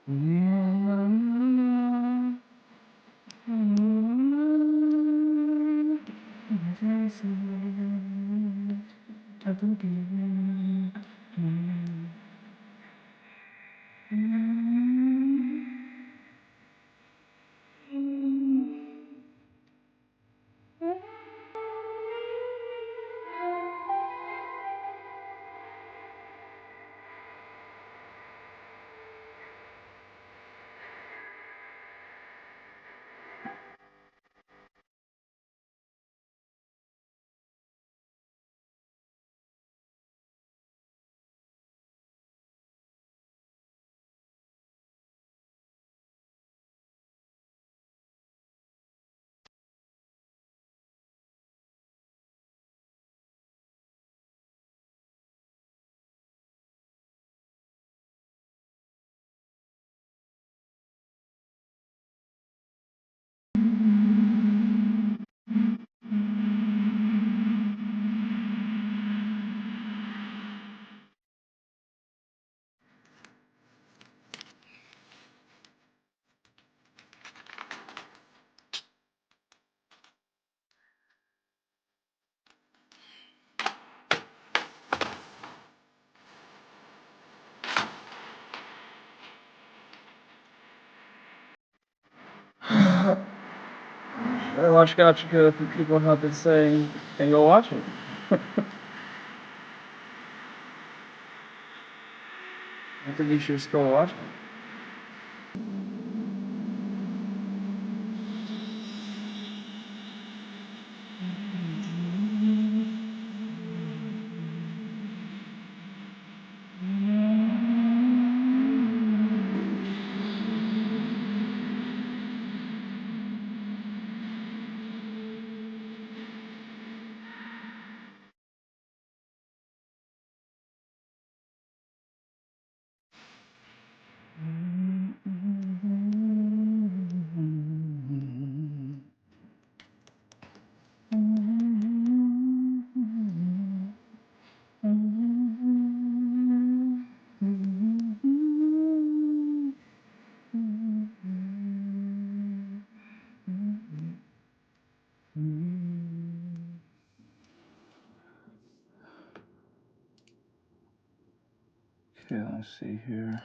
I watch Gachiakuta, people have been saying, can you go watch it? I think you should just go watch it. Okay, let's see here.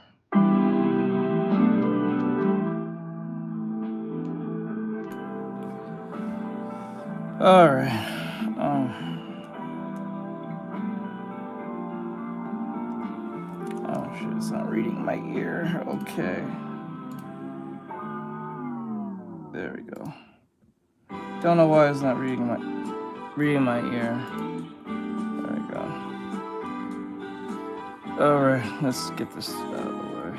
All right. Oh shit, it's not reading my ear. Okay. There we go. Don't know why it's not reading my ear. There we go. All right, let's get this out of the way.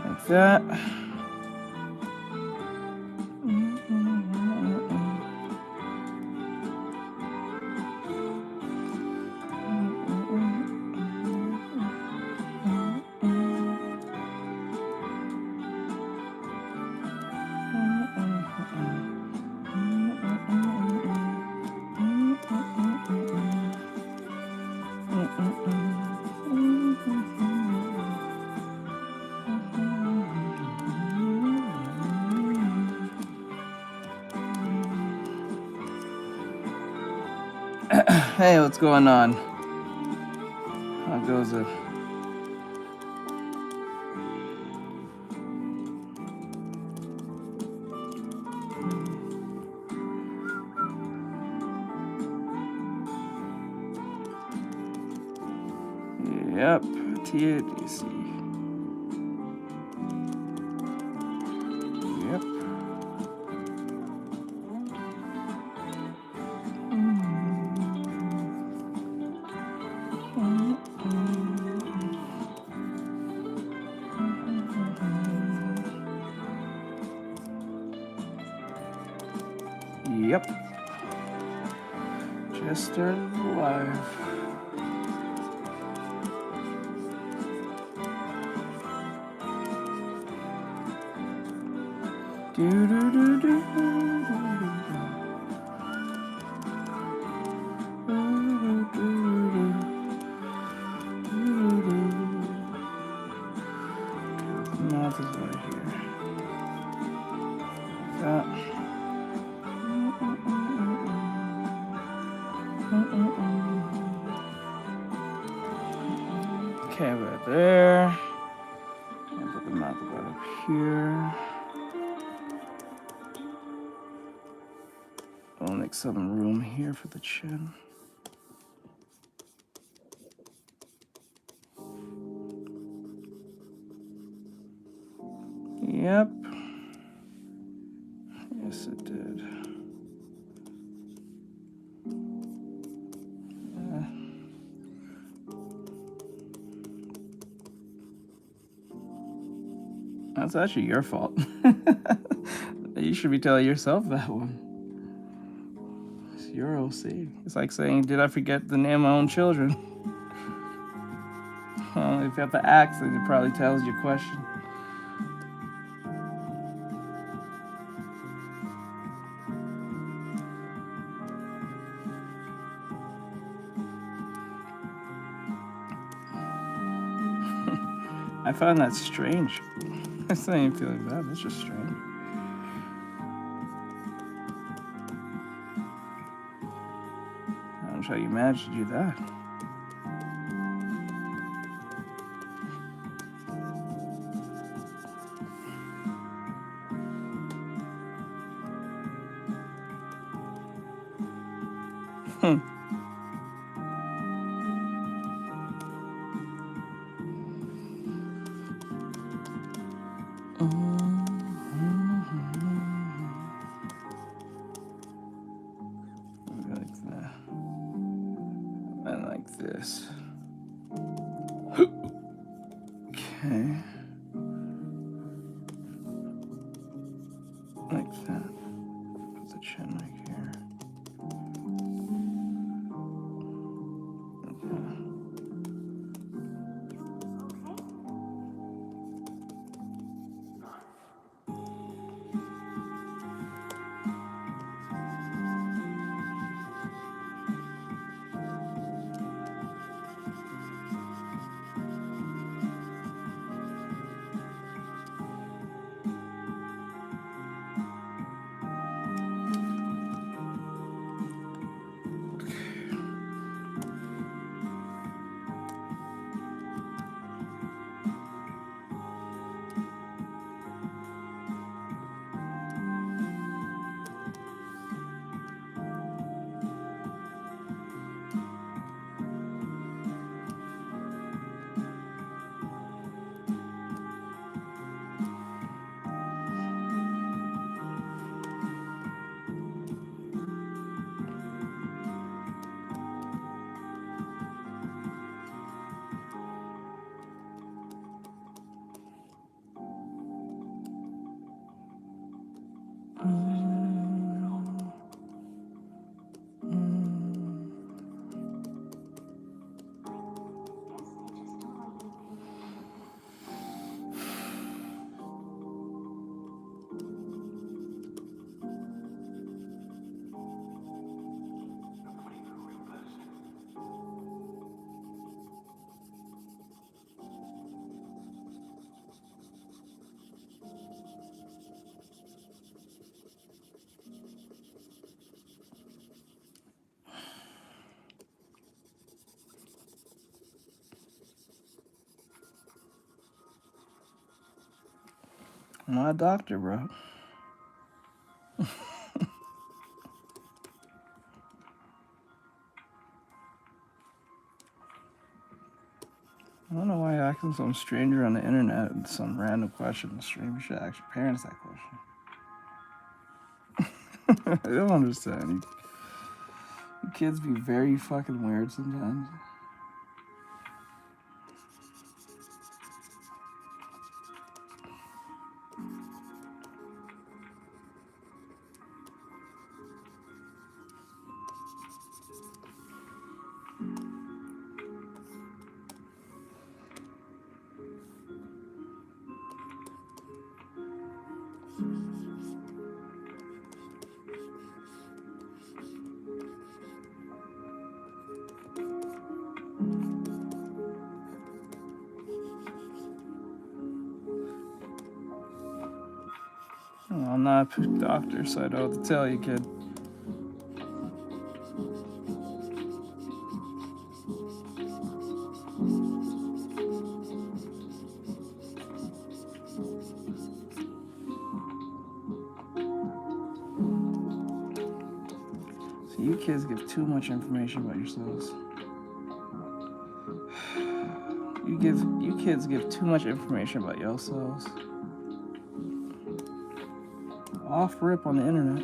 Like that. Hey, what's going on? How goes it? Yep, TADC. Yep. Yep. Just started live. Do do do do do do do do. Okay, right there. And put the motherboard up here. I'll make some room here for the chin. Yep. Yes, it did. That's actually your fault. You should be telling yourself that one. It's your OC. It's like saying, did I forget the name of my own children? If you have to ask, then it probably tells your question. I find that strange. That's not even feeling bad, that's just strange. I don't know how you managed to do that. Like that. And like this. Okay. Like that. Put the chin right here. I'm not a doctor, bro. I don't know why you're asking some stranger on the internet with some random question in the stream. You should ask your parents that question. I don't understand. You kids be very fucking weird sometimes. I'm not a doctor, so I don't know what to tell you, kid. You kids give too much information about yourselves. You kids give too much information about yourselves. Off rip on the internet.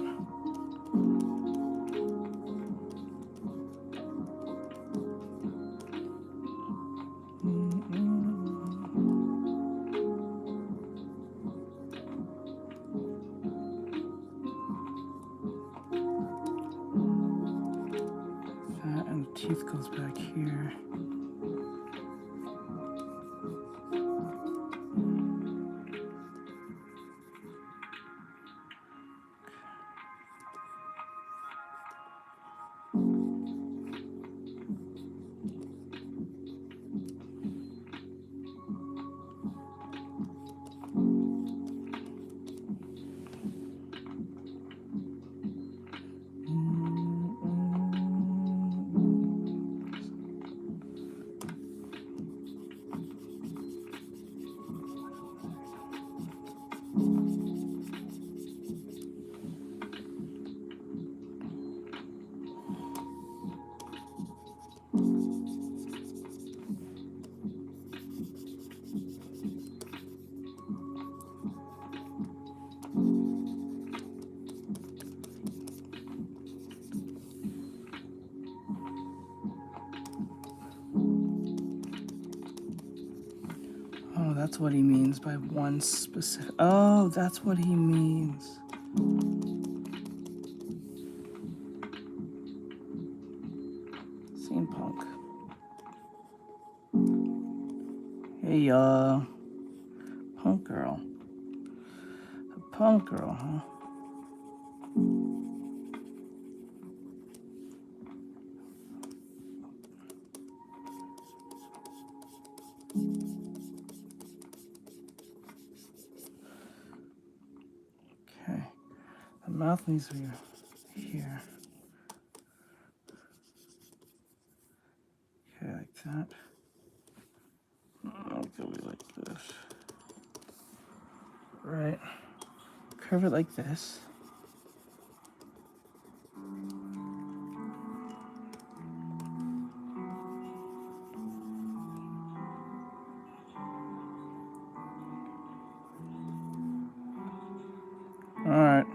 That and the teeth goes back here. Oh, that's what he means by one specific. Oh, that's what he means. Scene punk. Hey, punk girl. A punk girl, huh? Okay. The mouth needs to be here. Okay, like that. It could be like this. Right. Curve it like this. All right.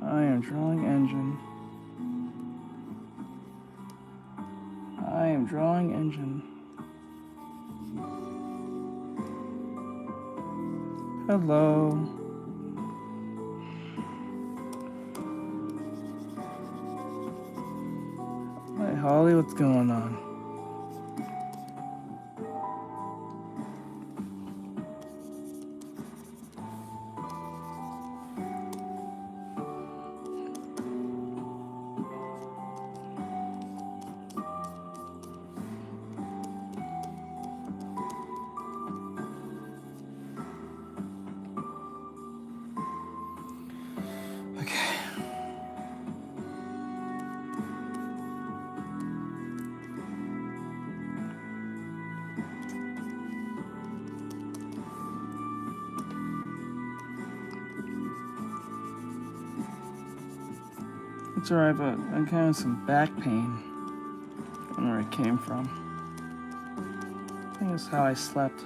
I am drawing engine. I am drawing engine. Hello. Hi, Holly, what's going on? It's alright, but I'm kind of some back pain. I don't know where it came from. I think it's how I slept.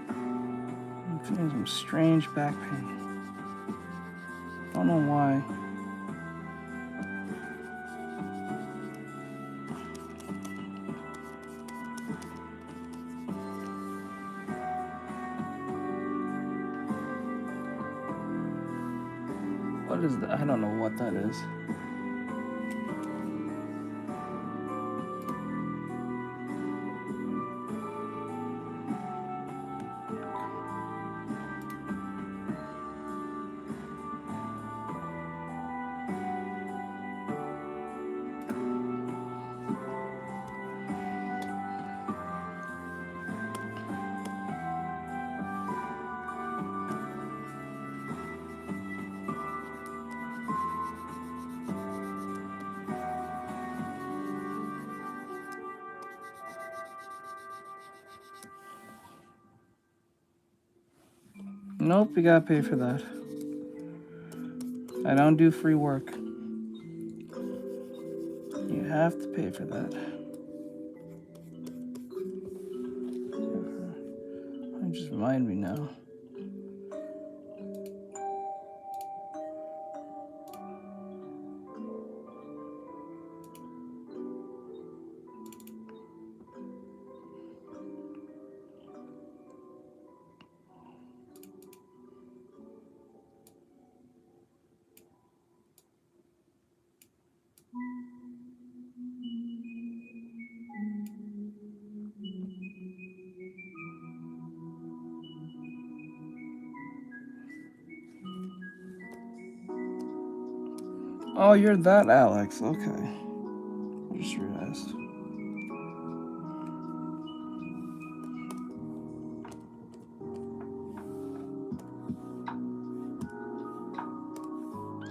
I'm feeling some strange back pain. Don't know why. What is that? I don't know what that is. Nope, you gotta pay for that. I don't do free work. You have to pay for that. Just remind me now. Oh, you're that Alex. Okay. I just realized.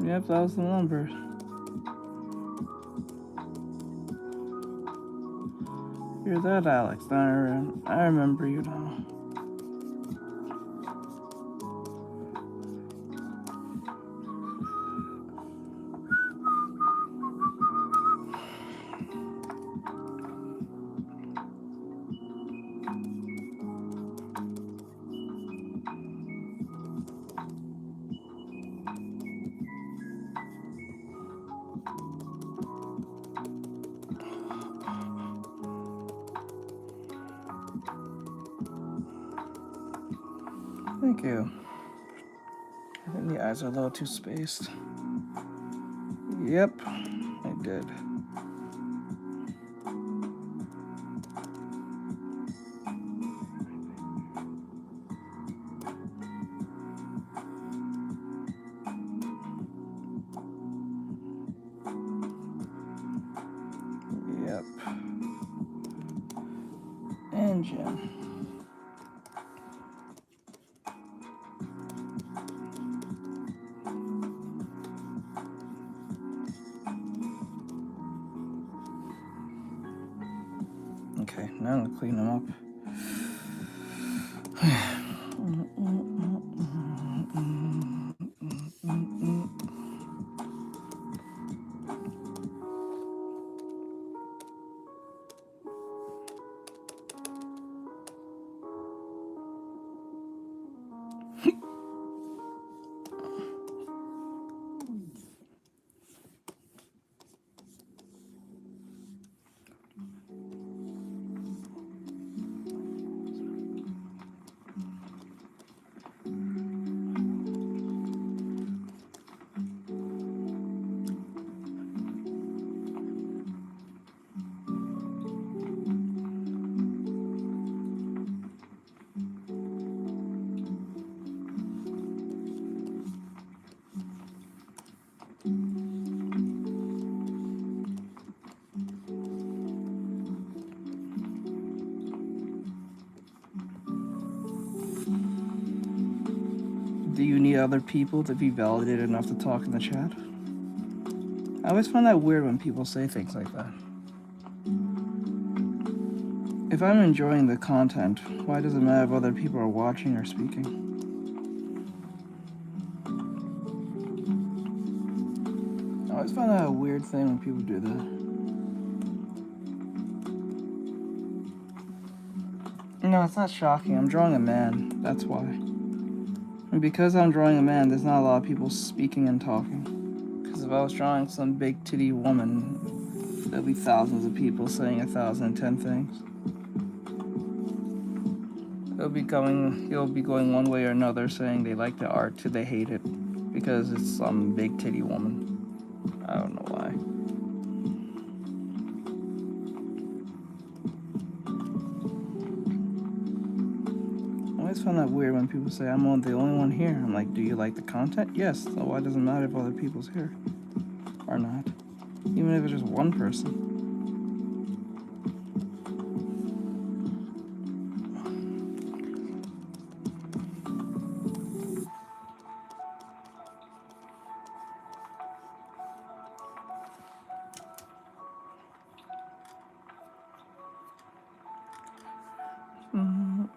Yep, that was the number. You're that Alex. I remember you now. Thank you. I think the eyes are a little too spaced. Yep, I did. Yep. Engine. Okay, now I'm gonna clean them up. Do you need other people to be validated enough to talk in the chat? I always find that weird when people say things like that. If I'm enjoying the content, why does it matter if other people are watching or speaking? I always find that a weird thing when people do that. No, it's not shocking. I'm drawing a man. That's why. And because I'm drawing a man, there's not a lot of people speaking and talking. Because if I was drawing some big titty woman, there'll be thousands of people saying 1,010 things. It'll be going one way or another, saying they like the art till they hate it because it's some big titty woman. I don't know why. I always find that weird when people say I'm the only one here. I'm like, do you like the content? Yes. So why does it matter if other people's here or not? Even if it's just one person.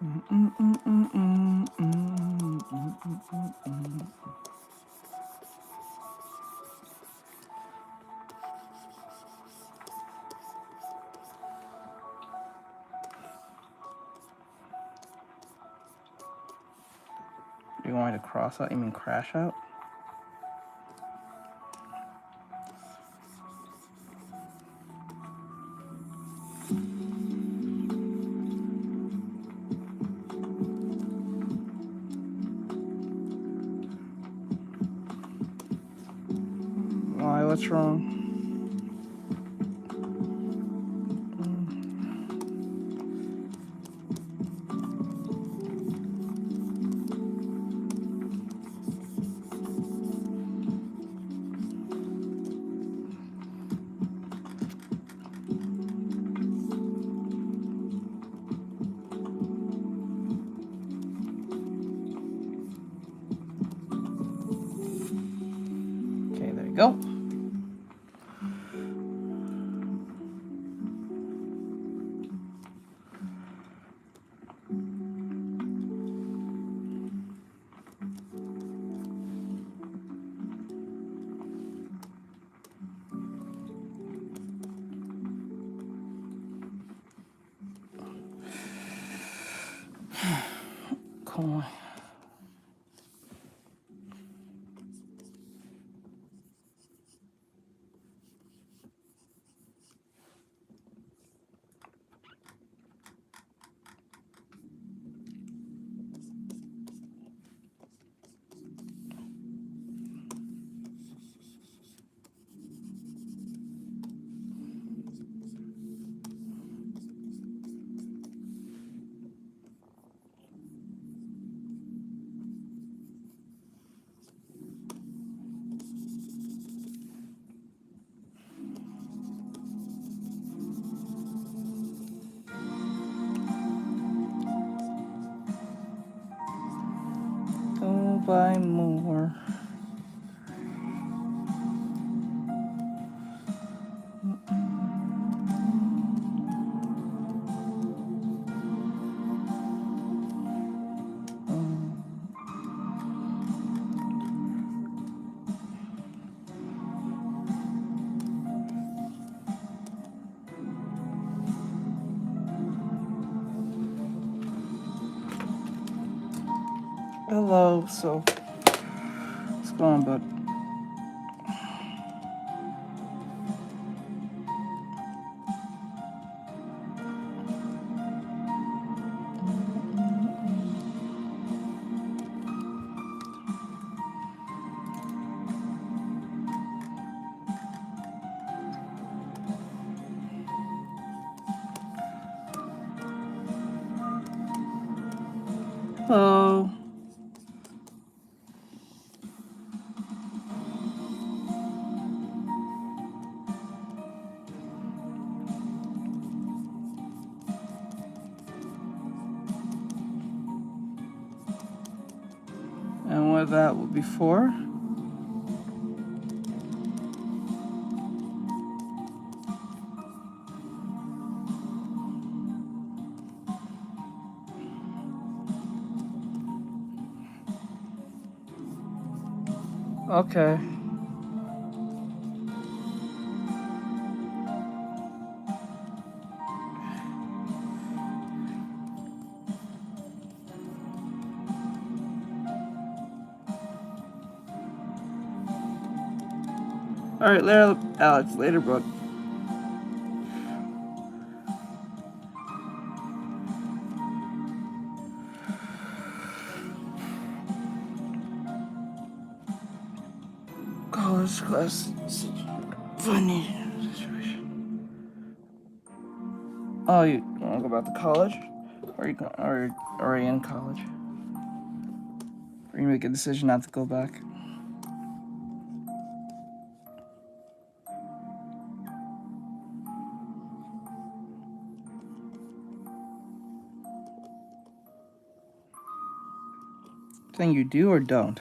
You want me to cross out? You mean crash out? Why? What's wrong? Okay, there you go. Cool. Go buy more. Hello, so what's going on, bud? Hello. And what that before? Okay. All right, later, Alex. Later, bud. College class. Funny situation. Oh, you want to go back to college? Or are you in college? Or you make a decision not to go back? Thing you do or don't?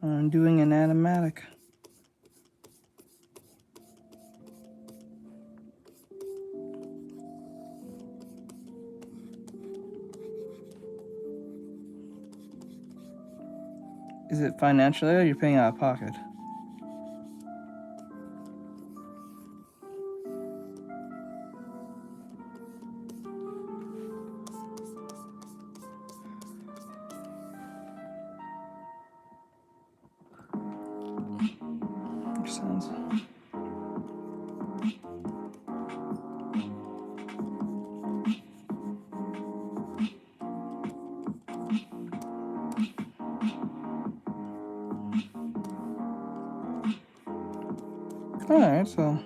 I'm doing an animatic. Is it financially or you're paying out of pocket? Makes sense. Alright, so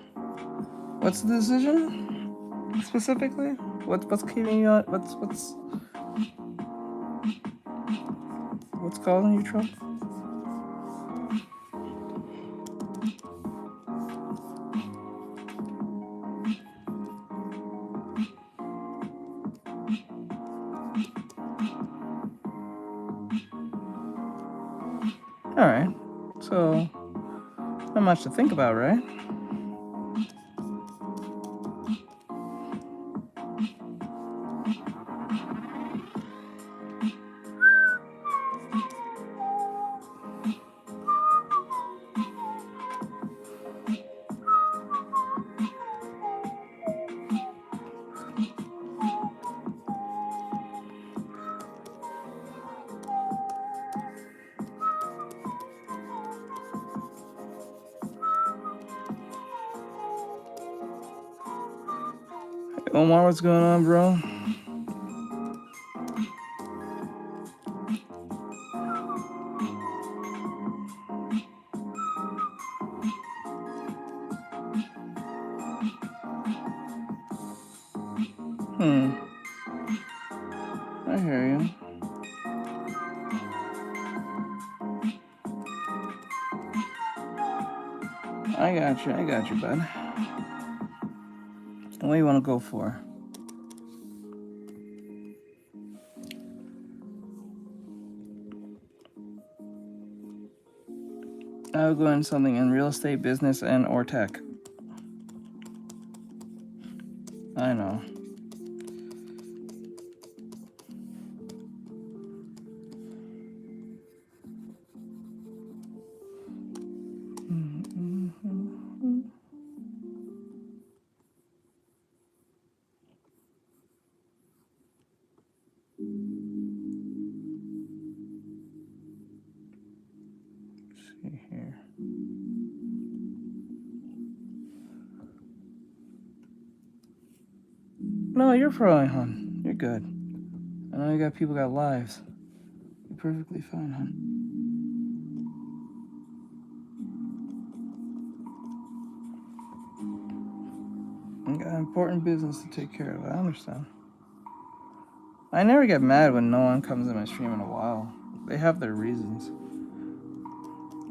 what's the decision specifically? What's keeping you on, what's causing you trouble? Alright, so not much to think about, right? Omar, what's going on, bro? I hear you. I got you, bud. What do you want to go for? I would go into something in real estate, business, and or tech. I know. See here. No, you're fine, hon. You're good. I know you got people got lives. You're perfectly fine, hon. You got important business to take care of. I understand. I never get mad when no one comes in my stream in a while. They have their reasons.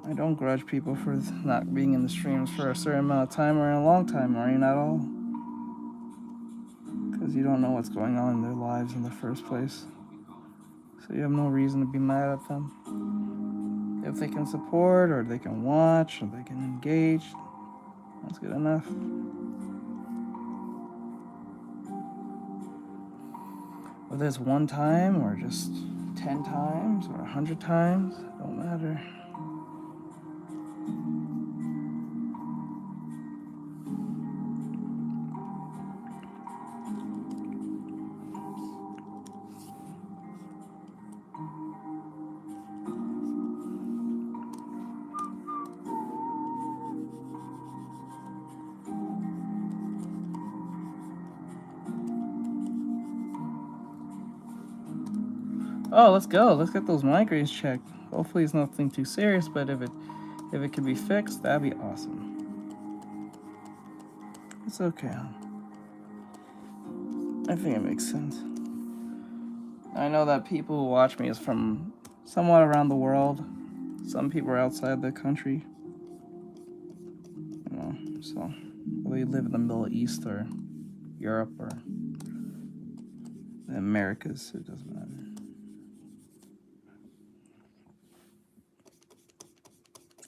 I don't grudge people for not being in the streams for a certain amount of time or in a long time, or not at all. Because you don't know what's going on in their lives in the first place. So you have no reason to be mad at them. If they can support, or they can watch, or they can engage, that's good enough. Whether it's one time, or just 10 times, or 100 times, don't matter. Oh, let's go. Let's get those migraines checked. Hopefully it's nothing too serious, but if it can be fixed, that'd be awesome. It's okay. I think it makes sense. I know that people who watch me is from somewhat around the world. Some people are outside the country. You know, so whether you live in the Middle East or Europe or the Americas, it doesn't matter.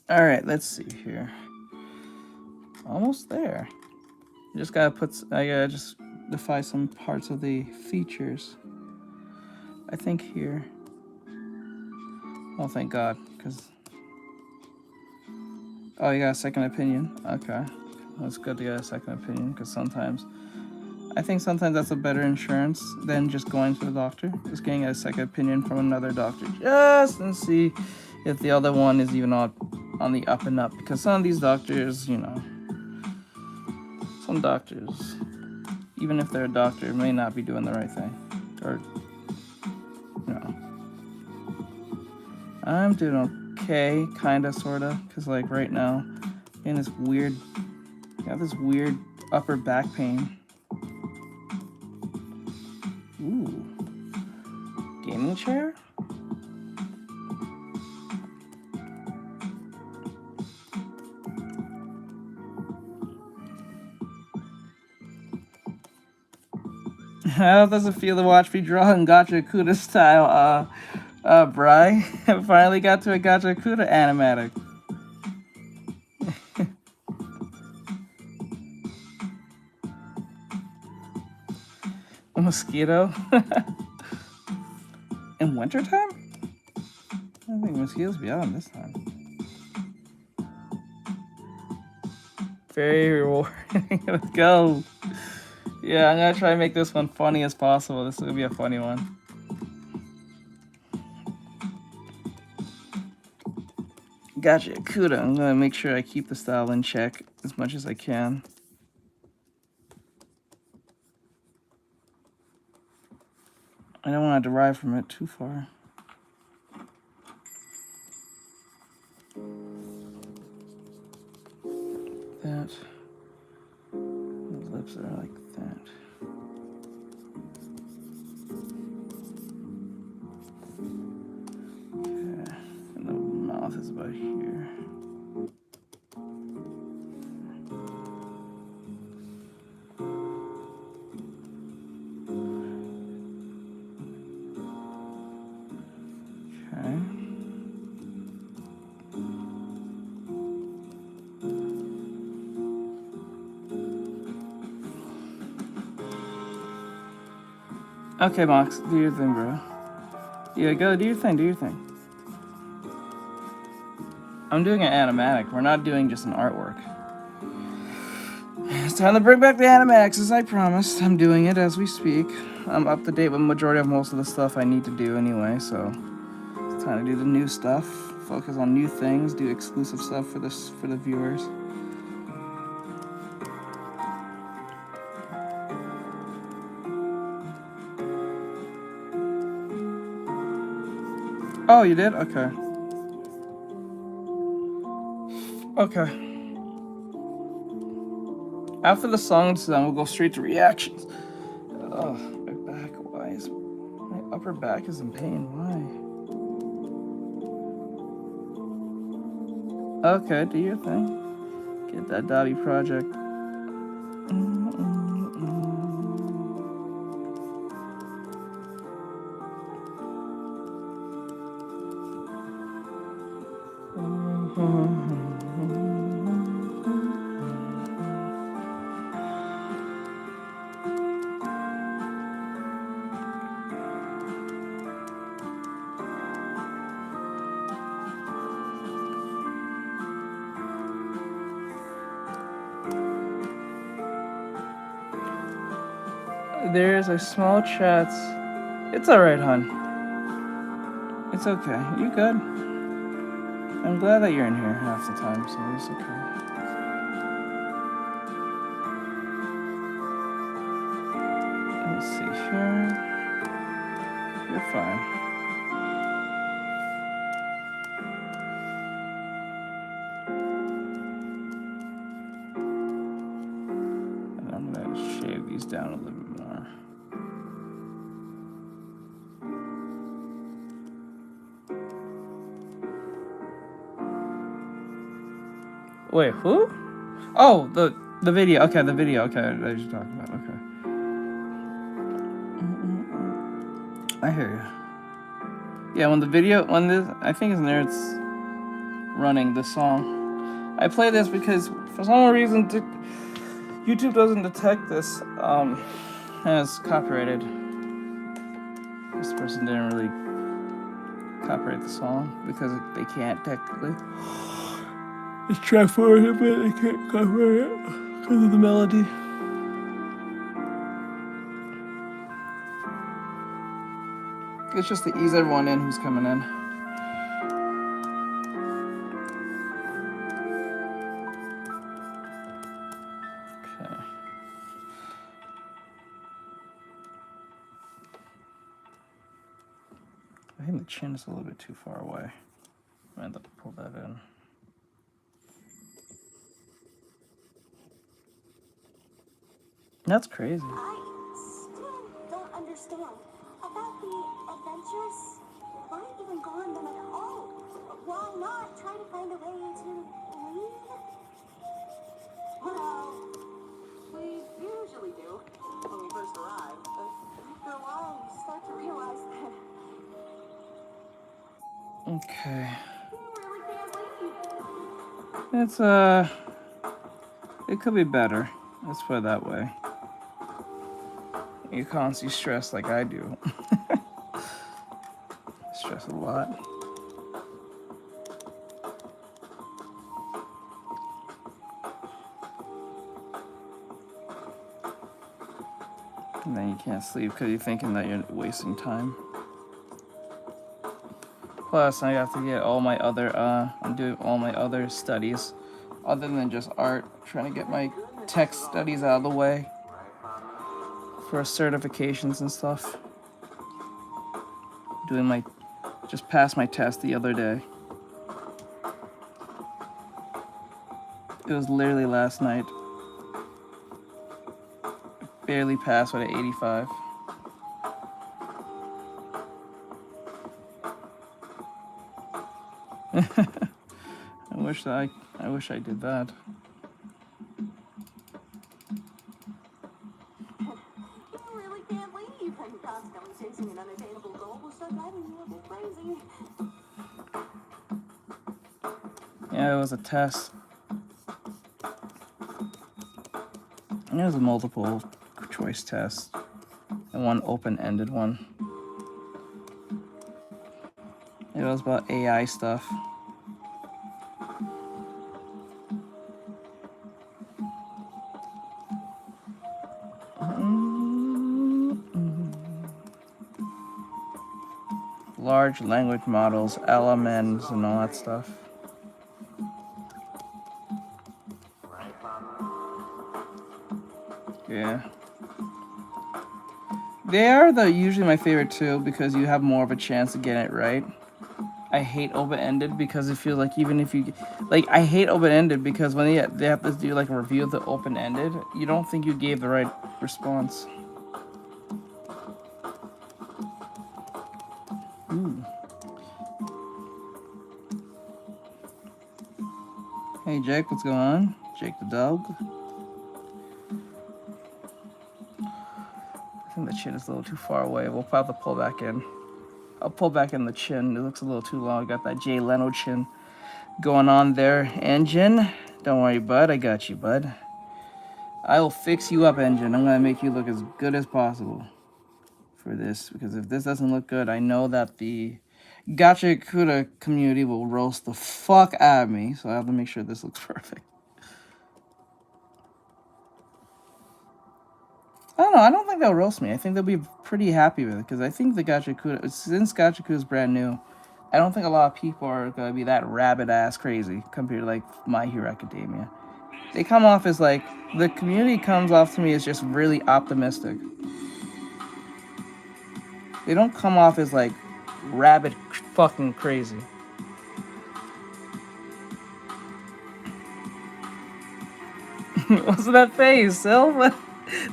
All right, let's see here. Almost there. You just gotta I gotta just define some parts of the features. I think here. Oh, thank God, because... Oh, you got a second opinion? Okay. That's good to get a second opinion, because sometimes... I think sometimes that's a better insurance than just going to the doctor. Just getting a second opinion from another doctor. Just to see if the other one is even on the up and up. Because some of these doctors, you know... Some doctors, even if they're a doctor, may not be doing the right thing. Or, you know... I'm doing okay, kinda, sorta. Because, like, right now, in this weird... I got this weird upper back pain. Ooh. Gaming chair? How does it feel to watch me draw in Gachiakuta style? Bri? I finally got to a Gachiakuta animatic. A mosquito? In wintertime? I think mosquitoes be out this time. Very rewarding. Let's go. Yeah, I'm gonna try to make this one funny as possible. This will be a funny one. Gachiakuta. I'm gonna make sure I keep the style in check as much as I can. I don't want to derive from it too far. That. The lips are like that. Okay. And the mouth is about here. Okay, Mox, do your thing, bro. Yeah, go, do your thing, do your thing. I'm doing an animatic. We're not doing just an artwork. It's time to bring back the animatics, as I promised. I'm doing it as we speak. I'm up to date with the majority of most of the stuff I need to do anyway, so it's time to do the new stuff. Focus on new things, do exclusive stuff for the viewers. Oh, you did? Okay. Okay. After the song's done, we'll go straight to reactions. Ugh, my back, why is... My upper back is in pain, why? Okay, do your thing. Get that Dobby project. There's a small chat. It's alright, hon. It's okay. You good? I'm glad that you're in here half the time, so it's okay. Let's see here. You're fine. And I'm gonna shave these down a little bit more. Wait, who? Oh, the video. Okay, the video. Okay, that you're talking about. Okay. I hear you. Yeah, when this, I think it's there, it's running the song. I play this because for some reason YouTube doesn't detect this as copyrighted. This person didn't really copyright the song because they can't technically. It's transformative, but they can't copyright it because of the melody. It's just to ease everyone in who's coming in. Okay. I think the chin is a little bit too far away. I might have to pull that in. That's crazy. I still don't understand about the adventures. Why even go on them at all? Why not try to find a way to leave? Well, we usually do when we first arrive. After a while, you start to realize that. Okay. You really can't leave. It's it could be better. Let's put it that way. You constantly stress like I do. Stress a lot. And then you can't sleep because you're thinking that you're wasting time. Plus, I have to get all my other, I'm doing all my other studies other than just art. Trying to get my tech studies out of the way for certifications and stuff. Just passed my test the other day. It was literally last night. Barely passed with an 85. I wish I did that. You really can't leave. And constantly chasing an unattainable goal will start driving you a bit crazy. Yeah, it was a test. And it was a multiple choice test and one open-ended one. It was about AI stuff. Large language models, LMNs, and all that stuff. Yeah. They are usually my favorite too because you have more of a chance of getting it right. I hate open-ended because it feels like even if you I hate open-ended because when they have to do like a review of the open-ended, you don't think you gave the right response. Ooh. Hey Jake, what's going on? Jake the dog. I think the chin is a little too far away. We'll probably have to pull back in. I'll pull back in the chin. It looks a little too long. I got that Jay Leno chin going on there. Engine, don't worry, bud. I got you, bud. I will fix you up, Engine. I'm going to make you look as good as possible for this. Because if this doesn't look good, I know that the Gachiakuta community will roast the fuck out of me. So I have to make sure this looks perfect. I don't know. I don't think they'll roast me. I think they'll be pretty happy with it because I think the Gachiakuta, since Gachiakuta is brand new, I don't think a lot of people are gonna be that rabid ass crazy compared to like My Hero Academia. They come off as like the community comes off to me as just really optimistic. They don't come off as like rabid fucking crazy. What's that face, Sil?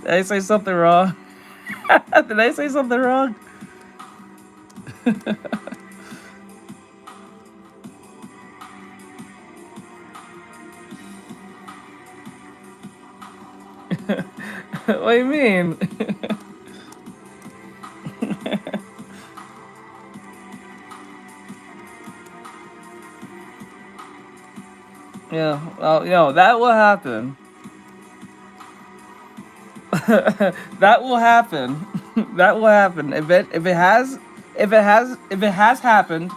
Did I say something wrong? Did I say something wrong? What do you mean? Yeah, well, that will happen. That will happen. That will happen. If it has happened,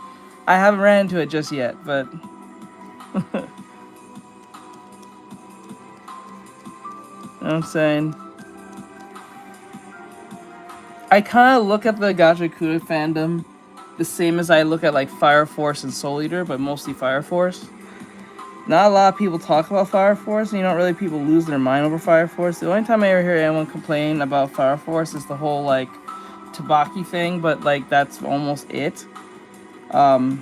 I haven't ran into it just yet, but you know what I'm saying? I kind of look at the Gachiakuta fandom the same as I look at like Fire Force and Soul Eater, but mostly Fire Force. Not a lot of people talk about Fire Force, and you don't really people lose their mind over Fire Force. The only time I ever hear anyone complain about Fire Force is the whole like Tabaki thing, but like that's almost it. But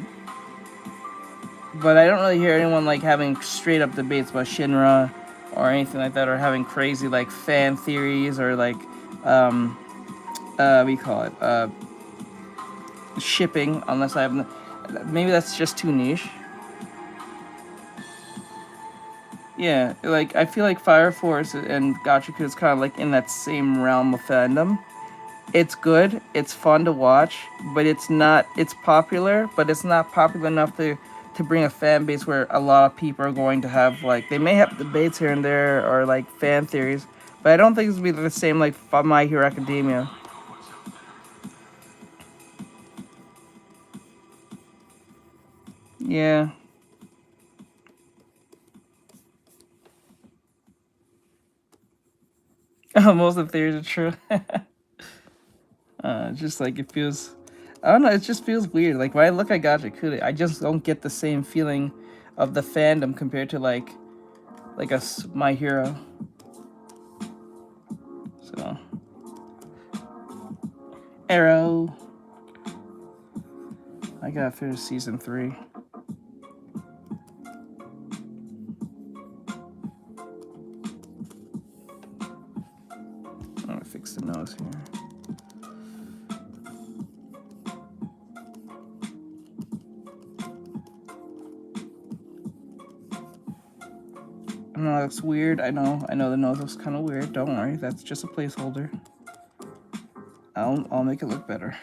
I don't really hear anyone like having straight up debates about Shinra or anything like that, or having crazy like fan theories or like what do you call it? Shipping, unless I have. Maybe that's just too niche. Yeah, like I feel like Fire Force and Gachiakuta is kind of like in that same realm of fandom. It's good, it's fun to watch, but it's not. It's popular, but it's not popular enough to bring a fan base where a lot of people are going to have like they may have debates here and there or like fan theories, but I don't think it's gonna be the same like My Hero Academia. Yeah. Most of the theories are true. Just like it feels, I don't know. It just feels weird. Like when I look at Gachiakuta, I just don't get the same feeling of the fandom compared to like My Hero. So Arrow. I gotta finish season 3. I'm gonna fix the nose here. I know that's weird. I know the nose looks kind of weird. Don't worry, that's just a placeholder. I'll make it look better.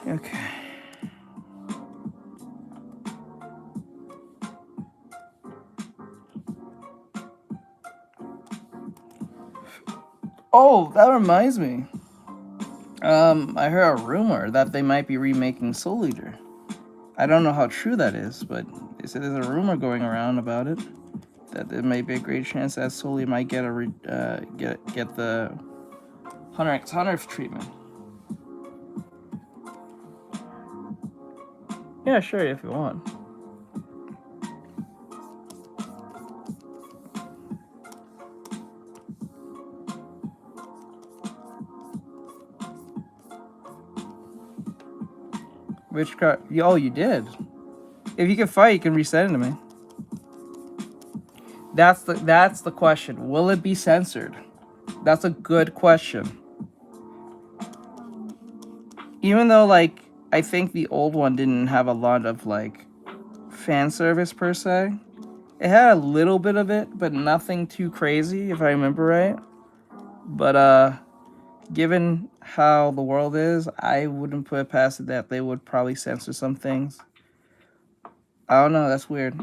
Okay. Oh, that reminds me. I heard a rumor that they might be remaking Soul Eater. I don't know how true that is, but they said there's a rumor going around about it that there may be a great chance that Soul Eater might get get the Hunter x Hunter treatment. Yeah, sure, if you want. Which card? Oh, you did. If you can fight, you can resend it to me. That's the question. Will it be censored? That's a good question. Even though like I think the old one didn't have a lot of like fan service per se. It had a little bit of it, but nothing too crazy if I remember right. But given how the world is, I wouldn't put it past it that they would probably censor some things. I don't know, that's weird.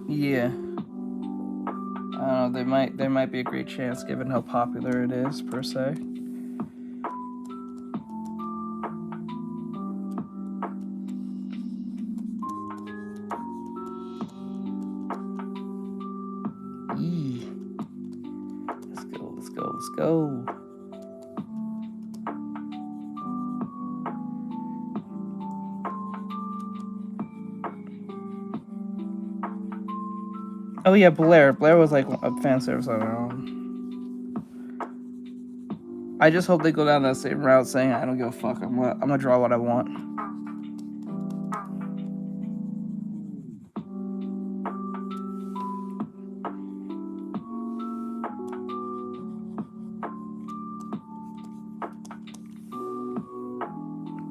Yeah. I don't know, there might be a great chance given how popular it is per se. Let's go. Oh yeah, Blair. Blair was like a fan service on her own. I just hope they go down that same route saying I don't give a fuck. I'm gonna draw what I want.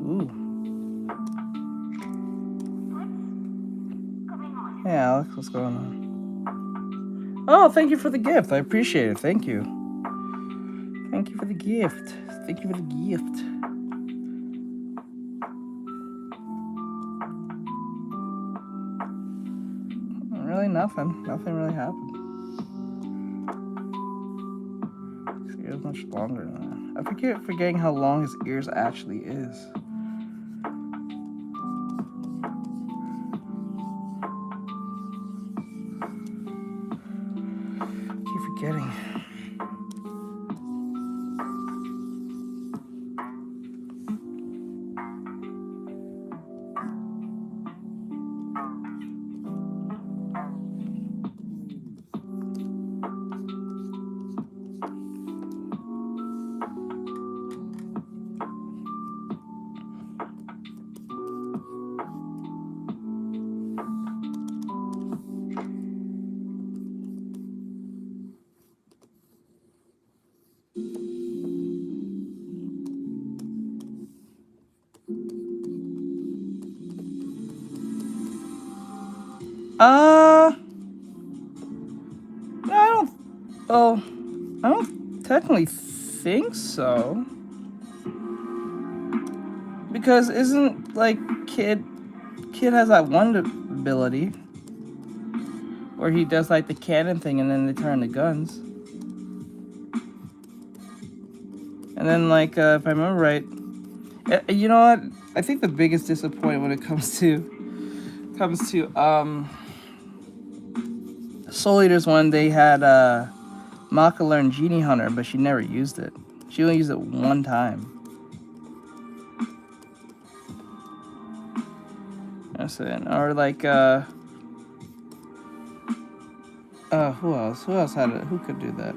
Ooh. Hey Alex, what's going on? Oh, thank you for the gift. I appreciate it. Thank you. Thank you for the gift. Thank you for the gift. Really nothing. Nothing really happened. It was much longer than that. I forgetting how long his ears actually is. Keep forgetting. No, I don't. Oh, I don't technically think so. Because isn't like Kid has that one ability where he does like the cannon thing and then they turn the guns. And then like if I remember right, you know what? I think the biggest disappointment when it comes to Soul Eaters one, they had Maka learn Genie Hunter, but she never used it. She only used it one time. That's it. Or like who else? Who else had it? Who could do that?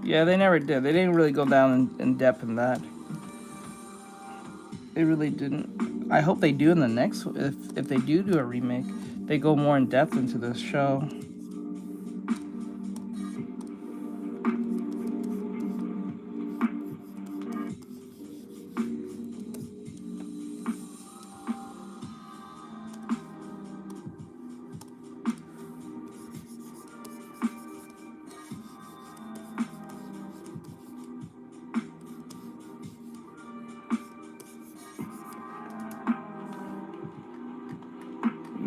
Yeah, they never did. They didn't really go down in depth in that. They really didn't. I hope they do in the next. If they do a remake, they go more in depth into this show.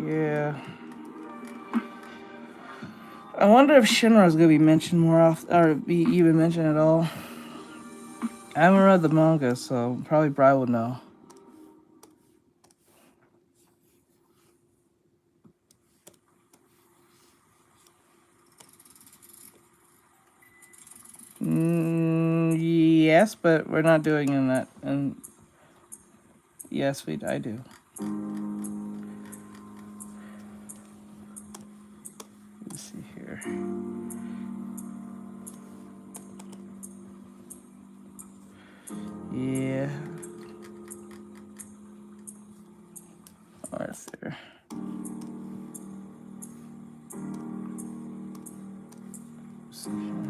Yeah. I wonder if Shinra's gonna be mentioned more often, or be even mentioned at all. I haven't read the manga, so probably Bri will know. Yes, but we're not doing in that. And yes, I do. Let's see here. Yeah. Arthur. Let's see here.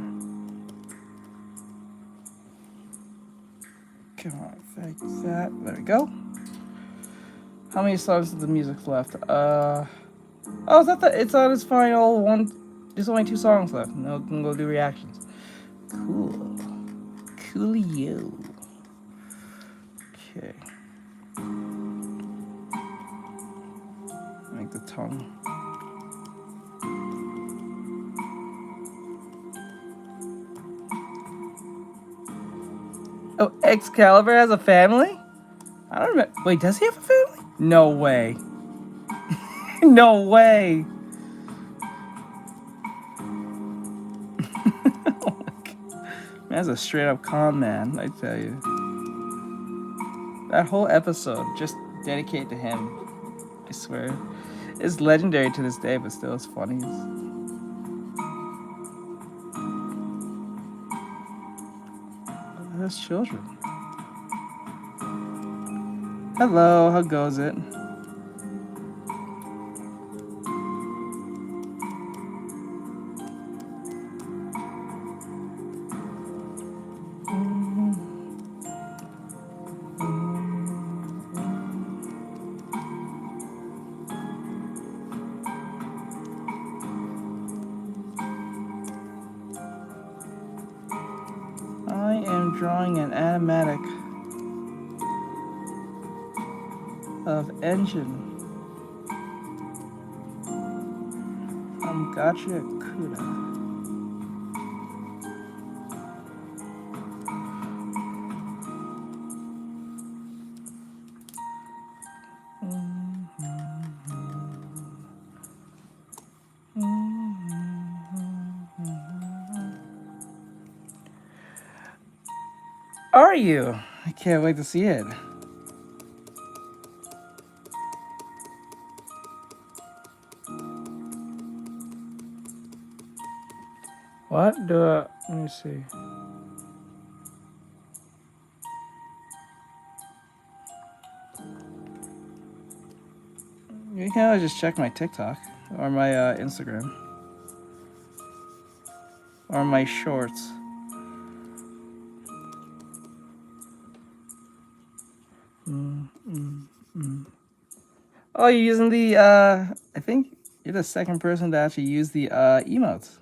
Come on, fix that. There we go. How many songs of the music left? Oh, is that it's on its final one? There's only 2 songs left. No, we can go do reactions. Cool. Coolio. Okay. Make the tongue. Oh, Excalibur has a family? I don't remember. Wait, does he have a family? No way. No way. Oh my God. Man's a straight up con man, I tell you. That whole episode just dedicated to him. I swear. It's legendary to this day, but still it's funny. There's children. Hello, how goes it? I am drawing an animatic of engine. I'm Gachiakuta. Are you? I can't wait to see it. What do I, let me see. You can always just check my TikTok or my Instagram or my shorts. Oh, you're using the, I think you're the second person to actually use the emotes.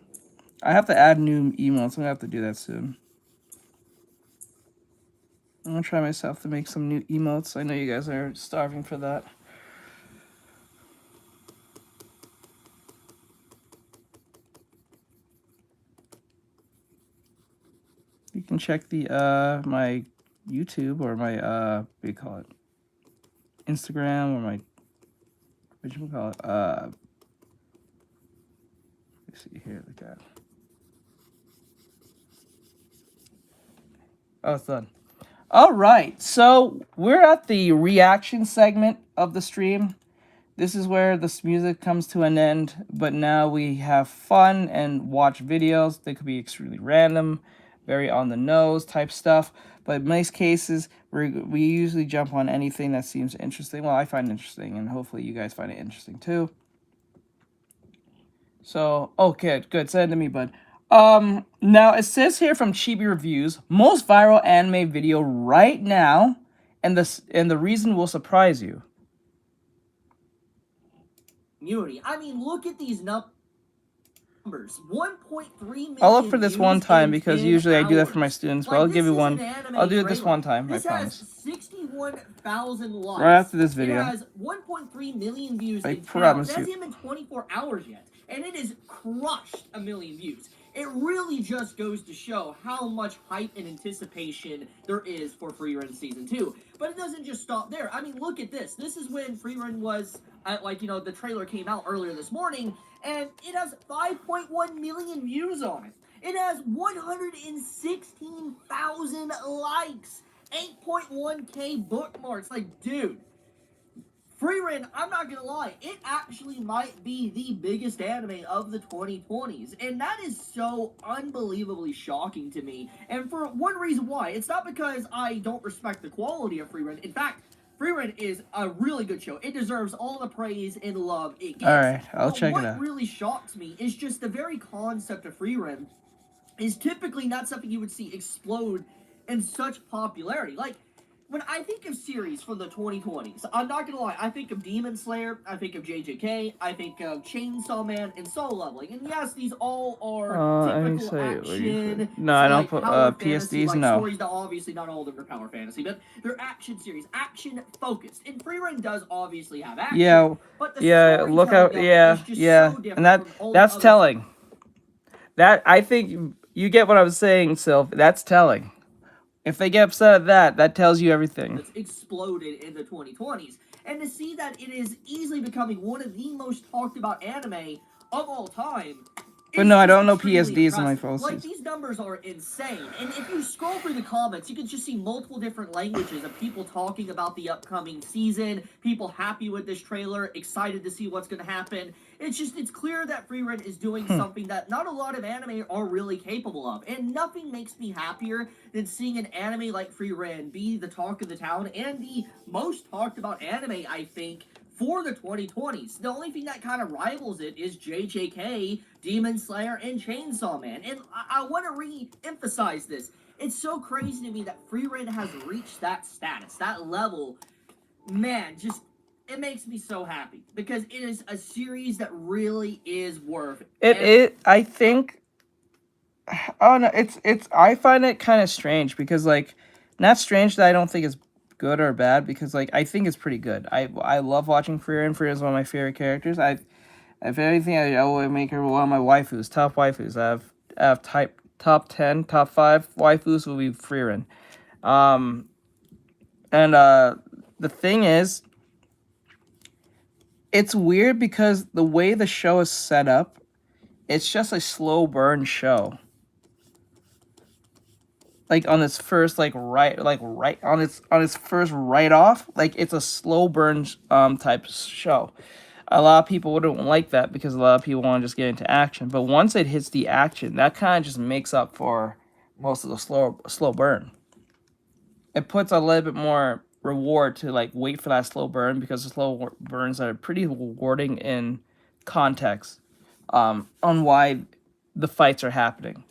I have to add new emotes. I'm gonna have to do that soon. I'm gonna try myself to make some new emotes. I know you guys are starving for that. You can check the my YouTube or my what do you call it? Instagram or my what do you call it? Let's see here, look at. Oh, it's done. All right, so we're at the reaction segment of the stream. This is where this music comes to an end, but now we have fun and watch videos. They could be extremely random, very on the nose type stuff, but in most cases, we usually jump on anything that seems interesting. Well, I find it interesting, and hopefully you guys find it interesting too. So, okay, good. Send it to me, bud. Now it says here from Chibi Reviews, most viral anime video right now, and the reason will surprise you. I mean, look at these numbers. 1.3 million. I'll look for this one time because usually I do that for my students, but I'll give you one. I'll do it this one time, I promise. This has 61,000 likes. Right after this video. It has 1.3 million views. I promise you. It hasn't even been 24 hours yet, and it has crushed 1 million views. It really just goes to show how much hype and anticipation there is for Free Run Season 2. But it doesn't just stop there. I mean, look at this. This is when Free Run was, the trailer came out earlier this morning, and it has 5.1 million views on it. It has 116,000 likes, 8.1K bookmarks. Like, dude. Free Run, I'm not gonna lie, it actually might be the biggest anime of the 2020s, and that is so unbelievably shocking to me, and for one reason why. It's not because I don't respect the quality of Free Run. In fact, Free Run is a really good show. It deserves all the praise and love it gets. Alright, I'll check it out. What really shocks me is just the very concept of Free Run is typically not something you would see explode in such popularity. Like, when I think of series from the 2020s, I'm not gonna lie, I think of Demon Slayer, I think of JJK, I think of Chainsaw Man, and Soul Leveling. And yes, these all are typical action. No, I don't put PSDs, like no. Stories. Now, obviously, not all of them are power fantasy, but they're action series, action focused. And Free Run does obviously have action. Yeah, but the look out, so and that's telling. That, I think you get what I was saying, Sylph. That's telling. If they get upset at that, that tells you everything. It's exploded in the 2020s. And to see that it is easily becoming one of the most talked about anime of all time. But no, I don't know PSDs in my phone. Like, these numbers are insane. And if you scroll through the comments, you can just see multiple different languages of people talking about the upcoming season, people happy with this trailer, excited to see what's going to happen. It's clear that Free Run is doing something that not a lot of anime are really capable of. And nothing makes me happier than seeing an anime like Free Run be the talk of the town and the most talked about anime, I think, for the 2020s. The only thing that kind of rivals it is JJK, Demon Slayer, and Chainsaw Man. And I want to re-emphasize this. It's so crazy to me that Free Run has reached that status, that level. Man, just, it makes me so happy. Because it is a series that really is worth it. I think, oh no, I find it kind of strange because, like, not strange that I don't think it's good or bad, because, like, I think it's pretty good. I love watching Free Run. Free Run is one of my favorite characters. I If anything, I will make her one of my waifus, top waifus. I have top 10, top 5 waifus will be Frieren. And the thing is, it's weird because the way the show is set up, it's just a slow burn show. Like on its first right on its first write off, like it's a slow burn type show. A lot of people wouldn't like that because a lot of people want to just get into action. But once it hits the action, that kind of just makes up for most of the slow burn. It puts a little bit more reward to like wait for that slow burn, because the slow burns are pretty rewarding in context on why the fights are happening.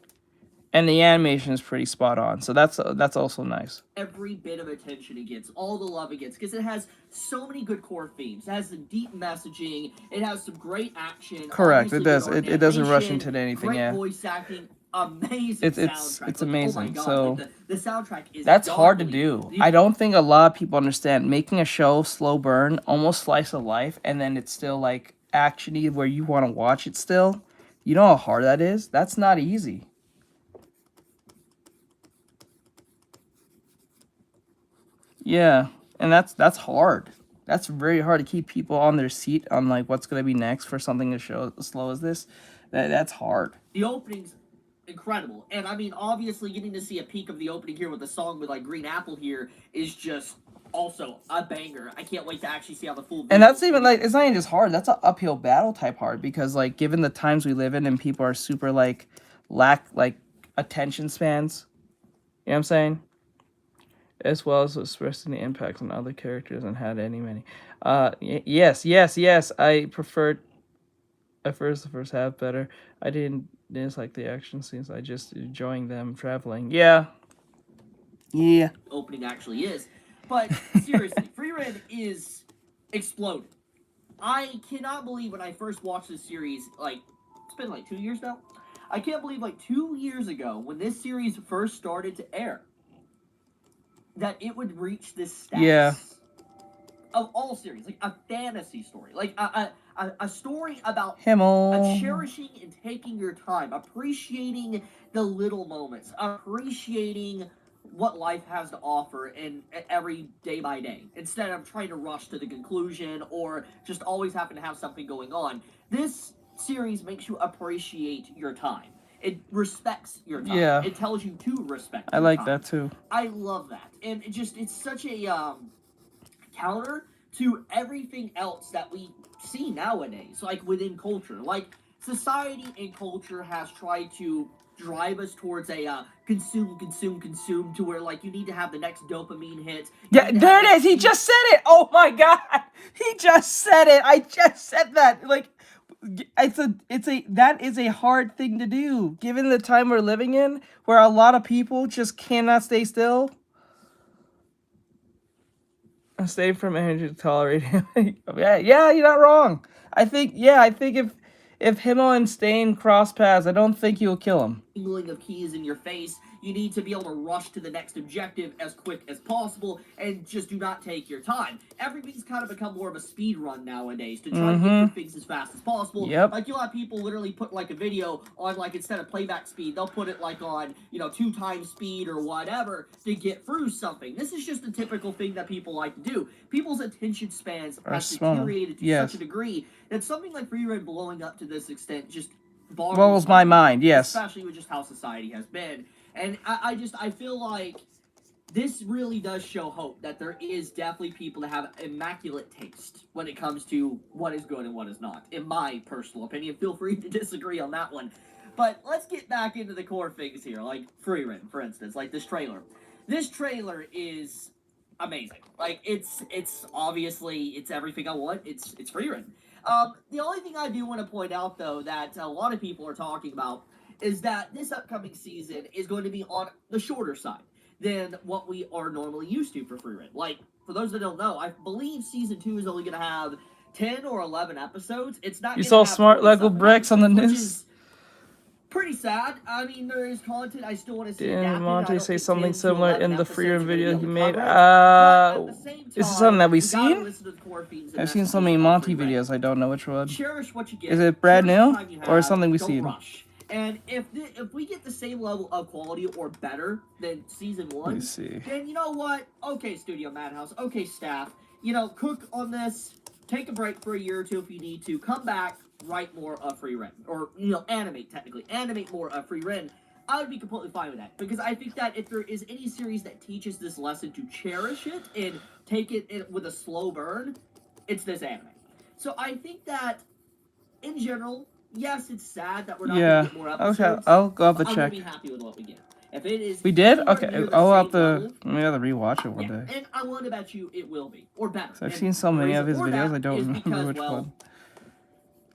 And the animation is pretty spot on, so that's also nice. Every bit of attention it gets, all the love it gets, because it has so many good core themes. It has some deep messaging. It has some great action. Correct, Obviously, it does. It doesn't rush into anything. Great yeah. voice acting. Amazing soundtrack. It's amazing. Oh my God, so like the soundtrack is. That's hard to do. I don't think a lot of people understand making a show slow burn, almost slice of life, and then it's still like actiony where you want to watch it still. You know how hard that is? That's not easy. Yeah, and that's hard. That's very hard to keep people on their seat on like what's gonna be next for something to show as slow as this. That's hard. The opening's incredible, and I mean, obviously, getting to see a peek of the opening here with the song with like Green Apple here is just also a banger. I can't wait to actually see how the full. And that's even like, it's not even just hard. That's an uphill battle type hard, because like given the times we live in and people are super like lack like attention spans. You know what I'm saying? As well as expressing the impacts on other characters and had many. Yes. I preferred at first the first half better. I didn't dislike the action scenes. I just enjoying them traveling. Yeah. Opening actually is, but seriously, Frieren is exploding. I cannot believe when I first watched this series, like it's been like 2 years now. I can't believe like 2 years ago when this series first started to air, that it would reach this status. Yeah. Of all series, like a fantasy story, like a story about Himmel. cherishing and taking your time, appreciating the little moments, appreciating what life has to offer in every day by day, instead of trying to rush to the conclusion or just always having to have something going on. This series makes you appreciate your time. It respects your time. Yeah. It tells you to respect I your like time. that too. I love that. And it's such a counter to everything else that we see nowadays, like within culture. Like society and culture has tried to drive us towards a consume to where like you need to have the next dopamine hit. Yeah, there it is. He just said it. Oh my God. He just said it. I just said that. Like, that is a hard thing to do, given the time we're living in, where a lot of people just cannot stay still. Stay from energy to tolerate him. Yeah, you're not wrong. I think if Himmel and Stain cross paths, I don't think he'll kill him. Tingling of keys in your face. You need to be able to rush to the next objective as quick as possible and just do not take your time. Everything's kind of become more of a speed run nowadays to try to get through things as fast as possible. Yep. Like, you'll have people literally put like a video on, like, instead of playback speed, they'll put it like on, 2 times speed or whatever to get through something. This is just a typical thing that people like to do. People's attention spans have deteriorated to such a degree that something like Frieren blowing up to this extent just boggles my mind, yes. Especially with just how society has been. And I feel like this really does show hope that there is definitely people that have immaculate taste when it comes to what is good and what is not. In my personal opinion, feel free to disagree on that one. But let's get back into the core things here, like Frieren, for instance, like this trailer. This trailer is amazing. Like, it's obviously, it's everything I want. It's Frieren. The only thing I do want to point out, though, that a lot of people are talking about is that this upcoming season is going to be on the shorter side than what we are normally used to for Frieren. Like, for those that don't know, I believe season 2 is only going to have 10 or 11 episodes. It's not. You saw smart Lego bricks on the news. Pretty sad. I mean, there is content I still want to see Didn't adapted. I Monte don't say think something 10 to similar 11 in the free episodes run are gonna be video able he to made? cover it, but at the same Is this time, something that we've we gotta seen? listen to the core themes and I've seen so messages many of Monty free reign. videos, I don't know which one. Cherish what you get. Is it brand Cherish the new? time you Or have. something we've Don't seen? rush. And if we get the same level of quality or better than season Let 1, me see. then you know what? Okay, Studio Madhouse. Okay, staff. You know, cook on this. Take a break for a year or two if you need to. Come back, write more of free reign, or you know, animate more of free reign. I would be completely fine with that, because I think that if there is any series that teaches this lesson to cherish it and take it with a slow burn, it's this anime. So I think that, in general, yes, it's sad that we're not going to get more episodes. Okay, I'll have to I'm check. going to be happy with what we get. If it is We did? anywhere Okay, near the I'll have same to level, maybe I'll have to rewatch it one yeah, day. and I want to bet you it will be, or better. I've And seen so the many of reason his for videos, that I don't is remember because, which well,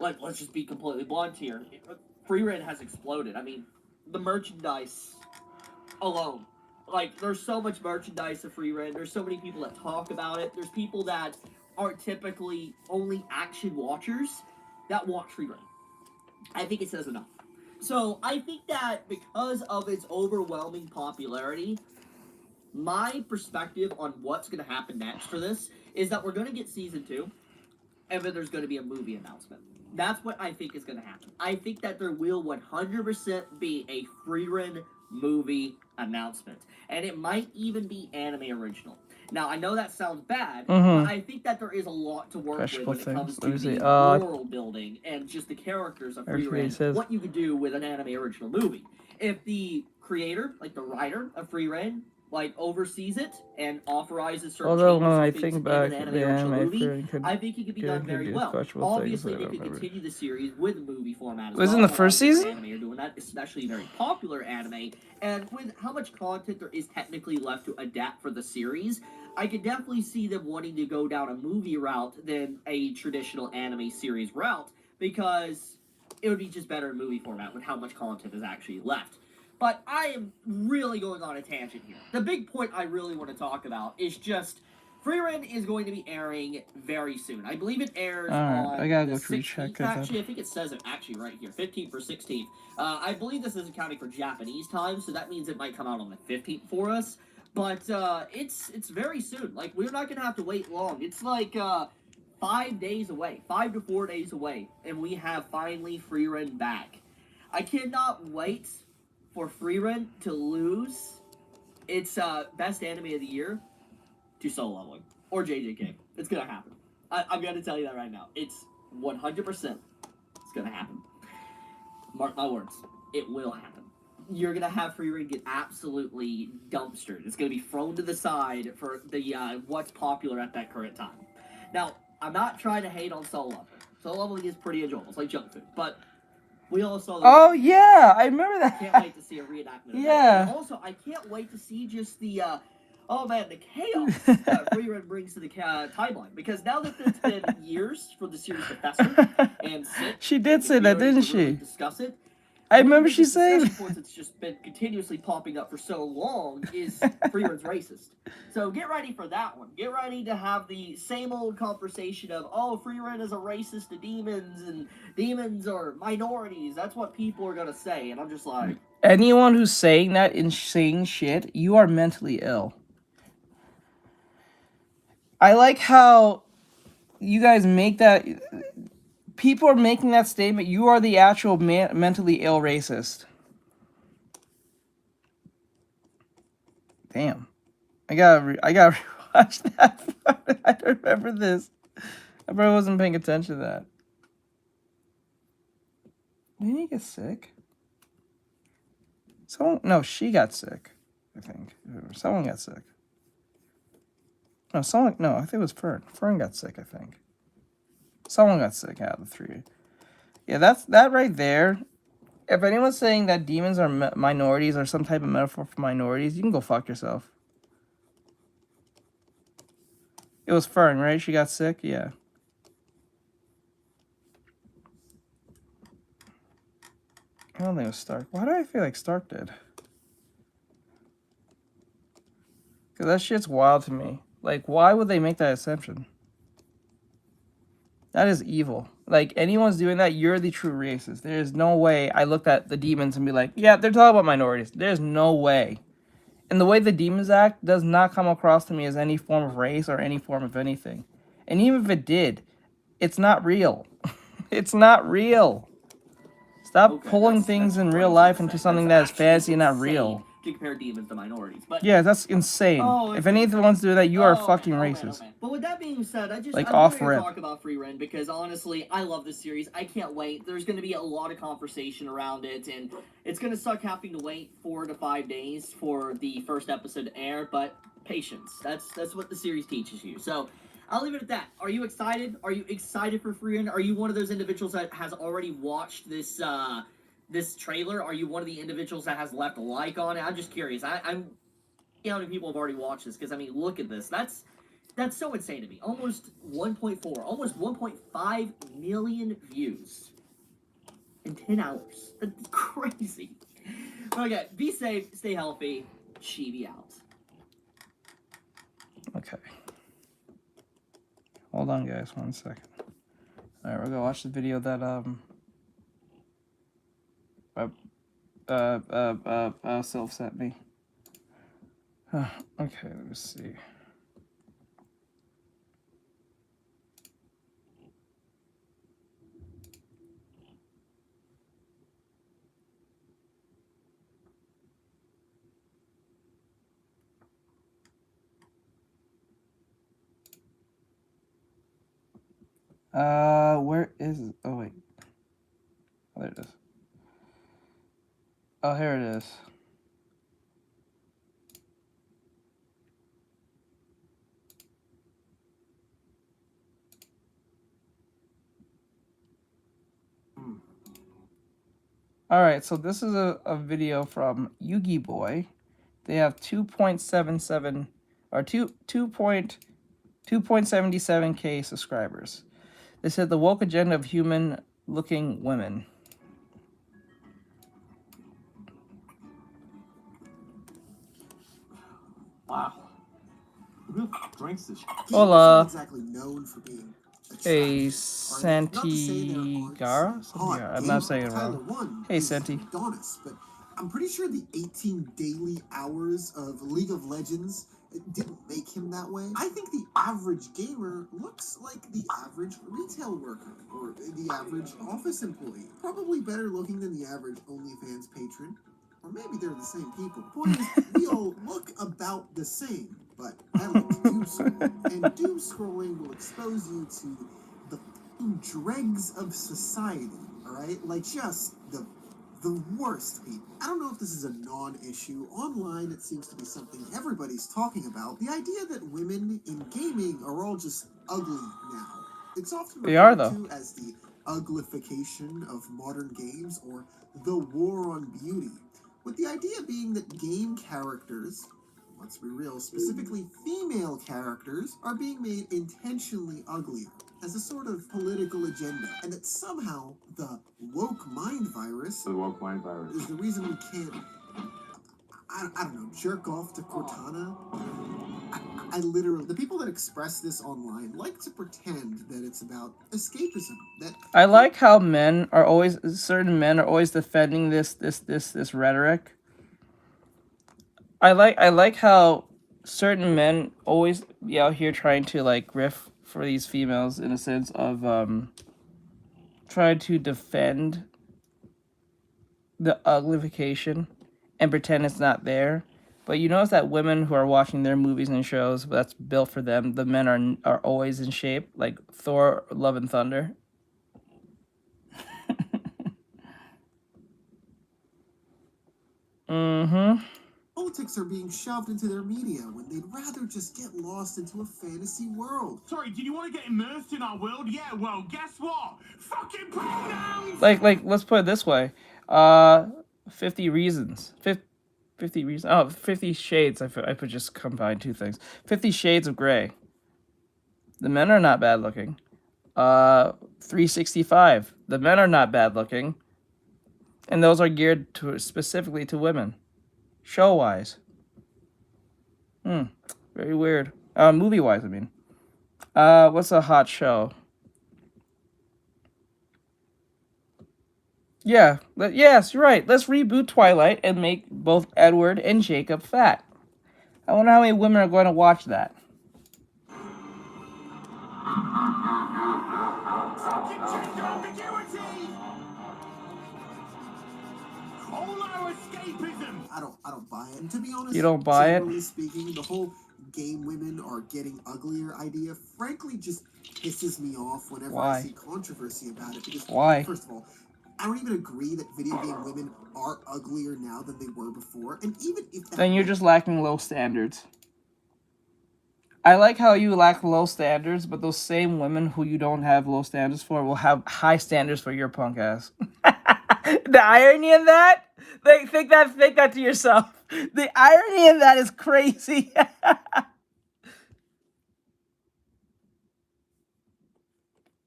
one. let's just be completely blunt here. Free reign has exploded. I mean, the merchandise alone. Like, there's so much merchandise of free reign. There's so many people that talk about it. There's people that aren't typically only action watchers that watch free reign. I think it says enough. So I think that because of its overwhelming popularity, my perspective on what's going to happen next for this is that we're going to get season 2, and then there's going to be a movie announcement. That's what I think is going to happen. I think that there will 100% be a free reign movie announcement, and it might even be anime original. Now, I know that sounds bad, but I think that there is a lot to work with when it comes to the world building and just the characters of free reign, what you could do with an anime original movie. If the creator, like the writer of free reign, like oversees it and authorizes certain changes I to think things back, in an anime the original anime movie, could, I think it could be done very well. Obviously, they could continue the series with a movie format as well. Was it in the first season? Anime are doing that, especially very popular anime, and with how much content there is technically left to adapt for the series, I could definitely see them wanting to go down a movie route than a traditional anime series route, because it would be just better in movie format with how much content is actually left. But I am really going on a tangent here. The big point I really want to talk about is just free reign is going to be airing very soon. I believe it airs on I gotta the go 16th, recheck actually. I think it says it actually right here, 15th or 16th. I believe this isn't counting for Japanese time, so that means it might come out on the 15th for us. But it's very soon. Like, we're not going to have to wait long. It's like 5 days away, 5 to 4 days away, and we have finally free reign back. I cannot wait for free reign to lose its best anime of the year to Solo Leveling or JJK. It's gonna happen. I'm gonna tell you that right now. It's 100%. It's gonna happen. Mark my words. It will happen. You're gonna have free reign get absolutely dumpstered. It's gonna be thrown to the side for the what's popular at that current time. Now, I'm not trying to hate on Solo Leveling. Solo Leveling is pretty enjoyable. It's like junk food, but we all saw. Oh yeah, I remember that. Can't wait to see a reenactment. Yeah. And also, I can't wait to see just the oh man, the chaos that free reign brings to the timeline. Because now that it's been years for the series to fester and sit, she did say that, didn't she? Really discuss it. I remember she saying. It's just been continuously popping up for so long. Is free reign's racist? So get ready for that one. Get ready to have the same old conversation of, oh, free reign is a racist to demons, and demons are minorities. That's what people are gonna say, and I'm just like, anyone who's saying that insane shit, you are mentally ill. I like how you guys make that. People are making that statement. You are the actual mentally ill racist. Damn. I gotta rewatch that. I don't remember this. I probably wasn't paying attention to that. Didn't he get sick? No, she got sick. I think someone got sick. No, I think it was Fern. Fern got sick, I think. Someone got sick out of the three. Yeah, that right there. If anyone's saying that demons are minorities or some type of metaphor for minorities, you can go fuck yourself. It was Fern, right? She got sick? Yeah. I don't think it was Stark. Why do I feel like Stark did? Because that shit's wild to me. Like, why would they make that assumption? That is evil. Like, anyone's doing that, you're the true racist. There's no way I looked at the demons and be like, yeah, they're talking about minorities. There's no way. And the way the demons act does not come across to me as any form of race or any form of anything. And even if it did, it's not real. It's not real. Stop Okay, pulling that's things in real crazy life to into say. something That's that is fantasy actually and not insane real. to compare demons to minorities. But Yeah, that's insane. oh, If okay. anyone's doing that, you are fucking man, racist. man. But with that being said, Like, I off wanted to rip. talk about Free Ren because honestly, I love this series. I can't wait. There's going to be a lot of conversation around it, and it's going to suck having to wait 4 to 5 days for the first episode to air. But patience. That's what the series teaches you. So I'll leave it at that. Are you excited? Are you excited for Free Ren? Are you one of those individuals that has already watched this this trailer? Are you one of the individuals that has left a like on it? I'm just curious. I'm how many people have already watched this, because I mean, look at this. That's so insane to me. Almost 1.4, almost 1.5 million views in 10 hours. That's crazy. Okay, be safe, stay healthy. Chibi out. Okay. Hold on, guys, 1 second. All right, we're gonna watch the video that Sylph sent me. Okay, let me see. Where is it? Oh wait. Oh, there it is. Oh, here it is. Alright, so this is a video from Yugi Boy. They have 2.77 or 2.77k subscribers. They said the woke agenda of human looking women. Wow. Who drinks this? Hola. Exactly known for being Hey, attractive. Santigara? Santigara. I'm not saying it wrong. Hey, Santi. Adonis, but I'm pretty sure the 18 daily hours of League of Legends didn't make him that way. I think the average gamer looks like the average retail worker or the average office employee. Probably better looking than the average OnlyFans patron. Or maybe they're the same people. The point is, we all look about the same, but I like to doom scroll. And doom scrolling will expose you to the dregs of society, alright? Like just the worst people. I don't know if this is a non-issue. Online, it seems to be something everybody's talking about. The idea that women in gaming are all just ugly now. It's often referred to as the uglification of modern games or the war on beauty. With the idea being that game characters, let's be real, specifically female characters, are being made intentionally uglier as a sort of political agenda, and that somehow the woke mind virus, is the reason we can't, I don't know, jerk off to Cortana. I literally, the people that express this online like to pretend that it's about escapism. That I like how certain men are always defending this rhetoric. I like how certain men always be out here trying to like riff for these females in a sense of trying to defend the uglification and pretend it's not there. But you notice that women who are watching their movies and shows that's built for them, the men are always in shape, like Thor, Love and Thunder. Mm-hmm. Politics are being shoved into their media when they'd rather just get lost into a fantasy world. Sorry, did you want to get immersed in our world? Yeah, well, guess what? Fucking pronouns! Like, let's put it this way. 50 reasons. 50 reasons. Oh, 50 Shades. I could just combine two things. 50 Shades of Grey. The men are not bad looking. 365. The men are not bad looking. And those are geared specifically to women. Show-wise. Very weird. Movie-wise, I mean. What's a hot show? Yeah, yes, you're right. Let's reboot Twilight and make both Edward and Jacob fat. I wonder how many women are going to watch that. Fucking gender ambiguity! Holo escapism! I don't buy it. And to be honest, You don't buy it? generally speaking, the whole gay women are getting uglier idea frankly just pisses me off whenever Why? I see controversy about it. Because Why? first of all, I don't even agree that video game women are uglier now than they were before. And even if that Then you're just lacking low standards. I like how you lack low standards, but those same women who you don't have low standards for will have high standards for your punk ass. The irony in that? Like, think that to yourself. The irony in that is crazy.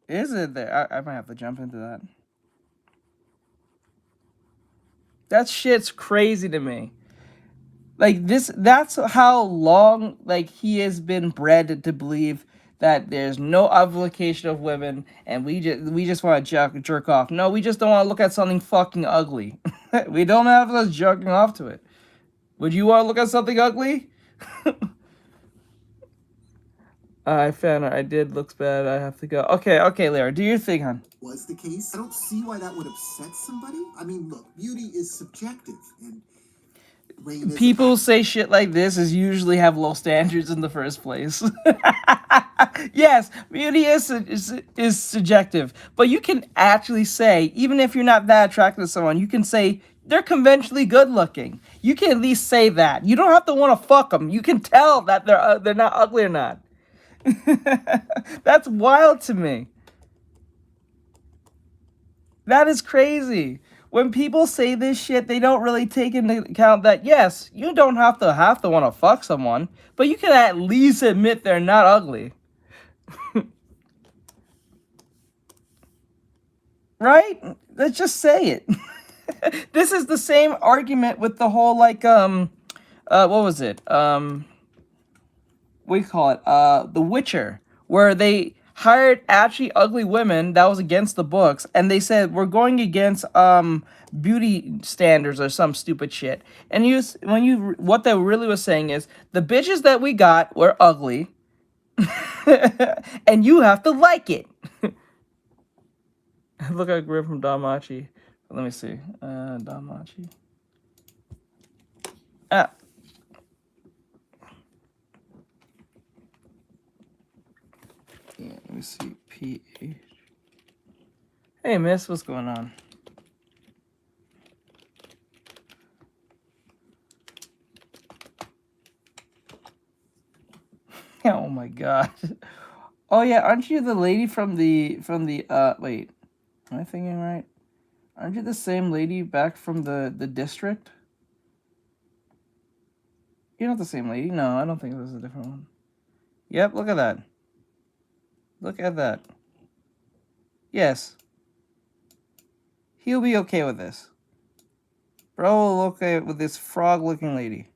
Is it there? I might have to jump into that. That shit's crazy to me. Like that's how long like he has been bred to believe that there's no obligation of women and we just want to jerk off. No, we just don't want to look at something fucking ugly. We don't have us jerking off to it. Would you want to look at something ugly? I found it. I did. Looks bad. I have to go. Okay, Lara, do your thing, hon. was the case, I don't see why that would upset somebody. I mean, look, beauty is subjective, and Rain is People who say shit like this is usually have low standards in the first place. Yes, beauty is subjective, but you can actually say, even if you're not that attracted to someone, you can say they're conventionally good looking. You can at least say that. You don't have to want to fuck them. You can tell that they're not ugly or not. That's wild to me. That is crazy. When people say this shit, they don't really take into account that, yes, you don't have to want to fuck someone, but you can at least admit they're not ugly. Right? Let's just say it. This is the same argument with the whole, like, what was it? What do you call it? The Witcher, where they hired actually ugly women that was against the books, and they said we're going against beauty standards or some stupid shit. And what they really was saying is the bitches that we got were ugly, and you have to like it. Look at Grip from Damachi. Let me see. Damachi. Ah. Yeah, let me see. PH. Hey, miss, what's going on? Oh my god. Oh yeah, aren't you the lady from the wait. Am I thinking right? Aren't you the same lady back from the district? You're not the same lady. No, I don't think this is a different one. Yep, look at that. Look at that. Yes. He'll be okay with this. Bro will okay with this frog-looking lady.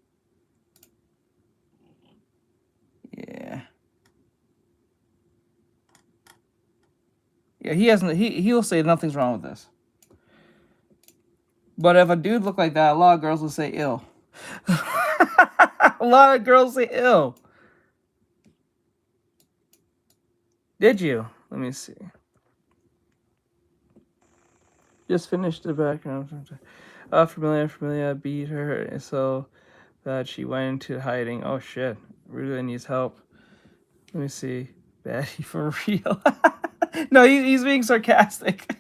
Yeah. Yeah, he'll say nothing's wrong with this. But if a dude looked like that, a lot of girls will say ill. A lot of girls say ill. Did you? Let me see. Just finished the background. Familia beat her so that she went into hiding. Oh shit. Really needs help. Let me see. Baddie for real. No, he's being sarcastic.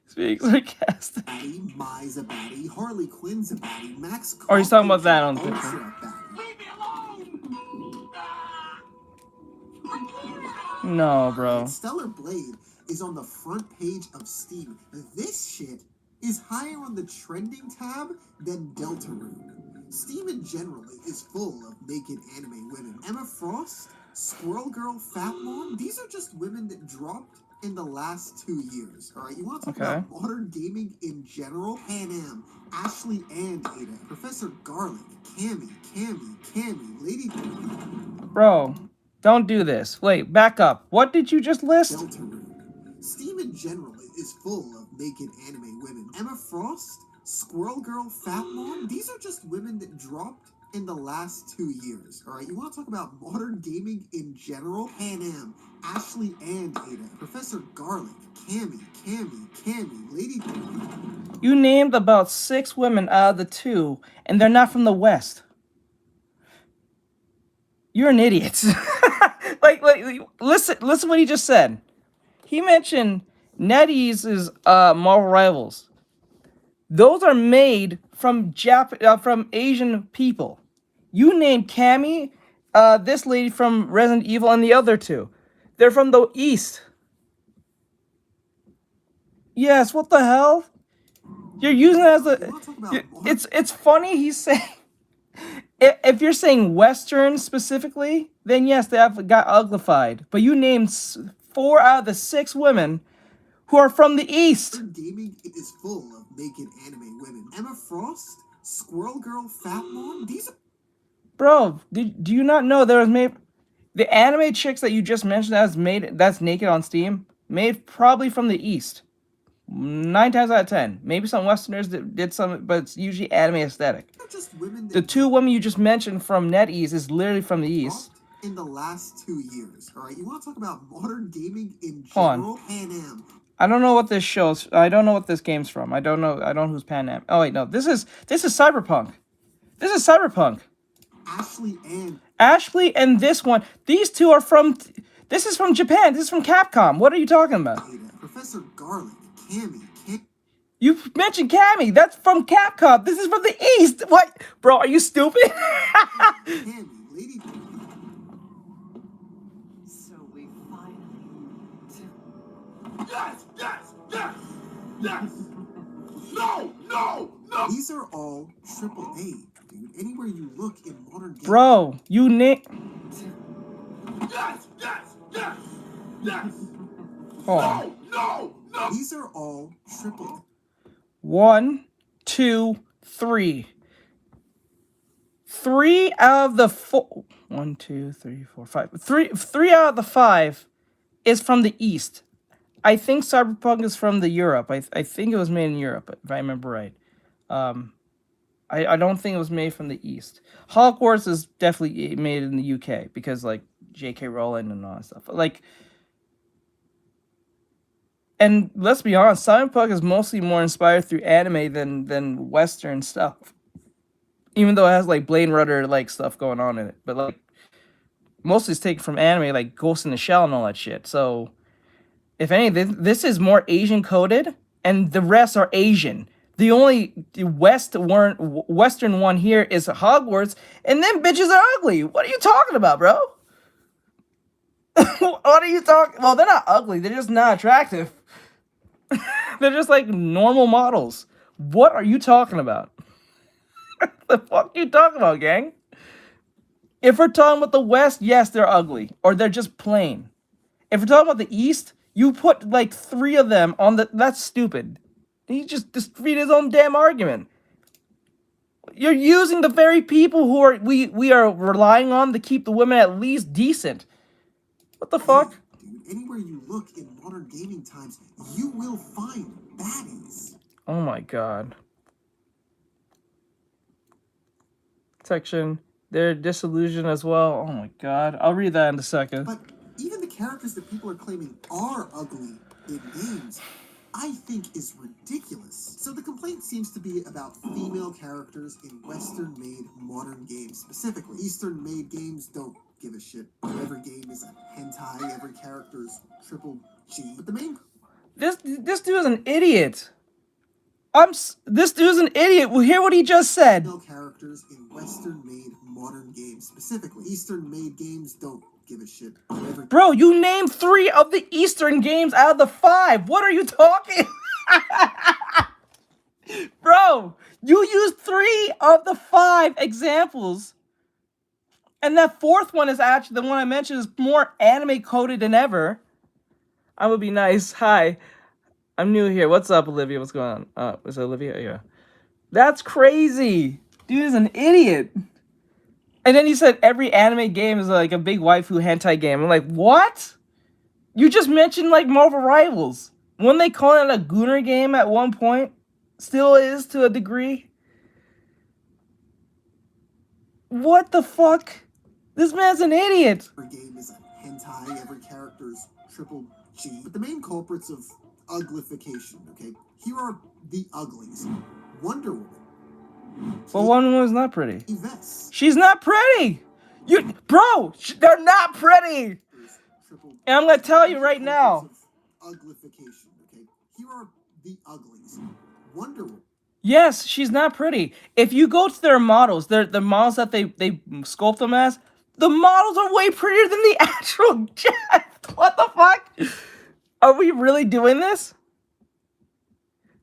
He's being sarcastic. baddie, Mai's a baddie, Harley Quinn's a baddie, Max. Or he's talking about that on Twitter. Leave me alone! No, bro. Stellar Blade is on the front page of Steam. This shit is higher on the trending tab than Deltarune. Steam in general is full of naked anime women. Emma Frost, Squirrel Girl, Fat Mom, these are just women that dropped in the last 2 years. Alright, you want to talk about modern gaming in general? Pan Am, Ashley and Ada, Professor Garlic, Cammy, Lady Bro, don't do this. Wait, back up. What did you just list? Deltarune. Steam in general is full of naked anime women. Emma Frost, Squirrel Girl, Fat Mom, these are just women that dropped in the last 2 years. Alright, you want to talk about modern gaming in general? Pan Am, Ashley and Ada, Professor Garlic, Cammy, Lady... You named about 6 women out of the 2, and they're not from the West. You're an idiot. like, listen what he just said. He mentioned NetEase's Marvel Rivals. Those are made from from Asian people. You named Cammy, this lady from Resident Evil, and the other 2. They're from the East. Yes, what the hell? You're using it as a... It's funny he's saying... If you're saying Western specifically, then yes, they have got uglified. But you named 4 out of the 6 women who are from the East. Gaming is full of naked anime women. Emma Frost, Squirrel Girl, Fat Mom, these are... Bro, do you not know there was made... The anime chicks that you just mentioned that's naked on Steam, made probably from the East. 9 times out of 10. Maybe some Westerners that did some, but it's usually anime aesthetic. The 2 women you just mentioned from NetEase is literally from the East. In the last 2 years. Alright, you want to talk about modern gaming in general? Hold on. Pan Am. I don't know what this shows. I don't know what this game's from. I don't know who's Pan Am. Oh wait, no. This is Cyberpunk. This is Cyberpunk. Ashley and this one. These 2 are from... This is from Japan. This is from Capcom. What are you talking about? Professor Garlic. Cammy. You mentioned Cammy. That's from Capcom. This is from the East. What? Bro, are you stupid? Cammy, Lady... So we finally meet. Yes! No! These are all AAA, dude. Anywhere you look in modern games... Bro, you Yes! Hold on. No! These are all AAA. 1, 2, 3. 3 out of the 4. 1, 2, 3, 4, 5. 3 out of the 5 is from the East. I think Cyberpunk is from the Europe. I think it was made in Europe, if I remember right. I don't think it was made from the East. Hogwarts is definitely made in the UK because like J.K. Rowling and all that stuff. Like, and let's be honest, Cyberpunk is mostly more inspired through anime than Western stuff. Even though it has like Blade Runner like stuff going on in it, but like mostly it's taken from anime like Ghost in the Shell and all that shit. So if anything, this is more Asian coded, and the rest are Asian. The only Western one here is Hogwarts, and them bitches are ugly. What are you talking about, bro? What are you talking? Well, they're not ugly. They're just not attractive. They're just like normal models. What are you talking about? The fuck are you talking about, gang? If we're talking about the West, yes, they're ugly. Or they're just plain. If we're talking about the East, you put like 3 of them on the... That's stupid. He just defeated his own damn argument. You're using the very people who are we are relying on to keep the women at least decent. What the fuck? Dude, anywhere you look in modern gaming times, you will find baddies. Oh my god. Section. They're disillusioned as well. Oh my god. I'll read that in a second. But even the characters that people are claiming are ugly in games, I think is ridiculous. So the complaint seems to be about female characters in Western-made modern games. Specifically, Eastern-made games don't give a shit. Every game is a hentai, every character is triple G. But the main... This dude is an idiot. This dude's an idiot. Well, hear what he just said. Female characters in Western-made modern games. Specifically, Eastern-made games don't give a shit. Bro, you named 3 of the Eastern games out of the 5. What are you talking? Bro, you used 3 of the 5 examples. And that 4th one is actually, the one I mentioned, is more anime coded than ever. I would be nice. Hi. I'm new here. What's up, Olivia? What's going on? Is it Olivia? Yeah. That's crazy. Dude is an idiot. And then you said every anime game is like a big waifu hentai game. I'm like, what? You just mentioned like Marvel Rivals. When they call it a Gooner game at one point, still is to a degree. What the fuck? This man's an idiot. Every game is a hentai, every character's triple G. But the main culprits of uglification, okay? Here are the uglies. Wonder Woman. But Wonder Woman's not pretty. Yves. She's not pretty. They're not pretty. And I'm gonna tell you right now. Uglification, okay? Here are the uglies. Wonder Woman. Yes, she's not pretty. If you go to their models, the models that they sculpt them as, the models are way prettier than the actual Jeff. What the fuck? Are we really doing this?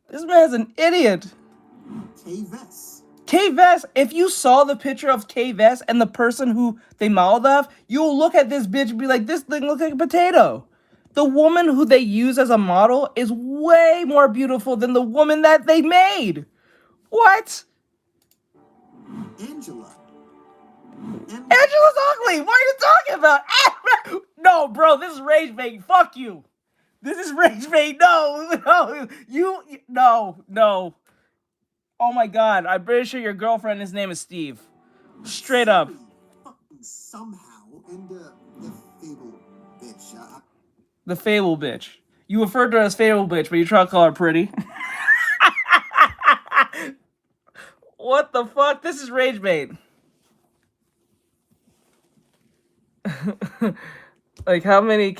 This man's an idiot. K-Vess. K-Vess, if you saw the picture of K-Vess and the person who they modeled off, you'll look at this bitch and be like, this thing looks like a potato. The woman who they use as a model is way more beautiful than the woman that they made. What? Angela. Angela's ugly. What are you talking about? No, bro, this is rage bait. Fuck you. This is rage bait. No. No. Oh my god, I'm pretty sure your girlfriend, his name is Steve. Straight up. Somehow, and the Fable bitch. The Fable bitch. You referred to her as Fable bitch, but you try to call her pretty. What the fuck? This is rage bait. Like how many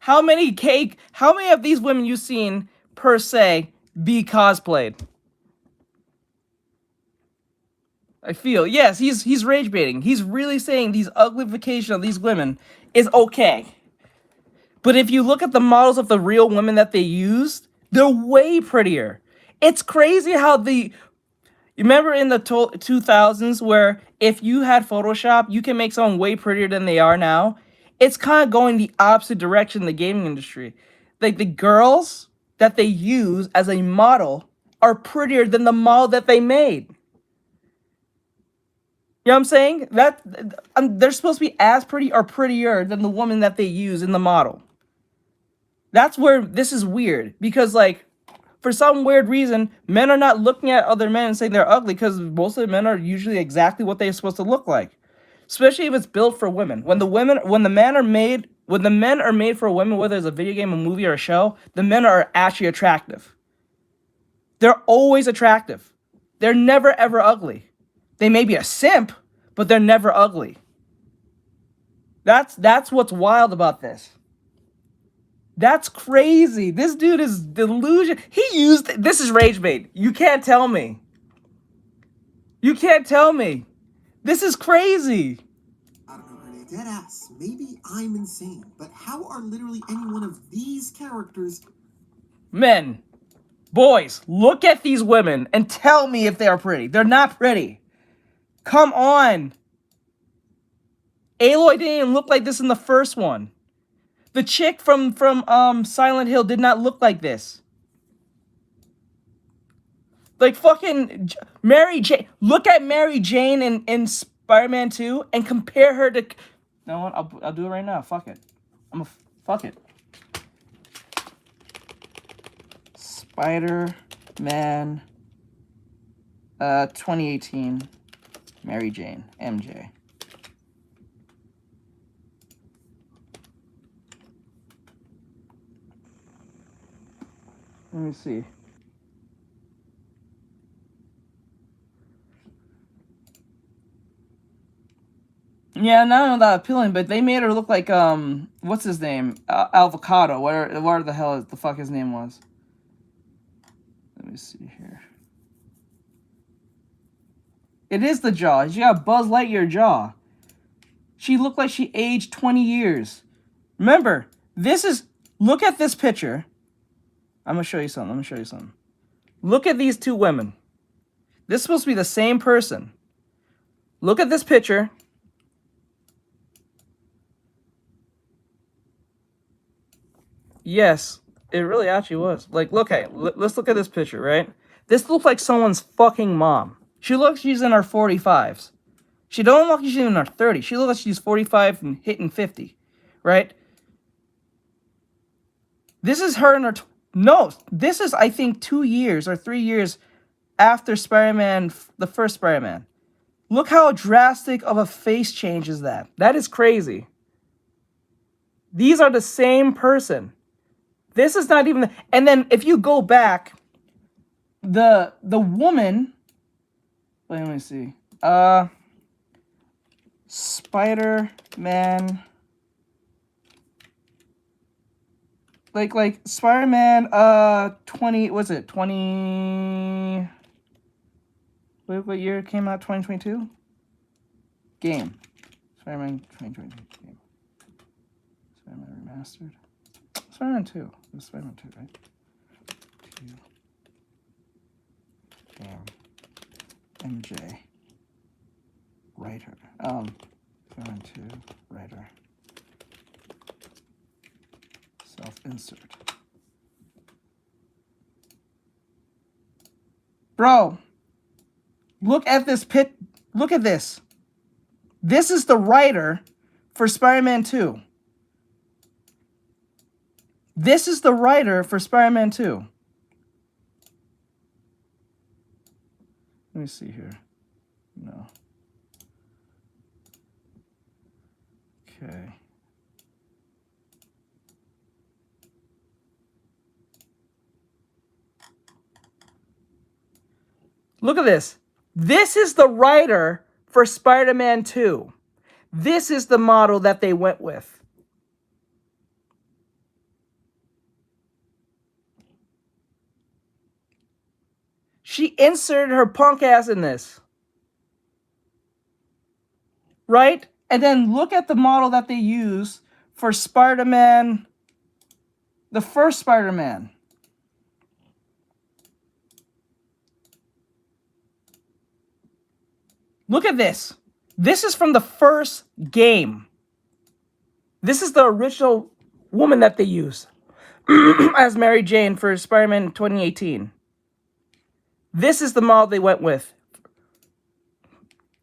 how many of these women you've seen per se be cosplayed? I feel yes, he's rage baiting. He's really saying these uglification of these women is okay. But if you look at the models of the real women that they used, they're way prettier. It's crazy how you remember in the 2000s where if you had Photoshop, you can make someone way prettier than they are now. It's kind of going the opposite direction in the gaming industry. Like the girls that they use as a model are prettier than the model that they made. You know what I'm saying? They're supposed to be as pretty or prettier than the woman that they use in the model. That's where this is weird. Because, like, for some weird reason, men are not looking at other men and saying they're ugly because most of the men are usually exactly what they're supposed to look like. Especially if it's built for women. When the men are made for women, whether it's a video game, a movie, or a show, the men are actually attractive. They're always attractive. They're never ever ugly. They may be a simp, but they're never ugly. That's what's wild about this. That's crazy. This dude is delusion. This is rage bait. You can't tell me. This is crazy. I don't know, Renee. Dead ass. Maybe I'm insane, but how are literally any one of these characters... Men, boys, look at these women and tell me if they are pretty. They're not pretty. Come on. Aloy didn't even look like this in the first one. The chick from Silent Hill did not look like this. Like fucking Mary Jane. Look at Mary Jane in Spider-Man 2 and compare her to... You know what? I'll do it right now. Fuck it. Fuck it. Spider-Man 2018. Mary Jane. MJ. Let me see. Yeah, not that appealing, but they made her look like what's his name? Avocado. What the hell the fuck his name was? Let me see here. It is the jaw. She got Buzz Lightyear jaw. She looked like she aged 20 years. Remember, look at this picture. I'm going to show you something. Look at these two women. This is supposed to be the same person. Look at this picture. Yes, it really actually was. Like, let's look at this picture, right? This looks like someone's fucking mom. She looks like she's in her 45s. She don't look like she's in her 30s. She looks like she's 45 and hitting 50. right? This is her in her... No, this is, I think, 2 years or 3 years after Spider-Man, the first Spider-Man. Look how drastic of a face change is that. That is crazy. These are the same person. This is not even... And then if you go back, the woman... Wait, let me see. Spider-Man... Like Spider-Man 20... Was it 20... Wait, what year it came out? 2022? Game. Spider-Man 2022 game. Spider-Man Remastered. Spider-Man 2. It was Spider-Man 2, right? 2. Game. MJ. Writer. Spider-Man 2. Writer. Self-insert. Bro. Look at this pit. Look at this. This is the writer for Spider-Man 2. This is the writer for Spider-Man 2. Let me see here. No. Okay. Look at this. This is the writer for Spider-Man 2. This is the model that they went with. She inserted her punk ass in this. Right? And then look at the model that they use for Spider-Man, the first Spider-Man. Look at this. This is from the first game. This is the original woman that they used as Mary Jane for Spider-Man 2018. This is the model they went with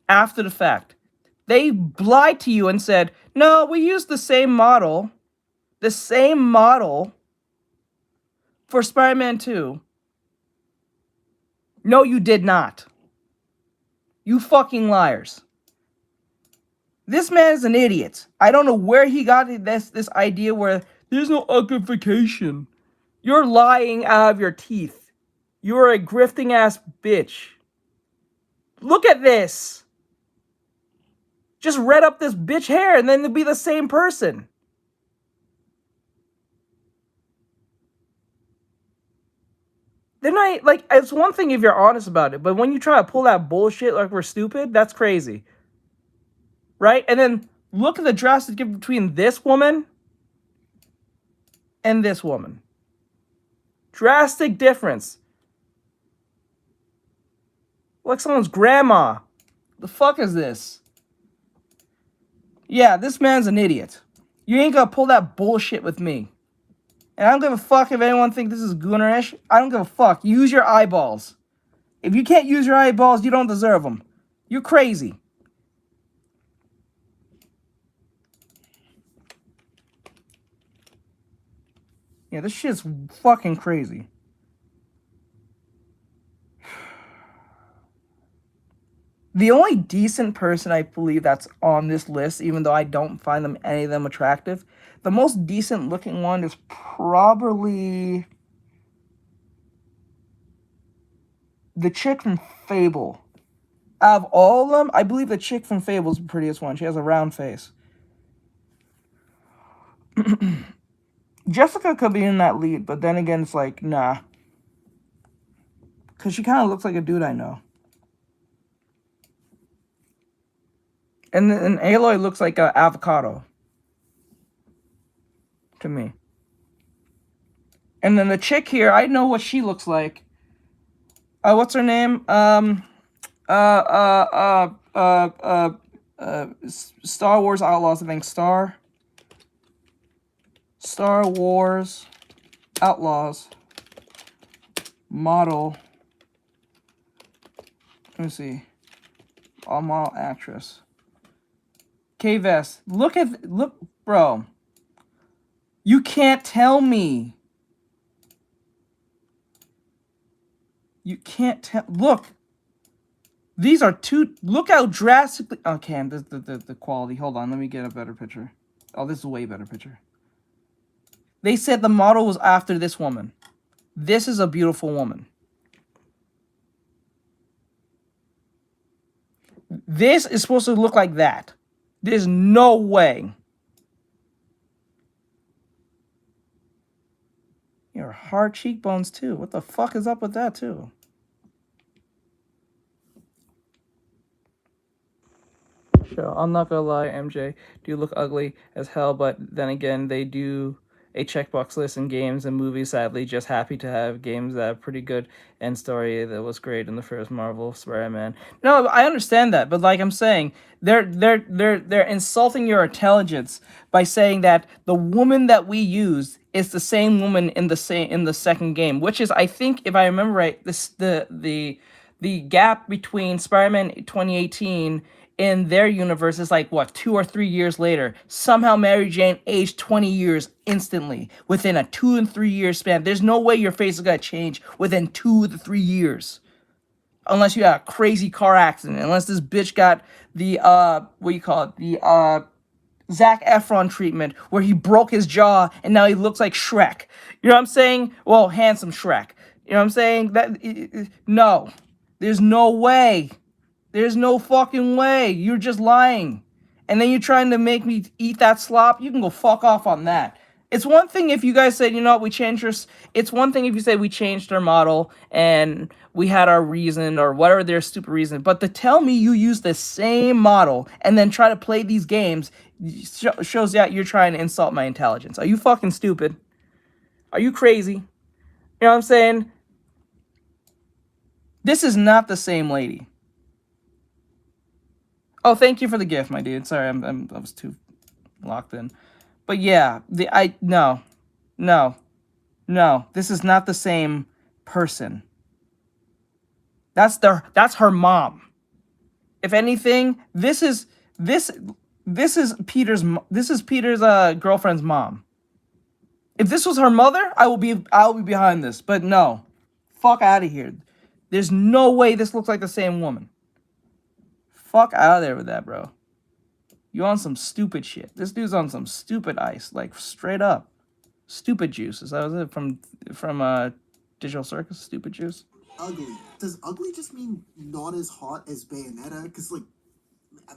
after the fact. They lied to you and said, no, we used the same model for Spider-Man 2. No, you did not. You fucking liars. This man is an idiot. I don't know where he got this idea where there's no uglification. You're lying out of your teeth. You're a grifting ass bitch. Look at this. Just red up this bitch hair and then it'll be the same person. They're not, like, it's one thing if you're honest about it, but when you try to pull that bullshit like we're stupid, that's crazy. Right? And then look at the drastic difference between this woman and this woman. Drastic difference. Like someone's grandma. The fuck is this? Yeah, this man's an idiot. You ain't gonna pull that bullshit with me. And I don't give a fuck if anyone thinks this is goonerish. I don't give a fuck. Use your eyeballs. If you can't use your eyeballs, you don't deserve them. You're crazy. Yeah, this shit's fucking crazy. The only decent person I believe that's on this list, even though I don't find them any of them attractive, the most decent looking one is probably the chick from Fable. Out of all of them, I believe the chick from Fable is the prettiest one. She has a round face. Jessica could be in that lead, but then again, it's like, nah. Because she kind of looks like a dude I know. And Aloy looks like an avocado. To me. And then the chick here, I know what she looks like. What's her name? Star Wars Outlaws, I think. Star Wars Outlaws model. Let me see. All model actress. K-Vest. Look, bro. You can't tell me. You can't tell. Look. These are two. Look how drastically. Okay, the quality. Hold on. Let me get a better picture. Oh, this is a way better picture. They said the model was after this woman. This is a beautiful woman. This is supposed to look like that. There's no way. Your hard cheekbones too. What the fuck is up with that too? Sure, I'm not gonna lie, MJ do look ugly as hell, but then again, they do a checkbox list in games and movies. Sadly, just happy to have games that have pretty good end story that was great in the first Marvel Spider-Man. No, I understand that, but like I'm saying, they're insulting your intelligence by saying that the woman that we used is the same woman in the second game, which is, I think, if I remember right, the gap between Spider-Man 2018 in their universe is like, what, 2 or 3 years later. Somehow Mary Jane aged 20 years instantly within a 2 and 3 year span. There's no way your face is gonna change within 2 to 3 years. Unless you got a crazy car accident. Unless this bitch got the, what do you call it? The, Zac Efron treatment where he broke his jaw and now he looks like Shrek. You know what I'm saying? Well, handsome Shrek. You know what I'm saying? No. There's no way. There's no fucking way. You're just lying. And then you're trying to make me eat that slop. You can go fuck off on that. It's one thing if you guys said, you know what, we changed our... It's one thing if you say we changed our model and we had our reason or whatever their stupid reason. But to tell me you use the same model and then try to play these games shows that you're trying to insult my intelligence. Are you fucking stupid? Are you crazy? You know what I'm saying? This is not the same lady. Oh, thank you for the gift, my dude. Sorry, I was too locked in. But yeah, no. This is not the same person. That's her mom. If anything, this is Peter's girlfriend's mom. If this was her mother, I will be behind this. But no, fuck out of here. There's no way this looks like the same woman. Fuck out of there with that, bro. You on some stupid shit. This dude's on some stupid ice, like straight up. Stupid juice. Is that was it from Digital Circus? Stupid juice. Ugly. Does ugly just mean not as hot as Bayonetta? Because like,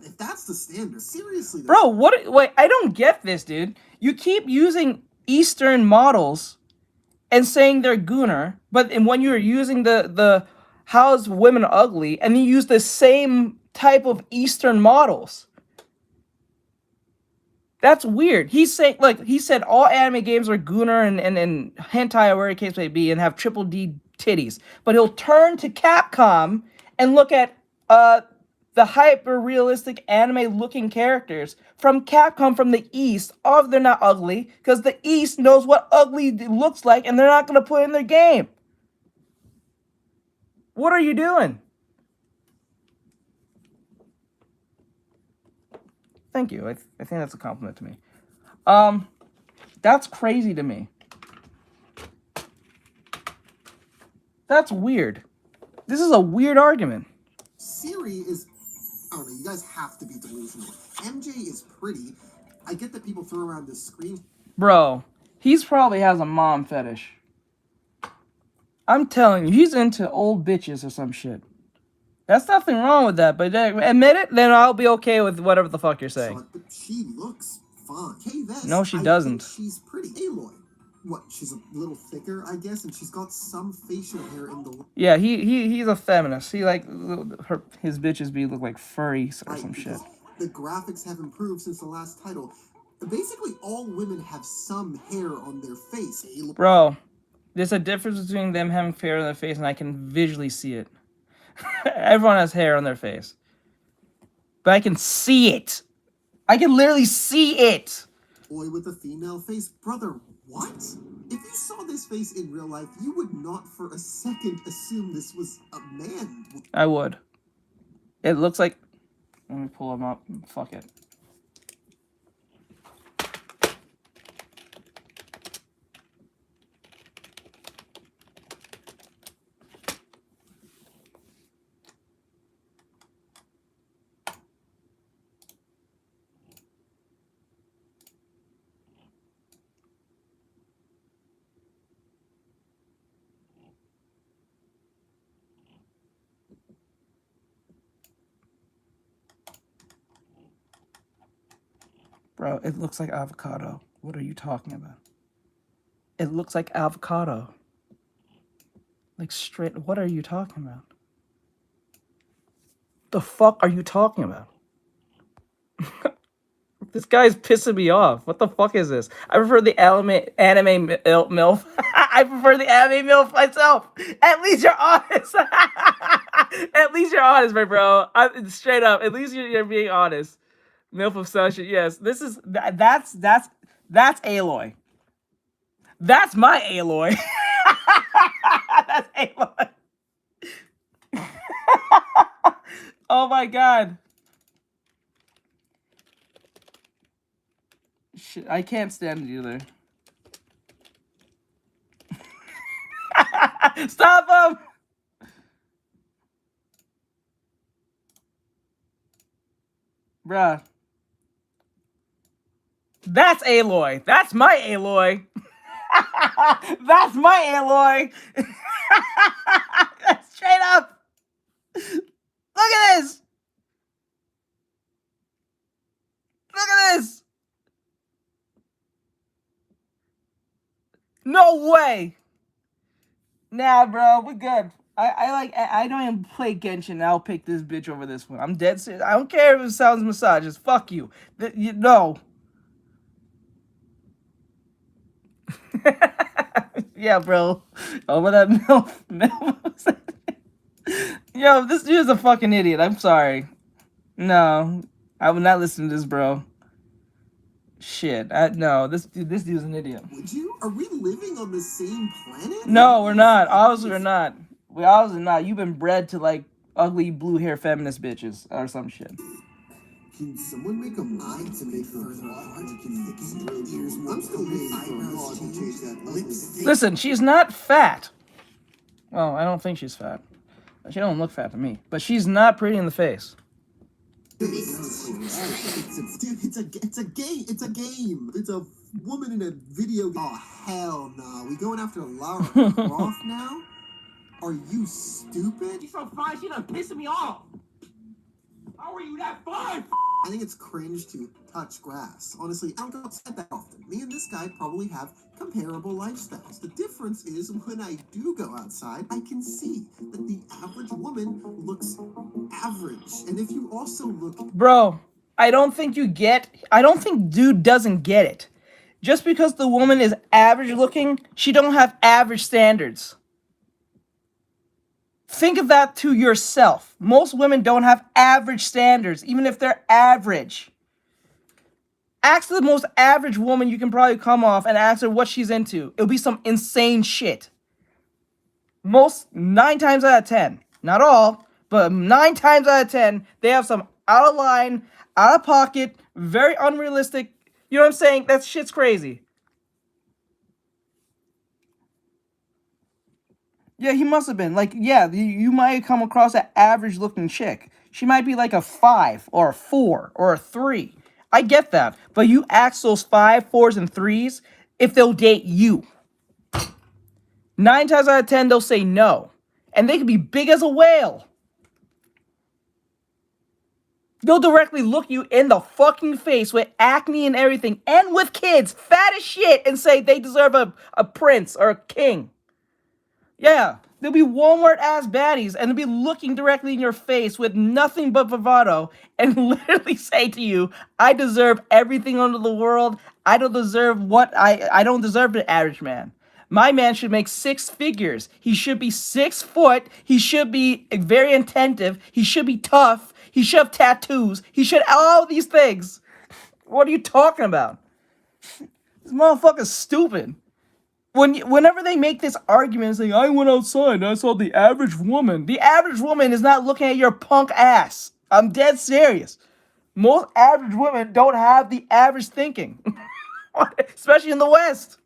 if that's the standard, seriously. Bro, what? Wait, I don't get this, dude. You keep using Eastern models and saying they're gooner, but when you're using the how's women ugly, and you use the same type of Eastern models. That's weird. He's saying, like, he said all anime games are gooner and hentai or whatever the case may be and have triple D titties. But he'll turn to Capcom and look at the hyper-realistic anime-looking characters from Capcom from the East. Oh, they're not ugly, because the East knows what ugly looks like and they're not going to put it in their game. What are you doing? Thank you. I think that's a compliment to me. That's crazy to me. That's weird. This is a weird argument. Siri is... I don't know, you guys have to be delusional. MJ is pretty. I get that people throw around this screen. Bro, he's probably has a mom fetish. I'm telling you, he's into old bitches or some shit. That's nothing wrong with that, but admit it, then I'll be okay with whatever the fuck you're saying. But she looks fine. Kay Vest, No, she doesn't. She's pretty. Aloy. What, she's a little thicker, I guess, and she's got some facial hair in the... Yeah, he's a feminist. He like his bitches look like furries or some shit. The graphics have improved since the last title. Basically, all women have some hair on their face. Bro, there's a difference between them having hair on their face and I can visually see it. Everyone has hair on their face. But I can see it. I can literally see it. Boy with a female face. Brother, what? If you saw this face in real life, you would not for a second assume this was a man. I would. It looks like... Let me pull him up. Fuck it. Bro, it looks like avocado. What are you talking about? It looks like avocado. Like straight, what are you talking about? The fuck are you talking about? This guy's pissing me off. What the fuck is this? I prefer the anime MILF. I prefer the anime MILF myself. At least you're honest. At least you're honest, my bro. Straight up. At least you're being honest. MILF obsession. Yes, this is that's Aloy. That's my Aloy. That's Aloy. Oh my god. Shit, I can't stand it either. Stop him! Bruh. That's Aloy. That's my Aloy. That's my Aloy. Straight up. Look at this. Look at this. No way. Nah, bro, we're good. I don't even play Genshin. I'll pick this bitch over this one. I'm dead serious. I don't care if it sounds misogynist. Fuck you. No. Yeah, bro. Over that MILF. Yo, this dude's a fucking idiot. I'm sorry. No, I would not listen to this, bro. Shit, no, this dude's an idiot. Would you? Are we living on the same planet? No, we're not. Obviously, we're not. We obviously not. You've been bred to like ugly blue hair feminist bitches or some shit. Can someone make a mind to make further apart? I'm still waiting for to change that lipstick. Listen, she's not fat. Well, I don't think she's fat. She don't look fat to me, but she's not pretty in the face. It's a game. It's a game. It's a woman in a video game. Oh, hell no. We going after Lara Croft now? Are you stupid? She's so fine, she done pissing me off. How are you that fine? I think it's cringe to touch grass. Honestly, I don't go outside that often. Me and this guy probably have comparable lifestyles. The difference is when I do go outside, I can see that the average woman looks average. And if you also look... Bro, I don't think dude doesn't get it. Just because the woman is average looking, she don't have average standards. Think of that to yourself. Most women don't have average standards, even if they're average. Ask the most average woman you can probably come off and ask her what she's into. It'll be some insane shit. 9 times out of 10, not all, but 9 times out of 10, they have some out of line, out of pocket, very unrealistic. You know what I'm saying? That shit's crazy. Yeah, he must have been. Like, yeah, you might come across an average-looking chick. She might be like a 5 or a 4 or a 3. I get that. But you ask those 5, 4s, and 3s if they'll date you. 9 times out of 10, they'll say no. And they could be big as a whale. They'll directly look you in the fucking face with acne and everything, and with kids, fat as shit, and say they deserve a prince or a king. Yeah, they'll be Walmart-ass baddies, and they'll be looking directly in your face with nothing but bravado, and literally say to you, I deserve everything under the world. I don't deserve I don't deserve the average man. My man should make 6 figures. He should be 6 foot. He should be very attentive. He should be tough. He should have tattoos. He should all these things. What are you talking about? This motherfucker's stupid. Whenever they make this argument saying, I went outside and I saw the average woman. The average woman is not looking at your punk ass. I'm dead serious. Most average women don't have the average thinking. Especially in the West.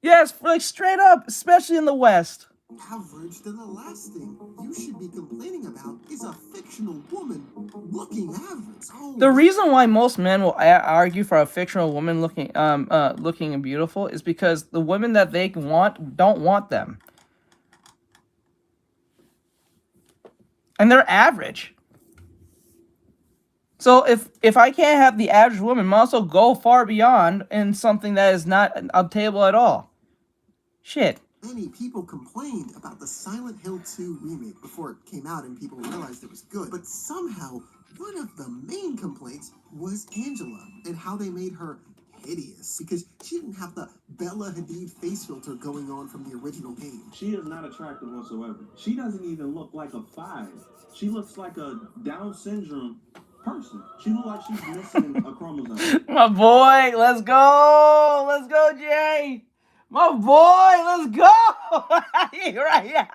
Yes, like straight up, especially in the West. Average, then the last thing you should be complaining about is a fictional woman looking average. Oh, the reason why most men will argue for a fictional woman looking looking beautiful is because the women that they want don't want them. And they're average. So if I can't have the average woman, I also go far beyond in something that is not obtainable at all. Shit. Many people complained about the Silent Hill 2 remake before it came out and people realized it was good. But somehow, one of the main complaints was Angela and how they made her hideous because she didn't have the Bella Hadid face filter going on from the original game. She is not attractive whatsoever. She doesn't even look like a 5. She looks like a Down syndrome person. She looks like she's missing a chromosome. My boy, let's go. Let's go, Jay. My boy, let's go. Right.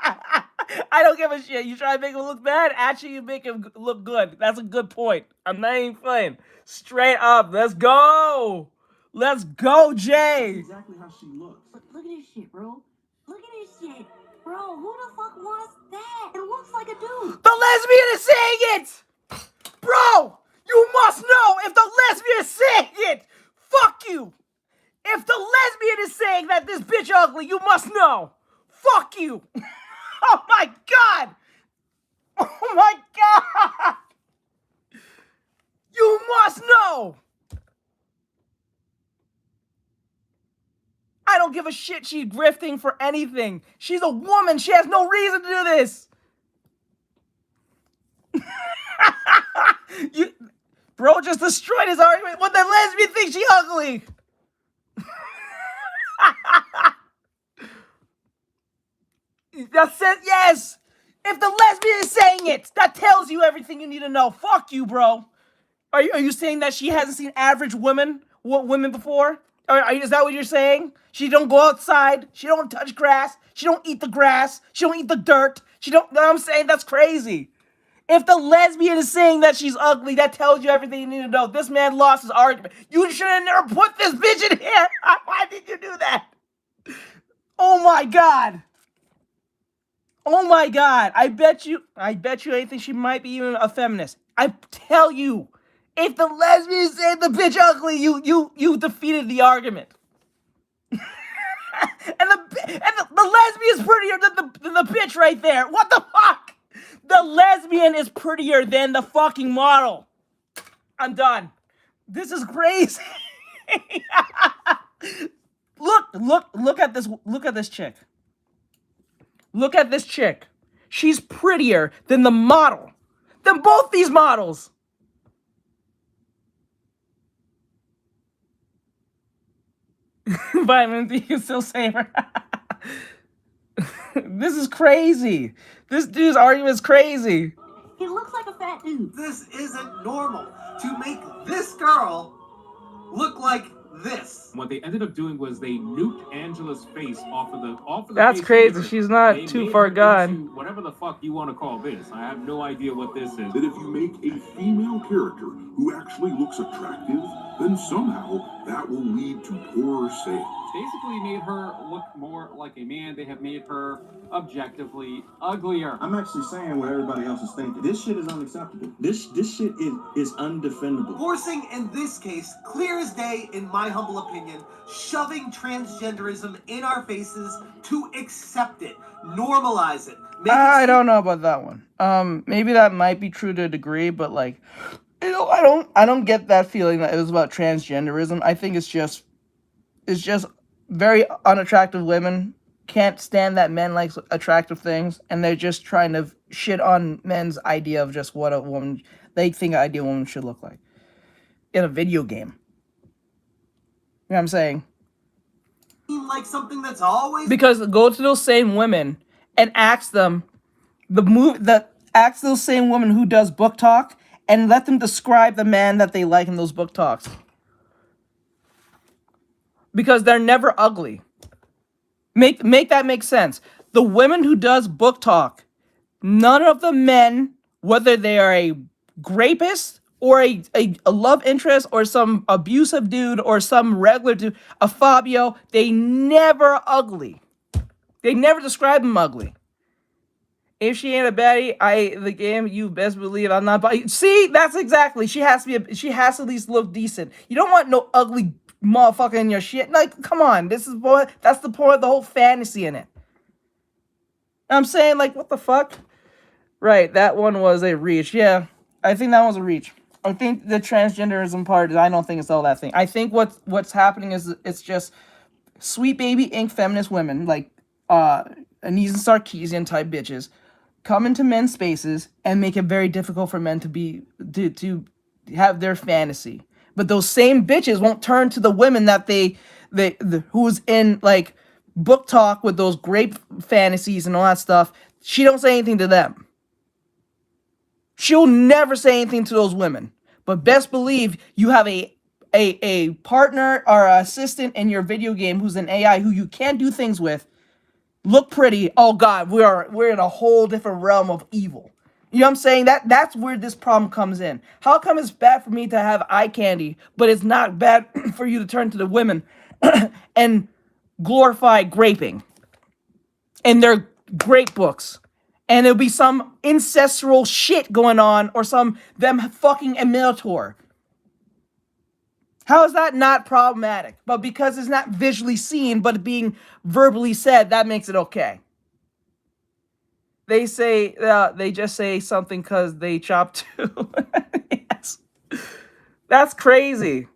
I don't give a shit. You try to make him look bad, actually you make him look good. That's a good point. I'm not even playing. Straight up. Let's go. Let's go, Jay. That's exactly how she looks. Look at this shit, bro. Look at this shit. Bro, who the fuck wants that? It looks like a dude. The lesbian is saying it. Bro, you must know if the lesbian is saying it. Fuck you. If the lesbian is saying that this bitch ugly, you must know. Fuck you. Oh my god. Oh my god. You must know. I don't give a shit she's grifting for anything. She's a woman. She has no reason to do this. Bro just destroyed his argument when the lesbian thinks she ugly. That said, yes. If the lesbian is saying it, that tells you everything you need to know. Fuck you, bro. Are you saying that she hasn't seen average women before? Is that what you're saying? She don't go outside. She don't touch grass. She don't eat the grass. She don't eat the dirt. She don't. You know what I'm saying? That's crazy. If the lesbian is saying that she's ugly, that tells you everything you need to know. This man lost his argument. You should have never put this bitch in here. Why did you do that? Oh my god. Oh my god. I bet you anything she might be even a feminist. I tell you, if the lesbian is saying the bitch ugly, you defeated the argument. and the lesbian is prettier than the bitch right there. What the fuck? The lesbian is prettier than the fucking model. I'm done. This is crazy. Look at this. Look at this chick. Look at this chick. She's prettier than the model. Than both these models. Vitamin D can still save her. This is crazy. This dude's argument is crazy. He looks like a fat dude. This isn't normal. To make this girl look like this. What they ended up doing was they nuked Angela's face off of the That's face crazy. mirror. She's not They too made far her gone. into whatever the fuck you want to call this. I have no idea what this is. That if you make a female character who actually looks attractive, then somehow that will lead to poorer sales. Basically made her look more like a man. They have made her objectively uglier. I'm actually saying what everybody else is thinking. This shit is unacceptable. This shit is undefendable. Forcing, in this case, clear as day, in my humble opinion, shoving transgenderism in our faces to accept it, normalize it. I don't know about that one. Maybe that might be true to a degree, but like, you know, I don't get that feeling that it was about transgenderism. I think it's just very unattractive women can't stand that men like attractive things, and they're just trying to shit on men's idea of just what a woman they think an ideal woman should look like in a video game. You know what I'm saying? Like something that's always Because go to those same women and ask them ask those same women who does book talk and let them describe the man that they like in those book talks. Because they're never ugly. Make that make sense. The women who does book talk, none of the men, whether they are a rapist or a love interest or some abusive dude or some regular dude, a Fabio, they never ugly. They never describe them ugly. If she ain't a baddie, the game, you best believe I'm not. See, that's exactly. She has to at least look decent. You don't want no ugly motherfucker in your shit. Like, come on. That's the point of the whole fantasy in it. I'm saying, like, what the fuck? Right, that one was a reach. Yeah, I think that was a reach. I think the transgenderism part, I don't think it's all that thing. I think what's happening is it's just sweet baby ink feminist women like Anise and Sarkeesian type bitches come into men's spaces and make it very difficult for men to have their fantasy. But those same bitches won't turn to the women that who's in like book talk with those great fantasies and all that stuff. She don't say anything to them. She'll never say anything to those women. But best believe you have a partner or an assistant in your video game who's an AI who you can't do things with, look pretty. Oh God, we're in a whole different realm of evil. You know what I'm saying? That's where this problem comes in. How come it's bad for me to have eye candy, but it's not bad for you to turn to the women and glorify graping in their grape books? And there'll be some incestual shit going on, or them fucking a minotaur. How is that not problematic? But because it's not visually seen, but being verbally said, that makes it okay. They say they just say something because they chop too. Yes. That's crazy.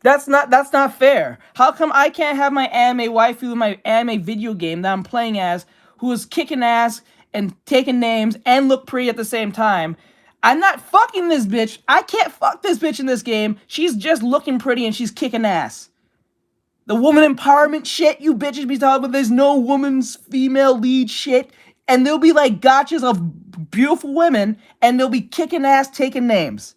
That's not fair. How come I can't have my anime waifu in my anime video game that I'm playing as, who is kicking ass and taking names and look pretty at the same time? I'm not fucking this bitch. I can't fuck this bitch in this game. She's just looking pretty and she's kicking ass. The woman empowerment shit you bitches be talking about, there's no woman's female lead shit. And there'll be like gotchas of beautiful women and they'll be kicking ass, taking names.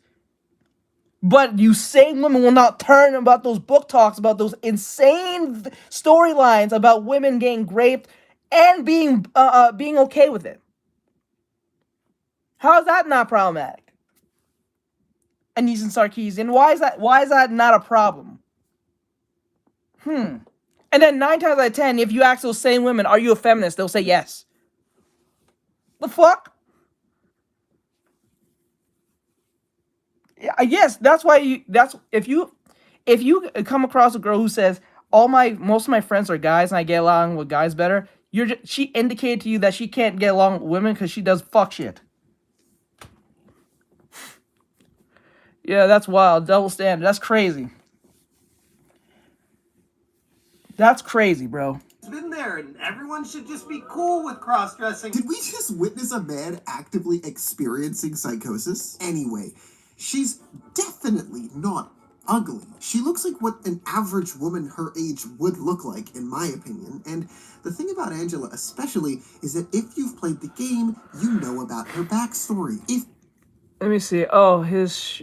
But you same women will not turn about those book talks, about those insane storylines about women getting raped and being okay with it. How is that not problematic? Anise and Sarkeesian, why is that not a problem? And then 9 times out of 10, if you ask those same women, are you a feminist? They'll say yes. The fuck? Yes, that's why if you come across a girl who says most of my friends are guys and I get along with guys better, she indicated to you that she can't get along with women because she does fuck shit. Yeah, that's wild. Double standard. That's crazy. That's crazy, bro. It's been there, and everyone should just be cool with cross-dressing. Did we just witness a man actively experiencing psychosis? Anyway, she's definitely not ugly. She looks like what an average woman her age would look like, in my opinion. And the thing about Angela especially is that if you've played the game, you know about her backstory. Let me see. Oh, his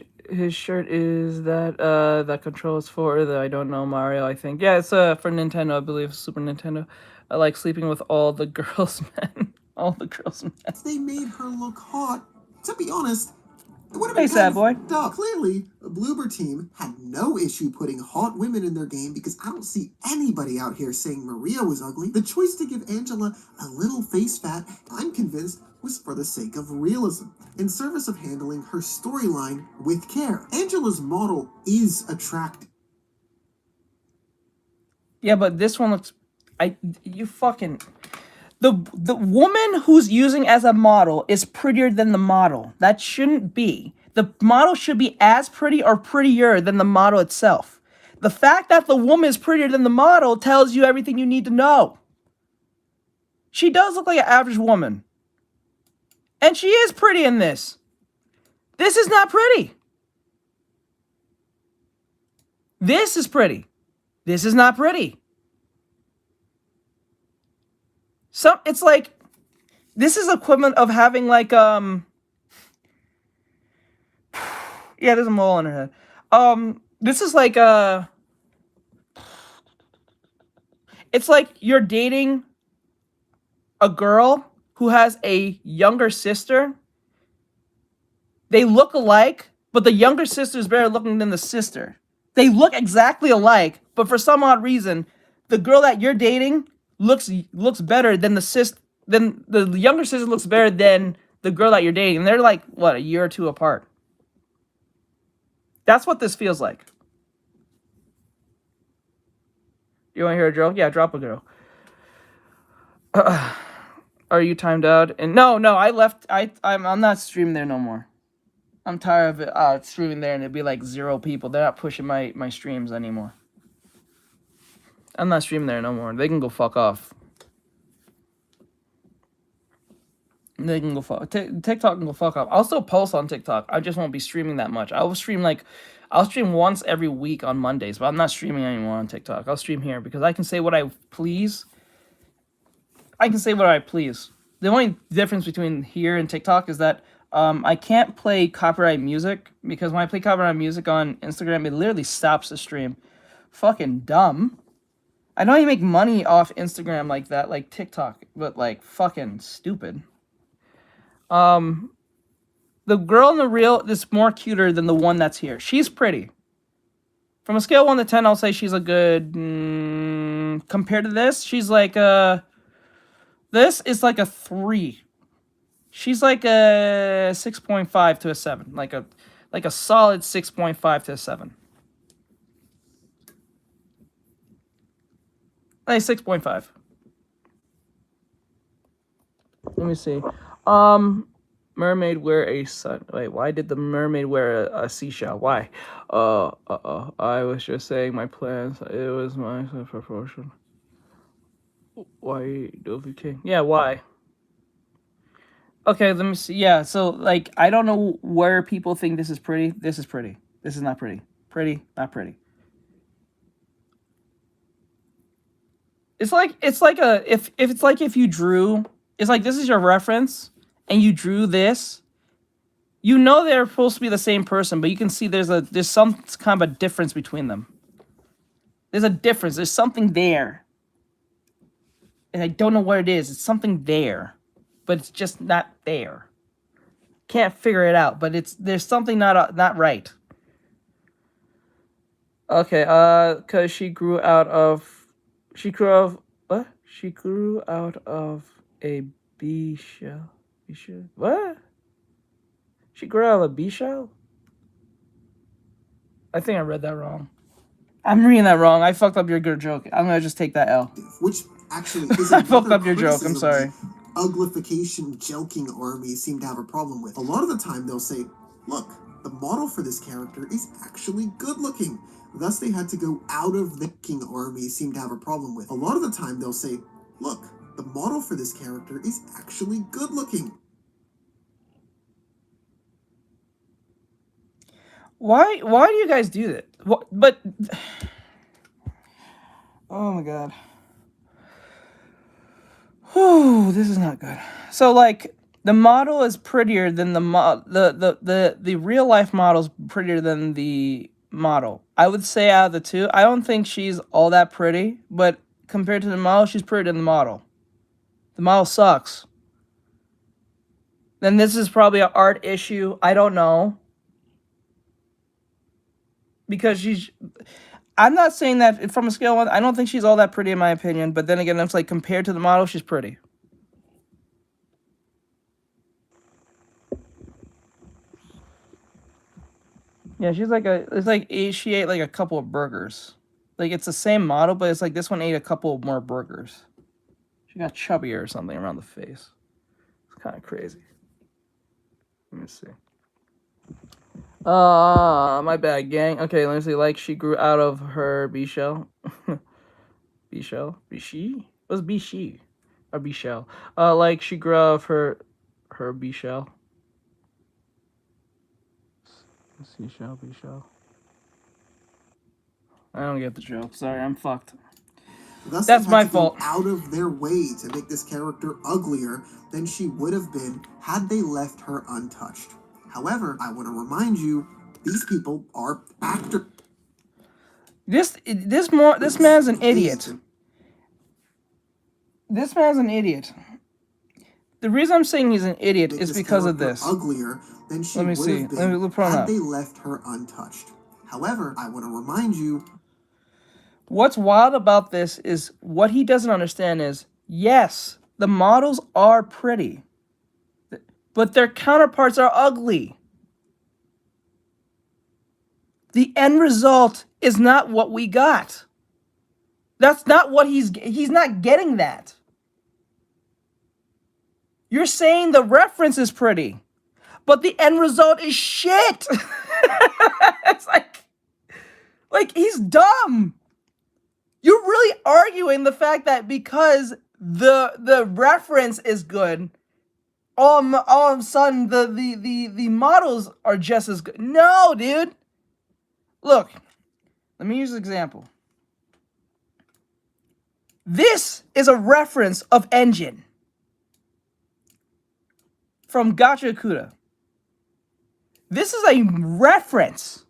shirt is that controls for the I don't know Mario, I think. Yeah, it's for Nintendo, I believe, Super Nintendo. I like sleeping with all the girls men. All the girls men. If they made her look hot, to be honest, it would have Hey, been sad boy. Duh. Clearly, the Bloober team had no issue putting hot women in their game because I don't see anybody out here saying Maria was ugly. The choice to give Angela a little face fat, I'm convinced, was for the sake of realism, in service of handling her storyline with care. Angela's model is attractive. Yeah, but this one looks... The woman who's using as a model is prettier than the model. That shouldn't be. The model should be as pretty or prettier than the model itself. The fact that the woman is prettier than the model tells you everything you need to know. She does look like an average woman. And she is pretty in this. This is not pretty. This is pretty. This is not pretty. It's like, this is equivalent of having like, yeah, there's a mole on her head. This is like, it's like you're dating a girl who has a younger sister. They look alike, but the younger sister is better looking than the sister. They look exactly alike, but for some odd reason, the girl that you're dating looks better than the younger sister looks better than the girl that you're dating. And they're like, what, a year or two apart. That's what this feels like. You want to hear a joke? Yeah, drop a girl. Are you timed out? And no, I left. I'm not streaming there no more. I'm tired of it streaming there and it'd be like 0 people. They're not pushing my streams anymore. I'm not streaming there no more. They can go fuck off. They can go fuck. TikTok can go fuck off. I'll still post on TikTok. I just won't be streaming that much. I'll stream once every week on Mondays, but I'm not streaming anymore on TikTok. I'll stream here because I can say what I please. I can say what I please. The only difference between here and TikTok is that I can't play copyright music because when I play copyright music on Instagram, it literally stops the stream. Fucking dumb. I know you make money off Instagram like that, like TikTok, but like fucking stupid. The girl in the reel is more cuter than the one that's here. She's pretty. From a scale of 1 to 10, I'll say she's a good... compared to this, she's like a... This is like a 3. She's like a 6.5 to a 7. Like a solid 6.5 to a 7. Like 6.5. Let me see. Mermaid wear a sun. Wait, why did the mermaid wear a seashell? Why? I was just saying my plans. It was my proportion. Why Dovey King? Yeah, why? Okay, let me see. Yeah, so like I don't know where people think this is pretty. This is pretty. This is not pretty. Pretty, not pretty. It's like if you drew. It's like this is your reference. And you drew this, you know they're supposed to be the same person, but you can see there's some kind of a difference between them. There's a difference. There's something there. And I don't know what it is. It's something there, but it's just not there. Can't figure it out, but there's something not right. Okay, cause she grew out of a bee shell. What? She grew out of a bee shell? I think I read that wrong. I'm reading that wrong. I fucked up your good joke. I'm gonna just take that L. Which actually is I fucked up your joke. I'm sorry. Uglification joking armies seem to have a problem with. A lot of the time they'll say, look, the model for this character is actually good looking. Thus they had to go out of the king army seem to have a problem with. A lot of the time they'll say, look, the model for this character is actually good looking. Why do you guys do that? But oh my god. Whew, this is not good. So like the model is prettier than the real life model's prettier than the model. I would say out of the two, I don't think she's all that pretty, but compared to the model, she's prettier than the model. The model sucks. Then this is probably an art issue. I don't know. Because I'm not saying that from a scale of 1, I don't think she's all that pretty in my opinion, but then again, it's like compared to the model, she's pretty. Yeah, she's like she ate like a couple of burgers. Like it's the same model, but it's like this one ate a couple more burgers. She got chubbier or something around the face. It's kind of crazy. Let me see. My bad, gang. Okay, let me see. Like she grew out of her bee shell. Bee shell? Bee she? What's bee she? Or bee shell? Like she grew out of her bee shell. Seashell, bee shell. I don't get the joke. Sorry, I'm fucked. Thus that's my fault. Out of their way to make this character uglier than she would have been had they left her untouched. However, I want to remind you, these people are actors. This man's an idiot. This man's an idiot. The reason I'm saying he's an idiot is because of this. Uglier than she would have been had they left her untouched. However, I want to remind you. What's wild about this is what he doesn't understand is, yes, the models are pretty, but their counterparts are ugly. The end result is not what we got. That's not what he's not getting that. You're saying the reference is pretty, but the end result is shit. It's like he's dumb. You're really arguing the fact that because the reference is good, all of a sudden the models are just as good. No, dude. Look, let me use an example. This is a reference of engine from Gachiakuta. This is a reference.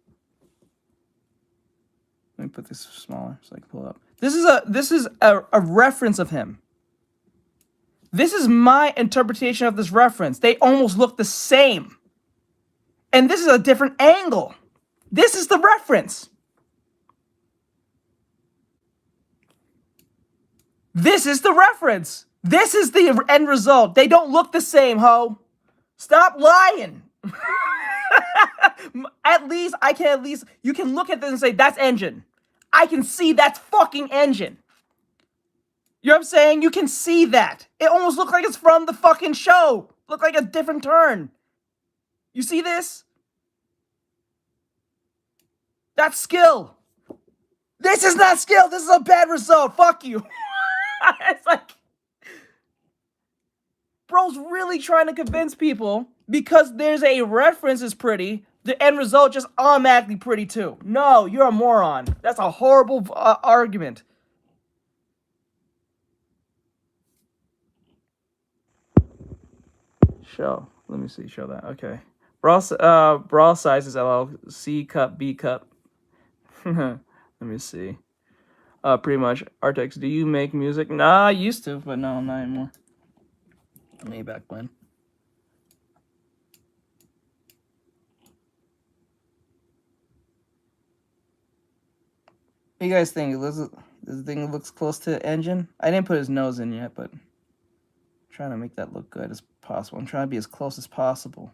Let me put this smaller so I can pull it up. This is a reference of him. This is my interpretation of this reference. They almost look the same. And this is a different angle. This is the reference. This is the reference. This is the end result. They don't look the same, ho. Stop lying. You can look at this and say, that's engine. I can see that's fucking engine. You know what I'm saying? You can see that. It almost looks like it's from the fucking show. Look like a different turn. You see this? That's skill. This is not skill. This is a bad result. Fuck you. It's like, bro's really trying to convince people because there's a reference is pretty, the end result just automatically pretty too. No, you're a moron. That's a horrible argument. Show. Let me see. Show that. Okay. Brawl sizes LL. C cup, B cup. Let me see. Pretty much. Artex, do you make music? Nah, I used to, but no, not anymore. Maybe back when. What do you guys think? This thing looks close to engine. I didn't put his nose in yet, but I'm trying to make that look good as possible. I'm trying to be as close as possible.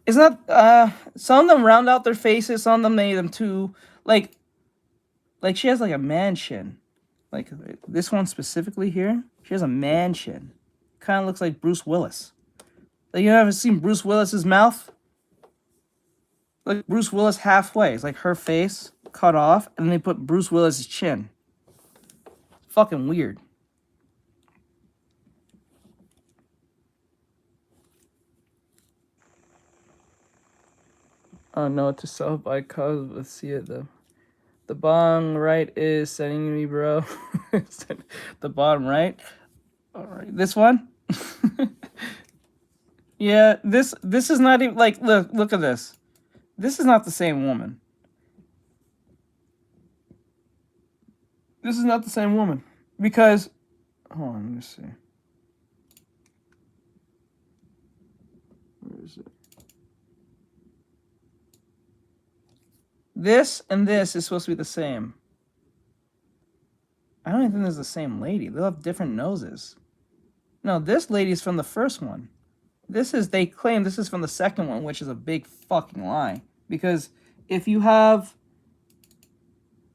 It's not, some of them round out their faces, some of them made them too, like she has like a mansion. Like this one specifically here, she has a mansion. Kind of looks like Bruce Willis. Like, you ever seen Bruce Willis's mouth? Like Bruce Willis halfway. It's like her face cut off, and then they put Bruce Willis's chin. It's fucking weird. Oh no, to self by cause. Let's see it though. The bottom right is sending me, bro. The bottom right. All right, this one. Yeah, this is not even like look at this. This is not the same woman. This is not the same woman because hold on, let me see. Where is it? This and this is supposed to be the same. I don't even think this is the same lady. They'll have different noses. No, this lady's from the first one. They claim this is from the second one, which is a big fucking lie. Because if you have...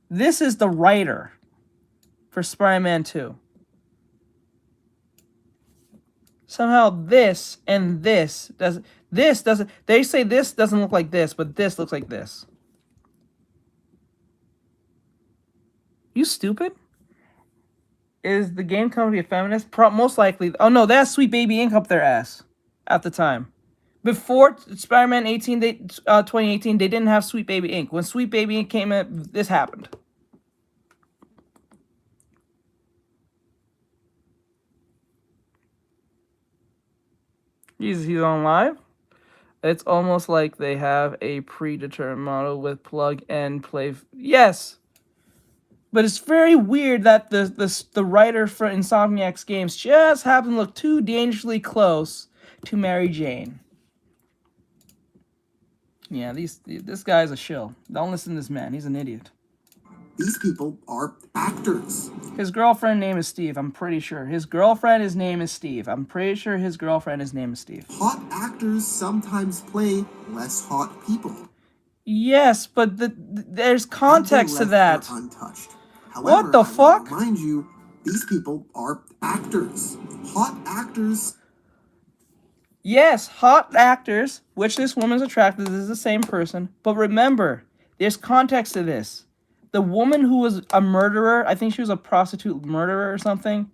This is the writer for Spider-Man 2. Somehow this and this doesn't... They say this doesn't look like this, but this looks like this. You stupid? Is the game company a feminist? Most likely. Oh no, they had Sweet Baby Inc. up their ass at the time. Before Spider-Man 2018, they didn't have Sweet Baby Inc. When Sweet Baby Inc. came in, this happened. He's on live. It's almost like they have a predetermined model with plug and play. Yes. But it's very weird that the writer for Insomniac's games just happened to look too dangerously close to Mary Jane. Yeah, this guy's a shill. Don't listen to this man. He's an idiot. These people are actors. His girlfriend name is Steve. I'm pretty sure. His girlfriend name is Steve. I'm pretty sure his girlfriend name is Steve. Hot actors sometimes play less hot people. Yes, but there's context to that. Untouched. What However, the fuck? Mind you, These people are actors. Hot actors. Yes, hot actors, which this woman's attracted to, is the same person. But remember, there's context to this. The woman who was a murderer, I think she was a prostitute murderer or something,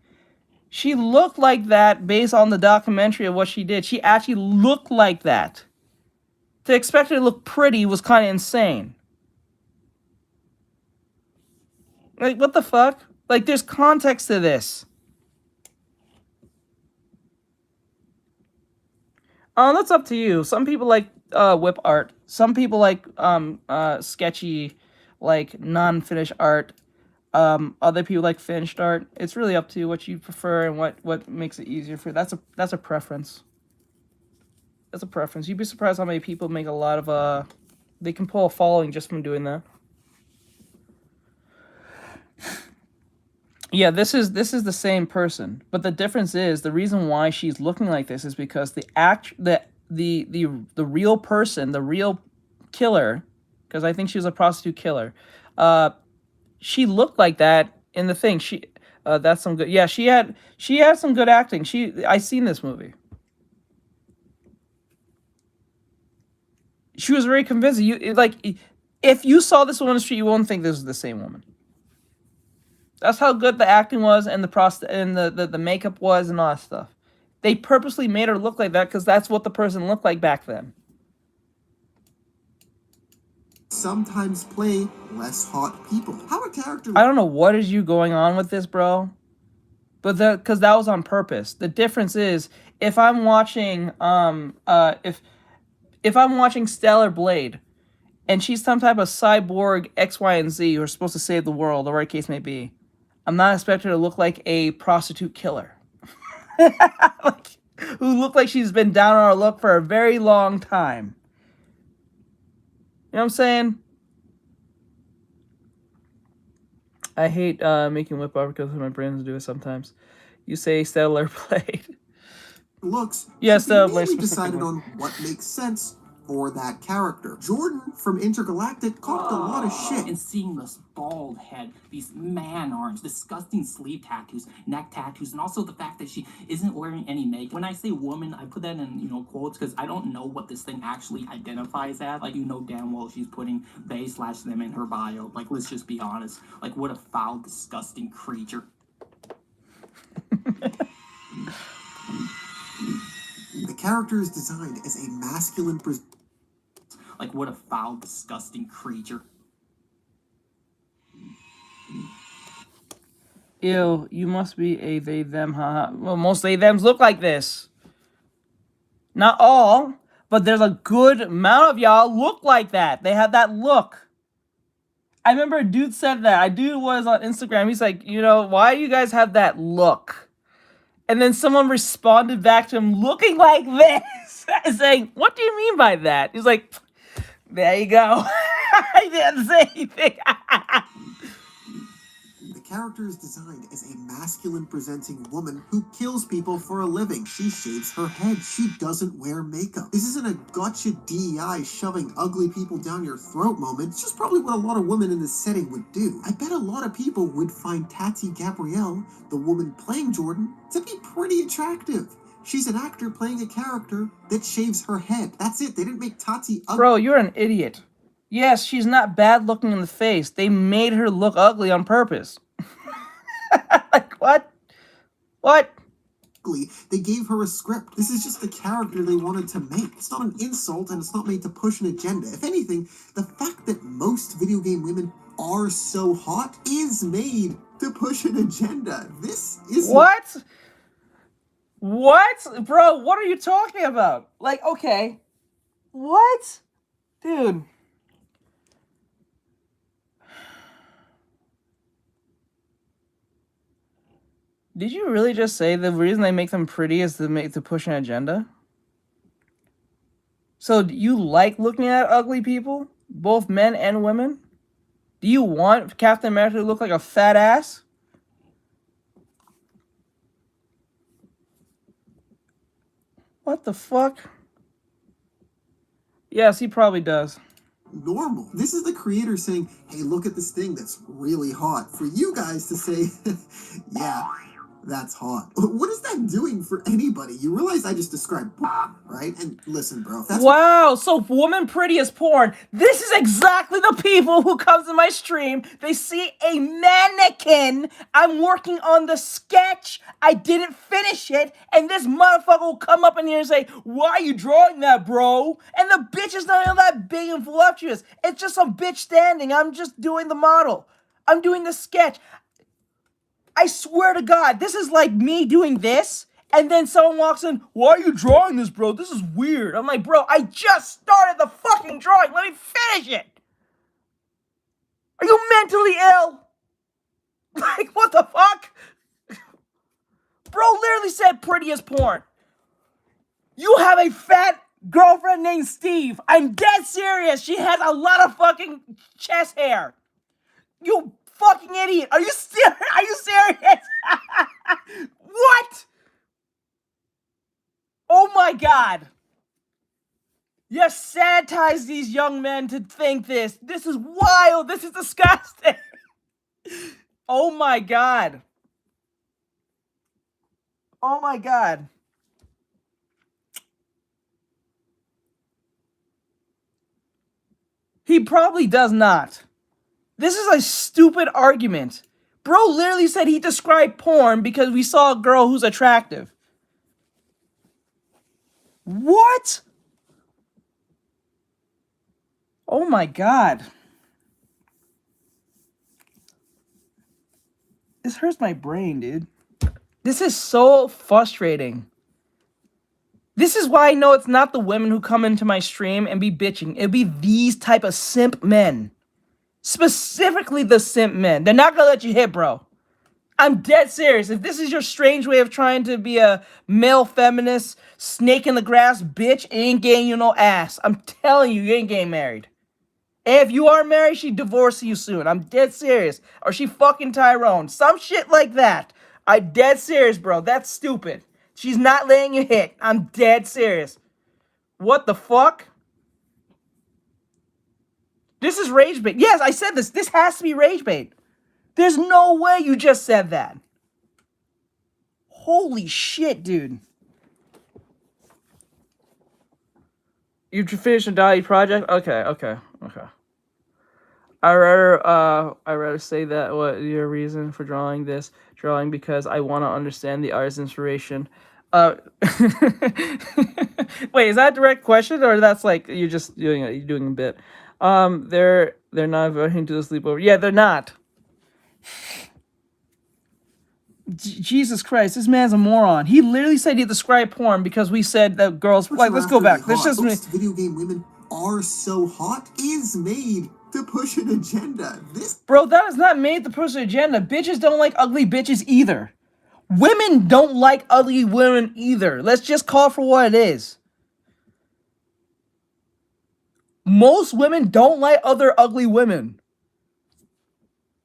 she looked like that based on the documentary of what she did. She actually looked like that. To expect her to look pretty was kind of insane. Like, what the fuck? Like, there's context to this. That's up to you. Some people like whip art. Some people like sketchy, like non-finished art. Other people like finished art. It's really up to you what you prefer and what makes it easier for you. That's a preference. That's a preference. You'd be surprised how many people make a lot of they can pull a following just from doing that. Yeah, this is the same person, but the difference is the reason why she's looking like this is because the real person, the real killer, because I think she was a prostitute killer, she looked like that in the thing. She that's some good. Yeah, she had some good acting. I seen this movie. She was very convincing. If you saw this woman on the street, you won't think this was the same woman. That's how good the acting was and the makeup was and all that stuff. They purposely made her look like that because that's what the person looked like back then. Sometimes play less hot people. How a character... I don't know what is you going on with this, bro. But because that was on purpose. The difference is if I'm watching if I'm watching Stellar Blade and she's some type of cyborg X, Y, and Z who's supposed to save the world, or whatever case may be, I'm not expecting her to look like a prostitute killer. Who looked like she's been down on her luck for a very long time. You know what I'm saying? I hate making whip art because my brain doesn't do it sometimes. You say Stellar Blade. Looks. Yes, we decided on what makes sense for that character. Jordan from Intergalactic copped a lot of shit. And seeing this bald head, these man arms, disgusting sleeve tattoos, neck tattoos, and also the fact that she isn't wearing any makeup. When I say woman, I put that in quotes because I don't know what this thing actually identifies as. Like, you know damn well she's putting they/them in her bio. Like, let's just be honest. Like, what a foul, disgusting creature. The character is designed as a masculine like, what a foul, disgusting creature. Ew, you must be a they, them, haha. Well, most they, thems look like this. Not all, but there's a good amount of y'all look like that. They have that look. I remember a dude said that. A dude was on Instagram. He's like, why do you guys have that look? And then someone responded back to him looking like this, saying, what do you mean by that? He's like, there you go. I didn't say anything. The character is designed as a masculine presenting woman who kills people for a living. She shaves her head. She doesn't wear makeup. This isn't a gotcha DEI shoving ugly people down your throat moment. It's just probably what a lot of women in this setting would do. I bet a lot of people would find Tati Gabrielle, the woman playing Jordan, to be pretty attractive. She's an actor playing a character that shaves her head. That's it. They didn't make Tati ugly. Bro, you're an idiot. Yes, she's not bad looking in the face. They made her look ugly on purpose. Like, what? What? They gave her a script. This is just the character they wanted to make. It's not an insult, and it's not made to push an agenda. If anything, the fact that most video game women are so hot is made to push an agenda. This is... What? What? Bro, what are you talking about? Like, okay. What? Dude. Did you really just say the reason they make them pretty is to push an agenda? So do you like looking at ugly people? Both men and women? Do you want Captain America to look like a fat ass? What the fuck? Yes, he probably does. normal. This is the creator saying, hey, look at this thing that's really hot. For you guys to say, yeah, that's hot. What is that doing for anybody? You realize I just described porn, right? And listen, bro. That's wow, so woman pretty as porn. This is exactly the people who comes to my stream. They see a mannequin. I'm working on the sketch. I didn't finish it. And this motherfucker will come up in here and say, why are you drawing that, bro? And the bitch is not even that big and voluptuous. It's just some bitch standing. I'm just doing the model. I'm doing the sketch. I swear to God, this is like me doing this, and then someone walks in, why are you drawing this, bro? This is weird. I'm like, bro, I just started the fucking drawing. Let me finish it. Are you mentally ill? Like, what the fuck? Bro literally said pretty as porn. You have a fat girlfriend named Steve. I'm dead serious. She has a lot of fucking chest hair. You fucking idiot. Are you serious? Are you serious? What? Oh my God. You sanitize these young men to think this. This is wild. This is disgusting. Oh my God. Oh my God. He probably does not. This is a stupid argument. Bro literally said he described porn because we saw a girl who's attractive. What? Oh my God. This hurts my brain, dude. This is so frustrating. This is why I know it's not the women who come into my stream and be bitching. It'd be these type of simp men. Specifically the simp men. They're not gonna let you hit, bro. I'm dead serious. If this is your strange way of trying to be a male feminist, snake in the grass bitch, it ain't getting you no ass. I'm telling you, you ain't getting married. And if you are married, she divorces you soon. I'm dead serious. Or she fucking Tyrone. Some shit like that. I'm dead serious, bro. That's stupid. She's not letting you hit. I'm dead serious. What the fuck? This is rage bait. Yes, I said this. This has to be rage bait. There's no way you just said that. Holy shit, dude. You finished a Dottie project? Okay. I'd rather say that. What your reason for drawing this? Drawing because I want to understand the artist's inspiration. Wait, is that a direct question, or that's like you're just doing it? You're doing a bit. They're not inviting to the sleepover. Yeah, they're not. Jesus Christ, this man's a moron. He literally said he described porn because we said that girls. Like, let's go back. Let's just. Most video game women are so hot is made to push an agenda. This bro, that is not made to push an agenda. Bitches don't like ugly bitches either. Women don't like ugly women either. Let's just call for what it is. Most women don't like other ugly women.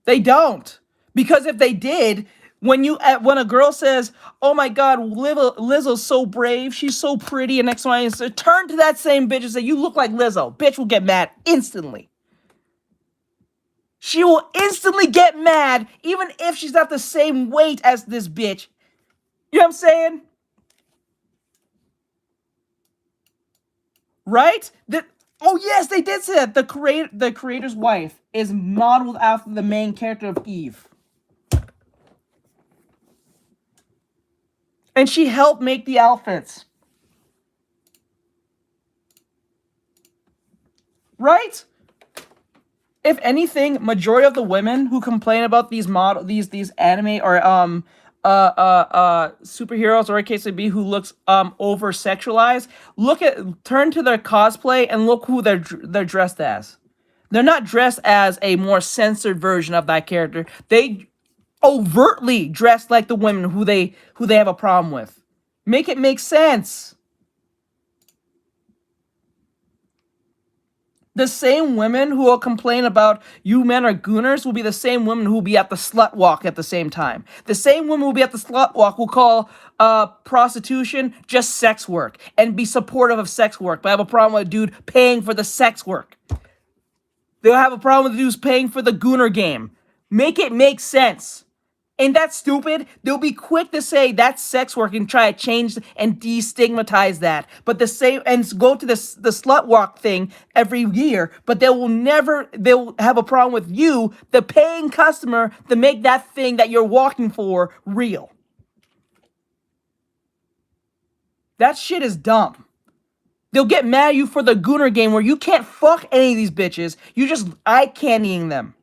They don't. Because if they did, when a girl says, oh my God, Lizzo's so brave, she's so pretty, and X, Y, and Z, turn to that same bitch and say, you look like Lizzo. Bitch will get mad instantly. She will instantly get mad, even if she's not the same weight as this bitch. You know what I'm saying? Right? Oh yes, they did say that. The creator's wife is modeled after the main character of Eve. And she helped make the outfits. Right? If anything, majority of the women who complain about these anime or superheroes, or a case would be, who looks over sexualized, turn to their cosplay and look who they're dressed as. They're not dressed as a more censored version of that character. They overtly dress like the women who they have a problem with. Make it make sense. The same women who will complain about you men are gooners will be the same women who will be at the slut walk at the same time. The same women who will be at the slut walk will call prostitution just sex work and be supportive of sex work, but have a problem with a dude paying for the sex work. They'll have a problem with dudes paying for the Gooner game. Make it make sense. Ain't that stupid? They'll be quick to say that's sex work and try to change and destigmatize that. But the same, and go to the slut walk thing every year, but they'll have a problem with you, the paying customer, to make that thing that you're walking for real. That shit is dumb. They'll get mad at you for the Gooner game where you can't fuck any of these bitches. You just eye candying them.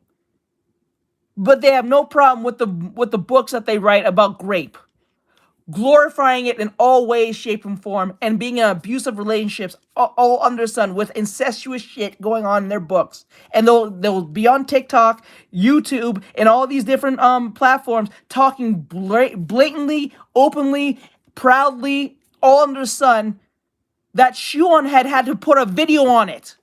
But they have no problem with the books that they write about grape. Glorifying it in all ways, shape, and form, and being in abusive relationships all under the sun with incestuous shit going on in their books. And they'll be on TikTok, YouTube, and all these different platforms talking blatantly, openly, proudly, all under the sun, that Shuon had to put a video on it.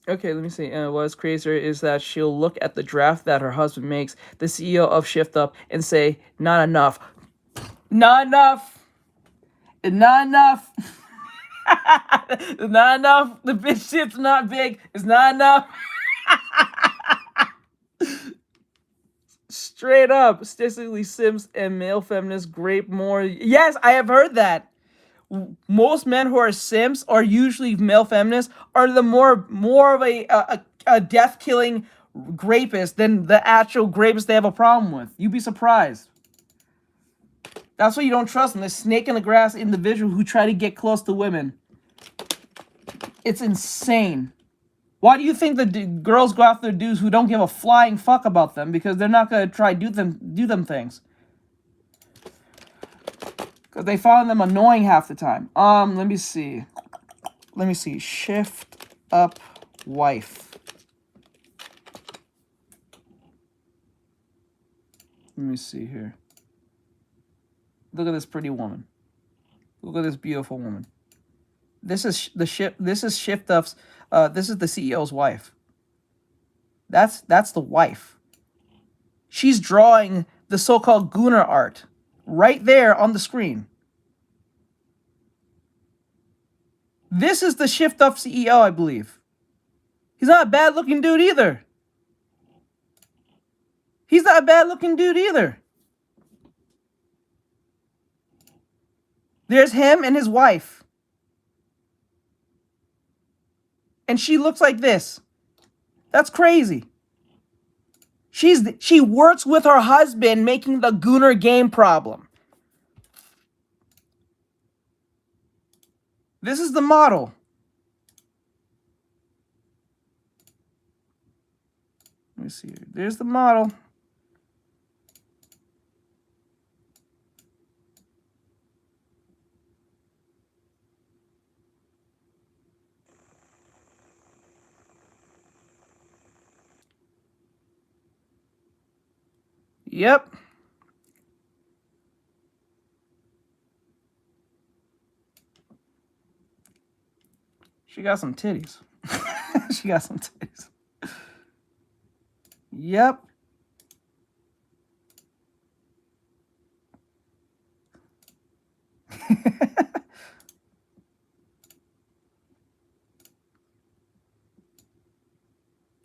Okay, let me see. What's crazier is that she'll look at the draft that her husband makes, the CEO of Shift Up, and say, not enough. Not enough. Not enough. Not enough. The bitch shit's not big. It's not enough. Straight up. Statistically, Sims and male feminists grape more. Yes, I have heard that. Most men who are simps, or usually male feminists, are the more of a death-killing rapist than the actual rapist they have a problem with. You'd be surprised. That's why you don't trust them. The snake in the grass individual who try to get close to women. It's insane. Why do you think the girls go after dudes who don't give a flying fuck about them? Because they're not gonna try do them things. Because they find them annoying half the time. Let me see. Shift Up wife. Let me see here. Look at this pretty woman. Look at this beautiful woman. This is Shift Up's. This is the CEO's wife. That's the wife. She's drawing the so-called Gooner art right there on the screen. This is the Shift Up CEO, I believe. He's not a bad-looking dude either. He's not a bad-looking dude either. There's him and his wife. And she looks like this. That's crazy. She works with her husband making the Gooner game problem. This is the model. Let me see here. There's the model. Yep. She got some titties. She got some titties. Yep.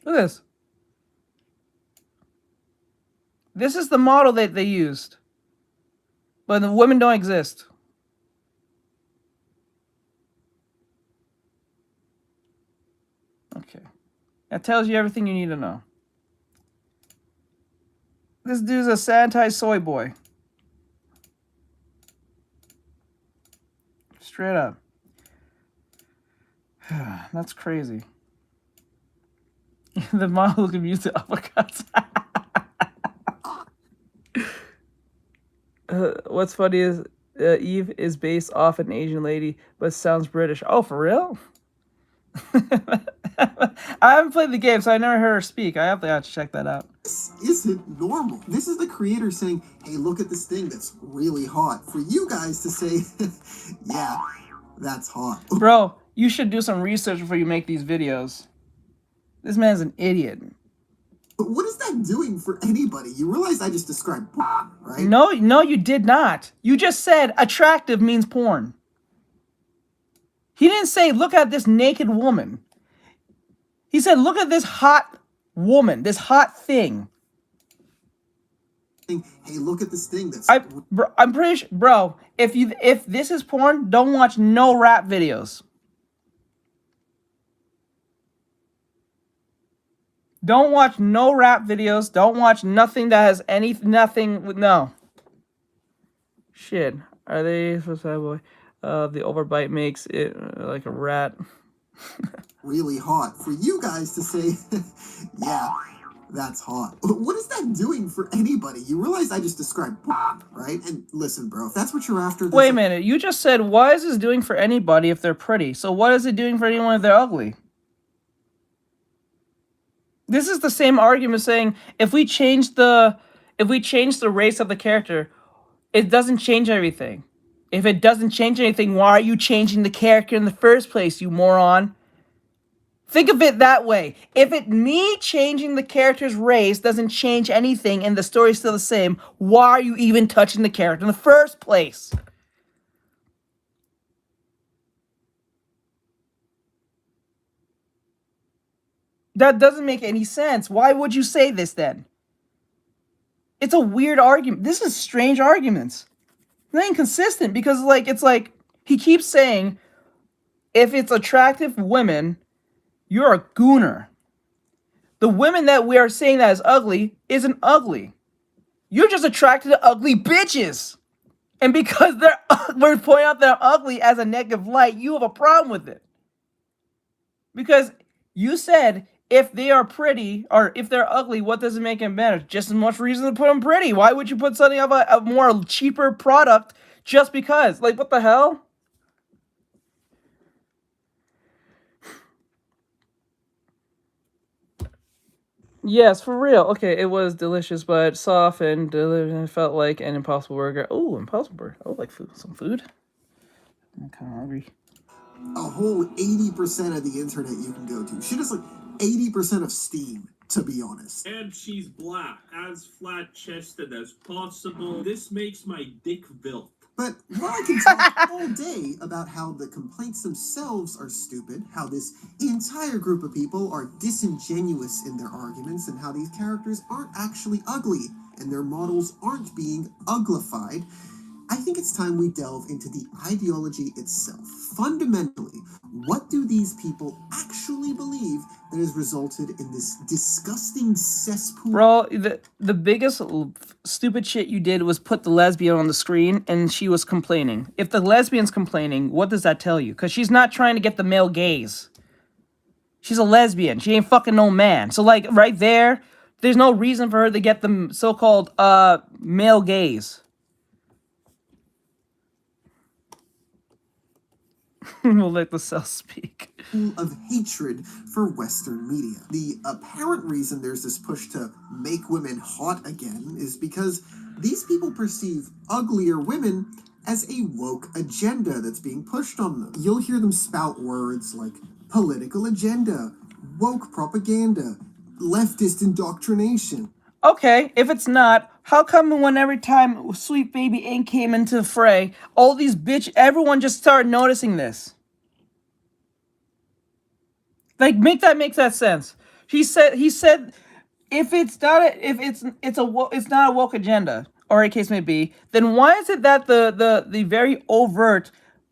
Look at this. This is the model that they used. But the women don't exist. Okay. That tells you everything you need to know. This dude's a sanitized soy boy. Straight up. That's crazy. The model can use the uppercuts. What's funny is Eve is based off an Asian lady, but sounds British. Oh, for real? I haven't played the game, so I never heard her speak. I have to check that out. This isn't normal. This is the creator saying, hey, look at this thing that's really hot. For you guys to say, yeah, that's hot. Bro, you should do some research before you make these videos. This man's an idiot. What is that doing for anybody? You realize I just described porn, right? No, you did not. You just said attractive means porn. He didn't say, look at this naked woman. He said, look at this hot woman, this hot thing. Hey, look at this thing that's... I'm pretty sure, bro, if this is porn, don't watch no rap videos. Don't watch no rap videos. Don't watch nothing that has nothing, no. Shit. Are they supposed to have boy? The overbite makes it like a rat. really hot. For you guys to say, yeah, that's hot. What is that doing for anybody? You realize I just described porn, right? And listen, bro, if that's what you're after... Wait a minute. You just said, why is this doing for anybody if they're pretty? So what is it doing for anyone if they're ugly? This is the same argument saying, if we change the race of the character, it doesn't change everything. If it doesn't change anything, why are you changing the character in the first place, you moron? Think of it that way. If me changing the character's race doesn't change anything and the story's still the same, why are you even touching the character in the first place? That doesn't make any sense. Why would you say this then? It's a weird argument. This is strange arguments. They're inconsistent because it's like he keeps saying if it's attractive women, you're a gooner. The women that we are saying that is ugly isn't ugly. You're just attracted to ugly bitches. And because we're pointing out they're ugly as a negative light, you have a problem with it. Because you said if they are pretty or if they're ugly, what does it make them better? Just as much reason to put them pretty. Why would you put something of a more cheaper product just because? Like, what the hell? Yes, for real. Okay, it was delicious, but soft and delicious. It felt like an Impossible Burger. Oh, Impossible Burger. I would like food. Some food. I'm kind of hungry. A whole 80% of the internet you can go to. Shit is like 80% of Steam, to be honest. And she's black, as flat-chested as possible. This makes my dick vilt. But while I can talk all day about how the complaints themselves are stupid, how this entire group of people are disingenuous in their arguments, and how these characters aren't actually ugly, and their models aren't being uglified, I think it's time we delve into the ideology itself. Fundamentally, what do these people actually believe that has resulted in this disgusting cesspool? Bro, the biggest stupid shit you did was put the lesbian on the screen and she was complaining. If the lesbian's complaining, what does that tell you? Because she's not trying to get the male gaze. She's a lesbian. She ain't fucking no man. So, like, right there, there's no reason for her to get the so-called male gaze. We'll let the cell speak. Of hatred for Western media. The apparent reason there's this push to make women hot again is because these people perceive uglier women as a woke agenda that's being pushed on them. You'll hear them spout words like political agenda, woke propaganda, leftist indoctrination. Okay, if it's not, how come when every time Sweet Baby Ink came into the fray, all these everyone just started noticing this? Like, make that sense. He said if it's not a woke agenda, or a case may be, then why is it that the very overt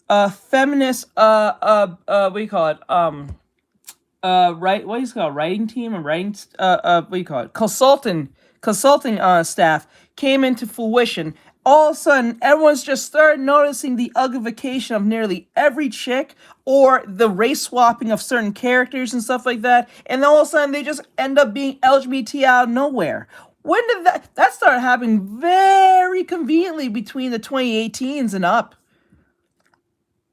feminist what do you call it? What do you call it? Writing team and writing what do you call it? Consulting staff came into fruition. All of a sudden, everyone's just started noticing the uglification of nearly every chick or the race swapping of certain characters and stuff like that. And then all of a sudden, they just end up being LGBT out of nowhere. When did that start happening? Very conveniently between the 2018s and up.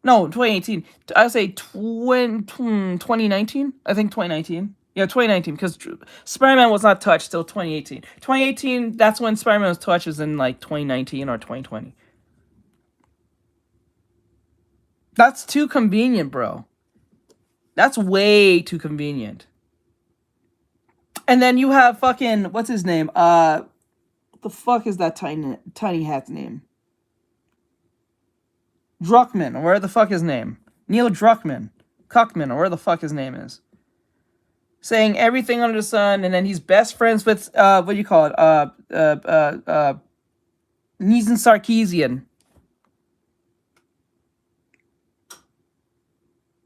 No, 2018. I would say 2019. I think 2019. Yeah, 2019, because Spider-Man was not touched till 2018. 2018, that's when Spider-Man was touched, was in like 2019 or 2020. That's too convenient, bro. That's way too convenient. And then you have fucking, what's his name? What the fuck is that tiny hat's name? Druckmann, or where the fuck his name? Neil Druckmann. Cuckman, or where the fuck his name is. Saying everything under the sun, and then he's best friends with, what do you call it? Nielsen Sarkeesian.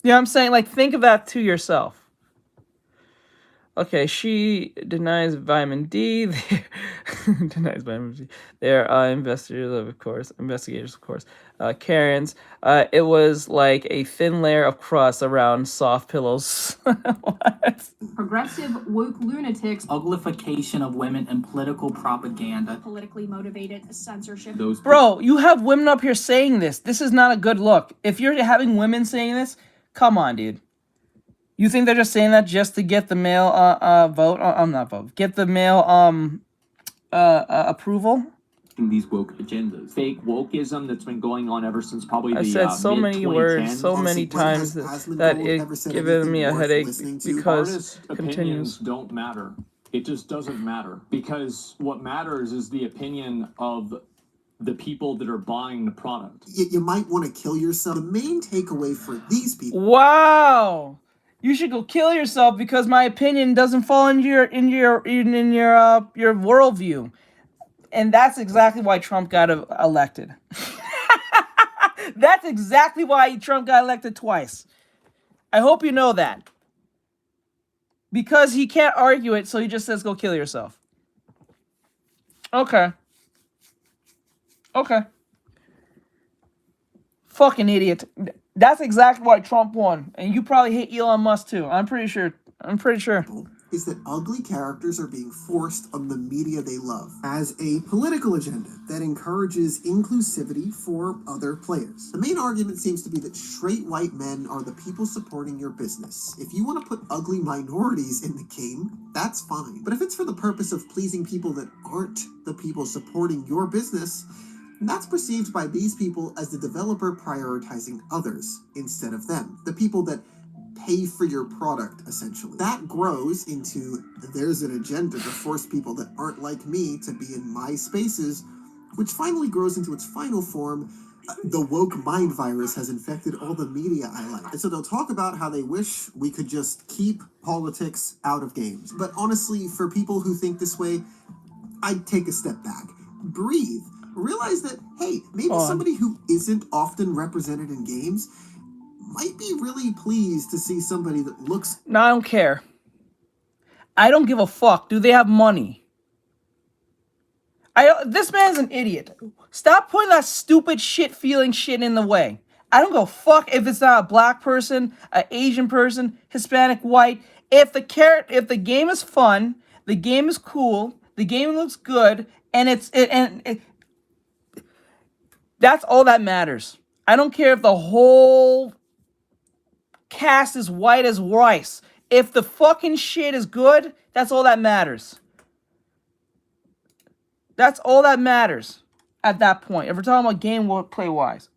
You know what I'm saying? Like, think of that to yourself. Okay, she denies vitamin D. Denies vitamin D. They're investigators, of course. Karens. It was like a thin layer of crust around soft pillows. What? Progressive woke lunatics, uglification of women, and political propaganda. Politically motivated censorship. Bro, you have women up here saying this. This is not a good look. If you're having women saying this, come on, dude. You think they're just saying that just to get the male vote? Not vote. Get the male approval? These woke agendas. Fake wokeism that's been going on ever since probably I said so many words so many times that it's given me a headache because opinions don't matter. It just doesn't matter, because what matters is the opinion of the people that are buying the product. You might want to kill yourself. The main takeaway for these people. Wow. You should go kill yourself because my opinion doesn't fall into your worldview. And that's exactly why Trump got elected. That's exactly why Trump got elected twice. I hope you know that. Because he can't argue it, so he just says go kill yourself. Okay. Okay. Fucking idiot. That's exactly why Trump won. And you probably hate Elon Musk too. I'm pretty sure. Is that ugly characters are being forced on the media they love as a political agenda that encourages inclusivity for other players. The main argument seems to be that straight white men are the people supporting your business. If you want to put ugly minorities in the game, that's fine. But if it's for the purpose of pleasing people that aren't the people supporting your business, that's perceived by these people as the developer prioritizing others instead of them. The people that pay for your product, essentially. That grows into, there's an agenda to force people that aren't like me to be in my spaces, which finally grows into its final form. The woke mind virus has infected all the media I like. And so they'll talk about how they wish we could just keep politics out of games. But honestly, for people who think this way, I'd take a step back. Breathe. Realize that, hey, maybe somebody who isn't often represented in games might be really pleased to see somebody that looks... No, I don't care. I don't give a fuck. Do they have money? This man's an idiot. Stop putting that stupid shit-feeling shit in the way. I don't go fuck if it's not a black person, an Asian person, Hispanic, white. If the game is fun, the game is cool, the game looks good, and that's all that matters. I don't care if the whole cast is white as rice. If the fucking shit is good, that's all that matters. That's all that matters at that point. If we're talking about gameplay wise.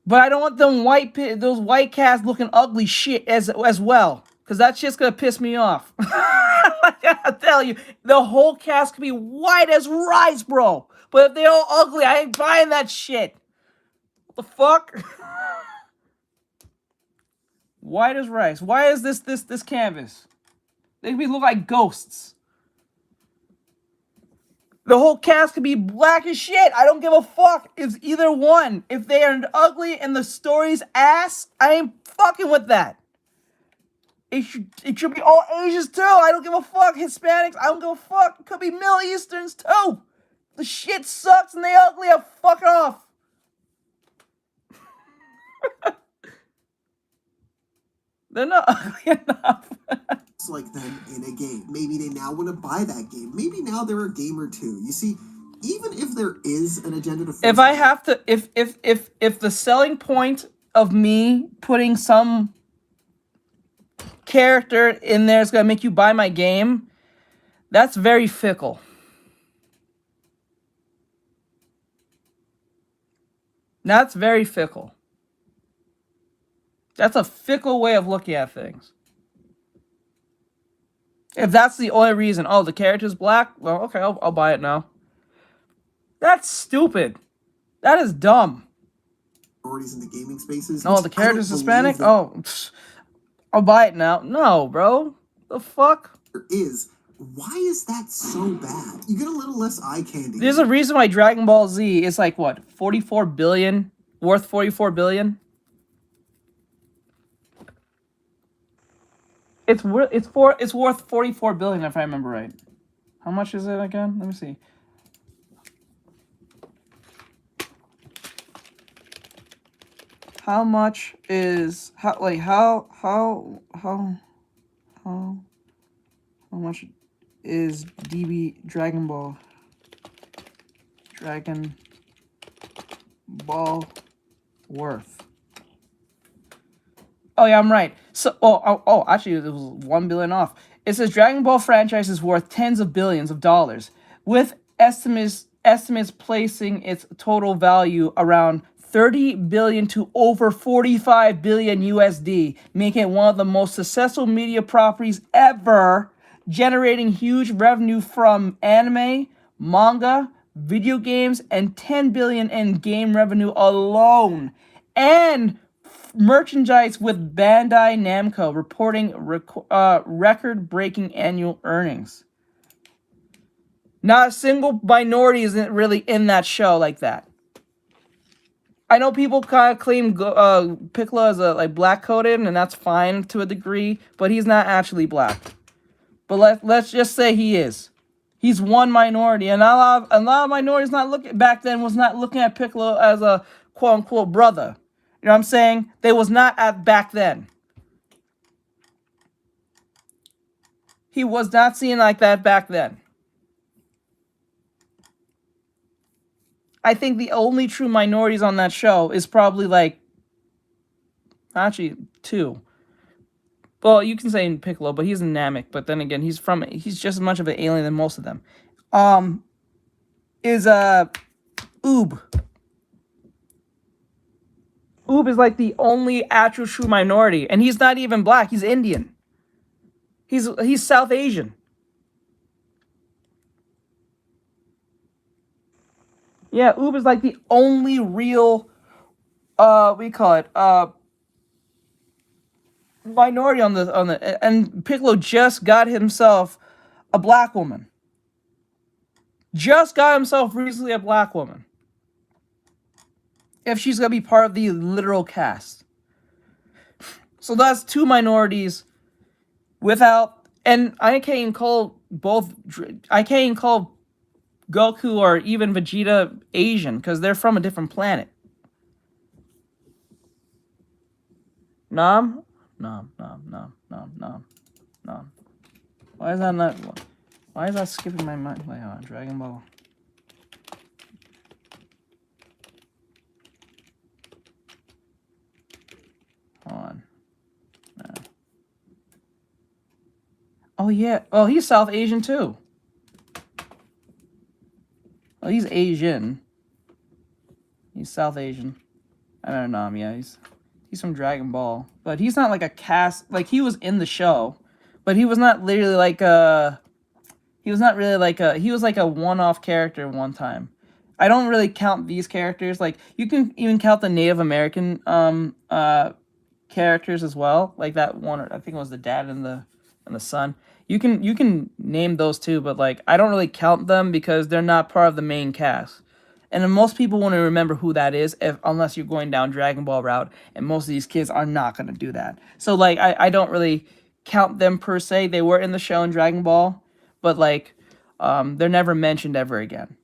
But I don't want those white casts looking ugly shit as well. Because that shit's gonna piss me off. I tell you, the whole cast could be white as rice, bro. But if they're all ugly, I ain't buying that shit. What the fuck? White as rice. Why is this canvas? They look like ghosts. The whole cast could be black as shit. I don't give a fuck. It's either one. If they are ugly and the story's ass, I ain't fucking with that. It should be all Asians too. I don't give a fuck. Hispanics, I don't give a fuck. It could be Middle Easterns too. The shit sucks and they ugly. I'll fuck off. They're not ugly enough. like them in a game. Maybe they now want to buy that game. Maybe now they're a gamer too. You see, even if there is an agenda to... If I have to... If the selling point of me putting some character in there is going to make you buy my game, that's very fickle. That's very fickle. That's a fickle way of looking at things. If that's the only reason, oh, the character's black, well, okay, I'll buy it now. That's stupid. That is dumb. Minorities in the gaming spaces. No, the character's Hispanic? Oh, I'll buy it now. No, bro. The fuck? Why is that so bad? You get a little less eye candy. There's a reason why Dragon Ball Z is like, what, 44 billion? Worth 44 billion? It's worth 44 billion if I remember right. How much is it again? Let me see. How much is how much is DB Dragon Ball worth? Oh yeah, I'm right. So actually it was 1 billion off. It says Dragon Ball franchise is worth tens of billions of dollars, with estimates placing its total value around 30 billion to over 45 billion USD, making it one of the most successful media properties ever, generating huge revenue from anime, manga, video games, and 10 billion in game revenue alone. And merchandise, with Bandai Namco reporting record-breaking annual earnings. Not a single minority isn't really in that show like that. I know people kind of claim Piccolo as a black coded, and that's fine to a degree, but he's not actually black. But let's just say he is. He's one minority, and a lot of minorities back then was not looking at Piccolo as a quote unquote brother. You know what I'm saying? They was not at back then. He was not seen like that back then. I think the only true minorities on that show is probably actually two. Well, you can say Piccolo, but he's a Namek. But then again, he's just as much of an alien than most of them. Is Oob. Oob is like the only actual true minority, and he's not even black. He's Indian. He's South Asian. Yeah, Oob is like the only real minority on the and Piccolo just got himself a black woman. Just got himself recently a black woman. If she's gonna be part of the literal cast. So that's two minorities without, and I can't even call Goku or even Vegeta Asian, because they're from a different planet. Nom. Why is that not? Why is that skipping my mind? Wait, hold on. Dragon Ball. Hold on. No. Oh yeah. Oh, he's South Asian too. Oh, he's Asian. He's South Asian. I don't know him. Yeah, he's from Dragon Ball, but he's not like a cast. Like, he was in the show, but he was not literally like a. He was not really like a. He was like a one-off character one time. I don't really count these characters. Like, you can even count the Native American characters as well. Like that one, I think it was the dad and the son. You can name those too, but like, I don't really count them because they're not part of the main cast. And then most people want to remember who that is unless you're going down Dragon Ball route, and most of these kids are not going to do that. So like, I don't really count them per se. They were in the show in Dragon Ball, but like, they're never mentioned ever again.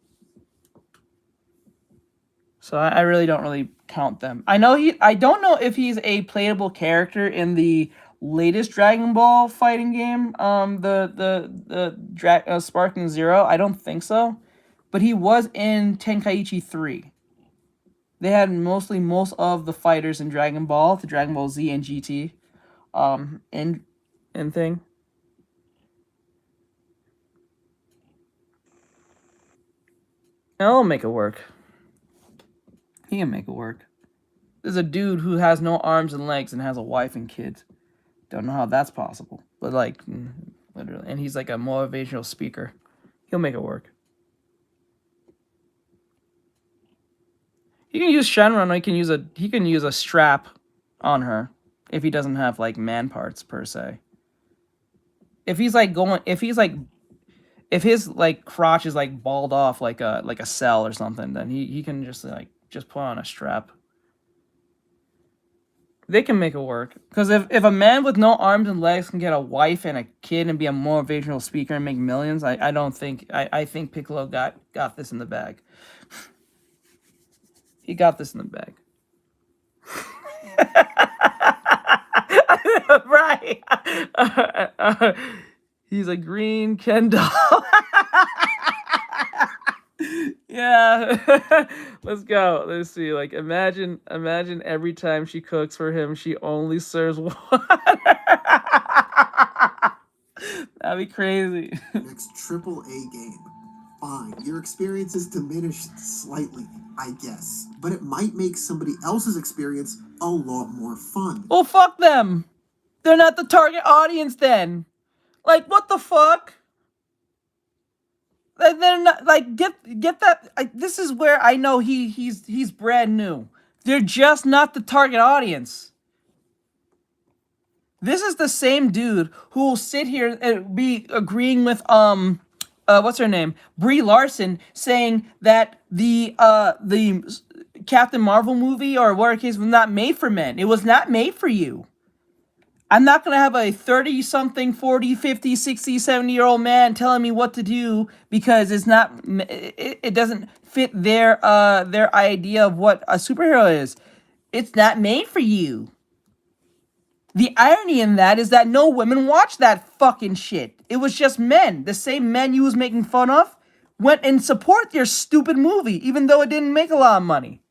So I really don't really count them. I don't know if he's a playable character in the latest Dragon Ball fighting game, Sparking Zero. I don't think so, but he was in Tenkaichi 3. They had most of the fighters in Dragon Ball, the Dragon Ball Z and GT, in thing. I'll make it work. He can make it work. There's a dude who has no arms and legs and has a wife and kids. Don't know how that's possible, but like, literally. And he's like a motivational speaker. He'll make it work. He can use Shenron. He can use a strap on her if he doesn't have like man parts per se. If his like crotch is like balled off like a cell or something, then he can just put on a strap. They can make it work. Because if a man with no arms and legs can get a wife and a kid and be a motivational speaker and make millions, I think Piccolo got this in the bag. He got this in the bag. Right. He's a green Ken doll. Yeah. Let's go. Let's see. Like imagine every time she cooks for him, she only serves water. That'd be crazy. Next AAA game. Fine, your experience is diminished slightly, I guess, but it might make somebody else's experience a lot more fun. Well, fuck them. They're not the target audience then. Like, what the fuck? They're not like get that. This is where I know he's brand new. They're just not the target audience. This is the same dude who will sit here and be agreeing with what's her name, Brie Larson, saying that the Captain Marvel movie or whatever case was not made for men. It was not made for you. I'm not going to have a 30-something, 40, 50, 60, 70-year-old man telling me what to do because it doesn't fit their idea of what a superhero is. It's not made for you. The irony in that is that no women watch that fucking shit. It was just men. The same men you was making fun of went and support your stupid movie, even though it didn't make a lot of money.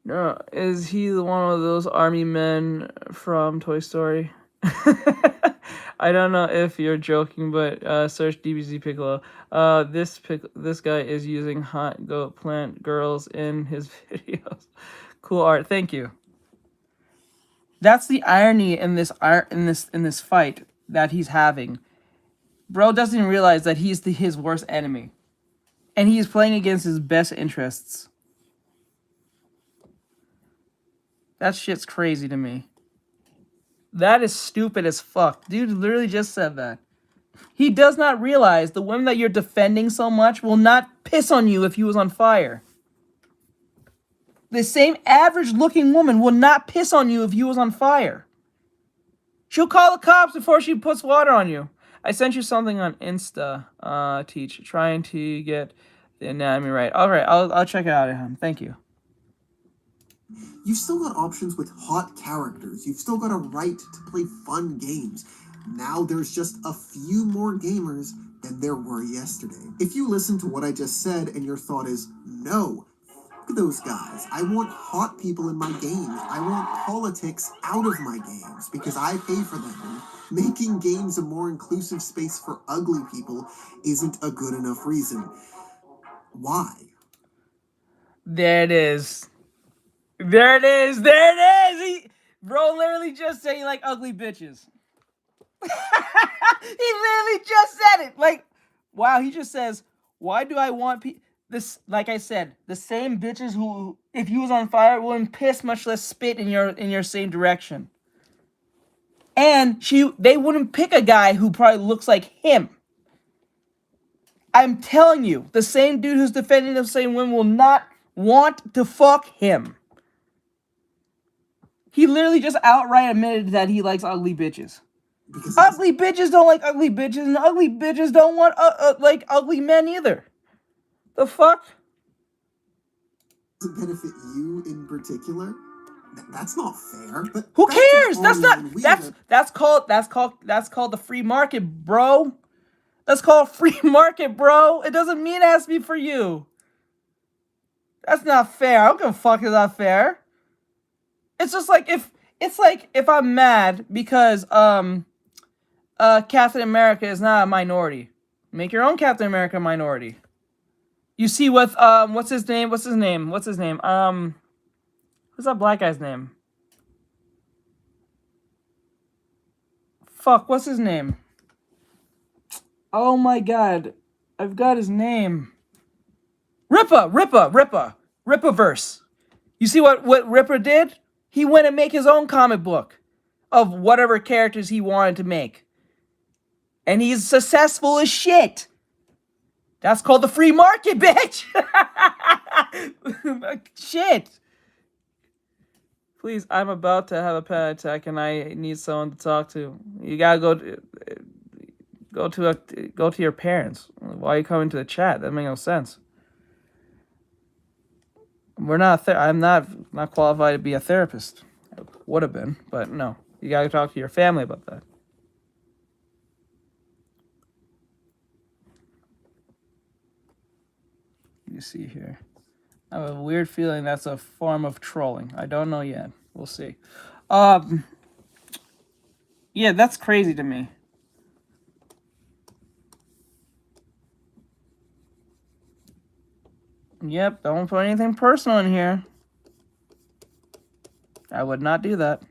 No, is he one of those army men from Toy Story? I don't know if you're joking, but search DBZ Piccolo. This guy is using hot goat plant girls in his videos. Cool art, thank you. That's the irony in this fight that he's having. Bro doesn't realize that he's his worst enemy, and he's playing against his best interests. That shit's crazy to me. That is stupid as fuck. Dude literally just said that. He does not realize the women that you're defending so much will not piss on you if he was on fire. The same average-looking woman will not piss on you if you was on fire. She'll call the cops before she puts water on you. I sent you something on Insta, Teach, trying to get the anatomy right. All right, I'll check it out at home. Thank you. You've still got options with hot characters. You've still got a right to play fun games. Now there's just a few more gamers than there were yesterday. If you listen to what I just said and your thought is, no, fuck those guys. I want hot people in my games. I want politics out of my games because I pay for them. Making games a more inclusive space for ugly people isn't a good enough reason. Why? There it is. There it is. There it is. Bro literally just said he like ugly bitches. He literally just said it. Like, wow, he just says, why do I want this? Like I said, the same bitches who, if you was on fire, wouldn't piss, much less spit in your same direction. And they wouldn't pick a guy who probably looks like him. I'm telling you, the same dude who's defending the same women will not want to fuck him. He literally just outright admitted that he likes ugly bitches. Ugly bitches don't like ugly bitches, and ugly bitches don't want like ugly men either. The fuck? Does it benefit you in particular? That's not fair. But who cares? That's called the free market, bro. That's called free market, bro. It doesn't mean it has to be for you. That's not fair. I don't give a fuck if it's not fair. It's just like if I'm mad because Captain America is not a minority. Make your own Captain America minority. You see with what's his name? Who's that black guy's name? Fuck, what's his name? Oh my god. I've got his name. Rippaverse. You see what Ripper did? He went and make his own comic book of whatever characters he wanted to make. And he's successful as shit. That's called the free market, bitch. Shit. Please, I'm about to have a panic attack and I need someone to talk to. You gotta go to your parents. Why are you coming to the chat? That makes no sense. We're not. I'm not qualified to be a therapist. I would have been, but no. You gotta talk to your family about that. You see here. I have a weird feeling that's a form of trolling. I don't know yet. We'll see. Yeah, that's crazy to me. Yep, don't put anything personal in here. I would not do that.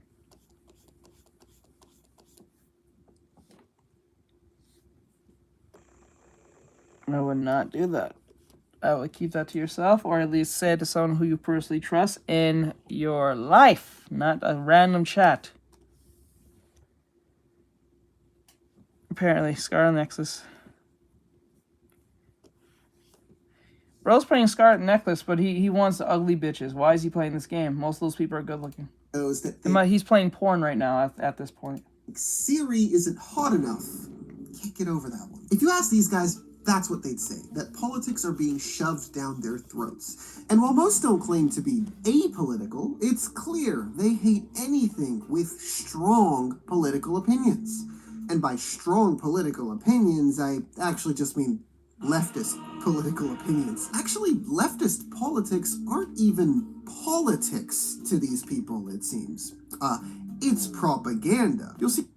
I would not do that. I would keep that to yourself, or at least say it to someone who you personally trust in your life, not a random chat. Apparently, Scarlet Nexus. Bro's playing Scarlet Necklace, but he wants the ugly bitches. Why is he playing this game? Most of those people are good looking. He's playing porn right now at this point. Siri isn't hot enough. Can't get over that one. If you ask these guys, that's what they'd say, that politics are being shoved down their throats. And while most don't claim to be apolitical, it's clear they hate anything with strong political opinions. And by strong political opinions, I actually just mean leftist political opinions. Actually, leftist politics aren't even politics to these people, it seems. It's propaganda. You'll see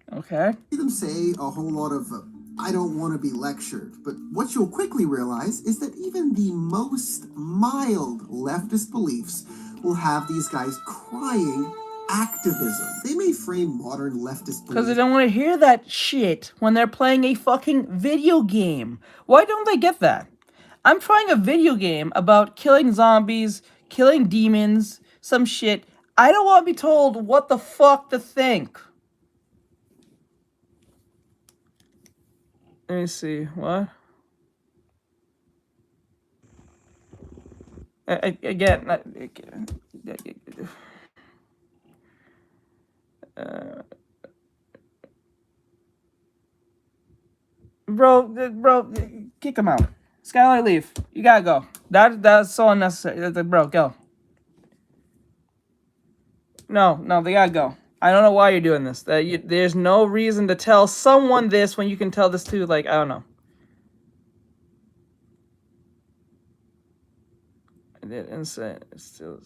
them say a whole lot of, I don't want to be lectured. But what you'll quickly realize is that even the most mild leftist beliefs will have these guys crying activism. They may frame modern leftist because they don't want to hear that shit when they're playing a fucking video game. Why don't they get that? I'm playing a video game about killing zombies, killing demons, some shit. I don't want to be told what the fuck to think. Let me see. What? Bro, kick him out. Skylar, leave. You gotta go. That's so unnecessary. Bro, go. No, they gotta go. I don't know why you're doing this. There's no reason to tell someone this when you can tell this to, like, I don't know. I didn't say it. It's still...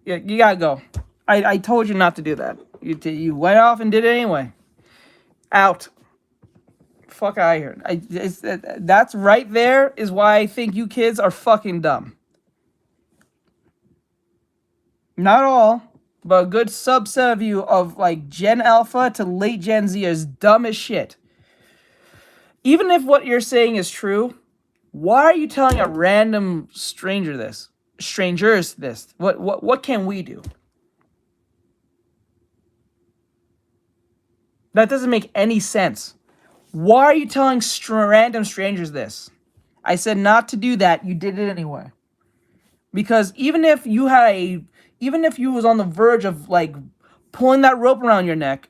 Yeah, you gotta go. I told you not to do that. You went off and did it anyway. Out. Fuck out of here. That's right there is why I think you kids are fucking dumb. Not all, but a good subset of you of like Gen Alpha to late Gen Z is dumb as shit. Even if what you're saying is true, why are you telling a random stranger this? Strangers this? What can we do? That doesn't make any sense. Why are you telling random strangers this? I said not to do that. You did it anyway. Because even if you was on the verge of like pulling that rope around your neck,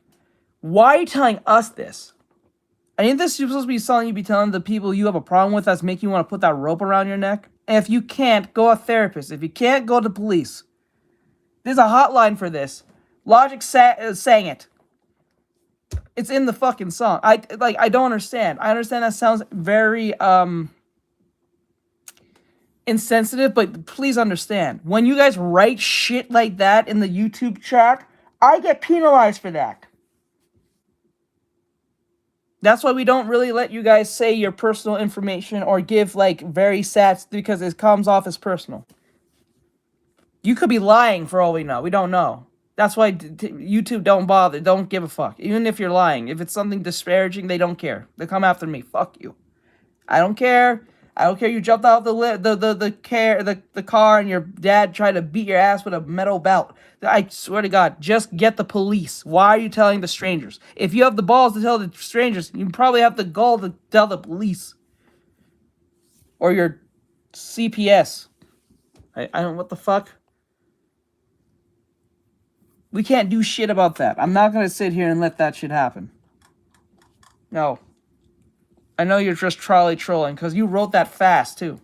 why are you telling us this? I think this is supposed to be something you'd be telling the people you have a problem with that's making you want to put that rope around your neck. And if you can't, go a therapist. If you can't, go to police. There's a hotline for this. Logic sang it. It's in the fucking song. I don't understand. I understand that sounds very insensitive, but please understand. When you guys write shit like that in the YouTube chat, I get penalized for that. That's why we don't really let you guys say your personal information or give like very sad, because it comes off as personal. You could be lying for all we know. We don't know. That's why YouTube don't bother. Don't give a fuck. Even if you're lying. If it's something disparaging, they don't care. They come after me. Fuck you. I don't care. I don't care you jumped out the car and your dad tried to beat your ass with a metal belt. I swear to God, just get the police. Why are you telling the strangers? If you have the balls to tell the strangers, you probably have the gall to tell the police. Or your CPS. I don't, what the fuck? We can't do shit about that. I'm not going to sit here and let that shit happen. No. I know you're just trolley trolling, because you wrote that fast, too.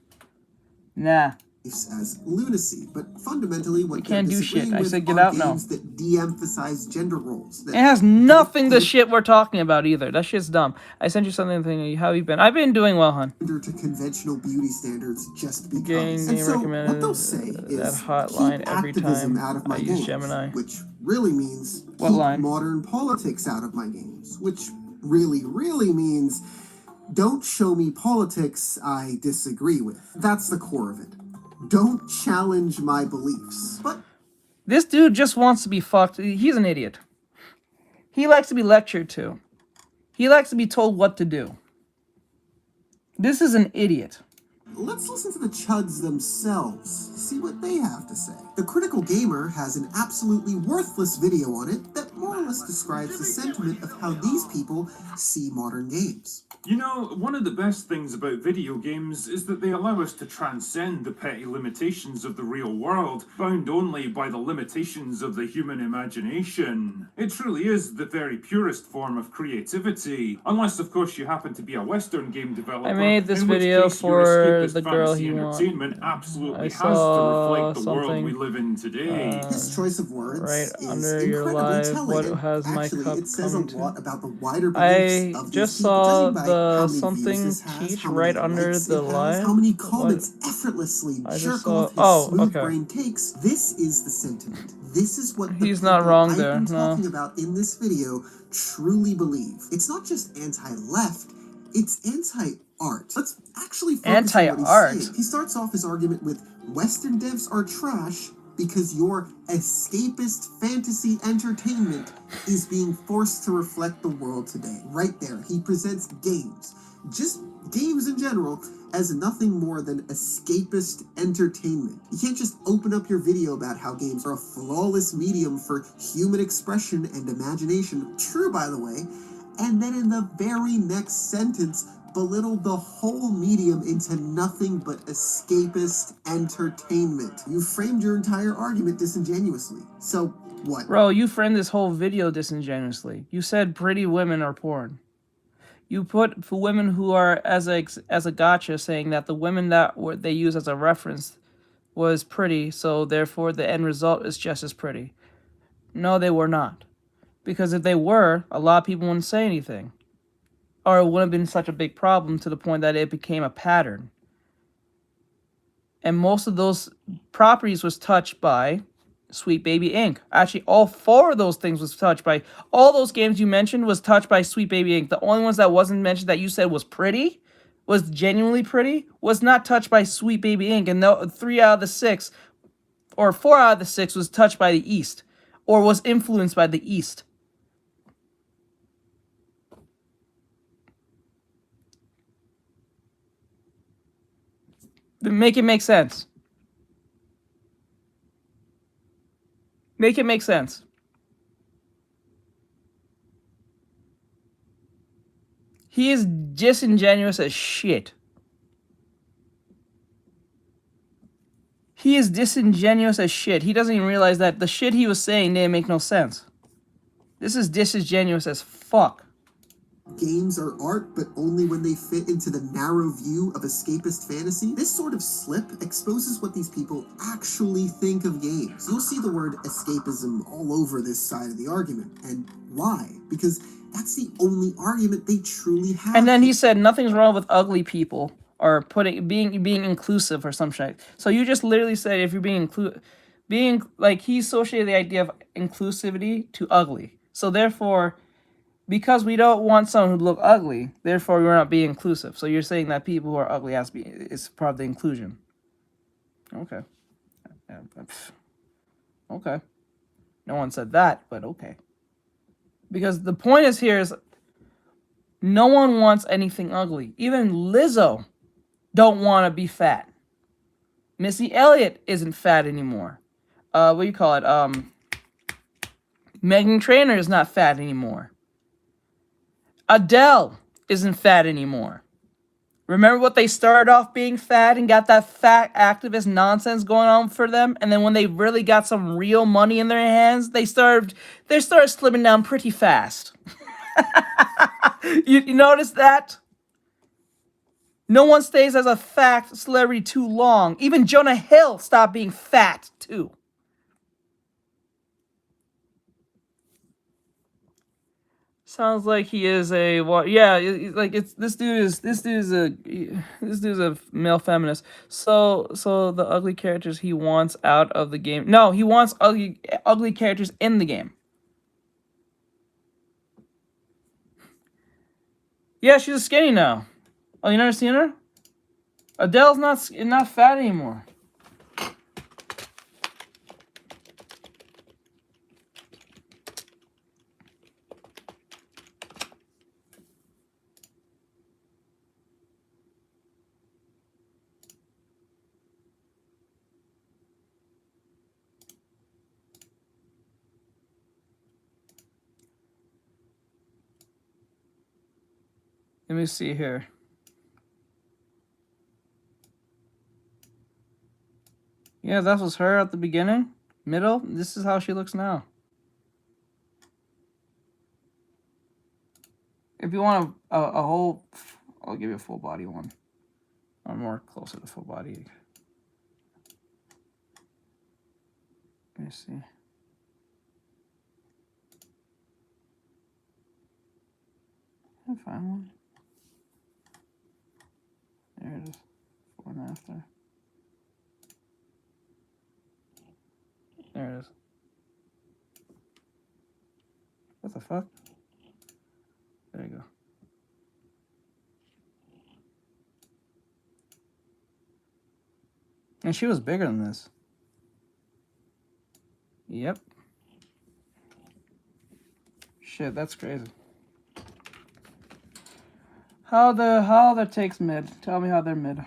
Nah. As lunacy, but fundamentally what we can't do shit. I said get are out now. games that de-emphasize gender roles. It has nothing to shit we're talking about either. That shit's dumb. I sent you something thinking, how have you been? I've been doing well, hon. To conventional beauty standards just because. Game And so recommended what they'll say that is hotline keep every activism time out of my I use games, Gemini. which really means what keep line? modern politics out of my games, which really means don't show me politics I disagree with. That's the core of it. Don't challenge my beliefs. But this dude just wants to be fucked. He's an idiot. He likes to be lectured to. He likes to be told what to do. This is an idiot. let's listen to the chuds themselves, see what they have to say. The Critical Gamer has an absolutely worthless video on it that more or less describes the sentiment of how these people see modern games. You know, one of the best things about video games is that they allow us to transcend the petty limitations of the real world, bound only by the limitations of the human imagination. It truly is the very purest form of creativity, unless of course you happen to be a Western game developer. I made this video for the girl he wants. Entertainment absolutely I has to reflect the something, world we live in today. His choice of words right is under your incredibly live. telling. What has my Actually, cup it says a come to? lot about the wider I beliefs of just these people, saw judging by how the many something views this has, teach how many right under likes the it has, live. how many comments effortlessly I just jerk saw. off his Oh, smooth okay. brain takes. This is the sentiment. This is what the He's not people wrong I've there. been No. talking about in this video truly believe. It's not just anti-left, it's anti-art. Let's actually focus on what he's saying. He starts off his argument with Western devs are trash because your escapist fantasy entertainment is being forced to reflect the world today. Right there, he presents games, just games in general, as nothing more than escapist entertainment. You can't just open up your video about how games are a flawless medium for human expression and imagination, true by the way, and then in the very next sentence belittle the whole medium into nothing but escapist entertainment. You framed your entire argument disingenuously. So, what? Bro, you framed this whole video disingenuously. You said pretty women are porn. You put for women who are as a gotcha, saying that the women that they use as a reference was pretty, so therefore the end result is just as pretty. No, they were not. Because if they were, a lot of people wouldn't say anything. Or it wouldn't have been such a big problem to the point that it became a pattern. And most of those properties was touched by Sweet Baby Inc. Actually, all 4 of those things was touched by... All those games you mentioned was touched by Sweet Baby Inc. The only ones that wasn't mentioned that you said was pretty, was genuinely pretty, was not touched by Sweet Baby Inc. And 3 out of the 6, or 4 out of the 6 was touched by the East. Or was influenced by the East. Make it make sense. Make it make sense. He is disingenuous as shit. He is disingenuous as shit. He doesn't even realize that the shit he was saying didn't make no sense. This is disingenuous as fuck. Games are art, but only when they fit into the narrow view of escapist fantasy. This sort of slip exposes what these people actually think of games. You'll see the word escapism all over this side of the argument. And why? Because that's the only argument they truly have. And then he said nothing's wrong with ugly people or being inclusive or some shit. So you just literally said if you're being like he associated the idea of inclusivity to ugly. So therefore, because we don't want someone who look ugly, therefore we're not being inclusive. So you're saying that people who are ugly is part of the inclusion. Okay. Okay. No one said that, but okay. Because the point is here is no one wants anything ugly. Even Lizzo don't want to be fat. Missy Elliott isn't fat anymore. What do you call it? Meghan Trainor is not fat anymore. Adele isn't fat anymore. Remember what they started off being fat and got that fat activist nonsense going on for them, and then when they really got some real money in their hands, they started slimming down pretty fast. You notice that? No one stays as a fat celebrity too long. Even Jonah Hill stopped being fat too. Sounds like he is a what? Yeah, like this dude is a male feminist. So the ugly characters he wants out of the game. No, he wants ugly characters in the game. Yeah, she's skinny now. Oh, you never seen her? Adele's not fat anymore. Let me see here. Yeah, that was her at the beginning. Middle. This is how she looks now. If you want a whole, I'll give you a full body one. Or more closer to full body. Let me see. Can I find one? There it is. Before and after. There it is. What the fuck? There you go. And she was bigger than this. Yep. Shit, that's crazy. How the takes mid? Tell me how they're mid.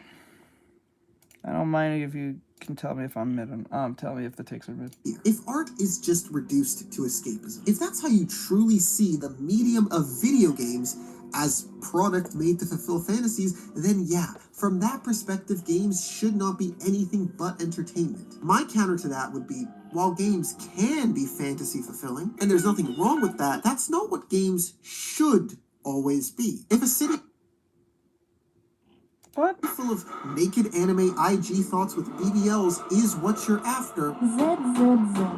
I don't mind if you can tell me if I'm mid. Tell me if the takes are mid. If art is just reduced to escapism, if that's how you truly see the medium of video games as product made to fulfill fantasies, then yeah, from that perspective, games should not be anything but entertainment. My counter to that would be, while games can be fantasy fulfilling, and there's nothing wrong with that, that's not what games should always be. If a city full of naked anime IG thoughts with BBLs is what you're after,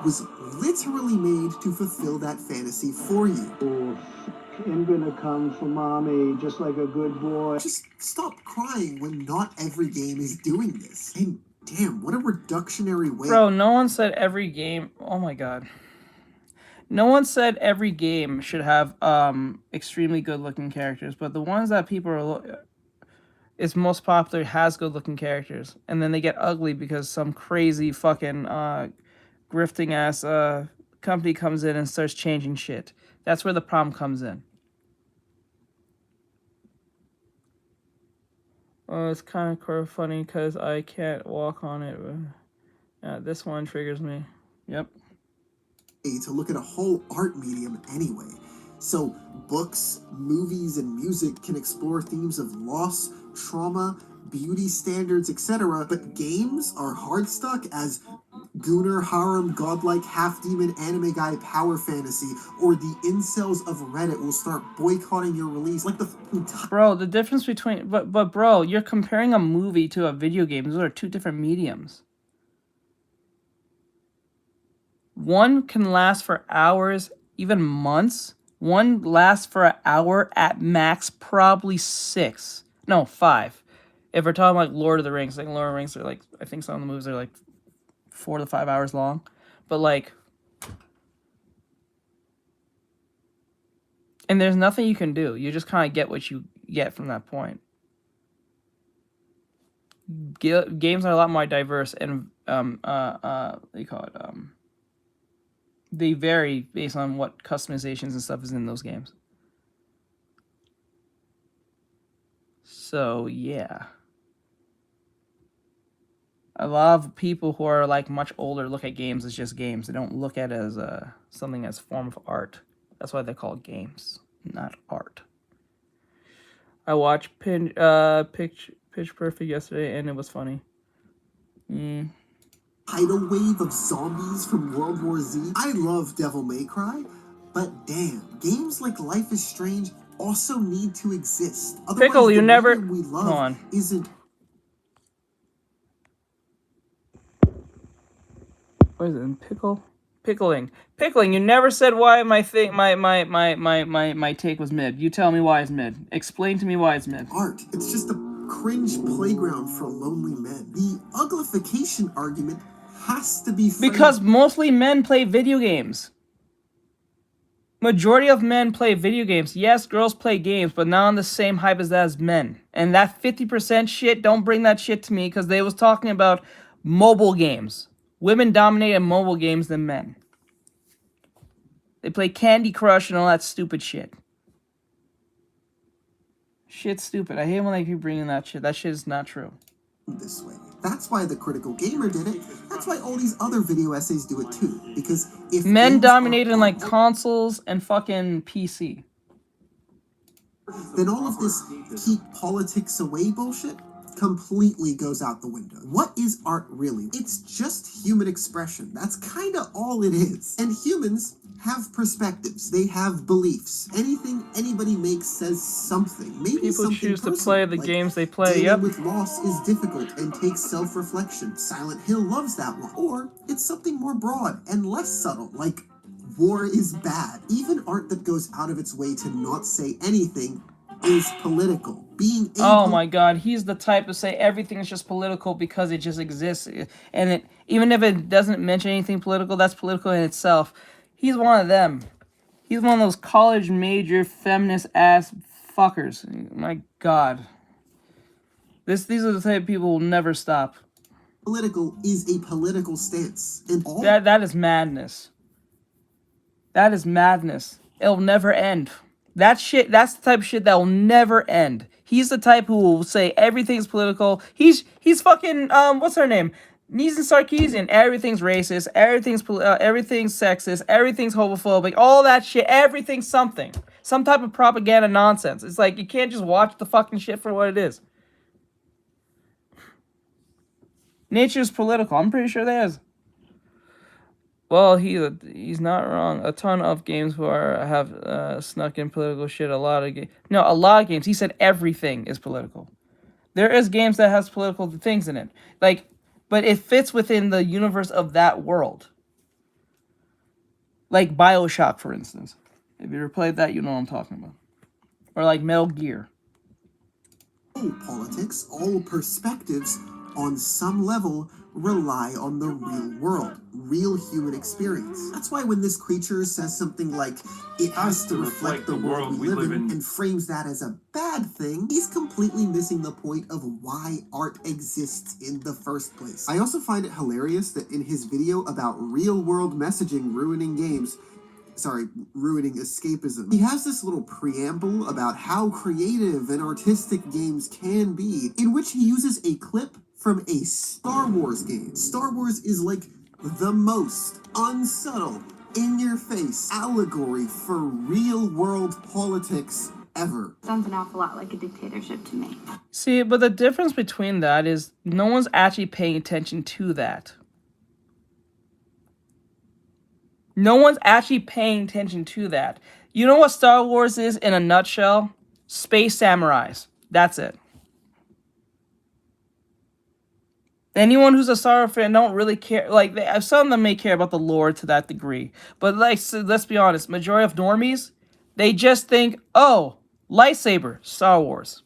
was literally made to fulfill that fantasy for you. I'm gonna come for mommy just like a good boy. Just stop crying when not every game is doing this. And damn, what a reductionary way. Bro, no one said every game. Oh my god. No one said every game should have extremely good looking characters, but the ones that people are is most popular has good looking characters, and then they get ugly because some crazy fucking grifting ass company comes in and starts changing shit. That's where the problem comes in. Oh, it's kind of funny because I can't walk on it. This one triggers me. Yep. To look at a whole art medium anyway. So books, movies, and music can explore themes of loss, trauma, beauty standards, etc. But games are hard stuck as Gooner, harem, godlike, half-demon anime guy power fantasy, or the incels of Reddit will start boycotting your release like the Bro, the difference between but bro, you're comparing a movie to a video game. Those are two different mediums. One can last for hours, even months. One lasts for an hour at max, probably 6. No, 5. If we're talking like Lord of the Rings, like Lord of the Rings are like, I think some of the movies are like 4 to 5 hours long. But like, and there's nothing you can do. You just kind of get what you get from that point. Games are a lot more diverse and what do you call it? They vary based on what customizations and stuff is in those games. So yeah, a lot of people who are like much older look at games as just games. They don't look at it as something as a form of art. That's why they call it games, not art. I watched Pitch Perfect yesterday, and it was funny. Tidal wave of zombies from World War Z. I love Devil May Cry, but damn, games like Life is Strange also need to exist. Otherwise, Pickle, you the never. medium we love Hold on. isn't. What is it? Pickling. You never said why my thing, my take was mid. You tell me why it's mid. Explain to me why it's mid. Art. It's just a cringe playground for lonely men. The uglification argument has to be framed. Because mostly men play video games. Majority of men play video games. Yes, girls play games, but not on the same hype as that as men. And that 50% shit, don't bring that shit to me, because they was talking about mobile games. Women dominate in mobile games than men. They play Candy Crush and all that stupid shit. Shit's stupid. I hate when they keep bringing that shit. That shit is not true. This way. That's why the Critical Gamer did it. That's why all these other video essays do it too. Because if men dominate in like consoles and fucking PC, then all of this keep politics away bullshit completely goes out the window. What is art really? It's just human expression. That's kind of all it is. And humans have perspectives. They have beliefs. Anything anybody makes says something. Maybe people something choose to personal, play the like games they play. dealing Yep. with loss is difficult and takes self-reflection. Silent Hill loves that one. Or it's something more broad and less subtle, like war is bad. Even art that goes out of its way to not say anything is political. Oh my god, he's the type to say everything is just political because it just exists. And it, even if it doesn't mention anything political, that's political in itself. He's one of them. He's one of those college major feminist ass fuckers. My god. These are the type of people who will never stop. Political is a political stance. And all that is madness. That is madness. It'll never end. That shit, that's the type of shit that will never end. He's the type who will say everything's political. He's fucking, what's her name? Neeson Sarkeesian. Everything's racist. Everything's sexist. Everything's homophobic. All that shit. Everything's something. Some type of propaganda nonsense. It's like, you can't just watch the fucking shit for what it is. Nature's political. I'm pretty sure there is. Well, he's not wrong. A ton of games have snuck in political shit. A lot of games. He said everything is political. There is games that has political things in it, like, but it fits within the universe of that world. Like BioShock, for instance. If you ever played that, you know what I'm talking about. Or like Metal Gear. all politics, all perspectives, on some level, rely on the real world, real human experience. That's why when this creature says something like, it has to reflect the world we live in, and frames that as a bad thing, he's completely missing the point of why art exists in the first place. I also find it hilarious that in his video about real-world messaging ruining games, ruining escapism, he has this little preamble about how creative and artistic games can be, in which he uses a clip from a Star Wars game. Star Wars is like the most unsubtle, in-your-face allegory for real-world politics ever. Sounds an awful lot like a dictatorship to me. See, but the difference between that is no one's actually paying attention to that. No one's actually paying attention to that. You know what Star Wars is in a nutshell? Space samurais. That's it. Anyone who's a Star Wars fan don't really care. Like, some of them may care about the lore to that degree. But, like, so let's be honest. Majority of normies, they just think, oh, lightsaber, Star Wars.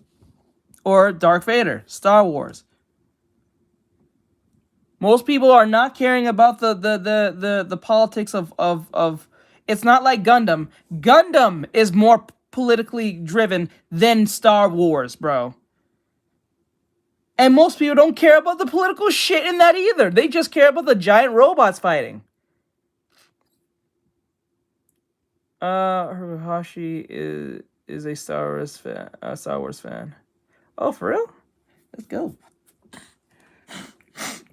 Or Darth Vader, Star Wars. Most people are not caring about the politics of it's not like Gundam. Gundam is more politically driven than Star Wars, bro. And most people don't care about the political shit in that either. They just care about the giant robots fighting. Hirohashi is a Star Wars fan. Oh, for real? Let's go.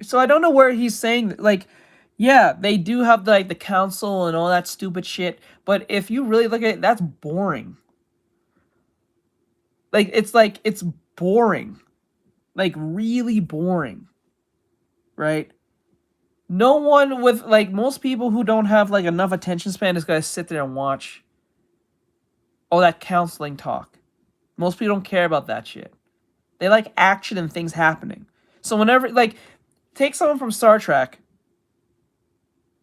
So I don't know where he's saying, like, yeah, they do have like the council and all that stupid shit, but if you really look at it, that's boring. Like it's boring. Like really boring. Right? No one with like most people who don't have like enough attention span is gonna sit there and watch all that counseling talk. Most people don't care about that shit. They like action and things happening. So whenever, like, take someone from Star Trek.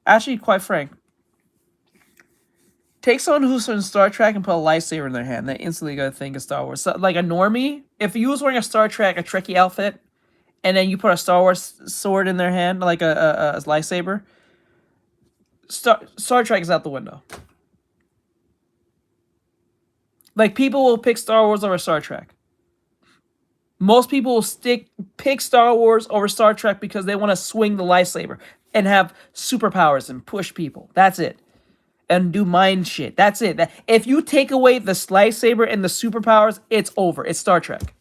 Actually, quite frank. Take someone who's from Star Trek and put a lightsaber in their hand. They instantly gonna think of Star Wars. So, like a normie, if you was wearing a Star Trek, a Trekkie outfit, and then you put a Star Wars sword in their hand, like a lightsaber, Star Trek is out the window. Like, people will pick Star Wars over Star Trek. Most people will pick Star Wars over Star Trek because they want to swing the lightsaber and have superpowers and push people. That's it. And do mind shit. That's it. If you take away the lightsaber and the superpowers, it's over. It's Star Trek.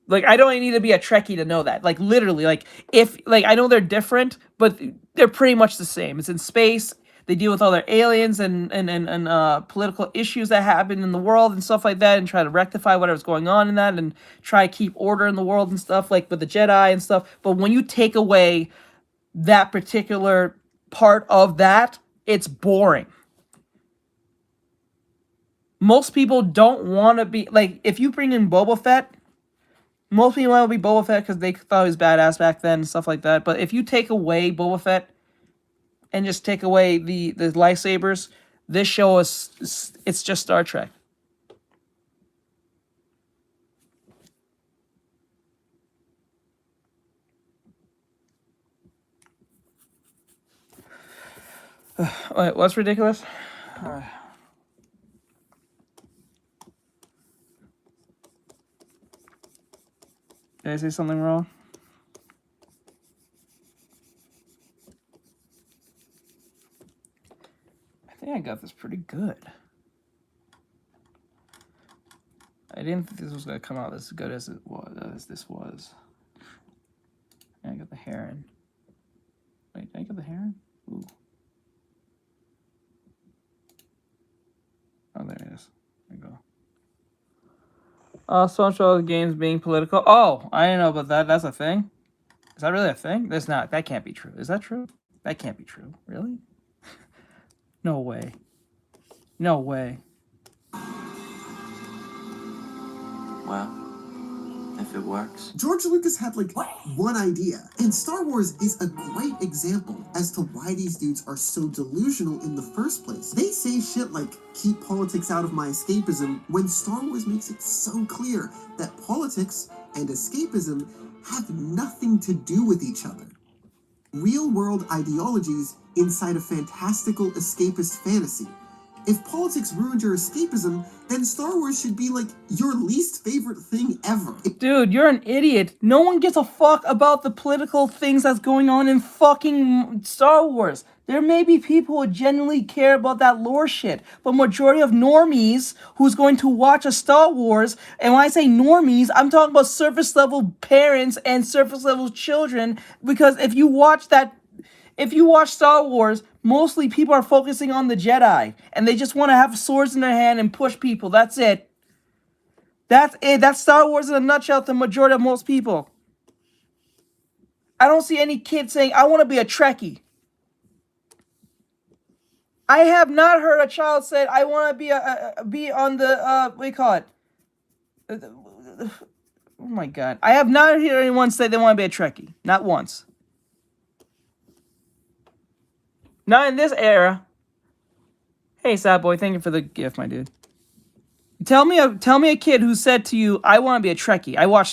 Like, I don't need to be a Trekkie to know that. Like, literally, like, if, like, I know they're different, but they're pretty much the same. It's in space. They deal with all their aliens and political issues that happen in the world and stuff like that, and try to rectify whatever's going on in that, and try to keep order in the world and stuff, like with the Jedi and stuff. But when you take away that particular part of that, it's boring. Most people don't want to be, like, if you bring in Boba Fett, most people want to be Boba Fett because they thought he was badass back then and stuff like that. But if you take away Boba Fett and just take away the lightsabers, this show it's just Star Trek. Wait, what's ridiculous? Did I say something wrong? I think I got this pretty good. I didn't think this was going to come out as good as this was. And I got the hair in. Wait, did I get the hair in? Ooh. Oh, there it is. There you go. So much of the games being political. Oh, I didn't know about that. That's a thing? Is that really a thing? That's not. That can't be true. Is that true? That can't be true. Really? No way. No way. Well, if it works. George Lucas had like one idea, and Star Wars is a great example as to why these dudes are so delusional in the first place. They say shit like, keep politics out of my escapism, when Star Wars makes it so clear that politics and escapism have nothing to do with each other. Real-world ideologies inside a fantastical escapist fantasy. If politics ruined your escapism, then Star Wars should be like your least favorite thing ever. Dude, you're an idiot. No one gives a fuck about the political things that's going on in fucking Star Wars. There may be people who genuinely care about that lore shit, but majority of normies who's going to watch a Star Wars, and when I say normies, I'm talking about surface level parents and surface level children, because if you watch Star Wars, mostly people are focusing on the Jedi, and they just want to have swords in their hand and push people. That's it. That's it. That's Star Wars in a nutshell to the majority of most people. I don't see any kid saying, I want to be a Trekkie. I have not heard a child say, I want to be on the, what do you call it? Oh my God. I have not heard anyone say they want to be a Trekkie. Not once. Not in this era. Hey, sad boy, thank you for the gift, my dude. Tell me a kid who said to you, "I want to be a Trekkie. I watch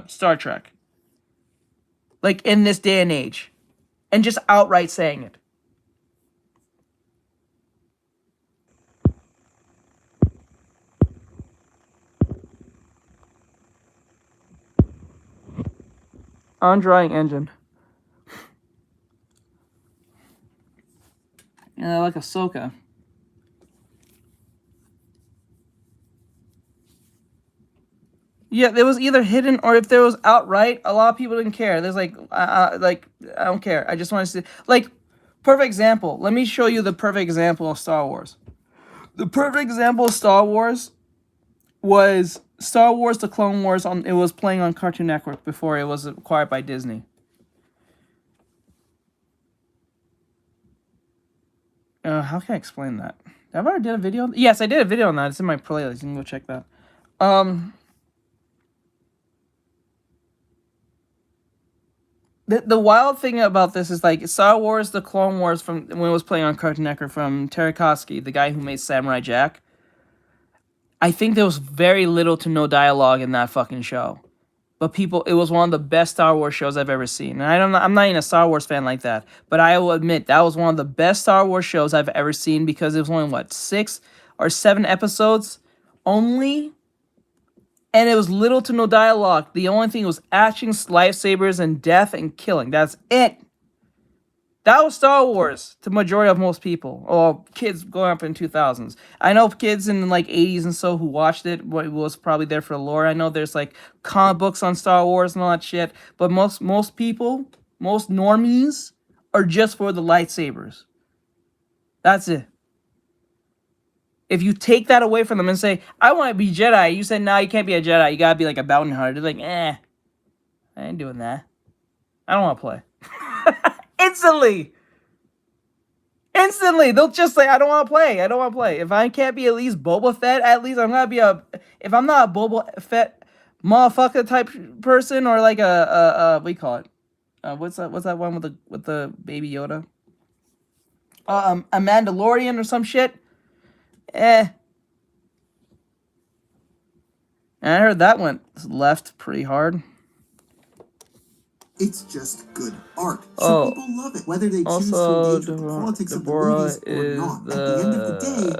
Star Trek." Like in this day and age, and just outright saying it. Undrying engine. Yeah, like Ahsoka. Yeah, it was either hidden or if there was outright, a lot of people didn't care. There's like I don't care. I just want to see, like, perfect example. Let me show you the perfect example of Star Wars. The perfect example of Star Wars was Star Wars: The Clone Wars. It was playing on Cartoon Network before it was acquired by Disney. How can I explain that? Have I ever did a video? Yes, I did a video on that. It's in my playlist. You can go check that. The wild thing about this is like Star Wars: The Clone Wars from when it was playing on Cartoon Network from Tarkovsky, the guy who made Samurai Jack. I think there was very little to no dialogue in that fucking show, but it was one of the best Star Wars shows I've ever seen. And I'm not even a Star Wars fan like that, but I will admit that was one of the best Star Wars shows I've ever seen because it was only what 6 or 7 episodes only. And it was little to no dialogue. The only thing was actions, lightsabers, and death and killing. That's it. That was Star Wars to the majority of most people. Or kids growing up in 2000s. I know kids in like 80s and so who watched it was probably there for the lore. I know there's like comic books on Star Wars and all that shit. But most people, most normies, are just for the lightsabers. That's it. If you take that away from them and say, I want to be Jedi, you said, no, you can't be a Jedi. You got to be like a bounty hunter. They're like, I ain't doing that. I don't want to play. Instantly. They'll just say, I don't want to play. I don't want to play. If I can't be at least Boba Fett, at least I'm going to be if I'm not a Boba Fett motherfucker type person or like what do you call it? What's that one with the baby Yoda? A Mandalorian or some shit? And I heard that went left pretty hard. It's just good art. So people love it, whether they choose to engage with the politics of the movies or not. At the end of the day,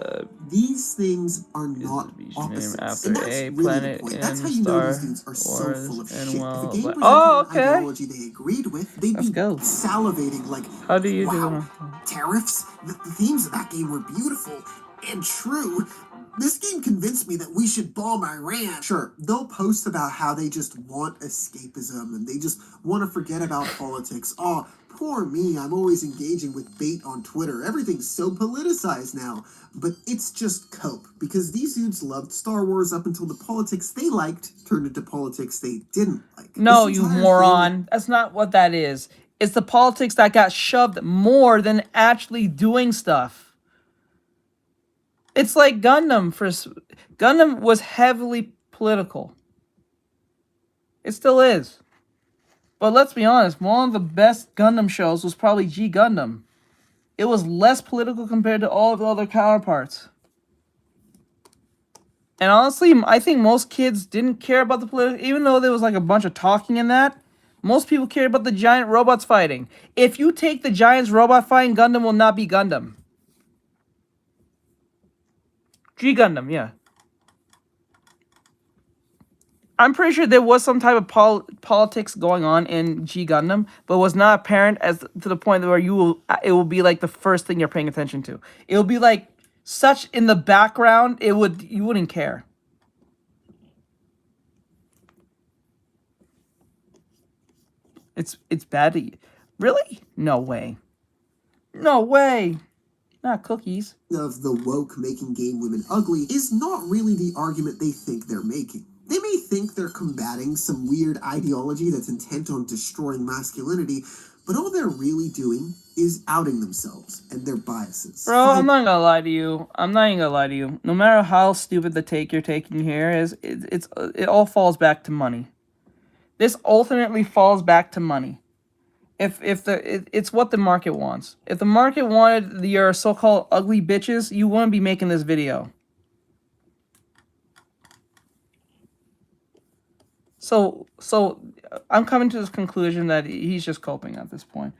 these things are not opposites. After And that's a really planet the point. That's how you know these dudes are so full of shit. If a game presented an ideology they agreed with, they'd be salivating like, how do you wow, tariffs? The themes of that game were beautiful and true. This game convinced me that we should bomb Iran. Sure, they'll post about how they just want escapism and they just want to forget about politics. Oh, poor me, I'm always engaging with bait on Twitter. Everything's so politicized now. But it's just cope, because these dudes loved Star Wars up until the politics they liked turned into politics they didn't like. No, you moron. That's not what that is. It's the politics that got shoved more than actually doing stuff. It's like Gundam. Gundam was heavily political. It still is. But let's be honest, one of the best Gundam shows was probably G Gundam. It was less political compared to all of the other counterparts. And honestly, I think most kids didn't care about the political, even though there was like a bunch of talking in that. Most people cared about the giant robots fighting. If you take the giants robot fighting, Gundam will not be Gundam. G Gundam, yeah. I'm pretty sure there was some type of politics going on in G Gundam, but was not apparent as to the point where it will be like the first thing you're paying attention to. It will be like such in the background, you wouldn't care. It's bad to eat. Really? No way. No way. Not cookies. Of the woke making gay women ugly is not really the argument they think they're making. They may think they're combating some weird ideology that's intent on destroying masculinity, but all they're really doing is outing themselves and their biases. Bro, I'm not gonna lie to you. No matter how stupid the take you're taking here is, it all falls back to money. This ultimately falls back to money. It's what the market wants. If the market wanted your so-called ugly bitches, you wouldn't be making this video. So I'm coming to this conclusion that he's just coping at this point.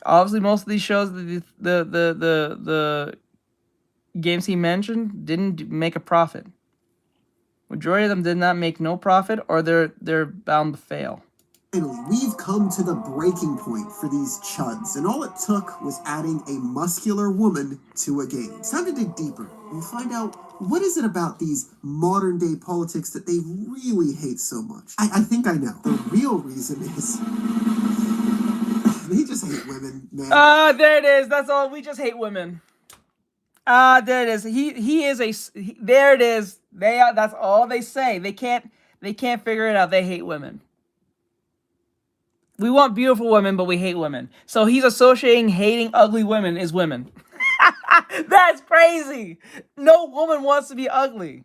Obviously, most of these shows, the games he mentioned didn't make a profit. Majority of them did not make no profit, or they're bound to fail. Finally, we've come to the breaking point for these chuds, and all it took was adding a muscular woman to a game. It's time to dig deeper and find out what is it about these modern day politics that they really hate so much. I think I know. The real reason is they just hate women, man. There it is. That's all. We just hate women. There it is. He is there it is. That's all they say. They can't figure it out. They hate women. We want beautiful women, but we hate women. So he's associating hating ugly women is women. That's crazy. No woman wants to be ugly.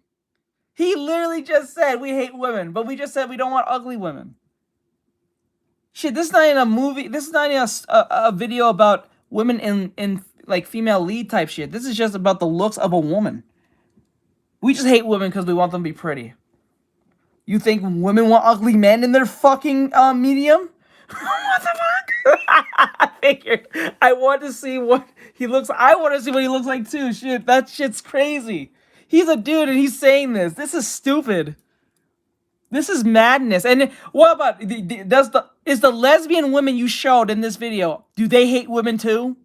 He literally just said we hate women, but we just said we don't want ugly women. Shit, this is not even a movie. This is not even a video about women in like female lead type shit. This is just about the looks of a woman. We just hate women because we want them to be pretty. You think women want ugly men in their fucking medium? What the fuck? I figured. I want to see what he looks like. I want to see what he looks like too. Shit, that shit's crazy. He's a dude and he's saying this. This is stupid. This is madness. And what about is the lesbian women you showed in this video, do they hate women too?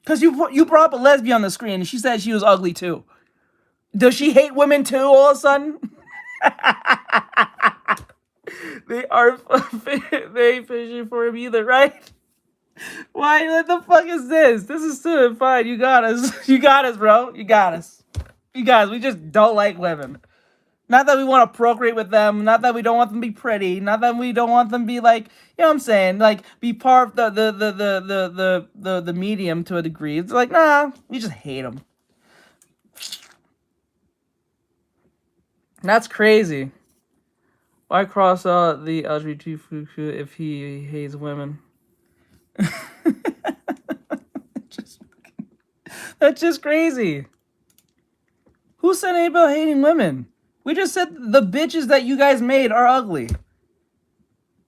Because you brought up a lesbian on the screen and she said she was ugly too. Does she hate women too all of a sudden? They ain't fishing for him either, right? Why? What the fuck is this? This is stupid. Fine, you got us. You got us, bro. You got us. You guys, we just don't like women. Not that we want to procreate with them. Not that we don't want them to be pretty. Not that we don't want them to be like, you know what I'm saying? Like, be part of the medium to a degree. It's like, nah, we just hate them. That's crazy. Why cross out the LGBT if he hates women? That's just crazy. Who said anything about hating women? We just said the bitches that you guys made are ugly.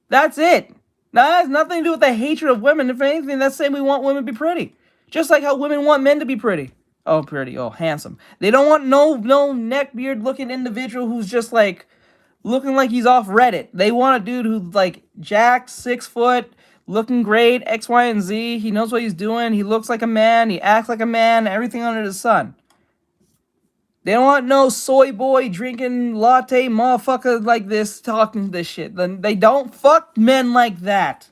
That's it. That has nothing to do with the hatred of women. If anything, that's saying we want women to be pretty. Just like how women want men to be pretty. Oh, pretty. Oh, handsome. They don't want no neckbeard looking individual who's just like looking like he's off Reddit. They want a dude who's like jacked, 6 foot, looking great, X, Y, and Z. He knows what he's doing. He looks like a man. He acts like a man. Everything under the sun. They don't want no soy boy drinking latte motherfucker like this talking this shit. Then they don't fuck men like that.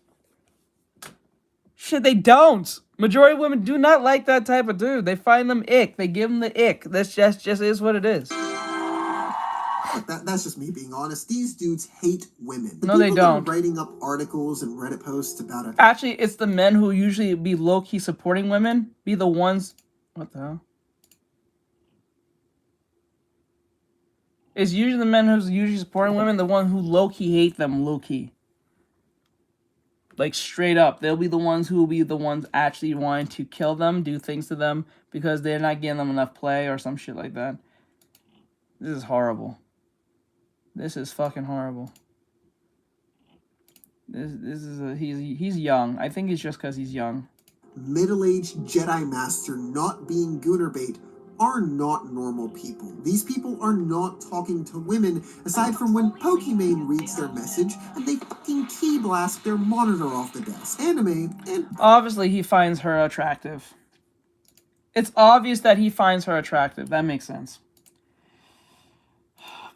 Shit, they don't. Majority of women do not like that type of dude. They find them ick. They give them the ick. That's just is what it is. That's just me being honest. These dudes hate women. No, they don't. That are writing up articles and Reddit posts about it. Actually, it's the men who usually be low-key supporting women. Be the ones... What the hell? It's usually the men who's usually supporting women, the one who low-key hate them low-key. Like, straight up. They'll be the ones who will be the ones actually wanting to kill them, do things to them, because they're not giving them enough play or some shit like that. This is horrible. This is fucking horrible. This is he's young. I think it's just because he's young. Middle-aged Jedi Master not being Gooner bait are not normal people. These people are not talking to women, aside from when Pokimane reads their message and they fucking key blast their monitor off the desk. Anime and... Obviously, he finds her attractive. It's obvious that he finds her attractive. That makes sense.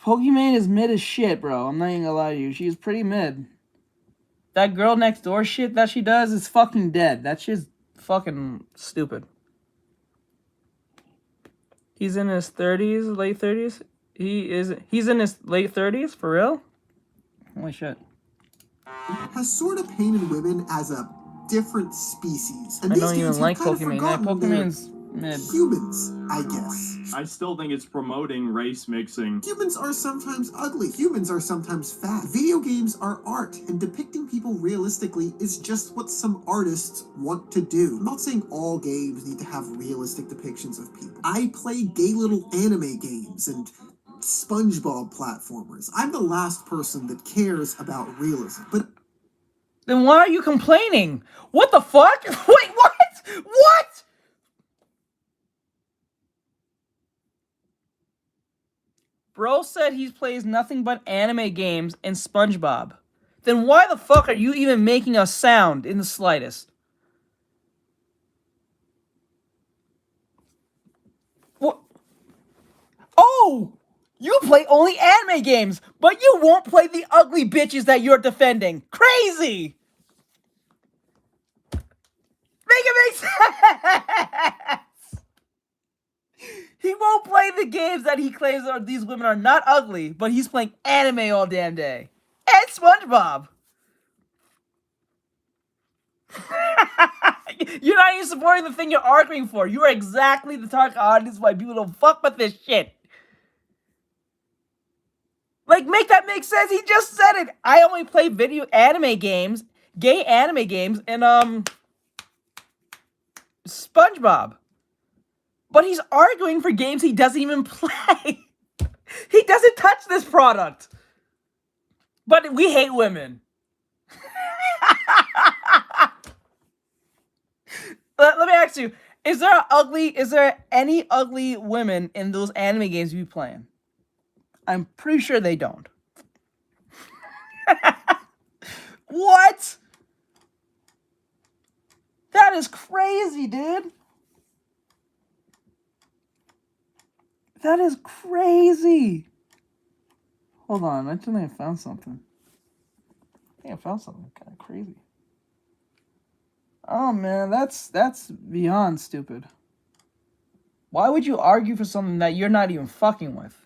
Pokimane is mid as shit, bro. I'm not even gonna lie to you. She's pretty mid. That girl next door shit that she does is fucking dead. That shit's fucking stupid. He's in his 30s, late 30s. He's in his late 30s, for real? Holy shit. Has sort of painted women as a different species. And I don't even like Pokimane. Yeah, Pokimane's mid. Humans, I guess. I still think it's promoting race mixing. Humans are sometimes ugly. Humans are sometimes fat. Video games are art, and depicting people realistically is just what some artists want to do. I'm not saying all games need to have realistic depictions of people. I play gay little anime games and SpongeBob platformers. I'm the last person that cares about realism. But then why are you complaining? What the fuck? Wait, what? What? Bro said he plays nothing but anime games and SpongeBob. then why the fuck are you even making a sound in the slightest? What? Oh! You play only anime games, but you won't play the ugly bitches that you're defending. Crazy! Make it make sense! He won't play the games that he claims are these women are not ugly, but he's playing anime all damn day. And SpongeBob! You're not even supporting the thing you're arguing for. You are exactly the target audience why people don't fuck with this shit. Like, make that make sense. He just said it. I only play video anime games, gay anime games, and SpongeBob. But he's arguing for games he doesn't even play. He doesn't touch this product. But we hate women. Let me ask you, is there any ugly women in those anime games you be playing? I'm pretty sure they don't. What? That is crazy, dude. That is crazy. Hold on, I think I found something. I think I found something kind of crazy. Oh man, that's beyond stupid. Why would you argue for something that you're not even fucking with?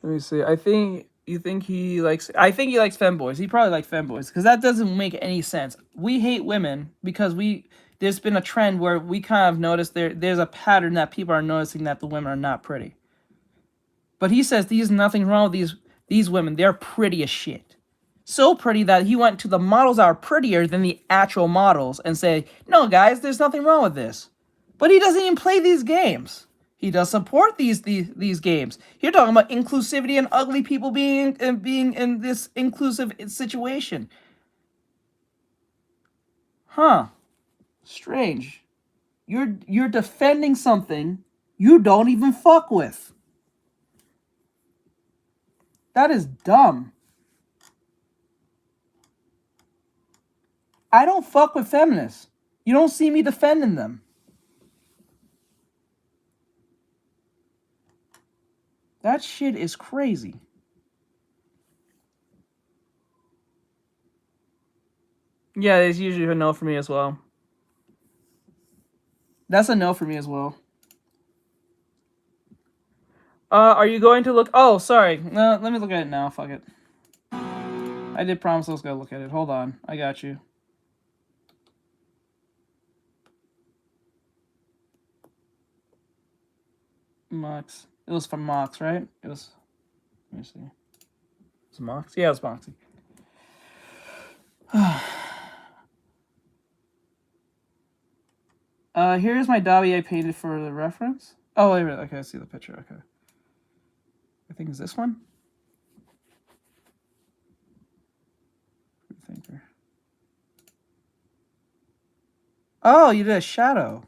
Let me see. I think he likes femboys. He probably likes femboys because that doesn't make any sense. We hate women because there's been a trend where we kind of noticed there's a pattern that people are noticing that the women are not pretty. But he says there's nothing wrong with these women. They're pretty as shit. So pretty that he went to the models that are prettier than the actual models and say, no guys, there's nothing wrong with this. But he doesn't even play these games. He does support these games. You're talking about inclusivity and ugly people being in this inclusive situation. Huh. Strange. You're defending something you don't even fuck with. That is dumb. I don't fuck with feminists. You don't see me defending them. That shit is crazy. Yeah, it's usually a no for me as well. That's a no for me as well. Are you going to look? Oh, sorry. Let me look at it now. Fuck it. I did promise I was gonna look at it. Hold on. I got you. Mox. It was from Mox, right? It was. Let me see. It was Mox? Yeah, it was Moxie. Here's my Dobby I painted for the reference. Oh, wait, okay, I see the picture. Okay. I think it's this one. Thinker. Oh, you did a shadow.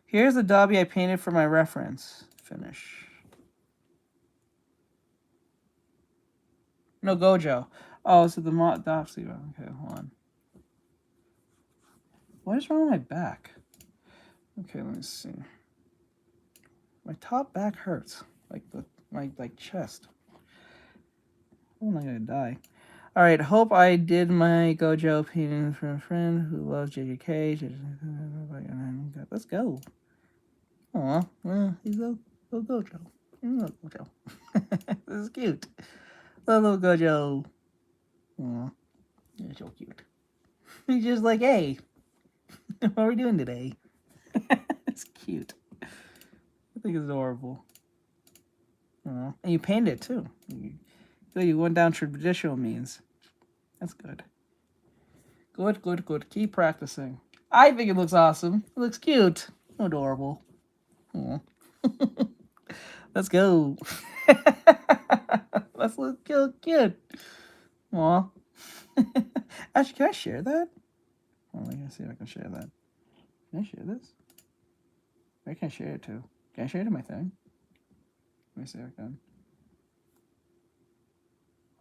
Here's the Dobby I painted for my reference. Finish. No, Gojo. Oh, so the Dopsy. Okay, hold on. What is wrong with my back? Okay, let me see. My top back hurts. My chest. I'm not gonna die. Alright, hope I did my Gojo painting for a friend who loves JJK. Let's go. Aw, well, he's a little Gojo. Little Gojo. This is cute. Little Gojo. Aw, you're so cute. He's just like, hey, what are we doing today? It's cute. I think it's adorable. Aw, and you painted it too. You went down traditional means. That's good. Good. Keep practicing. I think it looks awesome. It looks cute. Adorable. Aw. Let's go. Let's look cute. Aw. Actually, can I share that? Oh, let me see if I can share that. Can I share this? Where can I share it to? Can I share it to my thing? Let me see if I can.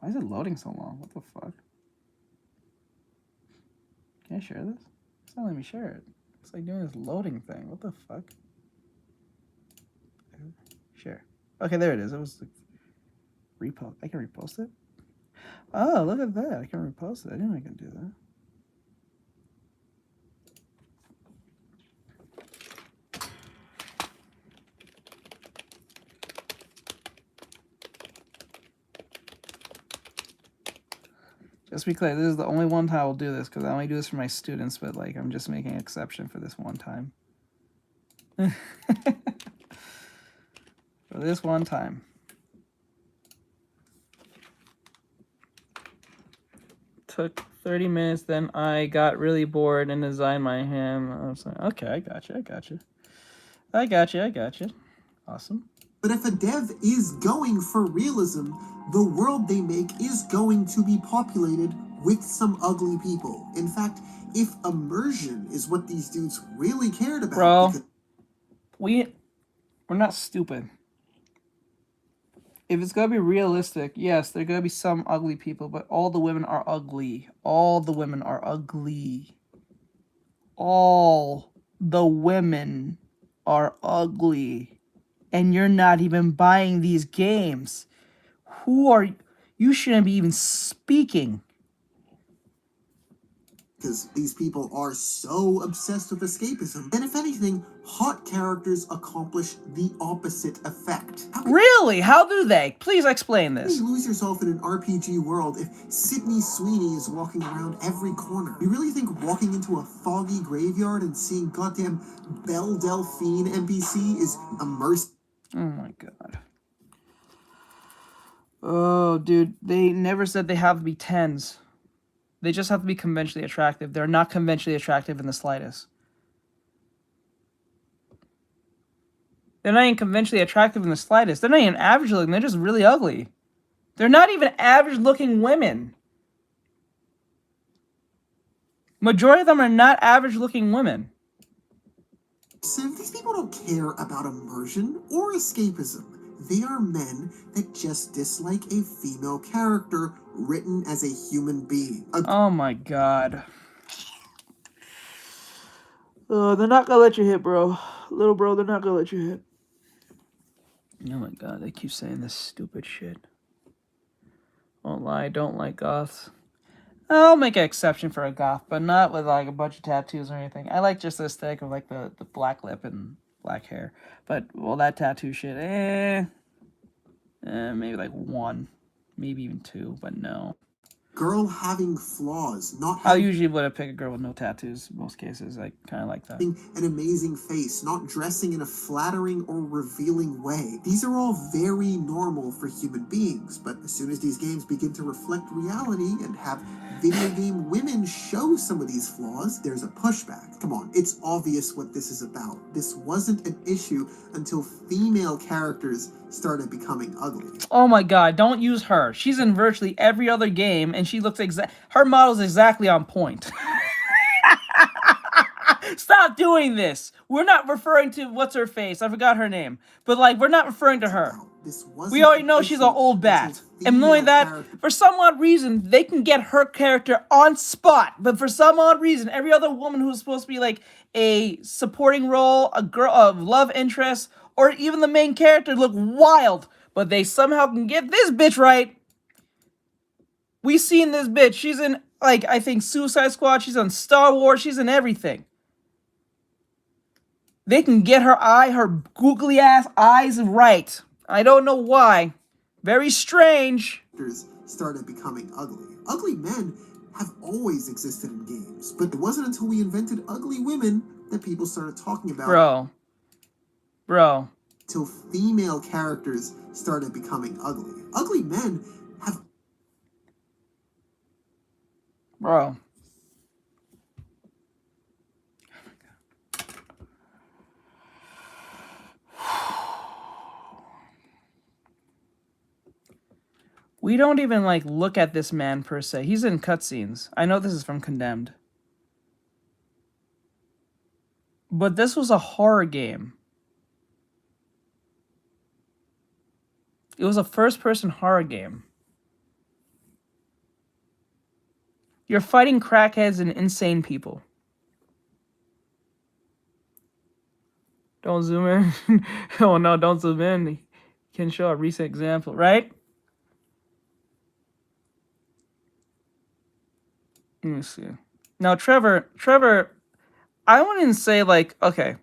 Why is it loading so long? What the fuck? Can I share this? It's not letting me share it. It's like doing this loading thing. What the fuck? Share. Okay, there it is. It was like repost. I can repost it? Oh, look at that. I can repost it. I didn't know I could do that. Just to be clear, this is the only one time I will do this because I only do this for my students, but like I'm just making an exception for this one time. For this one time. Took 30 minutes, then I got really bored and designed my ham. I was like, okay, I got you. Awesome. But if a dev is going for realism, the world they make is going to be populated with some ugly people. In fact, if immersion is what these dudes really cared about... Bro, we're not stupid. If it's going to be realistic, yes, there are going to be some ugly people, but all the women are ugly. All the women are ugly. All the women are ugly. And you're not even buying these games. Who are you? You shouldn't be even speaking. Because these people are so obsessed with escapism. And if anything, hot characters accomplish the opposite effect. Really? How do they? Please explain this. You lose yourself in an RPG world if Sydney Sweeney is walking around every corner. You really think walking into a foggy graveyard and seeing goddamn Belle Delphine NPC is immersive? Oh my god. Oh, dude. They never said they have to be 10s. They just have to be conventionally attractive. They're not conventionally attractive in the slightest. They're not even conventionally attractive in the slightest. They're not even average looking. They're just really ugly. They're not even average looking women. Majority of them are not average looking women. So these people don't care about immersion or escapism. They are men that just dislike a female character written as a human being. Oh my god. They're not gonna let you hit, bro. Little bro, they're not gonna let you hit. Oh my god, they keep saying this stupid shit. Won't lie, I don't like goths. I'll make an exception for a goth, but not with like a bunch of tattoos or anything. I like just the aesthetic of like the black lip and black hair. But, well, that tattoo shit, maybe like 1, maybe even 2, but no. Girl having flaws, not I usually would have picked a girl with no tattoos in most cases. I kind of like that. an amazing face, not dressing in a flattering or revealing way. These are all very normal for human beings, but as soon as these games begin to reflect reality and have video game women show some of these flaws, there's a pushback. Come on, it's obvious what this is about. This wasn't an issue until female characters started becoming ugly. Oh my god, don't use her. She's in virtually every other game, and she looks her model's exactly on point. Stop doing this. We're not referring to what's her face. I forgot her name. But like, we're not referring to her. We already know she's an old bat. And knowing that, for some odd reason, they can get her character on spot. But for some odd reason, every other woman who's supposed to be like a supporting role, a girl, a love interest, or even the main character look wild. But they somehow can get this bitch right. We seen this bitch. She's in, like, I think Suicide Squad. She's on Star Wars. She's in everything. They can get her googly ass eyes right. I don't know why. Very strange. Started becoming ugly. Ugly men have always existed in games, but it wasn't until we invented ugly women that people started talking about. Bro. Till female characters started becoming ugly. Ugly men have... Bro. We don't even, like, look at this man, per se. He's in cutscenes. I know this is from Condemned. But this was a horror game. It was a first-person horror game. You're fighting crackheads and insane people. Don't zoom in. Oh no, don't zoom in. You can show a recent example, right? Let me see. Now, Trevor, I wouldn't say like, okay,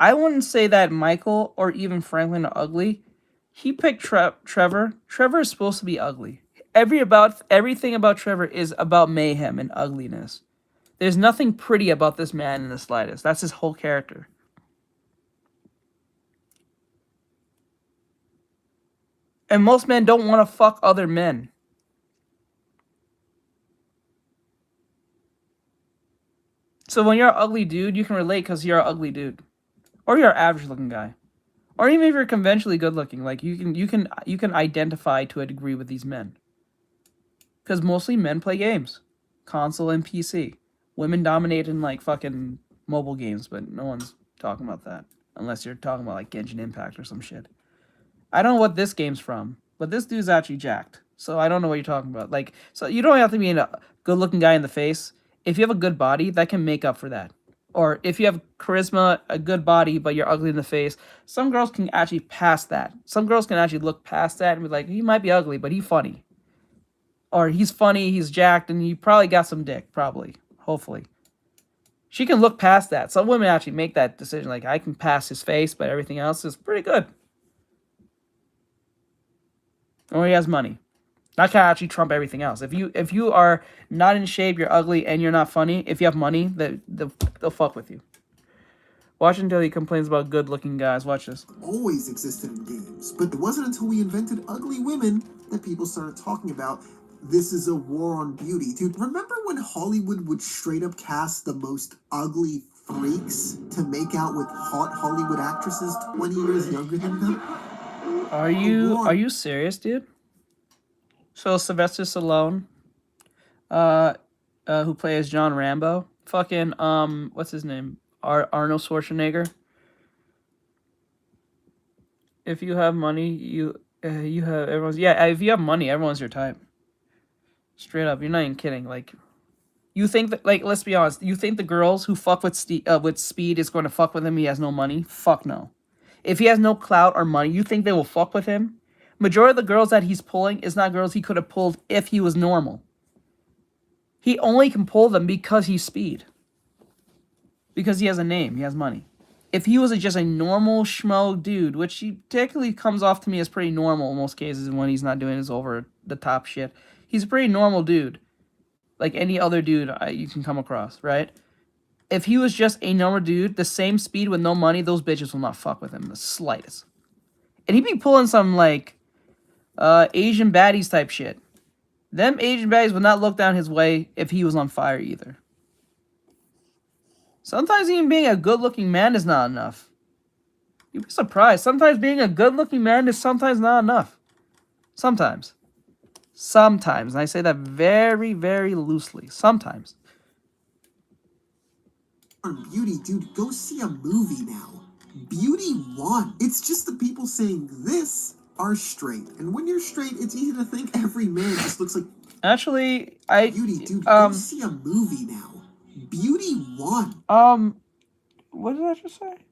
I wouldn't say that Michael or even Franklin are ugly. He picked Trevor. Trevor is supposed to be ugly. Everything about Trevor is about mayhem and ugliness. There's nothing pretty about this man in the slightest. That's his whole character. And most men don't want to fuck other men. So when you're an ugly dude, you can relate because you're an ugly dude. Or you're an average looking guy. Or even if you're conventionally good looking, like you can identify to a degree with these men. Because mostly men play games. Console and PC. Women dominate in like fucking mobile games, but no one's talking about that. Unless you're talking about like Genshin Impact or some shit. I don't know what this game's from, but this dude's actually jacked. So I don't know what you're talking about. Like, so you don't have to be a good looking guy in the face. If you have a good body, that can make up for that. Or if you have charisma, a good body, but you're ugly in the face, some girls can actually pass that. Some girls can actually look past that and be like, he might be ugly, but he's funny. Or he's funny, he's jacked, and he probably got some dick, probably. Hopefully. She can look past that. Some women actually make that decision, like, I can pass his face, but everything else is pretty good. Or he has money. That can actually trump everything else. If you are not in shape, you're ugly, and you're not funny, if you have money, they'll fuck with you. Watch until he complains about good-looking guys. Watch this. Always existed in games, but it wasn't until we invented ugly women that people started talking about this is a war on beauty. Dude, remember when Hollywood would straight up cast the most ugly freaks to make out with hot Hollywood actresses 20 years younger than them? Are you serious, dude? So Sylvester Stallone, who plays John Rambo, fucking what's his name? Arnold Schwarzenegger. If you have money, you have everyone's if you have money, everyone's your type. Straight up, you're not even kidding. Like, you think that, like, let's be honest, you think the girls who fuck with Speed is going to fuck with him? He has no money. Fuck no. If he has no clout or money, you think they will fuck with him? Majority of the girls that he's pulling is not girls he could have pulled if he was normal. He only can pull them because he's Speed. Because he has a name, he has money. If he was just a normal schmo dude, which he technically comes off to me as pretty normal in most cases when he's not doing his over-the-top shit. He's a pretty normal dude. Like any other dude you can come across, right? If he was just a normal dude, the same Speed with no money, those bitches will not fuck with him in the slightest. And he'd be pulling some, like, Asian baddies type shit. Them Asian baddies would not look down his way if he was on fire either. Sometimes even being a good-looking man is not enough. You'd be surprised. Sometimes being a good-looking man is sometimes not enough. Sometimes. Sometimes. And I say that very, very loosely. Sometimes. Beauty, dude, go see a movie now. Beauty won. It's just the people saying this are straight. And when you're straight, it's easy to think every man just looks like... Actually, Beauty, dude, go see a movie now. Beauty won. What did I just say? It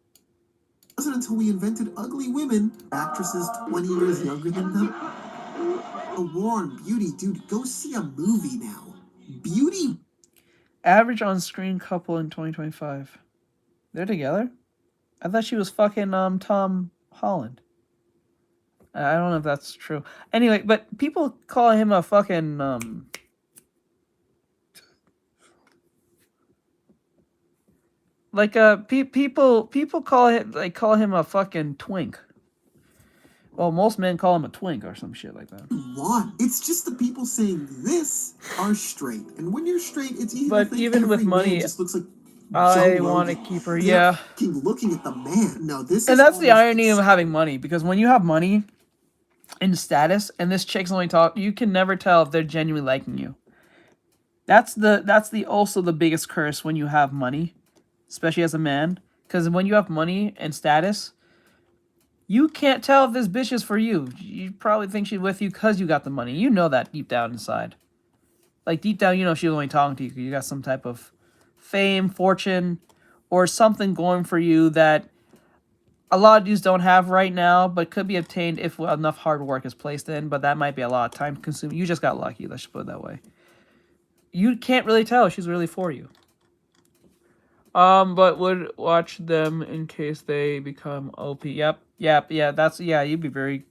wasn't until we invented ugly women, actresses 20 years younger than them. A war on beauty, dude, go see a movie now. Beauty. Average on-screen couple in 2025. They're together? I thought she was fucking Tom Holland. I don't know if that's true. Anyway, but people call him a fucking like people call him a fucking twink. Well, most men call him a twink or some shit like that. One. It's just the people saying this are straight, and when you're straight, it's easy to think even with money, man just looks like I want to keep her. Yeah. Looking at the man. No, this. And that's the irony of having money, because when you have money and status, and this chick's only talk, you can never tell if they're genuinely liking you. That's also the biggest curse when you have money, especially as a man, because when you have money and status, You can't tell if this bitch is for you. You probably think she's with you because you got the money. You know that deep down inside. Like, deep down, you know she's only talking to you because you got some type of fame, fortune, or something going for you that a lot of dudes don't have right now, but could be obtained if enough hard work is placed in. But that might be a lot of time consuming. You just got lucky. Let's just put it that way. You can't really tell if she's really for you. But would watch them in case they become OP. Yep. That's, you'd be very,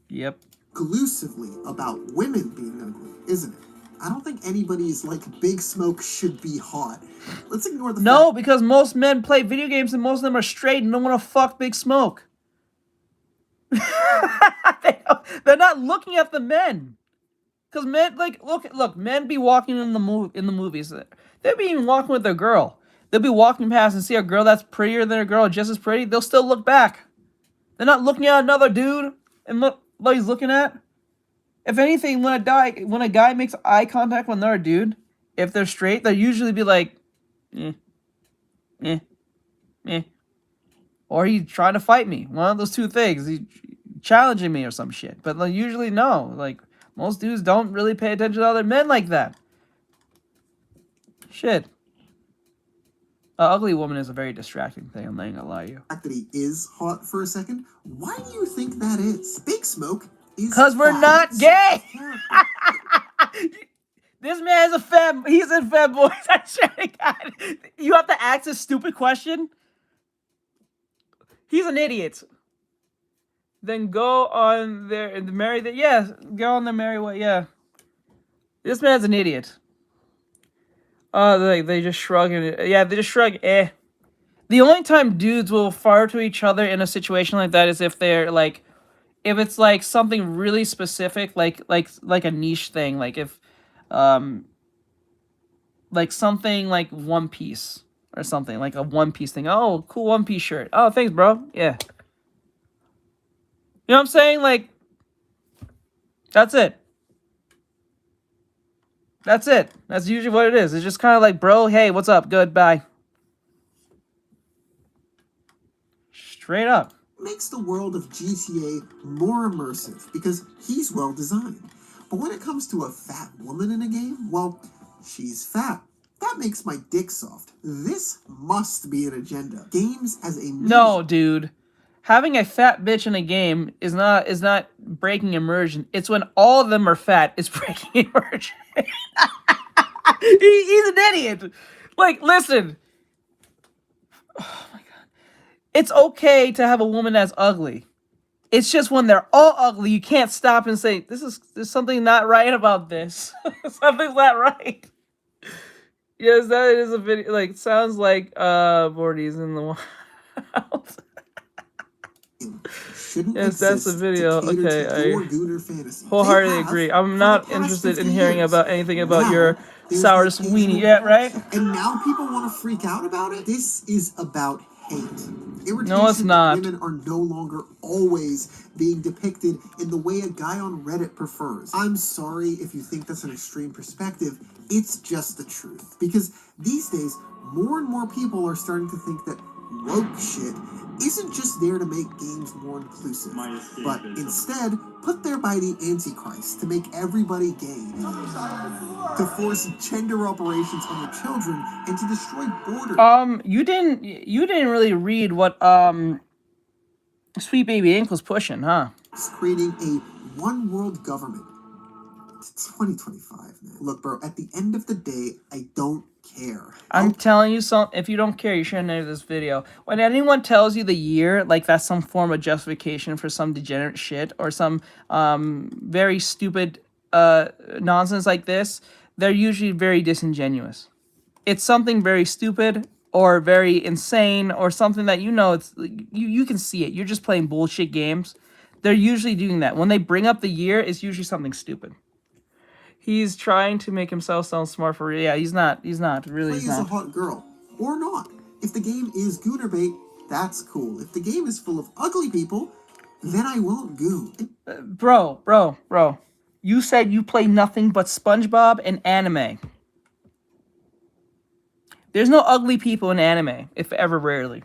Exclusively about women being ugly, isn't it? I don't think anybody's like Big Smoke should be hot. Let's ignore the No, fact because most men play video games and most of them are straight and don't want to fuck Big Smoke. They're not looking at the men. Because men, like, look, men be walking in the movies. They'll be even walking with their girl. They'll be walking past and see a girl that's prettier than a girl just as pretty. They'll still look back. They're not looking at another dude and look what he's looking at. If anything, when a guy makes eye contact with another dude, if they're straight, they'll usually be like, or he's trying to fight me. One of those two things. He's challenging me or some shit. But like, usually, no. Like, most dudes don't really pay attention to other men like that. Shit. An ugly woman is a very distracting thing. I'm not gonna lie to you. that he is hot for a second. Why do you think that is? Big Smoke is Because we're not gay! This man is a fem. He's in fem boys. I swear to God. You have to ask this stupid question? He's an idiot. Then go on there and marry the... Yeah, go on the merry way. Yeah. This man's an idiot. They just shrug and... Yeah, they just shrug. The only time dudes will fire to each other in a situation like that is if they're like... If it's like something really specific, like a niche thing, like if, like something like One Piece or something, like a One Piece thing. Oh, cool One Piece shirt. Oh, thanks, bro. Yeah. You know what I'm saying? Like, that's it. That's it. That's usually what it is. It's just kind of like, bro, hey, what's up? Good, bye. Straight up. Makes the world of GTA more immersive because he's well designed. But when it comes to a fat woman in a game, well, she's fat. That makes my dick soft. This must be an agenda. Games as a medium. No, dude. Having a fat bitch in a game is not breaking immersion. It's when all of them are fat, it's breaking immersion. He's an idiot. Like, listen. Oh my God. It's okay to have a woman that's ugly. It's just when they're all ugly, you can't stop and say, there's something not right about this. Something's not right. Yes, that is a video. Like, sounds like Morty's in the wild. Yes, that's a video. Okay, I wholeheartedly agree. I'm not interested in hearing about anything about your sour weenie yet, right? And now people want to freak out about it? This is about hate. Irritation No, it's not. that women are no longer always being depicted in the way a guy on Reddit prefers. I'm sorry if you think that's an extreme perspective. It's just the truth. Because these days, more and more people are starting to think that woke shit isn't just there to make games more inclusive, but instead put there by the Antichrist to make everybody gay, to force gender operations on your children, and to destroy borders. You didn't really read what Sweet Baby Ink was pushing, huh? It's creating a one world government. It's 2025, man. Look, bro, at the end of the day, I don't care. I'm telling you something. If you don't care, you shouldn't enter this video. When anyone tells you the year, like that's some form of justification for some degenerate shit or some very stupid nonsense like this, they're usually very disingenuous. It's something very stupid or very insane or something that it's you can see it. You're just playing bullshit games. They're usually doing that. When they bring up the year, it's usually something stupid. He's trying to make himself sound smart for real. Yeah, he's not. Really, he's Play as a not. hot girl. Or not. If the game is gooner bait, that's cool. If the game is full of ugly people, then I won't goo. Bro. You said you play nothing but SpongeBob and anime. There's no ugly people in anime, if ever rarely.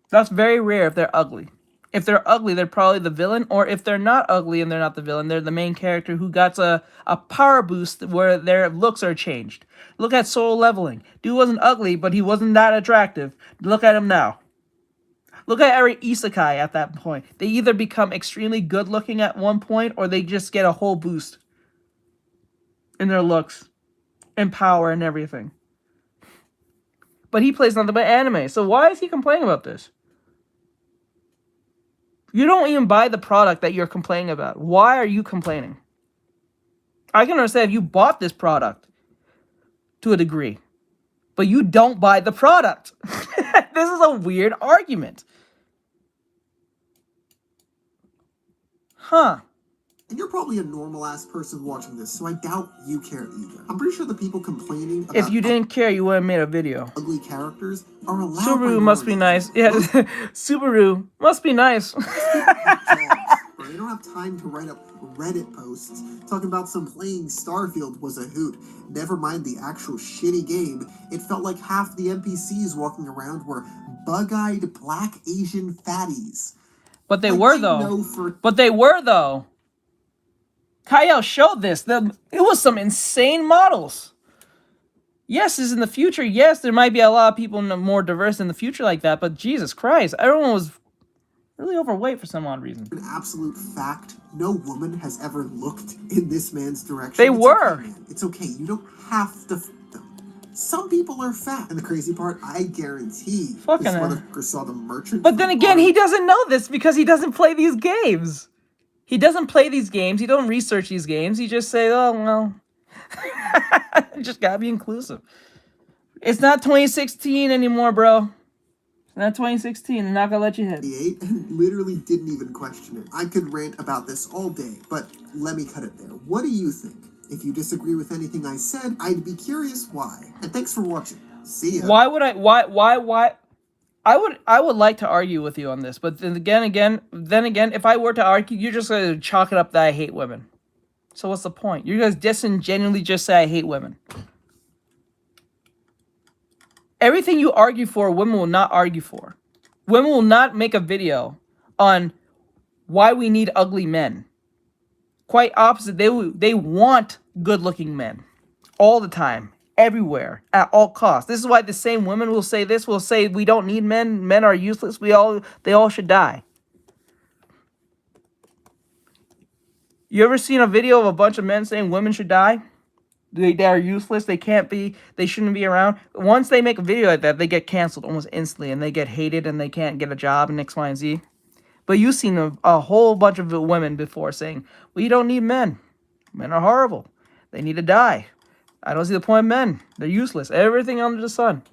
That's very rare if they're ugly. If they're ugly, they're probably the villain, or if they're not ugly and they're not the villain, they're the main character who got a power boost where their looks are changed. Look at Soul Leveling. Dude wasn't ugly, but he wasn't that attractive. Look at him now. Look at every isekai at that point. They either become extremely good looking at one point, or they just get a whole boost in their looks and power and everything. But he plays nothing but anime, so why is he complaining about this? You don't even buy the product that you're complaining about. Why are you complaining? I can understand if you bought this product to a degree, but you don't buy the product. This is a weird argument. Huh. And you're probably a normal-ass person watching this, so I doubt you care either. I'm pretty sure the people complaining about If you didn't care, you wouldn't have made a video. ugly characters are allowed. Subaru must be nice. Yeah, Subaru must be nice. They don't have time to write up Reddit posts talking about some playing Starfield was a hoot. Never mind the actual shitty game. It felt like half the NPCs walking around were bug-eyed black Asian fatties. But they were though. But they were though. Kyle showed this. It was some insane models. Yes, is in the future. Yes, there might be a lot of people more diverse in the future like that. But Jesus Christ, everyone was really overweight for some odd reason. An absolute fact. No woman has ever looked in this man's direction. They were. Okay, man. It's okay. You don't have to. Some people are fat. And the crazy part, I guarantee this motherfucker saw the merchant. But then again, he doesn't know this because he doesn't play these games. He doesn't play these games. He don't research these games. He just say, oh, well. Just gotta be inclusive. It's not 2016 anymore, bro. It's not 2016. They're not gonna let you hit. And literally didn't even question it. I could rant about this all day, but let me cut it there. What do you think? If you disagree with anything I said, I'd be curious why. And thanks for watching. See ya. Why would I? Why? I would like to argue with you on this, but then again, if I were to argue, you're just gonna chalk it up that I hate women. So what's the point? You guys disingenuously just say I hate women. Everything you argue for, women will not argue for. Women will not make a video on why we need ugly men. Quite opposite, they want good-looking men all the time. Everywhere, at all costs. This is why the same women will say this, will say we don't need men, men are useless, they all should die. You ever seen a video of a bunch of men saying women should die? They are useless, they shouldn't be around. Once they make a video like that, they get canceled almost instantly, and they get hated, and they can't get a job, and X, Y, and Z. But you've seen a whole bunch of women before saying, we don't need men. Men are horrible. They need to die. I don't see the point of men. They're useless. Everything under the sun.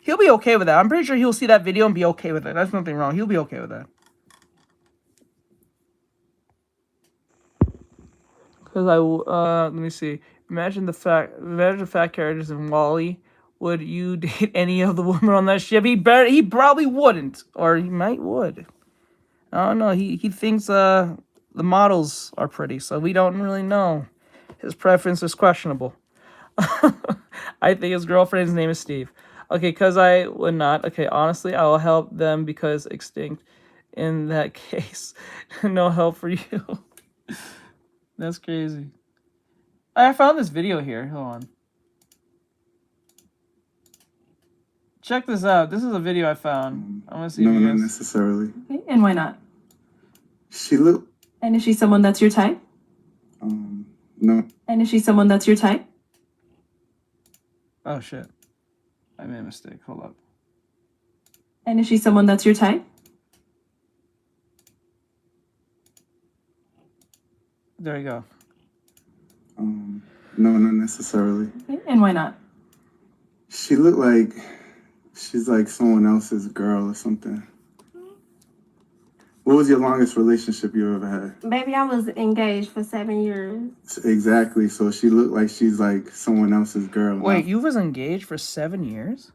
He'll be okay with that. I'm pretty sure he'll see that video and be okay with it. That's nothing wrong. He'll be okay with that. Because let me see. Imagine the fat characters in Wall-E. Would you date any of the women on that ship? He probably wouldn't. Or he might would. I don't know. He thinks the models are pretty, so we don't really know. His preference is questionable. I think his girlfriend's name is Steve. Okay, because I would not. Okay, honestly, I will help them because extinct. In that case, no help for you. That's crazy. I found this video here. Hold on. Check this out. This is a video I found. I want to see. No, not necessarily. Okay, and why not? She look. And is she someone that's your type? No. And is she someone that's your type? Oh shit! I made a mistake. Hold up. And is she someone that's your type? There you go. No, not necessarily. Okay, and why not? She look like she's like someone else's girl or something. What was your longest relationship you ever had? Baby, I was engaged for 7 years. Exactly. So she looked like she's like someone else's girl. Wait, you was engaged for 7 years?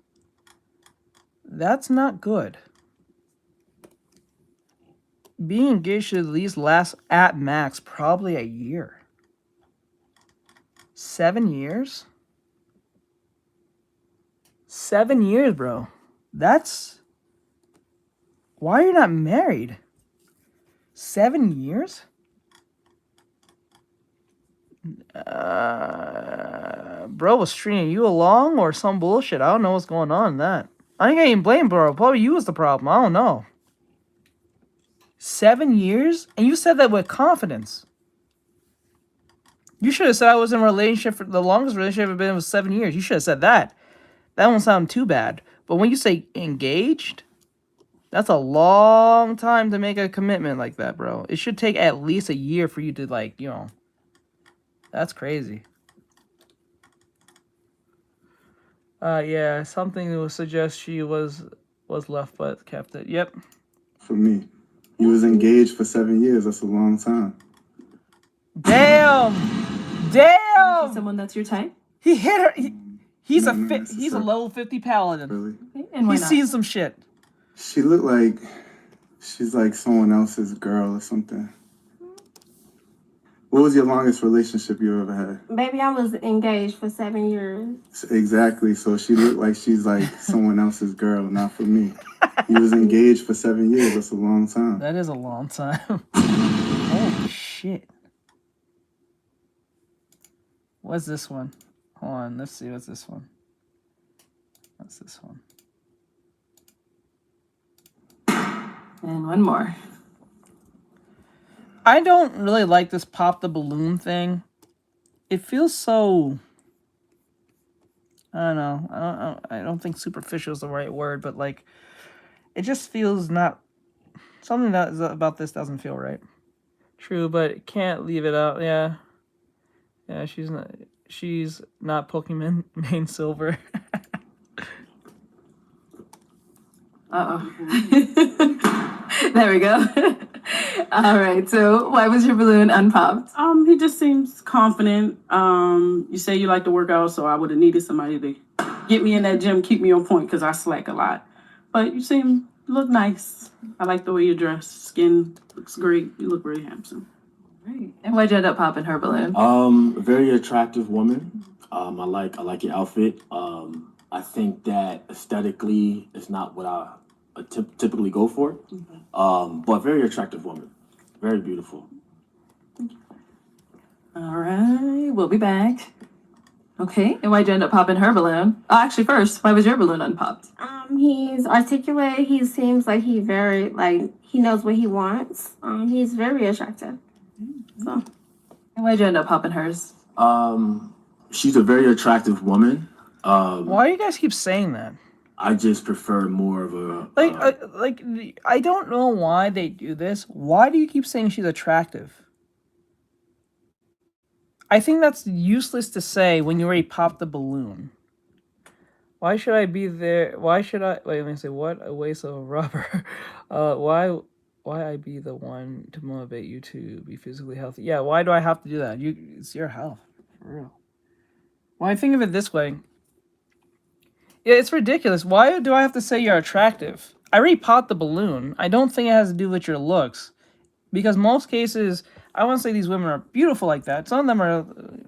That's not good. Being engaged should at least last at max probably a year. 7 years? 7 years, bro. That's... Why are you not married? 7 years? Bro was stringing you along or some bullshit. I don't know what's going on in that. I ain't getting blamed, bro. Probably you was the problem. I don't know. 7 years? And you said that with confidence. You should have said I was in a relationship for the longest relationship I've been in was 7 years. You should have said that. That won't sound too bad. But when you say engaged, that's a long time to make a commitment like that, bro. It should take at least a year for you to, like, you know. That's crazy. Yeah, something would suggest she was left but kept it. Yep. For me. He was engaged for 7 years. That's a long time. Damn! Damn! Is she someone that's your type? He hit her. He's No, a no, he's a level 50 paladin. Really? Okay, and why He's not? seen some shit. She looked like she's like someone else's girl or something. What was your longest relationship you ever had? Baby, I was engaged for 7 years. Exactly. So she looked like she's like someone else's girl, not for me. He was engaged for 7 years. That's a long time. That is a long time. Holy shit. What's this one? Hold on, let's see. What's this one? What's this one? And one more. I don't really like this pop the balloon thing. It feels so... I don't know. I don't think superficial is the right word, but like... It just feels not... Something that is about this doesn't feel right. True, but can't leave it out. Yeah. Yeah, she's not Pokemon main silver. Uh-oh. There we go. All right, so why was your balloon unpopped? He just seems confident. You say you like to work out, so I would have needed somebody to get me in that gym, keep me on point, because I slack a lot. But you look nice. I like the way you dress. Skin looks great. You look very handsome. Right. And why'd you end up popping her balloon? A very attractive woman. I like your outfit. I think that aesthetically is not what I typically go for. But very attractive woman. Very beautiful. All right, we'll be back. Okay, and why'd you end up popping her balloon? Oh, actually, first, why was your balloon unpopped? He's articulate. He seems like he knows what he wants. He's very attractive. So. And why'd you end up popping hers? She's a very attractive woman. Why do you guys keep saying that? I just prefer more of a... I don't know why they do this. Why do you keep saying she's attractive? I think that's useless to say when you already popped the balloon. Why should I be there? Why should I... Wait, let me say, what a waste of rubber. Why I be the one to motivate you to be physically healthy? Yeah, why do I have to do that? It's your health, for real. When I think of it this way, yeah, it's ridiculous. Why do I have to say you're attractive? I already popped the balloon. I don't think it has to do with your looks. Because most cases, I won't say these women are beautiful like that. Some of them are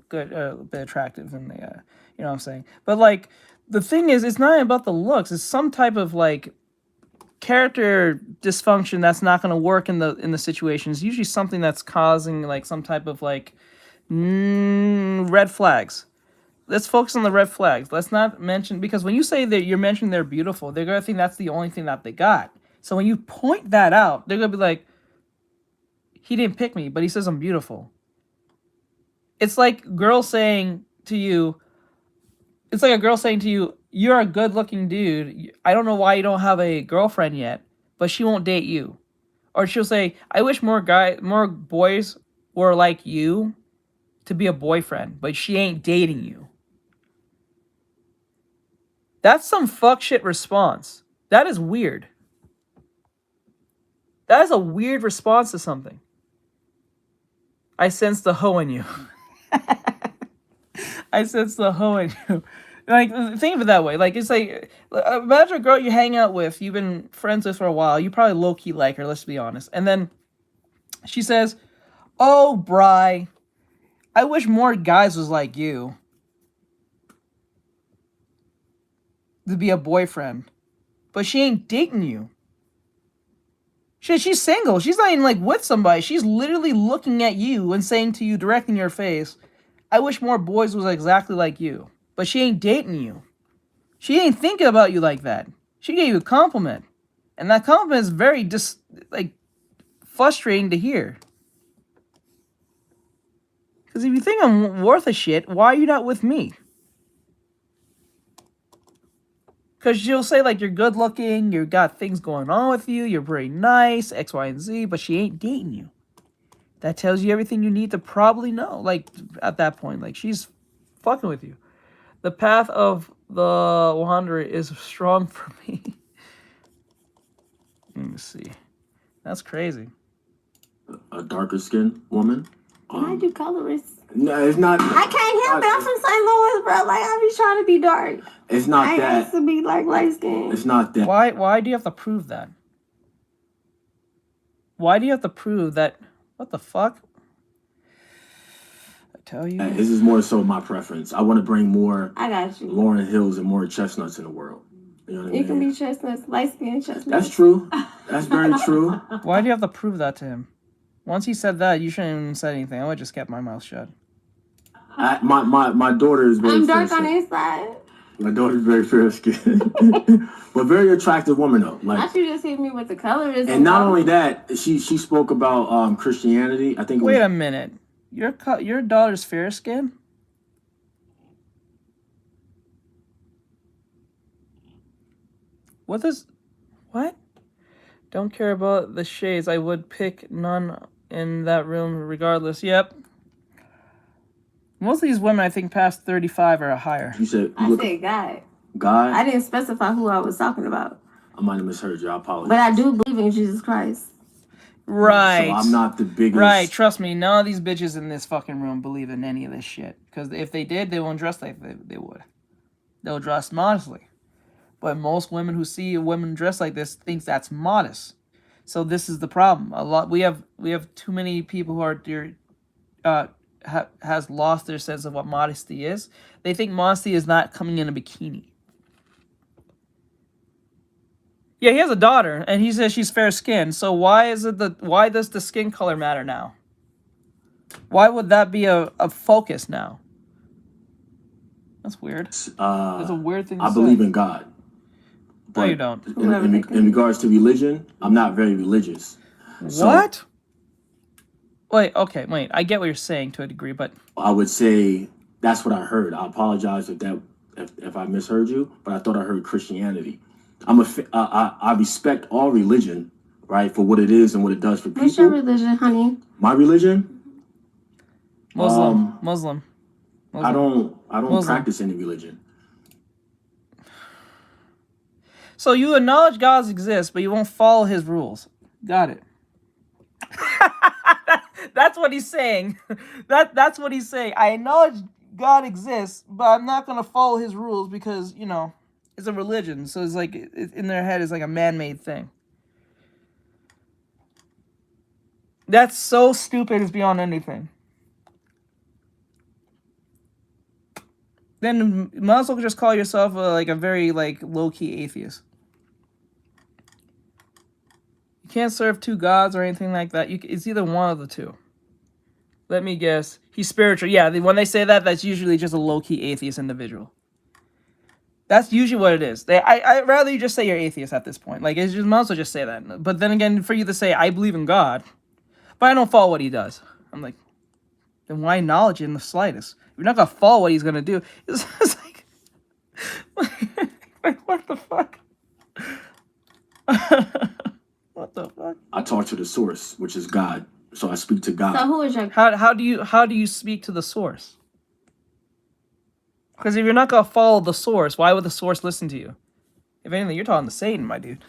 good, a bit attractive, and they, you know what I'm saying. But like, the thing is, it's not about the looks. It's some type of like character dysfunction that's not going to work in the situation. It's usually something that's causing like some type of like red flags. Let's focus on the red flags. Let's not mention, because when you say that you're mentioning they're beautiful, they're going to think that's the only thing that they got. So when you point that out, they're going to be like, he didn't pick me, but he says I'm beautiful. It's like girls saying to you, it's like a girl saying to you, you're a good looking dude. I don't know why you don't have a girlfriend yet, but she won't date you. Or she'll say, I wish more boys were like you to be a boyfriend, but she ain't dating you. That's some fuck shit response. That is weird. That is a weird response to something. I sense the hoe in you. I sense the hoe in you. Like, think of it that way. Like, it's like, imagine a girl you hang out with, you've been friends with for a while, you probably low-key like her, let's be honest. And then she says, oh, Bri, I wish more guys was like you. to be a boyfriend, but she ain't dating you. She's single. She's not even like with somebody. She's literally looking at you and saying to you directly in your face, I wish more boys was exactly like you. But she ain't dating you. She ain't thinking about you like that. She gave you a compliment. And that compliment is very frustrating to hear. Because if you think I'm worth a shit, why are you not with me? Because she'll say, like, you're good looking, you got things going on with you, you're very nice, X, Y, and Z, but she ain't dating you. That tells you everything you need to probably know, like, at that point. Like, she's fucking with you. The path of the wanderer is strong for me. Let me see. That's crazy. A darker skinned woman. Why do colorists? No, it's not. I can't help it. I'm from St. Louis, bro. Like, I be trying to be dark. It's not I that. used to be like light skin. It's not that. Why do you have to prove that? Why do you have to prove that? What the fuck? I tell you. This is more so my preference. I want to bring more. I got you. Lauryn Hills and more chestnuts in the world. You know what I mean? It can be chestnuts, light skin chestnuts. That's true. That's very true. Why do you have to prove that to him? Once he said that, you shouldn't even say anything. I would just kept my mouth shut. My daughter is very. I'm dark on the inside. My daughter's very fair skinned, but very attractive woman though. Like, I should just hit me with the colors. And not only that, she spoke about Christianity. I think. Wait a minute. Your daughter's fair skin? What? Don't care about the shades. I would pick none in that room regardless. Yep. Most of these women, I think, past 35 or higher. You said. I said God. God. I didn't specify who I was talking about. I might have misheard you. I apologize. But I do believe in Jesus Christ. Right. So I'm not the biggest. Right. Trust me. None of these bitches in this fucking room believe in any of this shit. Because if they did, they won't dress like they would. They'll dress modestly. But most women who see a woman dress like this thinks that's modest. So this is the problem. We have too many people who are has lost their sense of what modesty is. They think modesty is not coming in a bikini. Yeah, he has a daughter, and he says she's fair skinned. So why does the skin color matter now? Why would that be a focus now? That's weird. That's a weird thing to say. I believe in God. No, you don't. In regards to religion, I'm not very religious. What? Wait, I get what you're saying to a degree, but I would say that's what I heard. I apologize if I misheard you, but I thought I heard Christianity. I respect all religion, right, for what it is and what it does for people. What's your religion, honey? My religion? Muslim. I don't practice any religion. So you acknowledge God exists, but you won't follow his rules. Got it. That's what he's saying. That's what he's saying. I acknowledge God exists, but I'm not going to follow his rules because, it's a religion. So it's like, in their head, it's like a man-made thing. That's so stupid, it's beyond anything. Then you might as well just call yourself a very low-key atheist. You can't serve two gods or anything like that. It's either one of the two. Let me guess. He's spiritual. Yeah, when they say that, that's usually just a low-key atheist individual. That's usually what it is. I'd rather you just say you're atheist at this point. Like, you might as well just say that. But then again, for you to say, I believe in God, but I don't follow what he does. I'm like, then why acknowledge it in the slightest? If you're not going to follow what he's going to do, it's like, what the fuck? What the fuck? I talk to the source, which is God. So I speak to God. So who is your... How do you speak to the source? Because if you're not going to follow the source, why would the source listen to you? If anything, you're talking to Satan, my dude.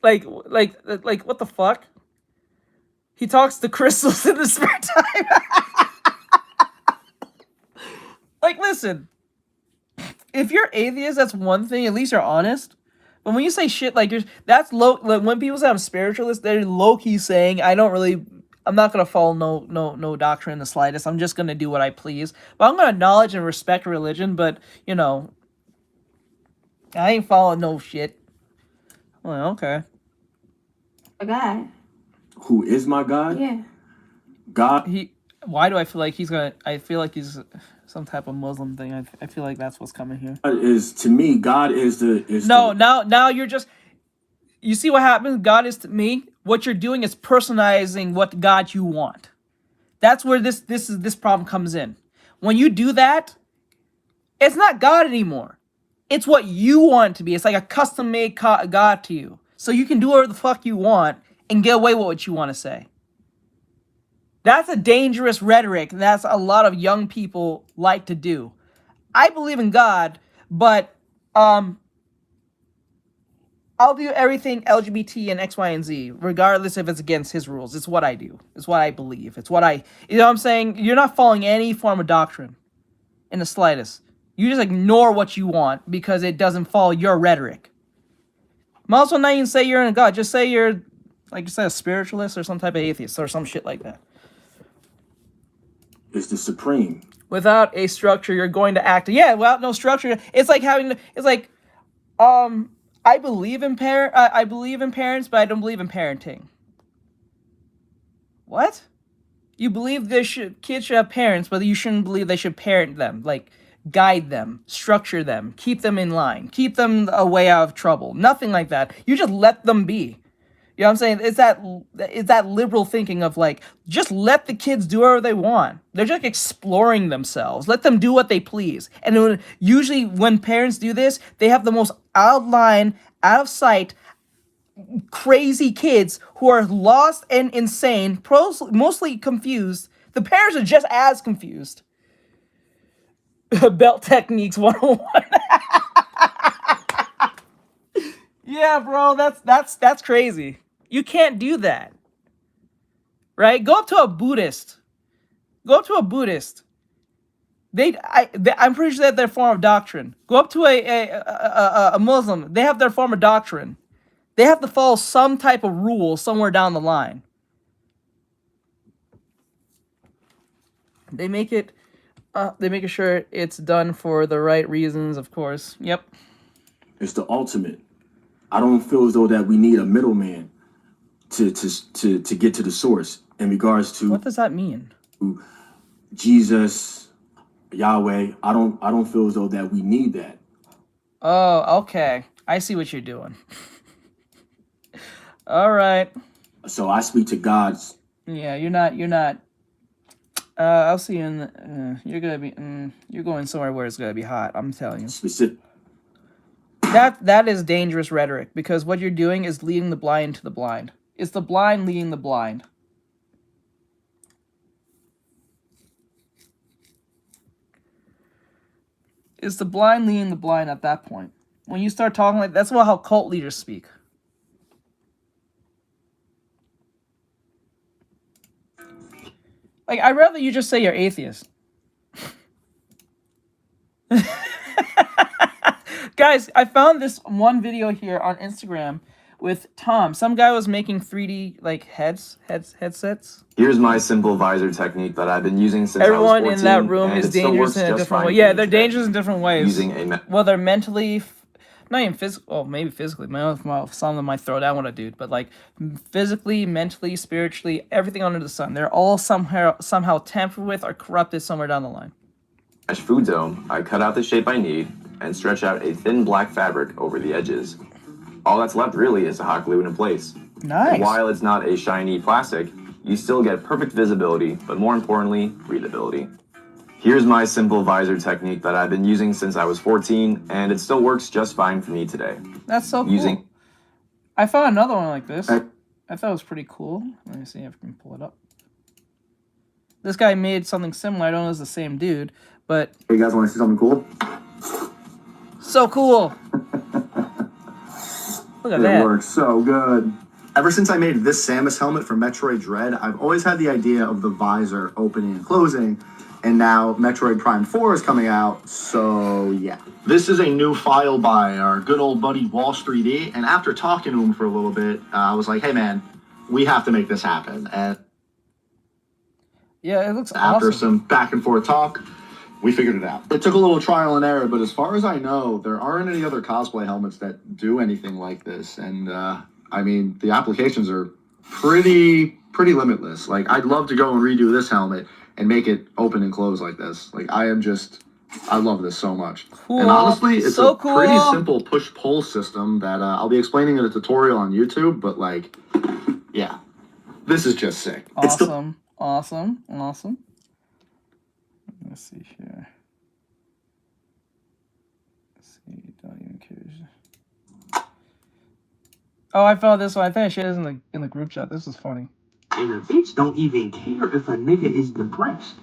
like, what the fuck? He talks to crystals in the spare time. Like, listen. If you're atheist, that's one thing. At least you're honest. But when you say shit like that's low. Like when people say I'm spiritualist, they're low key saying I'm not gonna follow no doctrine in the slightest. I'm just gonna do what I please. But I'm gonna acknowledge and respect religion. But I ain't following no shit. Well, okay. A guy. Who is my God? Yeah. God. Why do I feel like he's gonna? I feel like he's some type of Muslim thing. I feel like that's what's coming here. Is to me, God is the now you're just. You see what happens? God is to me. What you're doing is personalizing what God you want. That's where this problem comes in. When you do that, it's not God anymore. It's what you want it to be. It's like a custom-made God to you. So you can do whatever the fuck you want and get away with what you want to say. That's a dangerous rhetoric. That's a lot of young people like to do. I believe in God, but I'll do everything LGBT and X, Y, and Z, regardless if it's against his rules. It's what I do. It's what I believe. It's what I... You know what I'm saying? You're not following any form of doctrine in the slightest. You just ignore what you want because it doesn't follow your rhetoric. Might as well not even say you're in a God. Just say you're, like you said, a spiritualist or some type of atheist or some shit like that. Is the supreme. Without a structure, you're going to act... Yeah, without no structure. It's like having... It's like... I believe in parents, but I don't believe in parenting. What? You believe kids should have parents, but you shouldn't believe they should parent them, like guide them, structure them, keep them in line, keep them away out of trouble. Nothing like that. You just let them be. You know what I'm saying? It's that liberal thinking of like, just let the kids do whatever they want. They're just exploring themselves. Let them do what they please. And usually when parents do this, they have the most out of line, out of sight, crazy kids who are lost and insane, mostly confused. The parents are just as confused. Belt techniques 101. Yeah, bro, that's crazy. You can't do that. Right? Go up to a Buddhist. Go up to a Buddhist. I'm pretty sure they have their form of doctrine. Go up to a Muslim. They have their form of doctrine. They have to follow some type of rule somewhere down the line. They make it sure it's done for the right reasons, of course. Yep. It's the ultimate. I don't feel as though that we need a middleman to get to the source in regards to... What does that mean? Jesus, Yahweh. I don't feel as though that we need that. Oh, okay. I see what you're doing. All right. So I speak to God's... Yeah, you're not... I'll see you in... you're gonna be... you're going somewhere where it's gonna be hot, I'm telling you. Specific. That is dangerous rhetoric, because what you're doing is leading the blind to the blind. It's the blind leading the blind. It's the blind leading the blind at that point. When you start talking like... That's how cult leaders speak. Like, I'd rather you just say you're atheist. Guys, I found this one video here on Instagram with Tom. Some guy was making 3D, like, headsets. Here's my simple visor technique that I've been using since Everyone I was 14, in that room and is it still dangerous works in a just different fine way. for Yeah, me they're today. dangerous in different ways. Using a well, they're mentally... Not even physical, well, maybe physically. Some of them might throw down what I do, but like physically, mentally, spiritually, everything under the sun. They're all somehow tampered with or corrupted somewhere down the line. food dome, I cut out the shape I need and stretch out a thin black fabric over the edges. All that's left really is to hot glue it in place. Nice. And while it's not a shiny plastic, you still get perfect visibility, but more importantly, readability. Here's my simple visor technique that I've been using since I was 14, and it still works just fine for me today. That's so cool. I found another one like this. I thought it was pretty cool. Let me see if I can pull it up. This guy made something similar. I don't know if it's the same dude, but... Hey, you guys want to see something cool? So cool. Look at that. It works so good. Ever since I made this Samus helmet for Metroid Dread, I've always had the idea of the visor opening and closing. And now Metroid Prime 4 is coming out, so yeah. This is a new file by our good old buddy Wall Street E, and after talking to him for a little bit, I was like, hey man, we have to make this happen. And yeah, it looks after awesome. some back and forth talk, we figured it out. It took a little trial and error, but as far as I know, there aren't any other cosplay helmets that do anything like this. And I mean, the applications are pretty limitless. Like, I'd love to go and redo this helmet and make it open and close like this. Like, I love this so much. Cool. And honestly, it's so a cool. pretty simple push-pull system that I'll be explaining in a tutorial on YouTube, but like, yeah, this is just sick. Awesome. Awesome. Let's see here. Let's see, don't even care. Oh, I found this one. I think I shared this in the group chat. This is funny. And a bitch don't even care if a nigga is depressed.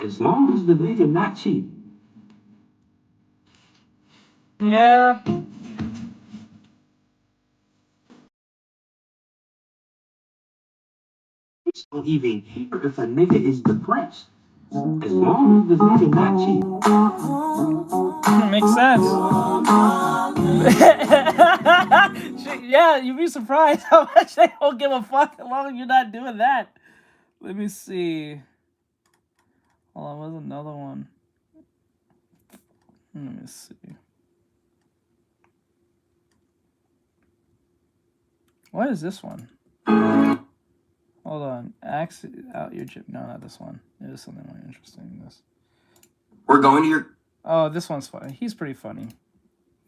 As long as the nigga not cheap. Yeah. Bitch don't even care if a nigga is depressed. As long as the nigga not cheap. Makes sense. Yeah, you'd be surprised how much they don't give a fuck as long as you're not doing that. Let me see. Hold on, what's another one? Let me see. What is this one? Hold on. Axe out your chip. No, not this one. There's something more interesting than this. We're going to your Oh, this one's funny. He's pretty funny.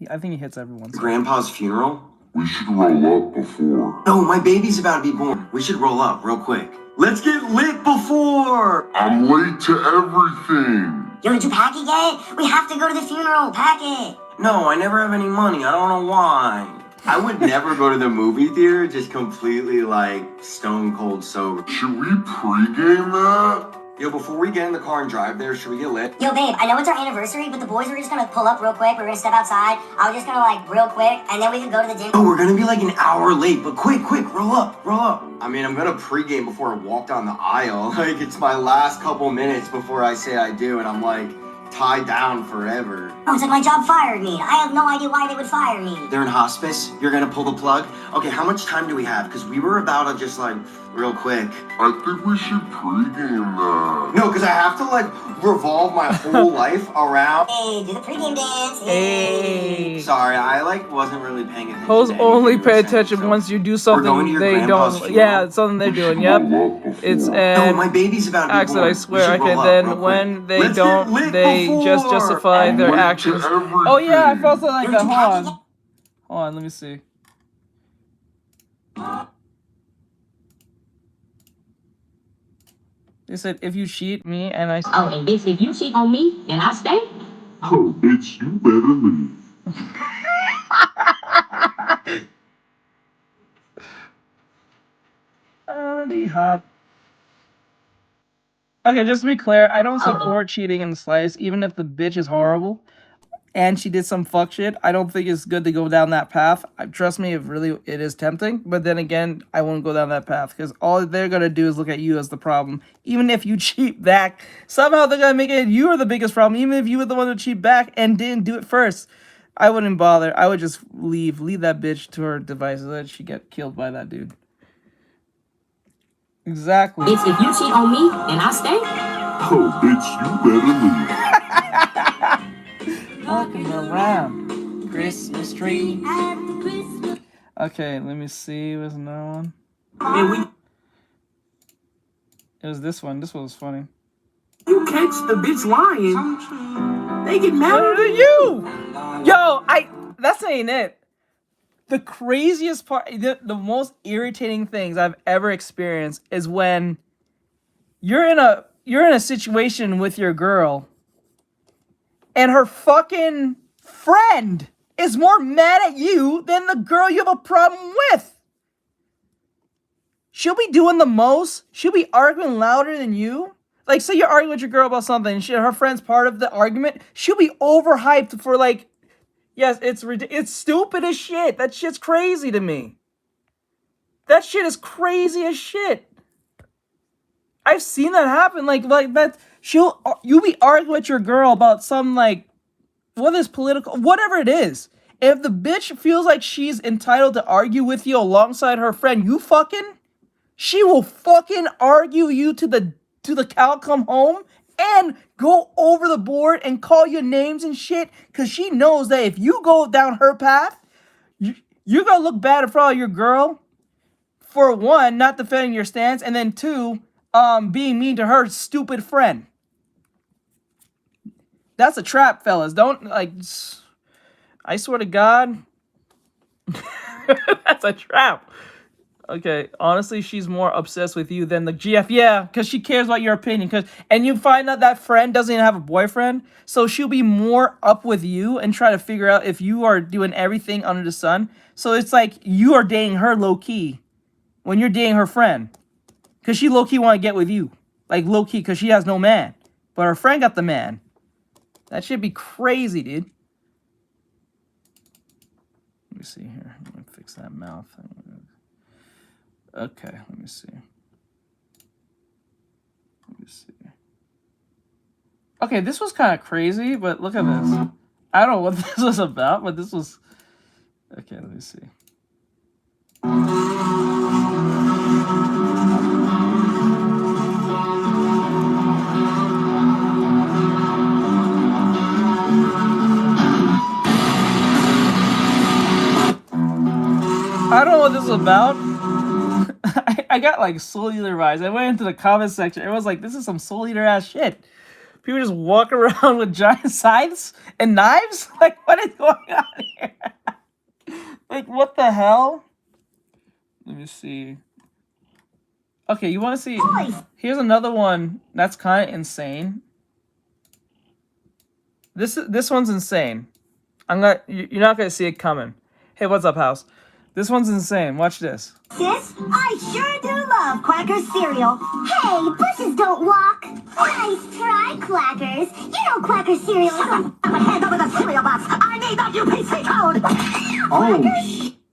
I think he hits everyone's. grandpa's funeral. We should roll up before. No, my baby's about to be born. We should roll up real quick. Let's get lit before. I'm late to everything. Yo, did you pack it yet? We have to go to the funeral. Pack it. No, I never have any money. I don't know why. I would never go to the movie theater just completely like stone cold sober. Should we pregame that? Yo, before we get in the car and drive there, should we get lit? Yo, babe, I know it's our anniversary, but the boys were just gonna pull up real quick. We're gonna step outside. I was just gonna like real quick, and then we could go to the dinner. Oh, we're gonna be like an hour late, but quick, roll up. I mean, I'm gonna pregame before I walk down the aisle. Like, it's my last couple minutes before I say I do, and I'm like tied down forever. Oh, it's like my job fired me. I have no idea why they would fire me. They're in hospice. You're gonna pull the plug? Okay, how much time do we have? Because we were about to just like real quick. I think we should pregame that. No, because I have to like revolve my whole life around. Hey, do the pregame dance. Hey. Sorry, I like wasn't really paying attention. Hoes to only anything pay you were saying, attention so once you do we're going to something your they grandpa's don't. funeral? Yeah, it's something they're doing. Yep. It's No, and my baby's about to be accident. born. I swear. We should Okay, roll up then real quick. when they Let's get don't, lit they just before. justify I'm their late to actions. everything. Oh yeah, I felt something like Yo, that. did you Hold pack it on. Hold on. Let me see. They said if you cheat me and I. Oh, and bitch, if you cheat on me and I stay, Oh, bitch, you better leave. Okay, just to be clear, I don't support cheating in the slightest, even if the bitch is horrible and she did some fuck shit. I don't think it's good to go down that path. Trust me, it is tempting, but then again, I won't go down that path because all they're gonna do is look at you as the problem. Even if you cheat back, somehow they're gonna make it you are the biggest problem, even if you were the one to cheat back and didn't do it first. I wouldn't bother. I would just leave that bitch to her devices. Let she get killed by that dude. Exactly. bitch, if you cheat on me and I stay, Oh, bitch, you better leave. Walking around Christmas tree. Okay, let me see. Where's another one? man, It was this one. This one was funny. you catch the bitch lying, they get mad Better than you. Yo, that's ain't it. The craziest part, the most irritating things I've ever experienced is when you're in a situation with your girl and her fucking friend is more mad at you than the girl you have a problem with. She'll be doing the most. She'll be arguing louder than you. Like, say you're arguing with your girl about something and her friend's part of the argument. She'll be overhyped for like, yes, it's stupid as shit. That shit's crazy to me. That shit is crazy as shit. I've seen that happen. Like that. You'll be arguing with your girl about some like, what is political, whatever it is. If the bitch feels like she's entitled to argue with you alongside her friend, she will fucking argue you to the cow come home and go over the board and call you names and shit, because she knows that if you go down her path, you're going to look bad in front of your girl, for one, not defending your stance, and then two, being mean to her stupid friend. That's a trap, fellas. Don't, like, I swear to God, that's a trap. Okay, honestly, she's more obsessed with you than the GF. Yeah, because she cares about your opinion. And you find out that friend doesn't even have a boyfriend, so she'll be more up with you and try to figure out if you are doing everything under the sun. So it's like you are dating her low-key when you're dating her friend, because she low-key want to get with you. Like, low-key, because she has no man. But her friend got the man. That should be crazy, dude. Let me see here. Let me fix that mouth. Okay, let me see. Okay, this was kind of crazy, but look at this. I don't know what this was about, but this was... Okay, let me see. I don't know what this is about. I got like Soul Eater vibes. I went into the comment section. Everyone's like, this is some Soul Eater ass shit. People just walk around with giant scythes and knives? Like, what is going on here? Like, what the hell? Let me see. Okay, you want to see? Here's another one that's kind of insane. This one's insane. You're not gonna see it coming. Hey, what's up, house? This one's insane. Watch this. Sis, I sure do love Quacker cereal. Hey, bushes don't walk. Nice try, Quackers. You know Quacker cereal is hand over the cereal box. I need that UPC code. Oh,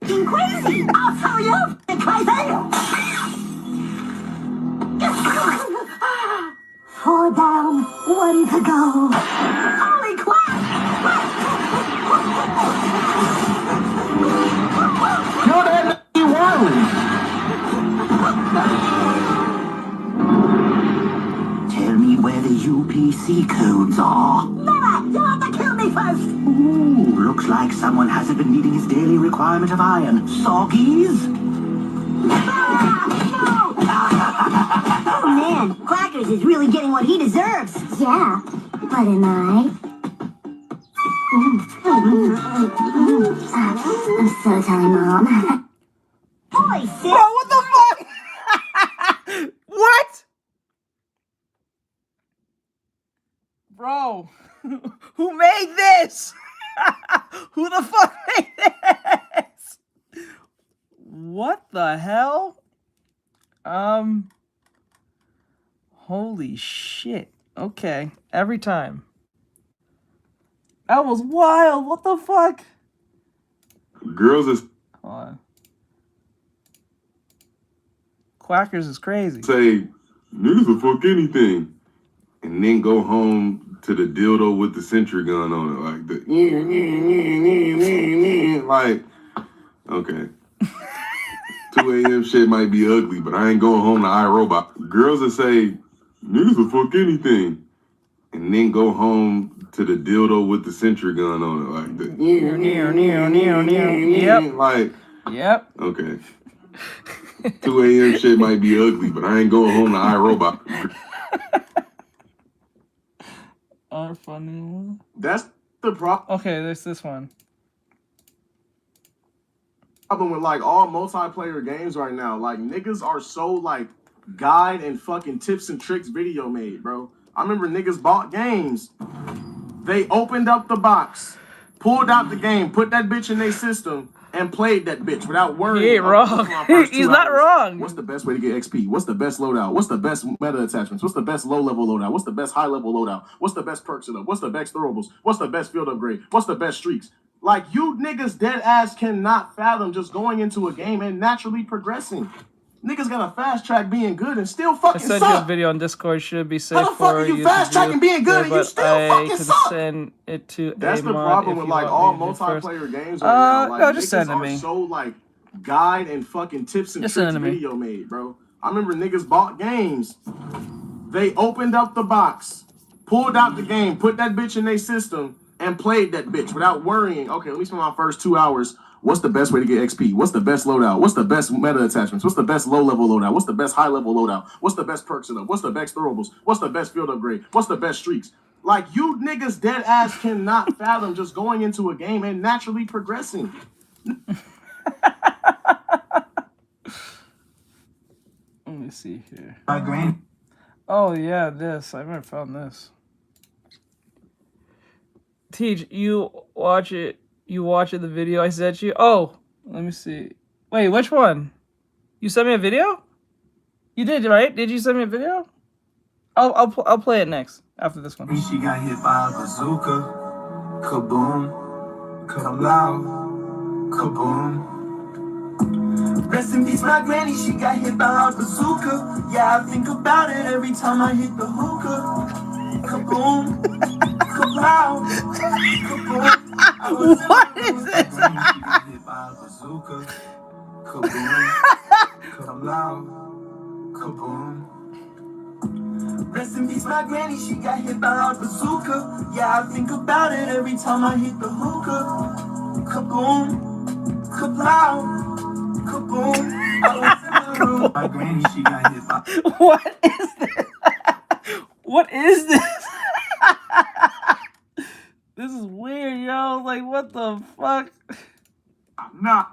F***ing crazy. I'll show you f***ing crazy. 4 down, 1 to go. Holy crap! you're that one. Tell me where the UPC codes are. Never! You'll have to kill me first! Ooh, looks like someone hasn't been meeting his daily requirement of iron. Soggies? No! Oh man, Quackers is really getting what he deserves. Yeah, but am I? I'm so sorry, Mom. Boy, sis! Bro, what the fuck? What? Bro, who made this? Who the fuck made this? What the hell? Holy shit. Okay, every time. That was wild. What the fuck? Girls is Hold on. Quackers is crazy. say niggas will fuck anything, and then go home to the dildo with the sentry gun on it, like the like. Okay. 2 a.m. shit might be ugly, but I ain't going home to iRobot. Girls that say niggas will fuck anything, and then go home to the dildo with the sentry gun on it, like the Yep. like. Yep. Okay. 2 a.m. shit might be ugly, but I ain't going home to iRobot. Our funny one. That's the problem. Okay, there's this one. Problem with like all multiplayer games right now. Like niggas are so like guide and fucking tips and tricks video made, bro. I remember niggas bought games. They opened up the box, pulled out the game, put that bitch in their system, and played that bitch without worrying. He ain't wrong. He's not wrong. What's the best way to get XP? What's the best loadout? What's the best meta attachments? What's the best low-level loadout? What's the best high-level loadout? What's the best perks setup? What's the best throwables? What's the best field upgrade? What's the best streaks? Like, you niggas dead ass cannot fathom just going into a game and naturally progressing. Niggas got a fast track being good and still I fucking sent you a suck. video on Discord. Should be safe How the fuck for are you you fast to tracking do, being good and you but still I fucking can suck? send it to That's a the mod problem if with you like want all me to do first. multiplayer games right now. Like No, just niggas send it to are me. so like guide and fucking tips and Just send tricks it to me. video made, bro. I remember niggas bought games. They opened up the box, pulled out the game, put that bitch in their system, and played that bitch without worrying, okay, let me spend my first 2 hours. What's the best way to get XP? What's the best loadout? What's the best meta attachments? What's the best low-level loadout? What's the best high-level loadout? What's the best perks setup? What's the best throwables? What's the best field upgrade? What's the best streaks? Like, you niggas dead ass cannot fathom just going into a game and naturally progressing. Let me see here. Oh yeah, this. I never found this. Teach, you watch it. You watch it, the video I sent you. Oh, let me see. Wait, which one? You sent me a video? You did, right? Did you send me a video? I'll play it next after this one. She got hit by a bazooka. Kaboom. Kablow. Kaboom. Rest in peace, my granny. She got hit by a bazooka. Yeah, I think about it every time I hit the hookah. Kaboom. Kablow. Kaboom. What is this? Rest in peace, my granny. She got hit by a bazooka. Yeah, I think about it every time I hit the hookah. Kaboom, kablow, kaboom. My granny, she got hit by. What is this? What is this? This is weird, yo. Like, what the fuck? Nah.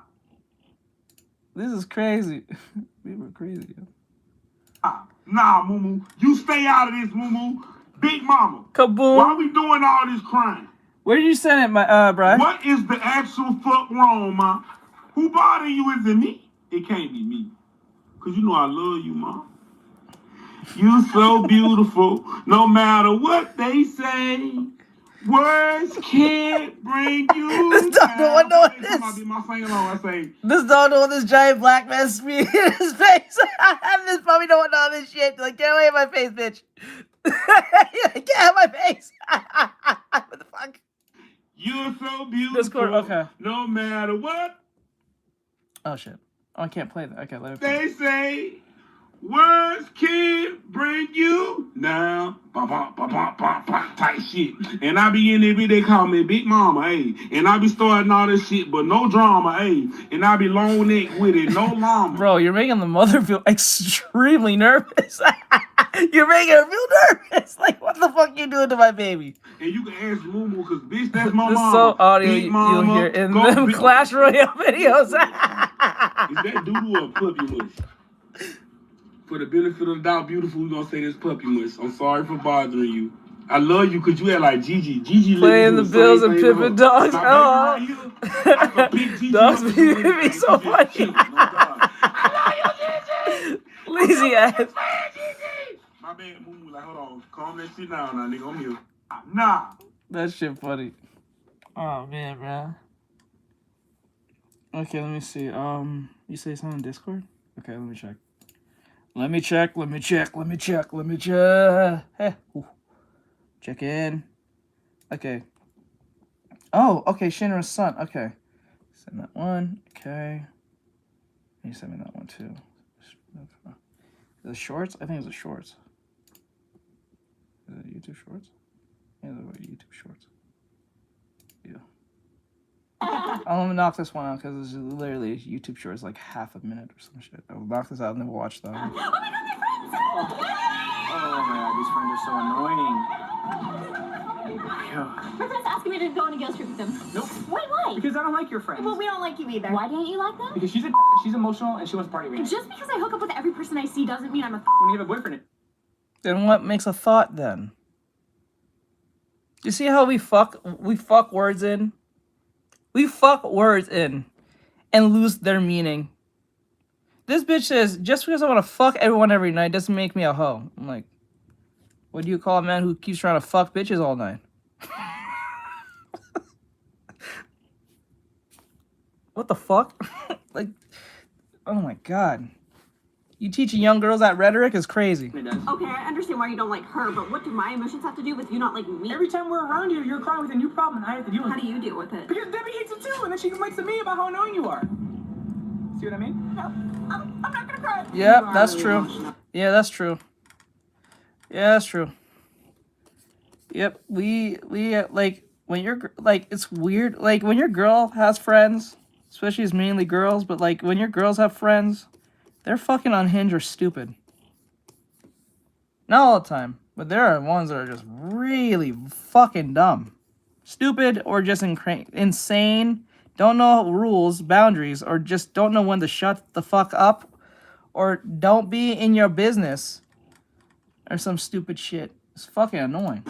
This is crazy. We were crazy, yo. Nah, Moo. You stay out of this, Moo. Big Mama. Kaboom. Why we doing all this crime? Where did you send it, my Brian? What is the actual fuck wrong, Ma? Who bothering you? Is it me? It can't be me. Cause you know I love you, Ma. You so beautiful, no matter what they say. Words can't bring you. This dog don't know this. This dog know this giant black man spewing in his face. This puppy don't know this shit. Like, get away from my face, bitch. Get out of my face. What the fuck? You're so beautiful. Discord, okay. No matter what. Oh shit. Oh, I can't play that. Okay, let me play. They say words can't bring you down. Type shit. And I be in there, they call me Big Mama, hey. And I be starting all this shit, but no drama, hey. And I be long neck with it, no llama. Bro, you're making the mother feel extremely nervous. You're making her feel nervous. Like, what the fuck you doing to my baby? And you can ask Moo, cause bitch, that's my This mama. is so audio Big mama, you'll hear in them Clash Royale videos. Is that doodle or puppy mush? For the benefit of the doubt, beautiful, we're gonna say this puppy mush. I'm sorry for bothering you. I love you because you had like Gigi. Gigi playing the Bills and Pippin dogs. Oh, dogs be so funny. Lazy ass. My bad, Moo. Like, hold on, calm that shit down, now, nigga. I'm here. Nah. That shit funny. Oh man, bro. Okay, let me see. You say something on Discord? Okay, let me check. Let me check. Hey. Ooh. Check in. Okay. Oh, okay, Shinra's son. Okay. Send that one. Okay. You send me that one too. The shorts? I think it's the shorts. Is it YouTube shorts? Yeah, they're YouTube shorts. Yeah. I'm gonna knock this one out because it's literally YouTube shorts like half a minute or some shit. I'll knock this out and then we'll watch them. Oh my god, these friends are so annoying. My friend's asking me to go on a girls trip with them. Nope. Why? Because I don't like your friends. Well, we don't like you either. Why don't you like them? Because she's emotional and she wants to party with me. Just because I hook up with every person I see doesn't mean I'm a When you have a boyfriend. Then what makes a thought then? You see how we fuck words in? We fuck words in and lose their meaning. This bitch says, just because I want to fuck everyone every night doesn't make me a hoe. I'm like, what do you call a man who keeps trying to fuck bitches all night? What the fuck? Like, oh my god. You teaching young girls that rhetoric is crazy. Okay, I understand why you don't like her, but what do my emotions have to do with you not liking me? Every time we're around you, you're crying with a new problem and I have to deal with it. How do you deal with it? Because Debbie hates it too, and then she complains to me about how annoying you are. See what I mean? No, I'm not gonna cry. Yeah, that's true. Yeah, that's true. Yeah, that's true. Yep, we like when you're like it's weird like when your girl has friends, especially it's mainly girls, but like when your girls have friends, they're fucking unhinged or stupid. Not all the time, but there are ones that are just really fucking dumb, stupid, or just insane. Don't know rules, boundaries, or just don't know when to shut the fuck up, or don't be in your business, or some stupid shit. It's fucking annoying.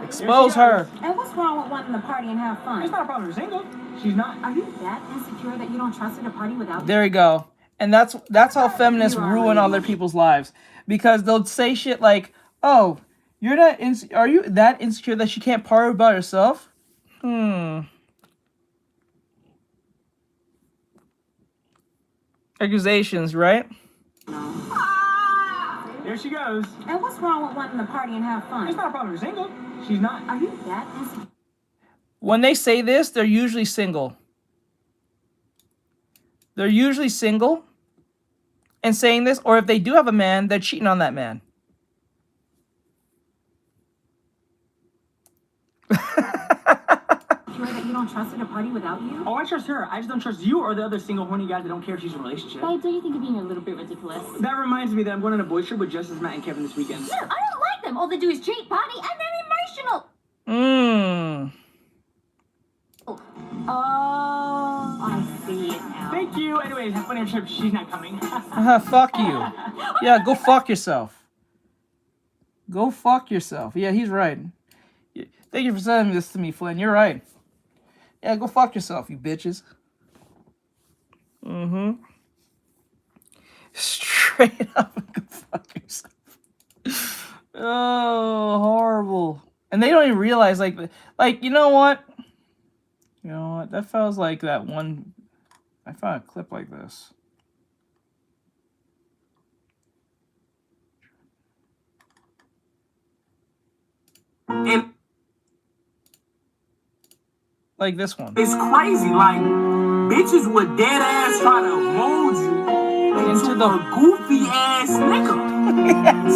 Expose her. And what's wrong with wanting to party and have fun? It's not a problem. You're single. She's not. Are you that insecure that you don't trust her to party without you? There you go. And that's how feminists ruin other people's lives, because they'll say shit like, "Oh, you're not are you that insecure that she can't party by herself?" Accusations, right? There she goes. And what's wrong with wanting to party and have fun? It's not a problem. You're single. She's not. Are you that insecure? When they say this, they're usually single. They're usually single and saying this, or if they do have a man, they're cheating on that man. Sure that you don't trust her to party without you? Oh, I trust her. I just don't trust you or the other single horny guys that don't care if she's in a relationship. Babe, don't you think you're being a little bit ridiculous? That reminds me that I'm going on a boy trip with Justice, Matt, and Kevin this weekend. No, I don't like them. All they do is cheat, party, and they're emotional. Oh, I see it now. Thank you. Anyways, have fun on your trip. She's not coming. Fuck you. Yeah, go fuck yourself. Go fuck yourself. Yeah, he's right. Thank you for sending this to me, Flynn. You're right. Yeah, go fuck yourself, you bitches. Straight up, go fuck yourself. Oh, horrible. And they don't even realize, like, you know what? You know what? That feels like that one. I found a clip like this. And like this one. it's crazy. Like, bitches would dead ass try to mold you into the goofy ass nigga. Yes.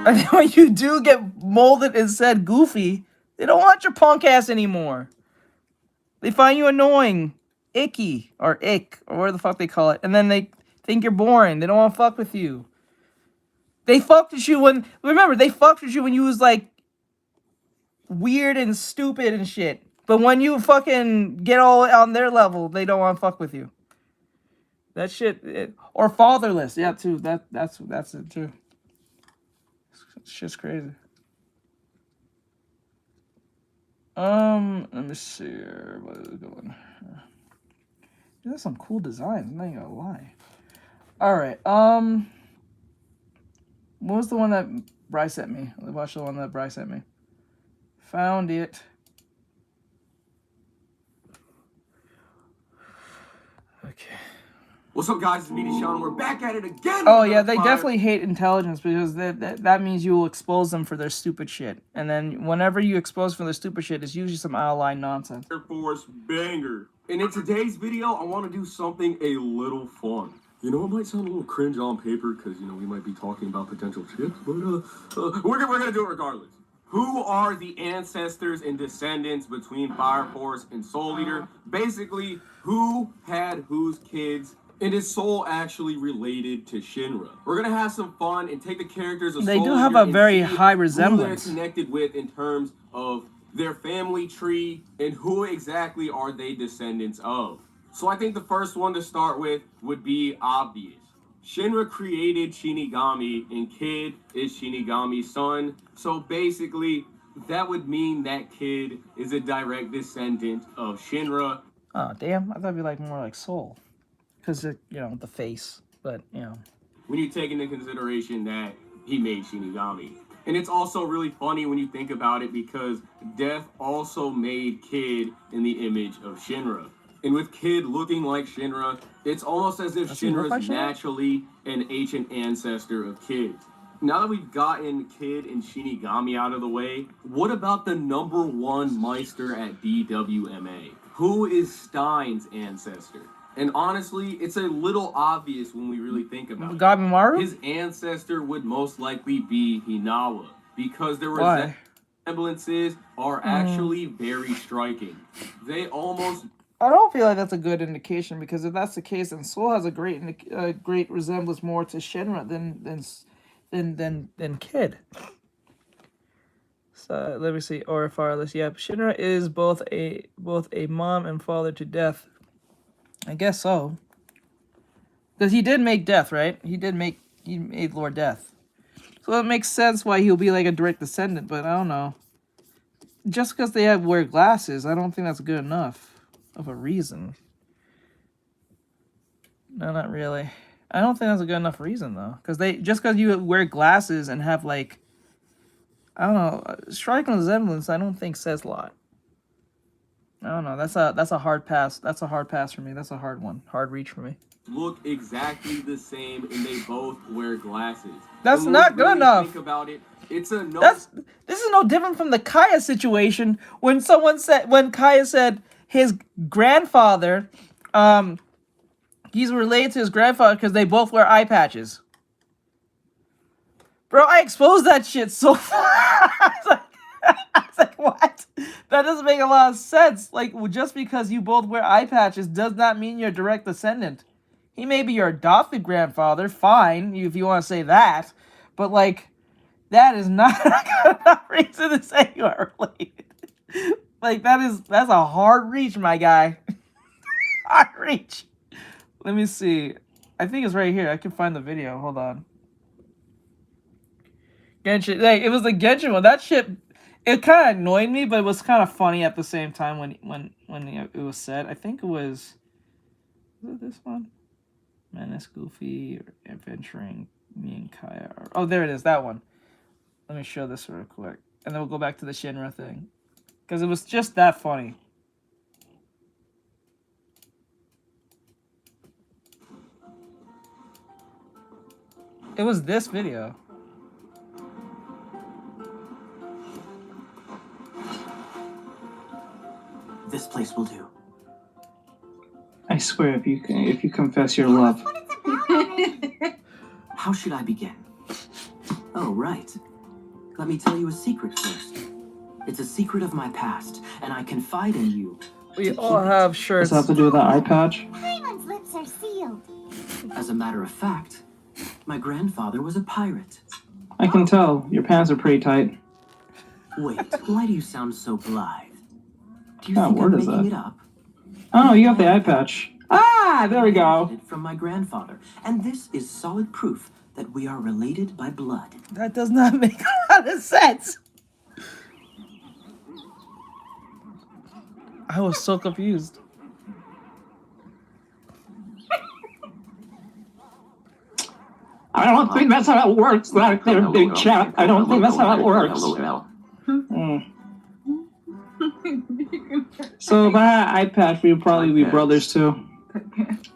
And then when you do get molded and said goofy, they don't want your punk ass anymore. They find you annoying, icky, or ick, or whatever the fuck they call it. And then they think you're boring. They don't want to fuck with you. They fucked with you when, remember, they fucked with you when you was like weird and stupid and shit. But when you fucking get all on their level, they don't want to fuck with you. That shit, or fatherless, yeah, too. That's it too. Shit's crazy. Let me see here. What is going? There's some cool designs. I'm not even gonna lie. All right. What was the one that Bryce sent me? Let's watch the one that Bryce sent me. Found it. Okay. What's up, guys? It's me, Deshaun. We're back at it again. Oh yeah, they definitely hate intelligence because that means you will expose them for their stupid shit. And then whenever you expose for their stupid shit, it's usually some out of line nonsense. Air Force banger. And in today's video, I want to do something a little fun. You know, it might sound a little cringe on paper because, you know, we might be talking about potential chicks, but we're going to do it regardless. Who are the ancestors and descendants between Fire Force and Soul Eater? Basically, who had whose kids, and is Soul actually related to Shinra? We're going to have some fun and take the characters of They Soul do have Eater a very and see high who resemblance. they're connected with in terms of their family tree and who exactly are they descendants of. So I think the first one to start with would be obvious. Shinra created Shinigami, and Kid is Shinigami's son. So basically, that would mean that Kid is a direct descendant of Shinra. Oh damn! I thought it'd be like more like Soul, because you know the face. But you know, when you take into consideration that he made Shinigami, and it's also really funny when you think about it because Death also made Kid in the image of Shinra. And with Kid looking like Shinra, it's almost as if Shinra is naturally an ancient ancestor of Kid. Now that we've gotten Kid and Shinigami out of the way, what about the #1 Meister at BWMA? Who is Stein's ancestor? And honestly, it's a little obvious when we really think about it. Gabimaru? His ancestor would most likely be Hinawa, because their Why? resemblances are actually very striking. They almost I don't feel like that's a good indication, because if that's the case, then Soul has a great resemblance more to Shinra than Kid. So let me see. Or Farless. Yep, Shinra is both a mom and father to Death. I guess so. Because he did make Death, right? He made Lord Death. So it makes sense why he'll be like a direct descendant, but I don't know. Just because they wear glasses, I don't think that's good enough of a reason. No, not really. I don't think that's a good enough reason though. Because just because you wear glasses and have like, I don't know, striking resemblance, I don't think says a lot. I don't know. That's a hard pass. That's a hard pass for me. That's a hard one. Hard reach for me. look exactly the same, and they both wear glasses. That's not good enough. Think about it. It's a no. This is no different from the Kaya situation when Kaya said his grandfather, he's related to his grandfather because they both wear eye patches. Bro, I exposed that shit so far. I was like, what? That doesn't make a lot of sense. Like, just because you both wear eye patches does not mean you're a direct descendant. He may be your adopted grandfather, fine, if you want to say that. But, like, that is not a reason to say you are related. Like, that's a hard reach, my guy. Hard reach. Let me see. I think it's right here. I can find the video. Hold on. Genshin. Like, it was the Genshin one. That shit, it kind of annoyed me, but it was kind of funny at the same time when it was said. I think it was it this one? Menace, Goofy, or Adventuring, me and Kaya. Oh, there it is. That one. Let me show this real quick. And then we'll go back to the Shinra thing. Because it was just that funny. It was this video. This place will do. I swear, if you confess your love. How should I begin? Oh, right. Let me tell you a secret first. It's a secret of my past, and I confide in you. We all have shirts. Does that have to do with the eye patch? Paimon's lips are sealed. As a matter of fact, my grandfather was a pirate. I can tell. Your pants are pretty tight. Wait, why do you sound so blithe? Do you Oh, think word I'm is making that? it up? Oh, you got the eye patch. Ah, there we go. From my grandfather, and this is solid proof that we are related by blood. That does not make a lot of sense. I was so confused. I don't think that's how it works. That there, big chap. I don't think that's how it works. So if I had an eye patch, we'd probably be brothers too.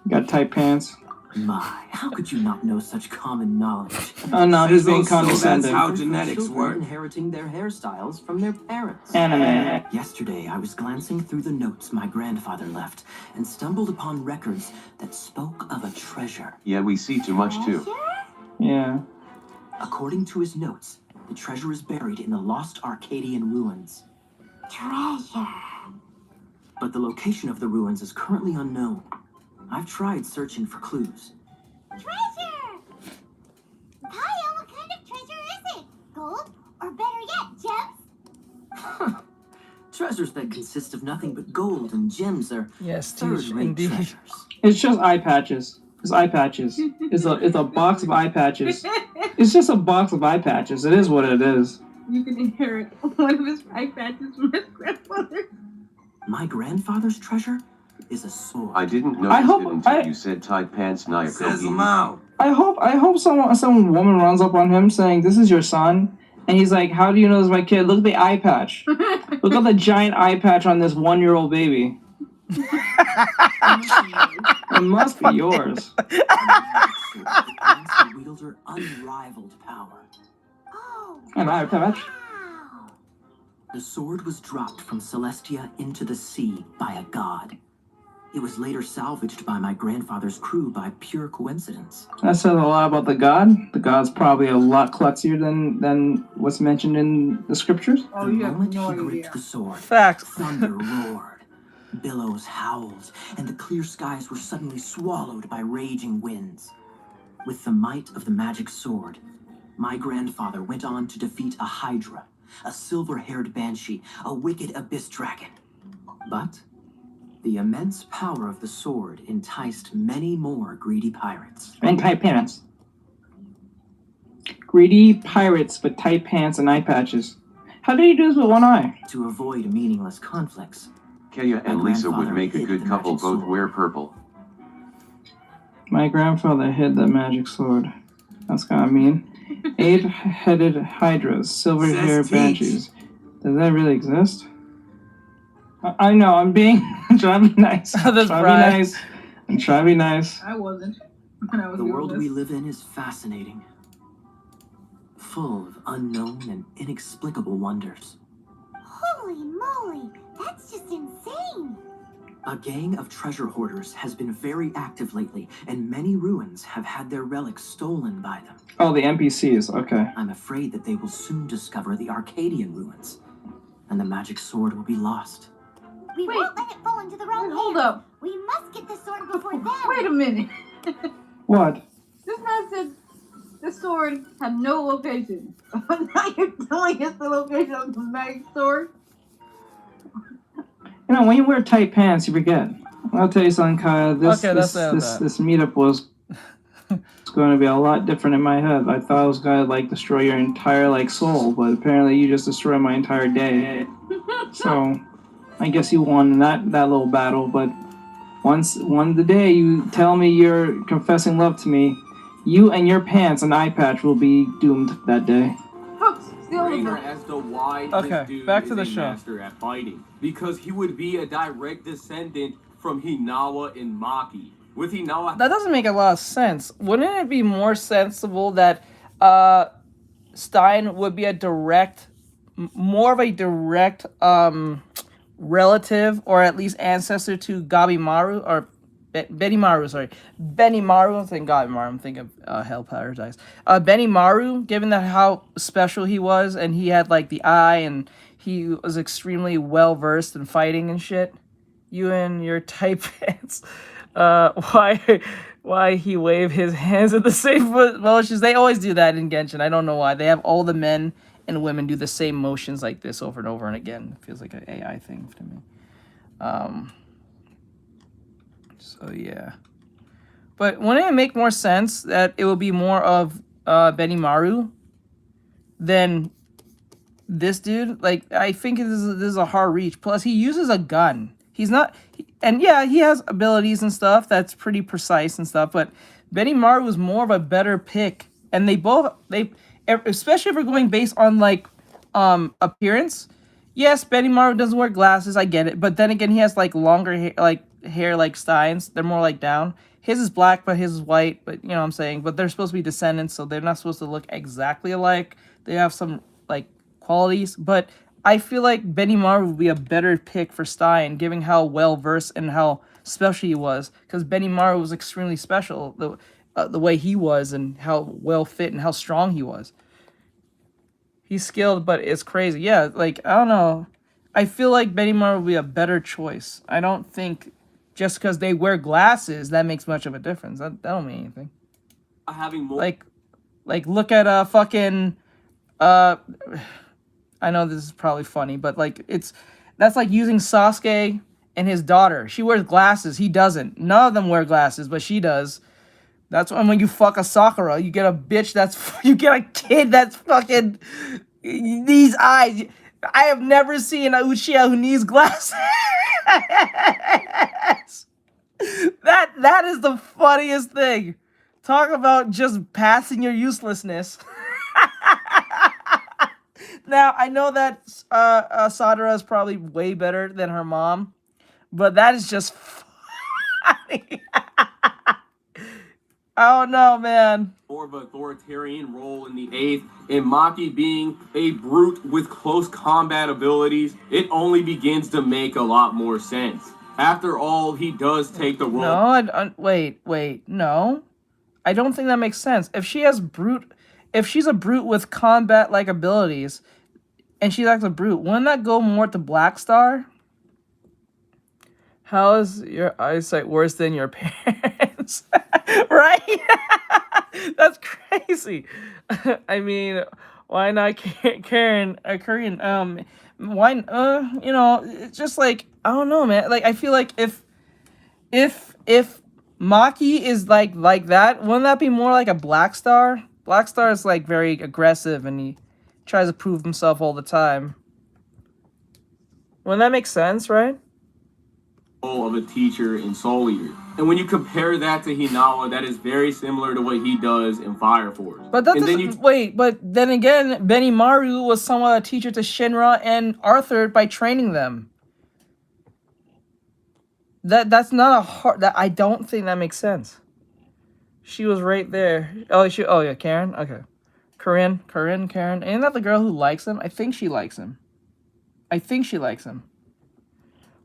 Got tight pants. My, how could you not know such common knowledge? Oh no, he's being So condescending. that's how genetics work. Inheriting their hairstyles from their parents. Anime. Yesterday, I was glancing through the notes my grandfather left and stumbled upon records that spoke of a treasure. Yeah, we see too much too. Yeah. According to his notes, the treasure is buried in the lost Arcadian ruins. Treasure. But the location of the ruins is currently unknown. I've tried searching for clues. Treasure! Kyle, what kind of treasure is it? Gold? Or better yet, gems? Treasures that consist of nothing but gold and gems are yes, third-rate indeed. treasures. It's just eye patches. It's eye patches. It's a box of eye patches. It's just a box of eye patches. It is what it is. You can inherit one of his eye patches from his grandfather. My grandfather's treasure is a sword. I didn't notice it until you said tight pants, Naya. I hope some woman runs up on him saying, "This is your son," and he's like, "How do you know this is my kid? Look at the eye patch. Look at the giant eye patch on this 1-year-old baby. It must be yours." The wielder unrivaled power. An eye patch. The sword was dropped from Celestia into the sea by a god. It was later salvaged by my grandfather's crew by pure coincidence. That says a lot about the god. The god's probably a lot klutzier than what's mentioned in the scriptures. Oh, The you have moment no he gripped idea. the sword, Facts. thunder roared, billows howled, and the clear skies were suddenly swallowed by raging winds. With the might of the magic sword, my grandfather went on to defeat a hydra, a silver-haired banshee, a wicked abyss dragon. But the immense power of the sword enticed many more greedy pirates. And tight pants. Greedy pirates with tight pants and eye patches. How did he do this with one eye? To avoid meaningless conflicts, Kaya and Lisa would make a good couple. Both wear purple. My grandfather hid the magic sword. That's kind of mean. 8-headed hydras, silver-haired banshees. Does that really exist? I know, I'm trying to be nice. I'm trying to be nice. I wasn't. When I was the doing world this. we live in is fascinating, full of unknown and inexplicable wonders. Holy moly, that's just insane. A gang of treasure hoarders has been very active lately, and many ruins have had their relics stolen by them. Oh, the NPCs, okay. I'm afraid that they will soon discover the Arcadian ruins, and the magic sword will be lost. We won't let it fall into the wrong hands. Hold up. We must get the sword before them. Wait a minute. What? This man said the sword had no location. Now you're telling us the location of the magic sword? You know, when you wear tight pants, you forget. I'll tell you something, Kaya. This meetup was going to be a lot different in my head. I thought it was going to like destroy your entire soul, but apparently you just destroyed my entire day. So I guess you won that little battle. But one the day you tell me you're confessing love to me, you and your pants and eye patch will be doomed that day. Rainer as to why Okay, this dude back to is the a show. master at fighting. Because he would be a direct descendant from Hinawa and Maki. With Hinawa... That doesn't make a lot of sense. Wouldn't it be more sensible that Stein would be more of a direct relative, or at least ancestor to Gabimaru, or Benimaru, sorry. Benimaru, I'm thinking Gabimaru, I'm thinking of Hell Paradise. Benimaru, given that how special he was, and he had the eye, and he was extremely well-versed in fighting and shit. You and your tight pants. Why he wave his hands at the same motions? They always do that in Genshin. I don't know why. They have all the men and women do the same motions like this over and over and again. It feels like an AI thing to me. So yeah. But wouldn't it make more sense that it would be more of Benimaru than this dude? I think this is a hard reach. Plus, he uses a gun. He's not... And yeah, he has abilities and stuff that's pretty precise and stuff, but Benimaru was more of a better pick. And they especially if we're going based on appearance. Yes, Benimaru doesn't wear glasses, I get it, but then again, he has longer hair, hair like Stein's. They're more down. His is black, but his is white, but you know what I'm saying. But they're supposed to be descendants, so they're not supposed to look exactly alike. They have some qualities, but I feel like Benimaru would be a better pick for Stein, given how well versed and how special he was. Because Benimaru was extremely special, the way he was, and how well fit and how strong he was. He's skilled, but it's crazy. Yeah, I don't know. I feel like Benimaru would be a better choice. I don't think just because they wear glasses that makes much of a difference. That don't mean anything. Having more... look at fucking I know this is probably funny, but that's like using Sasuke and his daughter. She wears glasses, he doesn't. None of them wear glasses, but she does. That's when you fuck a Sakura, you get a bitch you get a kid that's fucking these eyes. I have never seen a Uchiha who needs glasses. That is the funniest thing. Talk about just passing your uselessness. Now, I know that Sadara is probably way better than her mom, but that is just funny. I don't know, man. More of an authoritarian role in the 8th, and Maki being a brute with close combat abilities, it only begins to make a lot more sense. After all, he does take the role. No, wait, no. I don't think that makes sense. If she has brute, if she's a brute with combat-like abilities, and she acts a brute, wouldn't that go more to Black Star? How is your eyesight worse than your parents? Right? That's crazy. I mean, why not Korean? Why? You know, it's just like, I don't know, man. Like, I feel like if Maki is like that, wouldn't that be more like a Black Star? Black Star is like very aggressive and he tries to prove himself all the time. Wouldn't that make sense, right? Of a teacher in Soul Eater. And when you compare that to Hinawa, that is very similar to what he does in Fire Force. But that doesn't, wait, but then again, Benimaru was somewhat a teacher to Shinra and Arthur by training them. That's not a hard, I don't think that makes sense. She was right there. Oh yeah, Karen? Okay. Karen. Ain't that the girl who likes him? I think she likes him.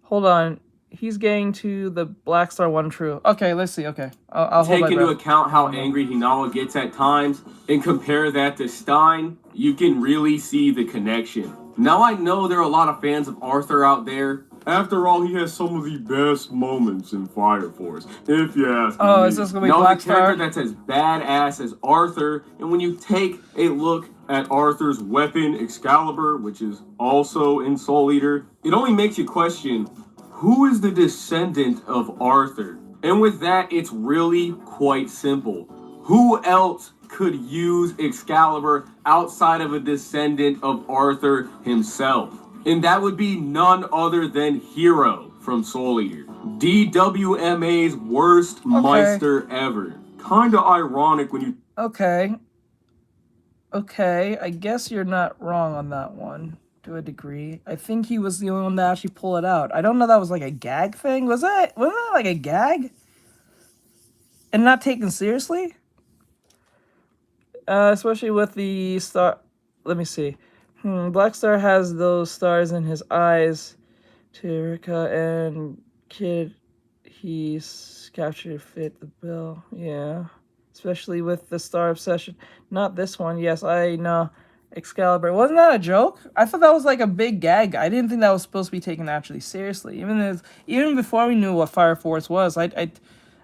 Hold on. He's getting to the Black Star 1 true. Okay, let's see. Okay. I'll hold my take into breath. account how angry Hinawa gets at times and compare that to Stein, you can really see the connection. Now I know there are a lot of fans of Arthur out there. After all, he has some of the best moments in Fire Force, if you ask me. Oh, is this gonna be Black Star? No, the character that's as badass as Arthur, and when you take a look at Arthur's weapon, Excalibur, which is also in Soul Eater, it only makes you question, who is the descendant of Arthur? And with that, it's really quite simple. Who else could use Excalibur outside of a descendant of Arthur himself? And that would be none other than Hero from Soul Eater. DWMA's worst Meister ever. Kinda ironic when you... Okay, I guess you're not wrong on that one. To a degree. I think he was the only one that actually pulled it out. I don't know if that was like a gag thing. Wasn't that like a gag? And not taken seriously? Especially with the star... Let me see. Black Star has those stars in his eyes. Tirika and Kid, he's captured fit the bill. Yeah. Especially with the star obsession. Not this one. Yes, I know. Excalibur. Wasn't that a joke? I thought that was like a big gag. I didn't think that was supposed to be taken actually seriously. Even before we knew what Fire Force was, I don't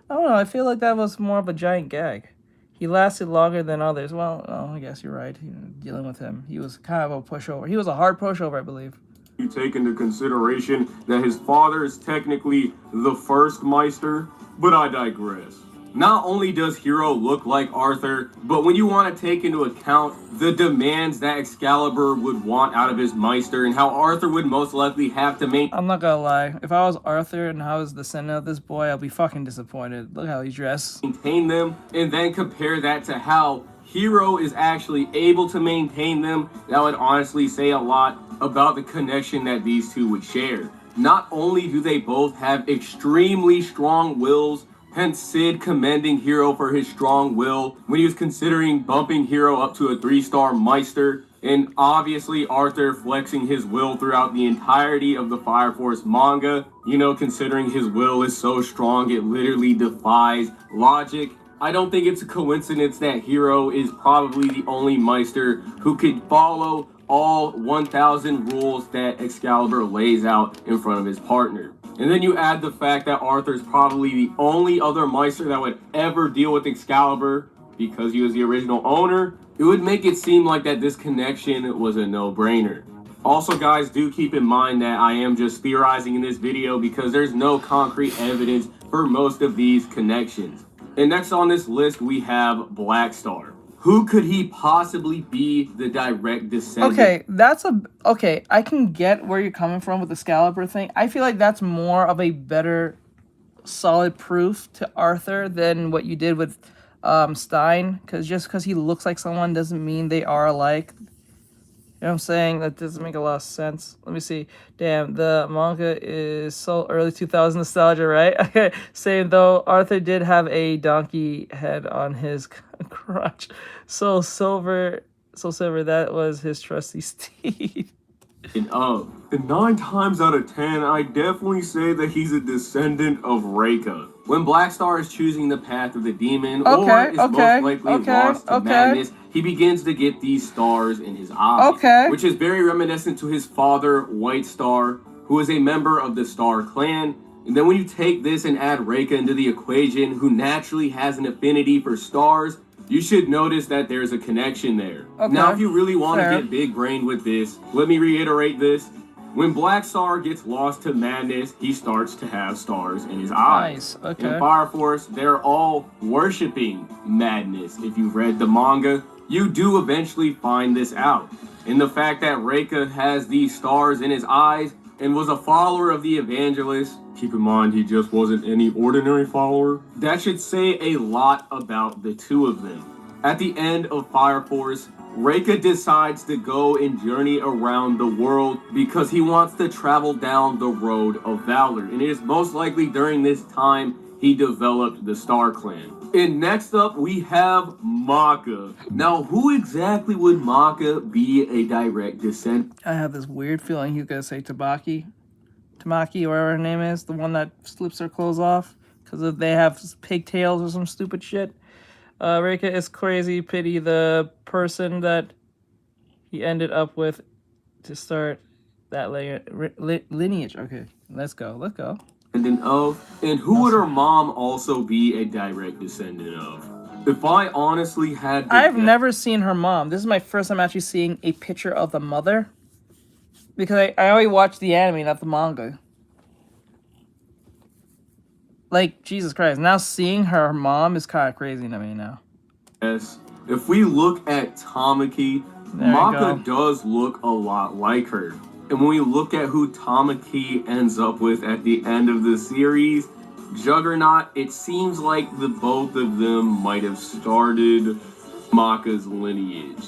know. I feel like that was more of a giant gag. He lasted longer than others. Well, I guess you're right. Dealing with him, he was kind of a pushover. He was a hard pushover, I believe. You take into consideration that his father is technically the first Meister, but I digress. Not only does Hero look like Arthur, but when you want to take into account the demands that Excalibur would want out of his Meister and how Arthur would most likely have to maintain... I'm not gonna lie. If I was Arthur and I was the descendant of this boy, I'd be fucking disappointed. Look how he's dressed. Maintain them, and then compare that to how Hero is actually able to maintain them. That would honestly say a lot about the connection that these two would share. Not only do they both have extremely strong wills, hence Sid commending Hero for his strong will when he was considering bumping Hero up to a 3-star Meister, and obviously Arthur flexing his will throughout the entirety of the Fire Force manga, you know, considering his will is so strong it literally defies logic. I don't think it's a coincidence that Hero is probably the only Meister who could follow all 1,000 rules that Excalibur lays out in front of his partner. And then you add the fact that Arthur's probably the only other Meister that would ever deal with Excalibur because he was the original owner. It would make it seem like that this connection was a no-brainer. Also, guys, do keep in mind that I am just theorizing in this video because there's no concrete evidence for most of these connections. And next on this list, we have Black Star. Who could he possibly be the direct descendant? Okay, I can get where you're coming from with the Excalibur thing. I feel like that's more of a better solid proof to Arthur than what you did with Stein, because just because he looks like someone doesn't mean they are alike. You know what I'm saying? That doesn't make a lot of sense. Let me see. Damn, the manga is so early 2000s nostalgia, right? Okay, saying though, Arthur did have a donkey head on his crotch. So silver, that was his trusty steed. of. And 9 times out of 10, I definitely say that he's a descendant of Reika. When Black Star is choosing the path of the demon, or is most likely lost to madness, he begins to get these stars in his eyes, which is very reminiscent to his father, White Star, who is a member of the Star Clan. And then when you take this and add Reika into the equation, who naturally has an affinity for stars, you should notice that there's a connection there. Now, if you really want to get big-brained with this, let me reiterate this. When Black Star gets lost to madness, he starts to have stars in his eyes. In Fire Force, they're all worshipping madness. If you've read the manga, you do eventually find this out. And the fact that Reika has these stars in his eyes and was a follower of the evangelist, keep in mind he just wasn't any ordinary follower, that should say a lot about the two of them. At the end of Fire Force, Reika decides to go and journey around the world because he wants to travel down the road of valor. And it is most likely during this time he developed the Star Clan. And next up we have Maka. Now, who exactly would Maka be a direct descendant? I have this weird feeling he's gonna say Tamaki, or whatever her name is, the one that slips her clothes off because if they have pigtails or some stupid shit. Reika is crazy. Pity the person that he ended up with to start that lineage. Okay, let's go. And who would her mom also be a direct descendant of? If I honestly had to I've never seen her mom. This is my first time actually seeing a picture of the mother. Because I only watched the anime, not the manga. Like, Jesus Christ. Now seeing her mom is kind of crazy to me now. Yes. If we look at Tamaki, Maka does look a lot like her. And when we look at who Tamaki ends up with at the end of the series, Juggernaut, it seems like the both of them might have started Maka's lineage.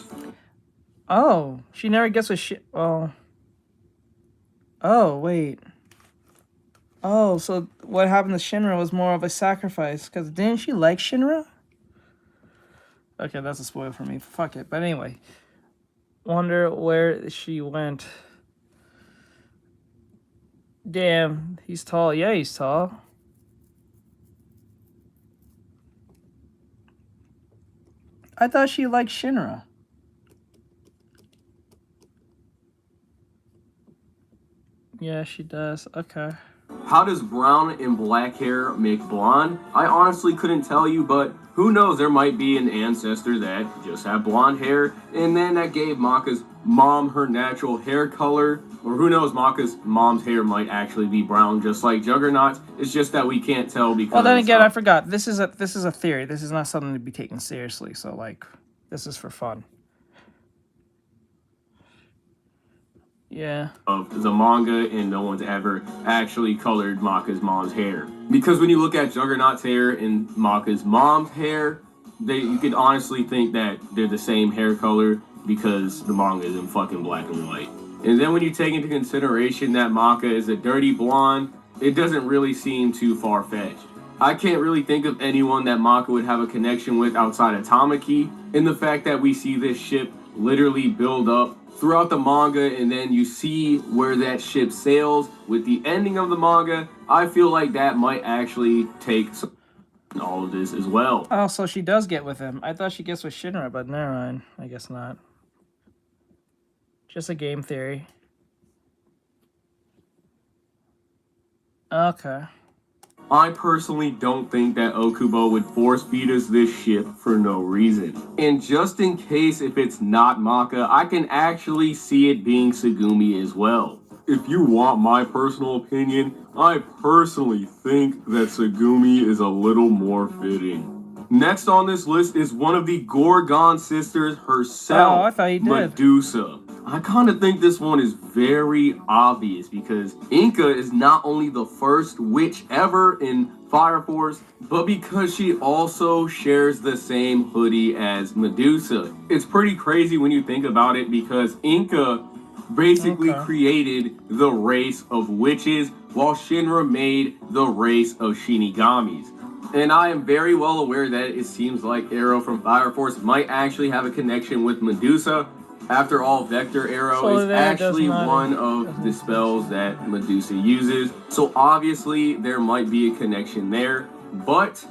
Oh, she never gets with shit. Oh, wait. Oh, so what happened to Shinra was more of a sacrifice, because didn't she like Shinra? Okay, that's a spoil for me. Fuck it. But anyway, wonder where she went. Damn, he's tall. Yeah, he's tall. I thought she liked Shinra. Yeah, she does. Okay. How does brown and black hair make blonde? I honestly couldn't tell you, but who knows, there might be an ancestor that just had blonde hair, and then that gave Maka's mom her natural hair color, or who knows, Maka's mom's hair might actually be brown just like Juggernaut's. It's just that we can't tell because... Well, then again, I forgot. This is a theory. This is not something to be taken seriously, so, like, this is for fun. Yeah. Of the manga, and no one's ever actually colored Maka's mom's hair. Because when you look at Juggernaut's hair and Maka's mom's hair, you could honestly think that they're the same hair color because the manga is in fucking black and white. And then when you take into consideration that Maka is a dirty blonde, it doesn't really seem too far-fetched. I can't really think of anyone that Maka would have a connection with outside of Tamaki, and the fact that we see this ship literally build up throughout the manga, and then you see where that ship sails with the ending of the manga, I feel like that might actually take some all of this as well. Oh, so she does get with him. I thought she gets with Shinra, but never mind. I guess not. Just a game theory. Okay. I personally don't think that Okubo would force feed us this ship for no reason. And just in case if it's not Maka, I can actually see it being Tsugumi as well. If you want my personal opinion, I personally think that Tsugumi is a little more fitting. Next on this list is one of the Gorgon sisters herself, I thought you did. Medusa. I kind of think this one is very obvious because Inca is not only the first witch ever in Fire Force, but because she also shares the same hoodie as Medusa. It's pretty crazy when you think about it because Inca basically created the race of witches while Shinra made the race of Shinigamis. And I am very well aware that it seems like Arrow from Fire Force might actually have a connection with Medusa, After all, Vector Arrow So is there, it does actually not- one of the spells that Medusa uses. So obviously there might be a connection there, but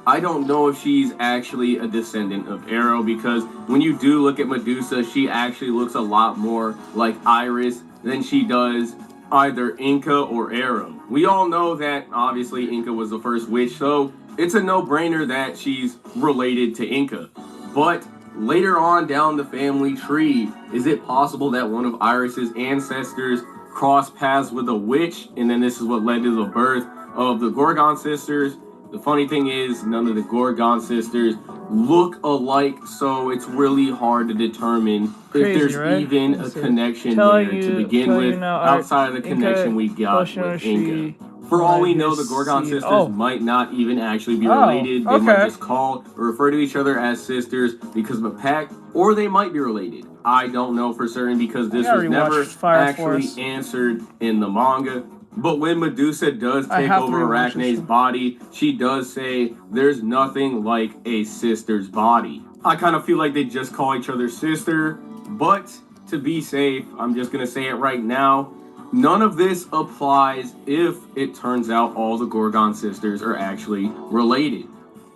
I don't know if she's actually a descendant of Arrow, because when you do look at Medusa, she actually looks a lot more like Iris than she does either Inca or Arrow. We all know that obviously Inca was the first witch, so it's a no-brainer that she's related to Inca. But later on down the family tree, is it possible that one of Iris's ancestors crossed paths with a witch, and then this is what led to the birth of the Gorgon sisters? The funny thing is, none of the Gorgon sisters look alike, so it's really hard to determine Crazy, if there's right? even a Let's see. connection Telling there you- to begin telling you with, now, outside of the Inca connection we got Ocean with she Inca. For all we know, the might Gorgon see- sisters oh. might not even actually be Oh, related. They might okay. just call or refer to each other as sisters because of a pact, or they might be related. I don't know for certain because this gotta was never rewatch Fire actually Force. answered in the manga. But when Medusa does I take have to over rewatch this Arachne's one. body, she does say there's nothing like a sister's body. I kind of feel like they just call each other sister, but to be safe, I'm just gonna say it right now. None of this applies if it turns out all the Gorgon sisters are actually related.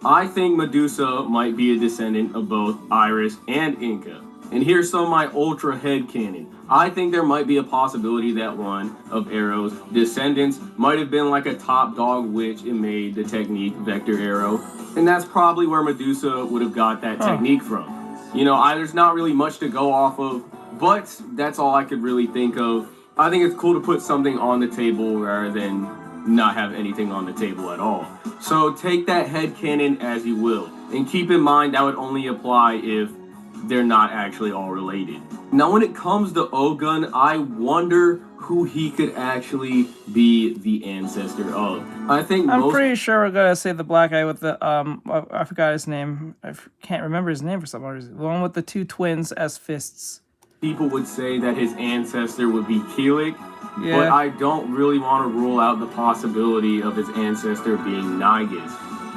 I think Medusa might be a descendant of both Iris and Inca. And here's some of my ultra headcanon. I think there might be a possibility that one of Arrow's descendants might have been like a top dog witch and made the technique Vector Arrow. And that's probably where Medusa would have got that technique from. You know, there's not really much to go off of, but that's all I could really think of. I think it's cool to put something on the table rather than not have anything on the table at all. So take that headcanon as you will. And keep in mind that would only apply if they're not actually all related. Now when it comes to Ogun, I wonder who he could actually be the ancestor of. I think I'm pretty sure we're gonna say the black guy with the I forgot his name. Can't remember his name for some reason. The one with the two twins as fists. people would say that his ancestor would be Keelik, but Yeah. I don't really want to rule out the possibility of his ancestor being Nigus.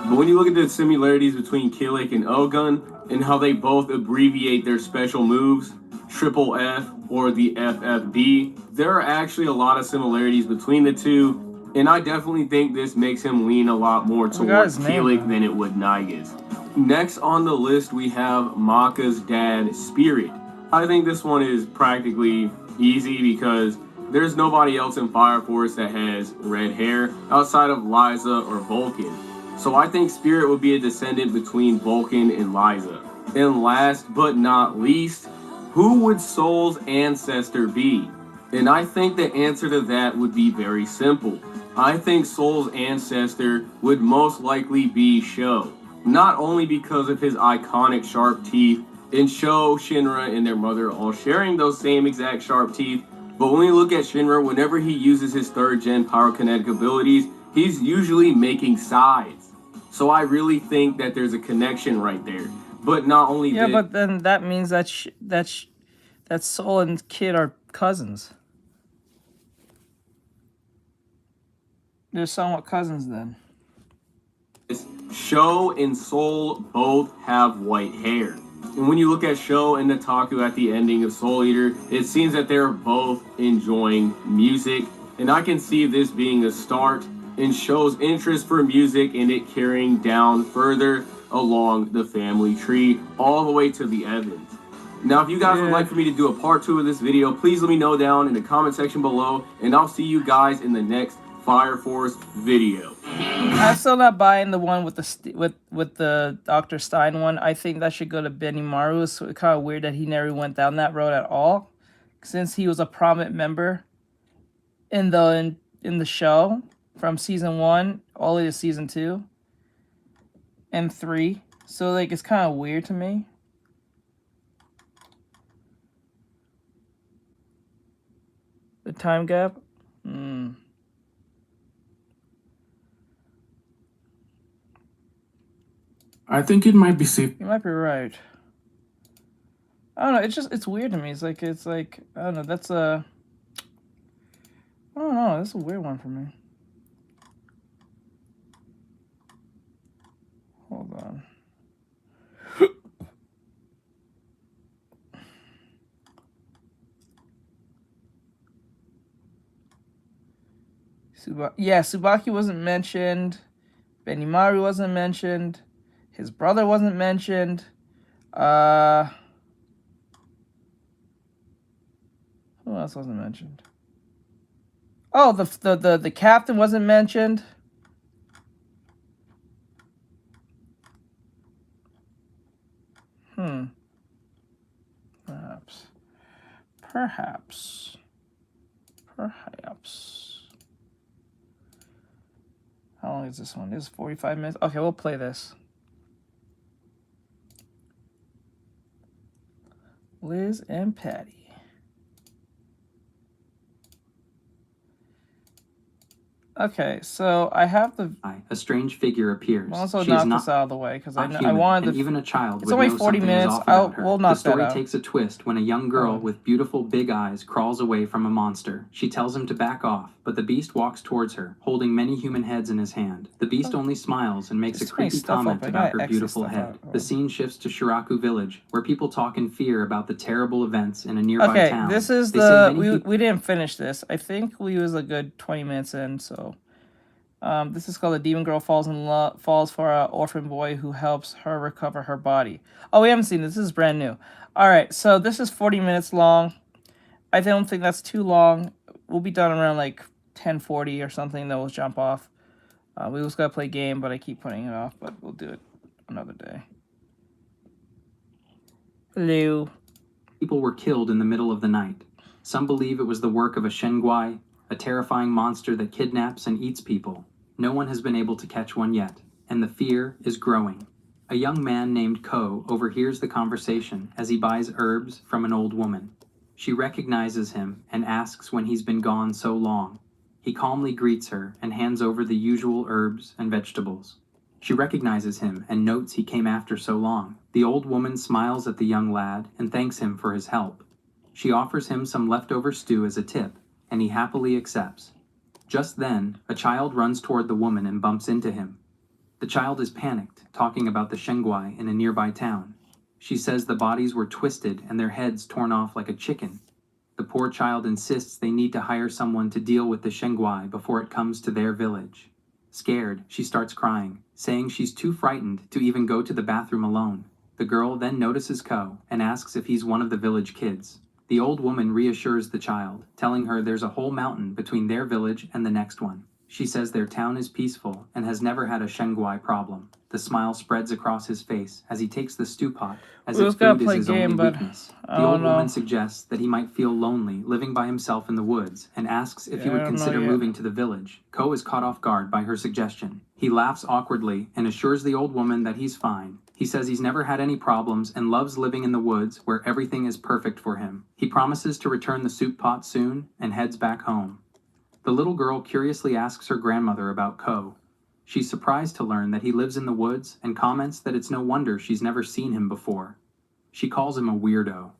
But when you look at the similarities between Keelik and Ogun, and how they both abbreviate their special moves, Triple F or the FFB, there are actually a lot of similarities between the two, and I definitely think this makes him lean a lot more towards Keelik than it would Nigus. Next on the list, we have Maka's dad, Spirit. I think this one is practically easy because there's nobody else in Fire Force that has red hair outside of Liza or Vulcan. So I think Spirit would be a descendant between Vulcan and Liza. And last but not least, who would Soul's ancestor be? And I think the answer to that would be very simple. I think Soul's ancestor would most likely be Sho. Not only because of his iconic sharp teeth, and Sho, Shinra, and their mother all sharing those same exact sharp teeth, but when we look at Shinra, whenever he uses his 3rd gen pyrokinetic abilities, he's usually making sides. So I really think that there's a connection right there. But not only Yeah, that, but then that means that that Soul and Kid are cousins. They're somewhat cousins then. Sho and Soul both have white hair. And when you look at Sho and Nataku at the ending of Soul Eater, it seems that they're both enjoying music. And I can see this being a start in Sho's interest for music and it carrying down further along the family tree, all the way to the Evans. Now, if you guys would like for me to do a part 2 of this video, please let me know down in the comment section below, and I'll see you guys in the next Fire Force video. I'm still not buying the one with the with the Dr. Stein one. I think that should go to Benimaru. So it's kind of weird that he never went down that road at all, since he was a prominent member in the show from season 1 all the way to season 2 and 3. So like it's kind of weird to me. The time gap. I think it might be safe. You might be right. I don't know. It's weird to me. It's like I don't know. That's a. I don't know. That's a weird one for me. Hold on. Tsubaki wasn't mentioned. Benimaru wasn't mentioned. His brother wasn't mentioned. Who else wasn't mentioned? Oh, the captain wasn't mentioned. Perhaps. How long is this one? This is 45 minutes. Okay, we'll play this. Liz and Patty. Okay, so I have the. A strange figure appears. I'll also She knock is not this out of the way because I human, wanted and to. even a child It's would only know 40 something minutes. is off about her. We'll knock The story that out. takes a twist when a young girl with beautiful big eyes crawls away from a monster. She tells him to back off, but the beast walks towards her, holding many human heads in his hand. The beast only smiles and makes a creepy comment about her beautiful head. The scene shifts to Shiraku Village, where people talk in fear about the terrible events in a nearby town. Okay, this is we didn't finish this. I think we was a good 20 minutes in, so. This is called "The Demon Girl Falls for an Orphan Boy Who Helps Her Recover Her Body." Oh, we haven't seen this. This is brand new. All right, so this is 40 minutes long. I don't think that's too long. We'll be done around like 10:40 or something. Then we'll jump off. We was gonna play a game, but I keep putting it off. But we'll do it another day. Hello. People were killed in the middle of the night. Some believe it was the work of a Shengwai, a terrifying monster that kidnaps and eats people. No one has been able to catch one yet, and the fear is growing. A young man named Ko overhears the conversation as he buys herbs from an old woman. She recognizes him and asks when he's been gone so long. He calmly greets her and hands over the usual herbs and vegetables. She recognizes him and notes he came after so long. The old woman smiles at the young lad and thanks him for his help. She offers him some leftover stew as a tip, and he happily accepts. Just then, a child runs toward the woman and bumps into him. The child is panicked, talking about the Shengwai in a nearby town. She says the bodies were twisted and their heads torn off like a chicken. The poor child insists they need to hire someone to deal with the Shengwai before it comes to their village. Scared, she starts crying, saying she's too frightened to even go to the bathroom alone. The girl then notices Ko and asks if he's one of the village kids. The old woman reassures the child, telling her there's a whole mountain between their village and the next one. She says their town is peaceful and has never had a Shengwai problem. The smile spreads across his face as he takes the stew pot, as if food is his only weakness. The old woman suggests that he might feel lonely living by himself in the woods and asks if he would consider moving to the village. Ko is caught off guard by her suggestion. He laughs awkwardly and assures the old woman that he's fine. He says he's never had any problems and loves living in the woods where everything is perfect for him. He promises to return the soup pot soon and heads back home. The little girl curiously asks her grandmother about Ko. She's surprised to learn that he lives in the woods and comments that it's no wonder she's never seen him before. She calls him a weirdo.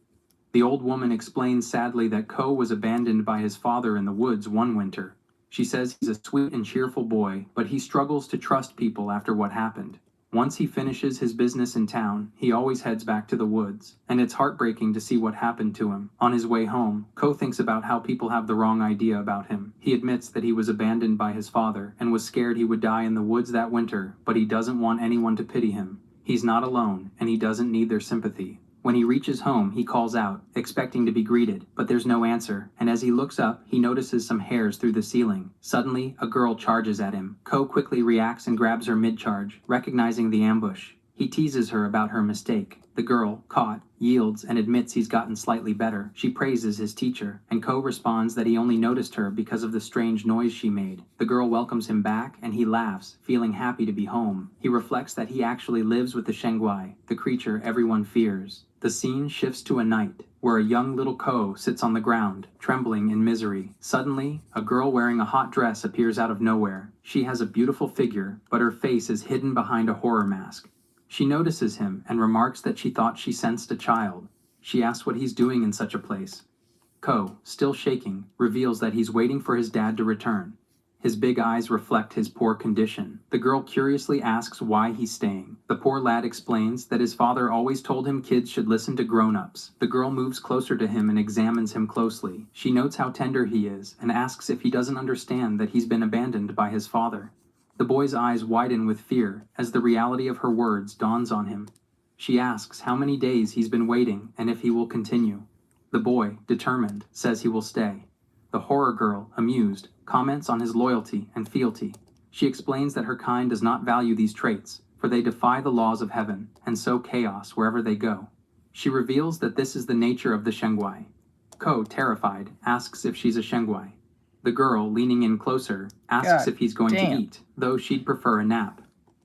The old woman explains sadly that Ko was abandoned by his father in the woods one winter. She says he's a sweet and cheerful boy, but he struggles to trust people after what happened. Once he finishes his business in town, he always heads back to the woods, and it's heartbreaking to see what happened to him. On his way home, Ko thinks about how people have the wrong idea about him. He admits that he was abandoned by his father and was scared he would die in the woods that winter, but he doesn't want anyone to pity him. He's not alone, and he doesn't need their sympathy. When he reaches home, he calls out, expecting to be greeted, but there's no answer, and as he looks up, he notices some hairs through the ceiling. Suddenly, a girl charges at him. Ko quickly reacts and grabs her mid-charge, recognizing the ambush. He teases her about her mistake. The girl, caught, yields and admits he's gotten slightly better. She praises his teacher, and Ko responds that he only noticed her because of the strange noise she made. The girl welcomes him back, and he laughs, feeling happy to be home. He reflects that he actually lives with the Shengwai, the creature everyone fears. The scene shifts to a night, where a young little Ko sits on the ground, trembling in misery. Suddenly, a girl wearing a hot dress appears out of nowhere. She has a beautiful figure, but her face is hidden behind a horror mask. She notices him and remarks that she thought she sensed a child. She asks what he's doing in such a place. Ko, still shaking, reveals that he's waiting for his dad to return. His big eyes reflect his poor condition. The girl curiously asks why he's staying. The poor lad explains that his father always told him kids should listen to grown-ups. The girl moves closer to him and examines him closely. She notes how tender he is and asks if he doesn't understand that he's been abandoned by his father. The boy's eyes widen with fear as the reality of her words dawns on him. She asks how many days he's been waiting and if he will continue. The boy, determined, says he will stay. The horror girl, amused, comments on his loyalty and fealty. She explains that her kind does not value these traits, for they defy the laws of heaven and sow chaos wherever they go. She reveals that this is the nature of the Shengguai. Ko, terrified, asks if she's a Shengguai. The girl, leaning in closer, asks if he's going to eat, though she'd prefer a nap.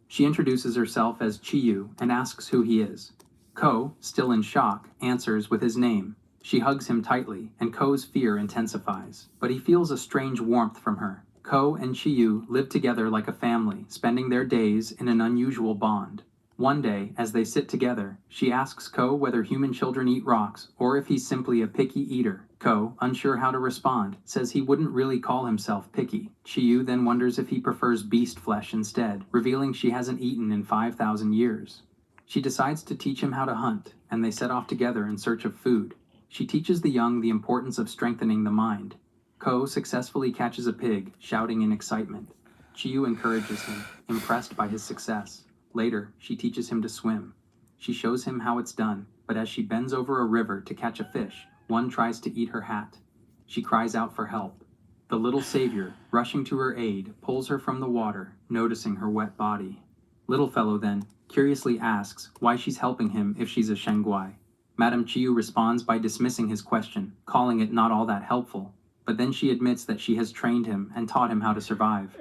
She introduces herself as Chiyu and asks who he is. Ko, still in shock, answers with his name. She hugs him tightly, and Ko's fear intensifies, but he feels a strange warmth from her. Ko and Chiyu live together like a family, spending their days in an unusual bond. One day, as they sit together, she asks Ko whether human children eat rocks, or if he's simply a picky eater. Ko, unsure how to respond, says he wouldn't really call himself picky. Chiyu then wonders if he prefers beast flesh instead, revealing she hasn't eaten in 5,000 years. She decides to teach him how to hunt, and they set off together in search of food. She teaches the young the importance of strengthening the mind. Ko successfully catches a pig, shouting in excitement. Chiyu encourages him, impressed by his success. Later, she teaches him to swim. She shows him how it's done, but as she bends over a river to catch a fish, one tries to eat her hat. She cries out for help. The little savior, rushing to her aid, pulls her from the water, noticing her wet body. Little fellow then, curiously asks why she's helping him if she's a Shengguai. Madame Chiyu responds by dismissing his question, calling it not all that helpful. But then she admits that she has trained him and taught him how to survive.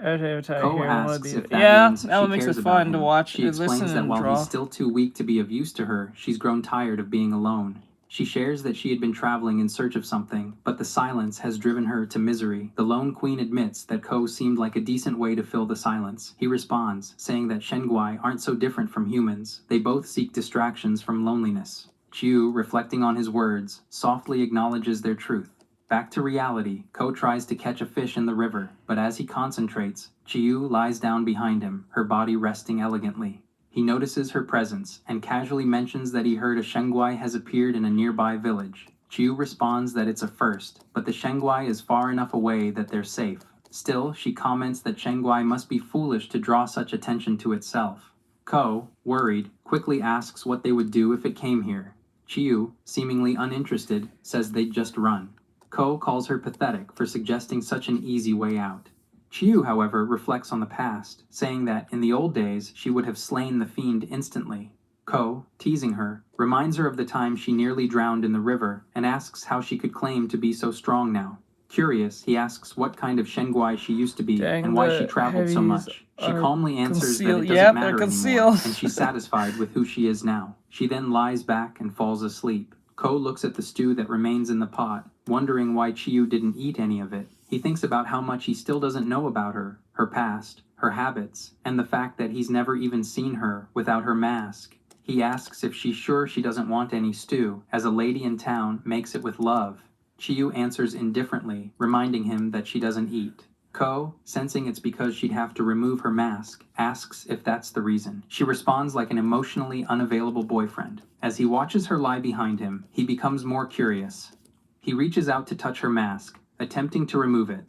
Ko asks if that means she cares about him. To watch. She explains that while he's still too weak to be of use to her, she's grown tired of being alone. She shares that she had been traveling in search of something, but the silence has driven her to misery. The lone queen admits that Ko seemed like a decent way to fill the silence. He responds, saying that Shengguai aren't so different from humans. They both seek distractions from loneliness. Chiyu, reflecting on his words, softly acknowledges their truth. Back to reality, Ko tries to catch a fish in the river, but as he concentrates, Chiyu lies down behind him, her body resting elegantly. He notices her presence and casually mentions that he heard a Shengguai has appeared in a nearby village. Chiyu responds that it's a first, but the Shengguai is far enough away that they're safe. Still, she comments that Shengguai must be foolish to draw such attention to itself. Ko, worried, quickly asks what they would do if it came here. Chiyu, seemingly uninterested, says they'd just run. Ko calls her pathetic for suggesting such an easy way out. Chiyu, however, reflects on the past, saying that in the old days she would have slain the fiend instantly. Ko, teasing her, reminds her of the time she nearly drowned in the river and asks how she could claim to be so strong now. Curious, he asks what kind of Shengguai she used to be and why she traveled so much. She calmly answers that it doesn't matter anymore, and she's satisfied with who she is now. She then lies back and falls asleep. Ko looks at the stew that remains in the pot, wondering why Chiyu didn't eat any of it. He thinks about how much he still doesn't know about her, her past, her habits, and the fact that he's never even seen her without her mask. He asks if she's sure she doesn't want any stew, as a lady in town makes it with love. Chiyu answers indifferently, reminding him that she doesn't eat. Ko, sensing it's because she'd have to remove her mask, asks if that's the reason. She responds like an emotionally unavailable boyfriend. As he watches her lie behind him, he becomes more curious. He reaches out to touch her mask, attempting to remove it.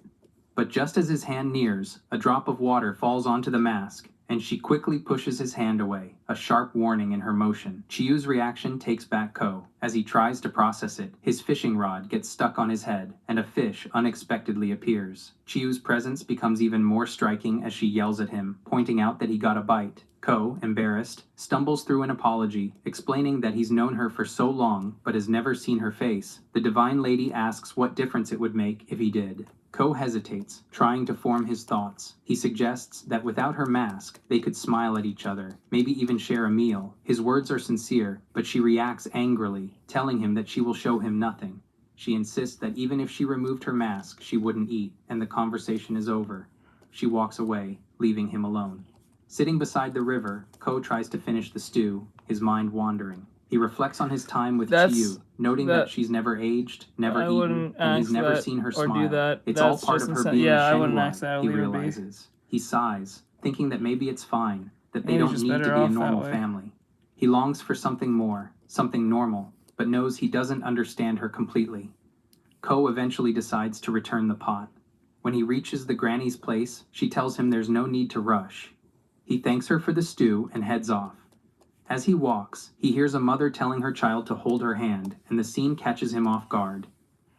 But just as his hand nears, a drop of water falls onto the mask, and she quickly pushes his hand away, a sharp warning in her motion. Chiyu's reaction takes back Ko. As he tries to process it, his fishing rod gets stuck on his head, and a fish unexpectedly appears. Chiyu's presence becomes even more striking as she yells at him, pointing out that he got a bite. Ko, embarrassed, stumbles through an apology, explaining that he's known her for so long, but has never seen her face. The divine lady asks what difference it would make if he did. Ko hesitates, trying to form his thoughts. He suggests that without her mask, they could smile at each other, maybe even share a meal. His words are sincere, but she reacts angrily, telling him that she will show him nothing. She insists that even if she removed her mask, she wouldn't eat, and the conversation is over. She walks away, leaving him alone. Sitting beside the river, Ko tries to finish the stew, his mind wandering. He reflects on his time with Chiyu, noting that she's never aged, never I eaten, wouldn't and he's ask never that seen her or smile. do that. It's all That's part just of her insane. being Yeah, a I wouldn't ask Shenguai, that. I'll he leave her be. realizes. He sighs, thinking that maybe it's fine, that they Maybe don't just need to better be a off that normal way. family. He longs for something more, something normal, but knows he doesn't understand her completely. Ko eventually decides to return the pot. When he reaches the granny's place, she tells him there's no need to rush. He thanks her for the stew and heads off. As he walks, he hears a mother telling her child to hold her hand, and the scene catches him off guard.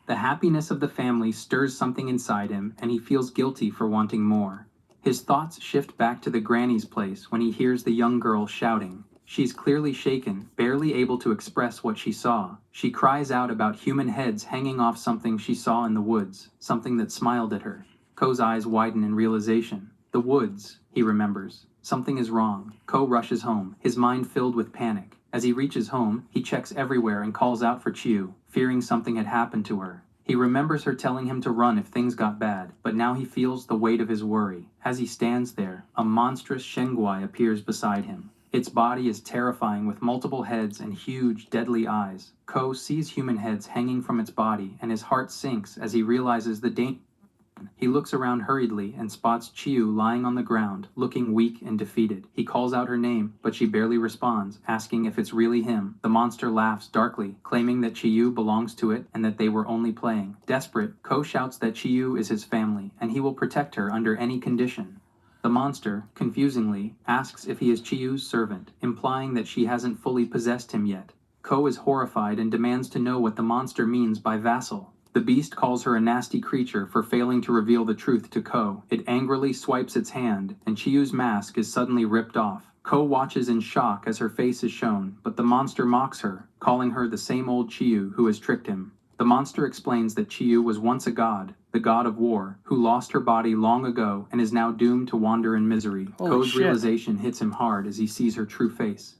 The happiness of the family stirs something inside him, and he feels guilty for wanting more. His thoughts shift back to the granny's place when he hears the young girl shouting. She's clearly shaken, barely able to express what she saw. She cries out about human heads hanging off something she saw in the woods, something that smiled at her. Ko's eyes widen in realization. The woods, he remembers. Something is wrong. Ko rushes home, his mind filled with panic. As he reaches home, he checks everywhere and calls out for Chiu, fearing something had happened to her. He remembers her telling him to run if things got bad, but now he feels the weight of his worry. As he stands there, a monstrous Shenguai appears beside him. Its body is terrifying with multiple heads and huge, deadly eyes. Ko sees human heads hanging from its body, and his heart sinks as he realizes the danger. He looks around hurriedly and spots Chiu lying on the ground, looking weak and defeated. He calls out her name, but she barely responds, asking if it's really him. The monster laughs darkly, claiming that Chiu belongs to it and that they were only playing. Desperate, Ko shouts that Chiu is his family, and he will protect her under any condition. The monster, confusingly, asks if he is Chiu's servant, implying that she hasn't fully possessed him yet. Ko is horrified and demands to know what the monster means by vassal. The beast calls her a nasty creature for failing to reveal the truth to Ko. It angrily swipes its hand, and Chiu's mask is suddenly ripped off. Ko watches in shock as her face is shown, but the monster mocks her, calling her the same old Chiu who has tricked him. The monster explains that Chiu was once a god, the god of war, who lost her body long ago and is now doomed to wander in misery. Ko's realization hits him hard as he sees her true face.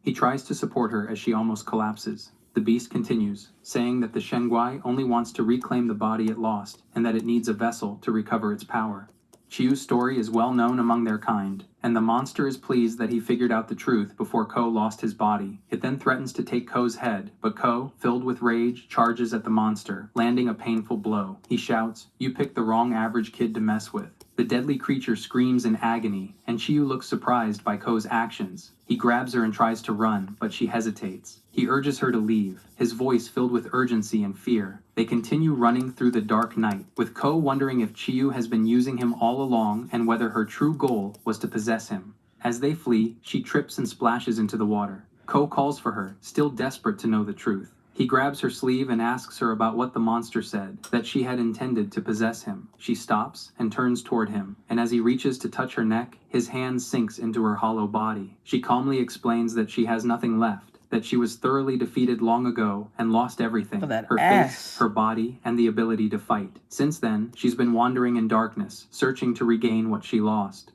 He tries to support her as she almost collapses. The beast continues, saying that the Shenguai only wants to reclaim the body it lost, and that it needs a vessel to recover its power. Chiu's story is well known among their kind, and the monster is pleased that he figured out the truth before Ko lost his body. It then threatens to take Ko's head, but Ko, filled with rage, charges at the monster, landing a painful blow. He shouts, "You picked the wrong average kid to mess with." The deadly creature screams in agony, and Chiu looks surprised by Ko's actions. He grabs her and tries to run, but she hesitates. He urges her to leave, his voice filled with urgency and fear. They continue running through the dark night, with Ko wondering if Chiu has been using him all along and whether her true goal was to possess him. As they flee, she trips and splashes into the water. Ko calls for her, still desperate to know the truth. He grabs her sleeve and asks her about what the monster said, that she had intended to possess him. She stops and turns toward him, and as he reaches to touch her neck, his hand sinks into her hollow body. She calmly explains that she has nothing left, that she was thoroughly defeated long ago and lost everything, her face, her body, and the ability to fight. Since then, she's been wandering in darkness, searching to regain what she lost.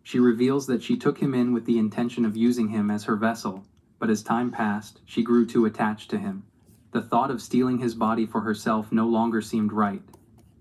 She reveals that she took him in with the intention of using him as her vessel, but as time passed, she grew too attached to him. The thought of stealing his body for herself no longer seemed right.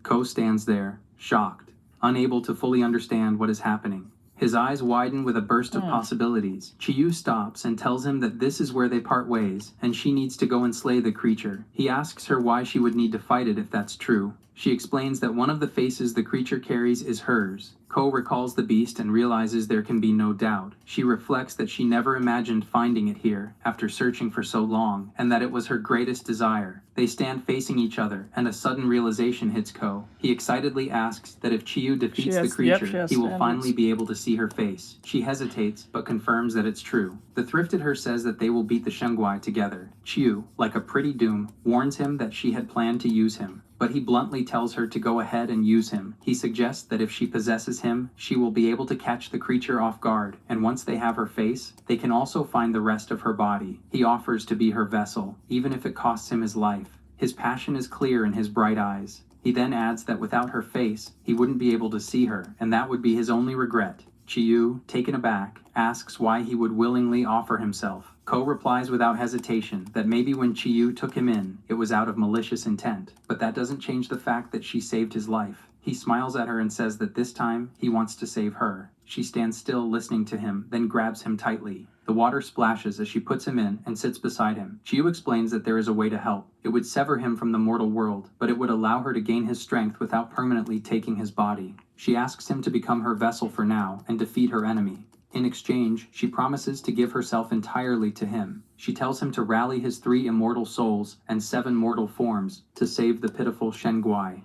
Ko stands there, shocked, unable to fully understand what is happening. His eyes widen with a burst of possibilities. Chiu stops and tells him that this is where they part ways, and she needs to go and slay the creature. He asks her why she would need to fight it if that's true. She explains that one of the faces the creature carries is hers. Ko recalls the beast and realizes there can be no doubt. She reflects that she never imagined finding it here after searching for so long, and that it was her greatest desire. They stand facing each other, and a sudden realization hits Ko. He excitedly asks that if Chiu defeats the creature, he will finally be able to see her face. She hesitates, but confirms that it's true. The thrifted her says that they will beat the Shenguai together. Chiu, like a pretty doom, warns him that she had planned to use him, but he bluntly tells her to go ahead and use him. He suggests that if she possesses him, she will be able to catch the creature off guard, and once they have her face, they can also find the rest of her body. He offers to be her vessel, even if it costs him his life. His passion is clear in his bright eyes. He then adds that without her face, he wouldn't be able to see her, and that would be his only regret. Chiu, taken aback, asks why he would willingly offer himself. Ko replies without hesitation that maybe when Chiu took him in, it was out of malicious intent, but that doesn't change the fact that she saved his life. He smiles at her and says that this time he wants to save her. She stands still listening to him, then grabs him tightly. The water splashes as she puts him in and sits beside him. Chiyu explains that there is a way to help. It would sever him from the mortal world, but it would allow her to gain his strength without permanently taking his body. She asks him to become her vessel for now and defeat her enemy. In exchange, she promises to give herself entirely to him. She tells him to rally his 3 immortal souls and 7 mortal forms to save the pitiful Shenguai.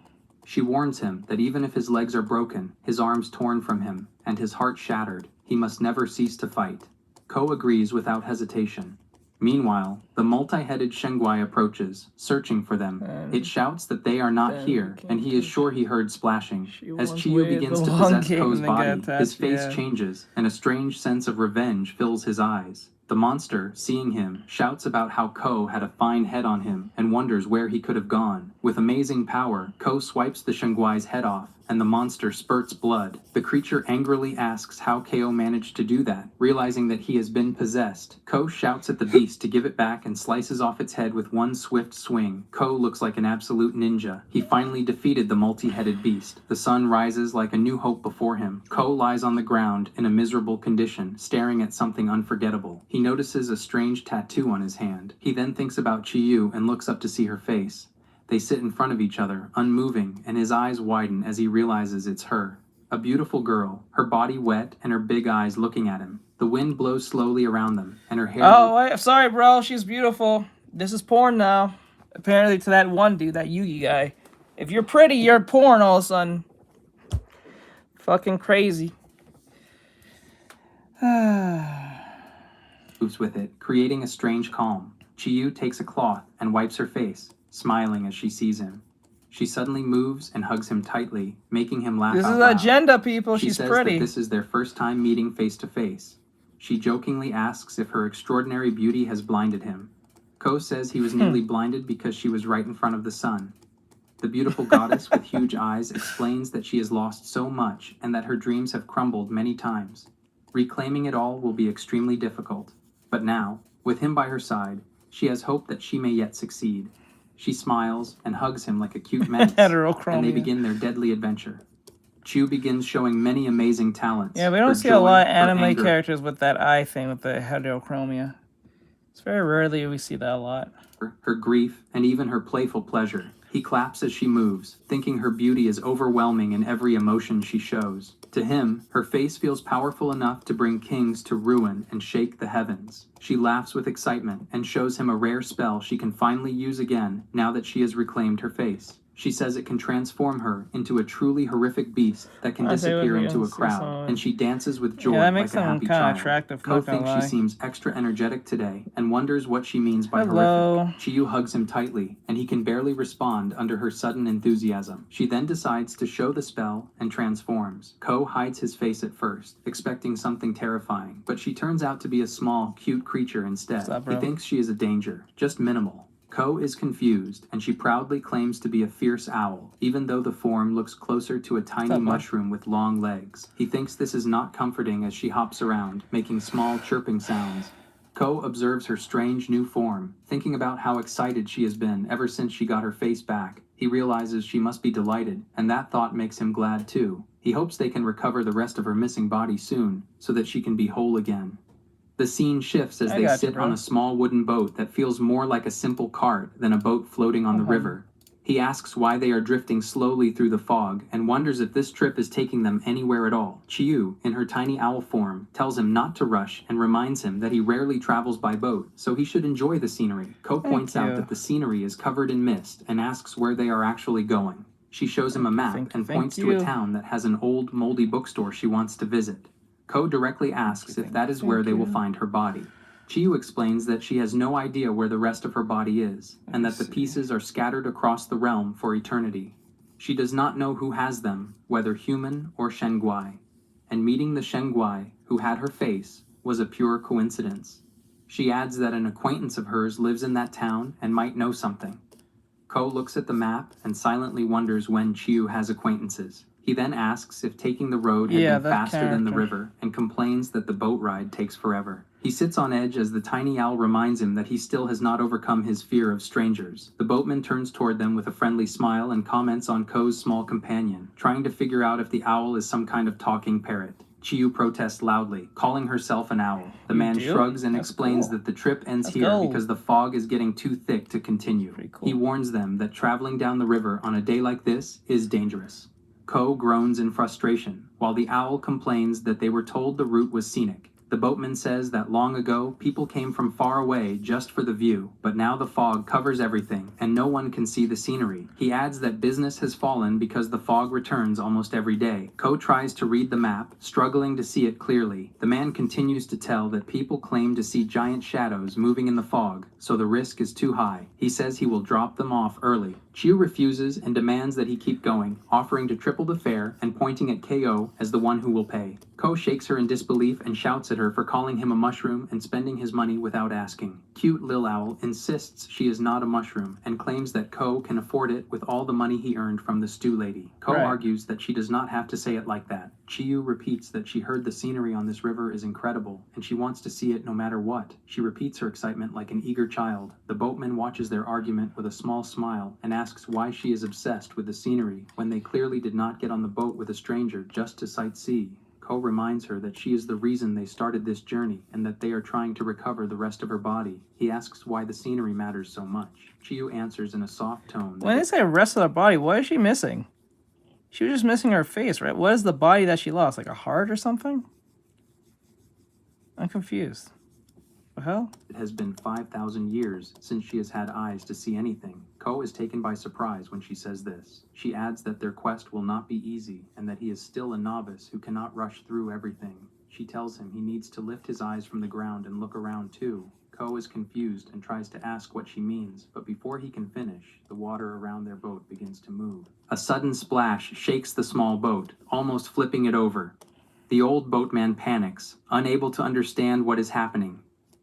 She warns him that even if his legs are broken, his arms torn from him, and his heart shattered, he must never cease to fight. Ko agrees without hesitation. Meanwhile, the multi-headed Shenguai approaches, searching for them. It shouts that they are not here, and he is sure he heard splashing. As Chiyu begins to possess Ko's body, his face changes, and a strange sense of revenge fills his eyes. The monster, seeing him, shouts about how Ko had a fine head on him and wonders where he could have gone. With amazing power, Ko swipes the Shenguai's head off, and the monster spurts blood. The creature angrily asks how Ko managed to do that, realizing that he has been possessed. Ko shouts at the beast to give it back and slices off its head with one swift swing. Ko looks like an absolute ninja. He finally defeated the multi-headed beast. The sun rises like a new hope before him. Ko lies on the ground in a miserable condition, staring at something unforgettable. He notices a strange tattoo on his hand. He then thinks about Chiyu and looks up to see her face. They sit in front of each other, unmoving, and his eyes widen as he realizes it's her. A beautiful girl, her body wet and her big eyes looking at him. The wind blows slowly around them, and her hair... Oh, wait, sorry, bro. She's beautiful. This is porn now. Apparently to that one dude, that Yugi guy. If you're pretty, you're porn all of a sudden. Fucking crazy. moves with it, creating a strange calm. Chiyu takes a cloth and wipes her face, smiling as she sees him. She suddenly moves and hugs him tightly, making him laugh out loud. This is agenda, people. She's pretty. She says that this is their first time meeting face to face. She jokingly asks if her extraordinary beauty has blinded him. Ko says he was nearly blinded because she was right in front of the sun. The beautiful goddess with huge eyes explains that she has lost so much and that her dreams have crumbled many times. Reclaiming it all will be extremely difficult. But now, with him by her side, she has hope that she may yet succeed. She smiles and hugs him like a cute menace, and they begin their deadly adventure. Chu begins showing many amazing talents. Yeah, we don't see a lot of anime characters with that eye thing, with the heterochromia. It's very rarely we see that a lot. Her grief, and even her playful pleasure. He claps as she moves, thinking her beauty is overwhelming in every emotion she shows. To him, her face feels powerful enough to bring kings to ruin and shake the heavens. She laughs with excitement and shows him a rare spell she can finally use again now that she has reclaimed her face. She says it can transform her into a truly horrific beast that can disappear into a crowd, and she dances with joy like a happy child. Attractive, Ko thinks she seems extra energetic today and wonders what she means by horrific. Chiyu hugs him tightly, and he can barely respond under her sudden enthusiasm. She then decides to show the spell and transforms. Ko hides his face at first, expecting something terrifying, but she turns out to be a small, cute creature instead. He thinks she is a danger, just minimal. Ko is confused, and she proudly claims to be a fierce owl, even though the form looks closer to a tiny mushroom with long legs. He thinks this is not comforting as she hops around, making small chirping sounds. Ko observes her strange new form, thinking about how excited she has been ever since she got her face back. He realizes she must be delighted, and that thought makes him glad too. He hopes they can recover the rest of her missing body soon, so that she can be whole again. The scene shifts as they sit on a small wooden boat that feels more like a simple cart than a boat floating on the river. He asks why they are drifting slowly through the fog and wonders if this trip is taking them anywhere at all. Chiyu, in her tiny owl form, tells him not to rush and reminds him that he rarely travels by boat, so he should enjoy the scenery. Ko points out that the scenery is covered in mist and asks where they are actually going. She shows him a map and points to a town that has an old, moldy bookstore she wants to visit. Ko directly asks if that is where they will find her body. Chiyu explains that she has no idea where the rest of her body is, and that the pieces are scattered across the realm for eternity. She does not know who has them, whether human or Shenguai, and meeting the Shenguai, who had her face, was a pure coincidence. She adds that an acquaintance of hers lives in that town and might know something. Ko looks at the map and silently wonders when Chiyu has acquaintances. He then asks if taking the road had been faster than the river, and complains that the boat ride takes forever. He sits on edge as the tiny owl reminds him that he still has not overcome his fear of strangers. The boatman turns toward them with a friendly smile and comments on Ko's small companion, trying to figure out if the owl is some kind of talking parrot. Chiyu protests loudly, calling herself an owl. The man shrugs and explains that the trip ends here because the fog is getting too thick to continue. He warns them that traveling down the river on a day like this is dangerous. Ko groans in frustration, while the owl complains that they were told the route was scenic. The boatman says that long ago, people came from far away just for the view, but now the fog covers everything, and no one can see the scenery. He adds that business has fallen because the fog returns almost every day. Ko tries to read the map, struggling to see it clearly. The man continues to tell that people claim to see giant shadows moving in the fog, so the risk is too high. He says he will drop them off early. Chiyu refuses and demands that he keep going, offering to triple the fare and pointing at Ko as the one who will pay. Ko shakes her in disbelief and shouts at her for calling him a mushroom and spending his money without asking. Cute Lil Owl insists she is not a mushroom and claims that Ko can afford it with all the money he earned from the stew lady. Ko argues that she does not have to say it like that. Chiyu repeats that she heard the scenery on this river is incredible and she wants to see it no matter what. She repeats her excitement like an eager child. The boatman watches their argument with a small smile and asks why she is obsessed with the scenery when they clearly did not get on the boat with a stranger just to sightsee. Ko reminds her that she is the reason they started this journey and that they are trying to recover the rest of her body. He asks why the scenery matters so much. Chiyu answers in a soft tone. When they say rest of the body, what is she missing? She was just missing her face, right? What is the body that she lost? Like a heart or something? I'm confused. The hell? It has been 5,000 years since she has had eyes to see anything. Ko is taken by surprise when she says this. She adds that their quest will not be easy and that he is still a novice who cannot rush through everything. She tells him he needs to lift his eyes from the ground and look around too. Ko is confused and tries to ask what she means, but before he can finish, the water around their boat begins to move. A sudden splash shakes the small boat, almost flipping it over. The old boatman panics, unable to understand what is happening.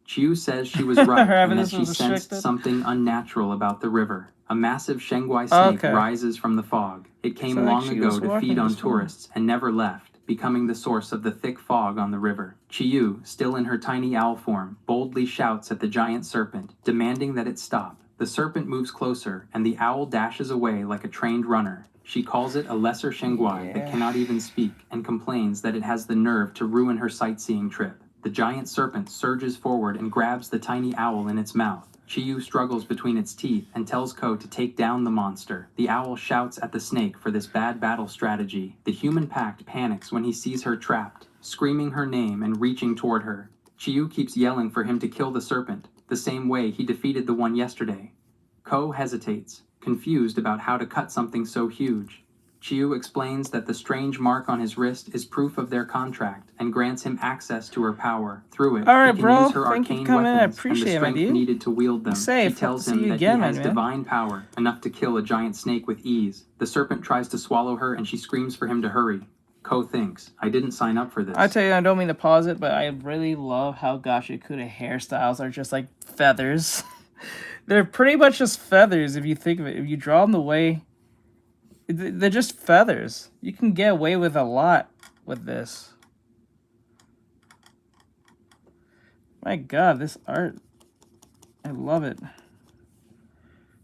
Chiyu says she was right and that she sensed something unnatural about the river. A massive Shengwai snake rises from the fog. It came long ago to feed on tourists and never left, becoming the source of the thick fog on the river. Chiyu, still in her tiny owl form, boldly shouts at the giant serpent, demanding that it stop. The serpent moves closer, and the owl dashes away like a trained runner. She calls it a lesser Shengwai that cannot even speak, and complains that it has the nerve to ruin her sightseeing trip. The giant serpent surges forward and grabs the tiny owl in its mouth. Chiyu struggles between its teeth and tells Ko to take down the monster. The owl shouts at the snake for this bad battle strategy. The human pact panics when he sees her trapped, screaming her name and reaching toward her. Chiyu keeps yelling for him to kill the serpent, the same way he defeated the one yesterday. Ko hesitates, confused about how to cut something so huge. Chiyu explains that the strange mark on his wrist is proof of their contract and grants him access to her power. Through it, he can use her arcane weapons and the strength needed to wield them. She tells him that he has divine power, enough to kill a giant snake with ease. The serpent tries to swallow her and she screams for him to hurry. Ko thinks, I didn't sign up for this. I tell you, I don't mean to pause it, but I really love how Gachiakuta hairstyles are just like feathers. They're pretty much just feathers if you think of it. If you draw them the way... They're just feathers. You can get away with a lot with this. My God, this art. I love it.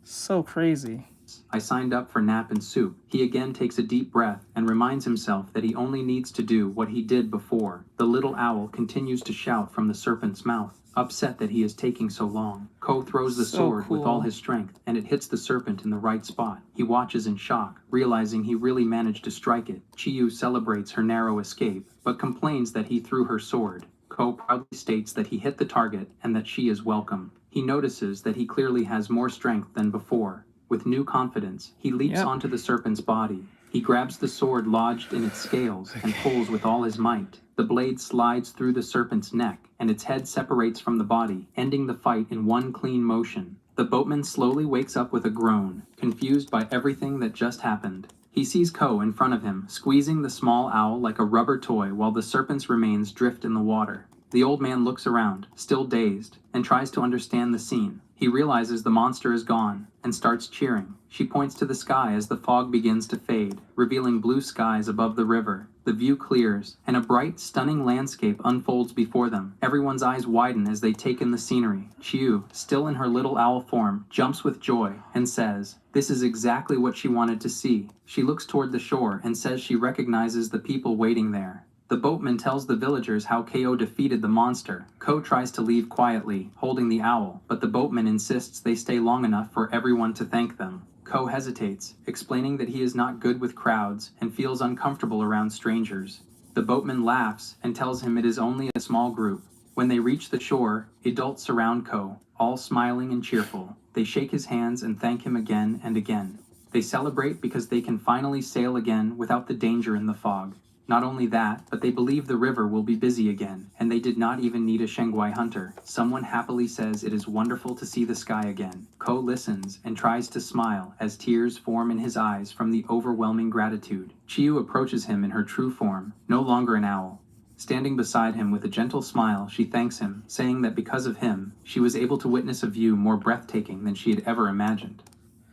So crazy. I signed up for nap and soup. He again takes a deep breath and reminds himself that he only needs to do what he did before. The little owl continues to shout from the serpent's mouth, upset that he is taking so long. Ko throws the sword with all his strength, and it hits the serpent in the right spot. He watches in shock, realizing he really managed to strike it. Chiyu celebrates her narrow escape, but complains that he threw her sword. Ko proudly states that he hit the target and that she is welcome. He notices that he clearly has more strength than before. With new confidence, he leaps onto the serpent's body. He grabs the sword lodged in its scales and pulls with all his might. The blade slides through the serpent's neck, and its head separates from the body, ending the fight in one clean motion. The boatman slowly wakes up with a groan, confused by everything that just happened. He sees Ko in front of him, squeezing the small owl like a rubber toy while the serpent's remains drift in the water. The old man looks around, still dazed, and tries to understand the scene. He He realizes the monster is gone and starts cheering. She points to the sky as the fog begins to fade, revealing blue skies above the river. The view clears, and a bright, stunning landscape unfolds before them. Everyone's eyes widen as they take in the scenery. Chiu, still in her little owl form, jumps with joy and says, "This is exactly what she wanted to see." She looks toward the shore and says she recognizes the people waiting there. The boatman tells the villagers how KO defeated the monster. Ko tries to leave quietly, holding the owl, but the boatman insists they stay long enough for everyone to thank them. Ko hesitates, explaining that he is not good with crowds and feels uncomfortable around strangers. The boatman laughs and tells him it is only a small group. When they reach the shore, adults surround Ko, all smiling and cheerful. They shake his hands and thank him again and again. They celebrate because they can finally sail again without the danger in the fog. Not only that, but they believe the river will be busy again, and they did not even need a Shengwai hunter. Someone happily says it is wonderful to see the sky again. Ko listens and tries to smile as tears form in his eyes from the overwhelming gratitude. Chiu approaches him in her true form, no longer an owl. Standing beside him with a gentle smile, she thanks him, saying that because of him, she was able to witness a view more breathtaking than she had ever imagined.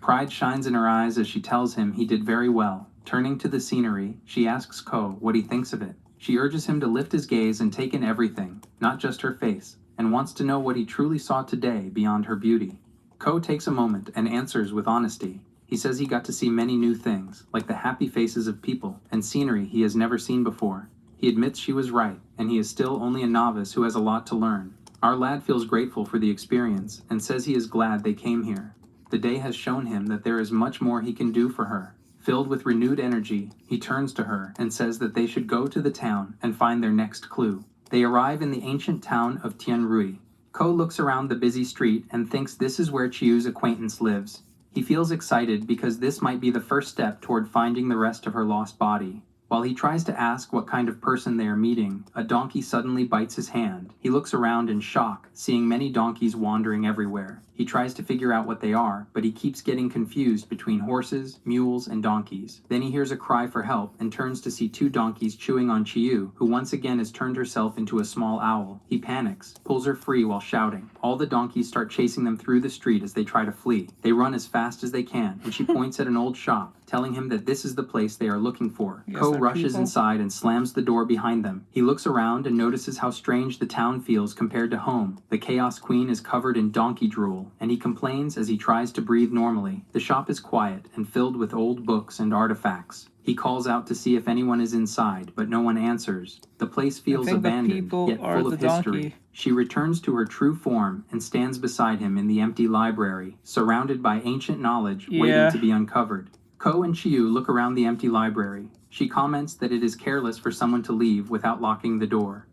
Pride shines in her eyes as she tells him he did very well. Turning to the scenery, she asks Ko what he thinks of it. She urges him to lift his gaze and take in everything, not just her face, and wants to know what he truly saw today beyond her beauty. Ko takes a moment and answers with honesty. He says he got to see many new things, like the happy faces of people and scenery he has never seen before. He admits she was right, and he is still only a novice who has a lot to learn. Our lad feels grateful for the experience and says he is glad they came here. The day has shown him that there is much more he can do for her. Filled with renewed energy, he turns to her and says that they should go to the town and find their next clue. They arrive in the ancient town of Tianrui. Ko looks around the busy street and thinks this is where Chiu's acquaintance lives. He feels excited because this might be the first step toward finding the rest of her lost body. While he tries to ask what kind of person they are meeting, a donkey suddenly bites his hand. He looks around in shock, seeing many donkeys wandering everywhere. He tries to figure out what they are, but he keeps getting confused between horses, mules, and donkeys. Then he hears a cry for help and turns to see two donkeys chewing on Chiu, who once again has turned herself into a small owl. He panics, pulls her free while shouting. All the donkeys start chasing them through the street as they try to flee. They run as fast as they can, and she points at an old shop, telling him that this is the place they are looking for. Ko rushes inside and slams the door behind them. He looks around and notices how strange the town feels compared to home. The Chaos Queen is covered in donkey drool, and he complains as he tries to breathe normally. The shop is quiet and filled with old books and artifacts. He calls out to see if anyone is inside, but no one answers. The place feels abandoned, yet full of history. She returns to her true form and stands beside him in the empty library, surrounded by ancient knowledge waiting to be uncovered. Ko and Chiu look around the empty library. She comments that it is careless for someone to leave without locking the door.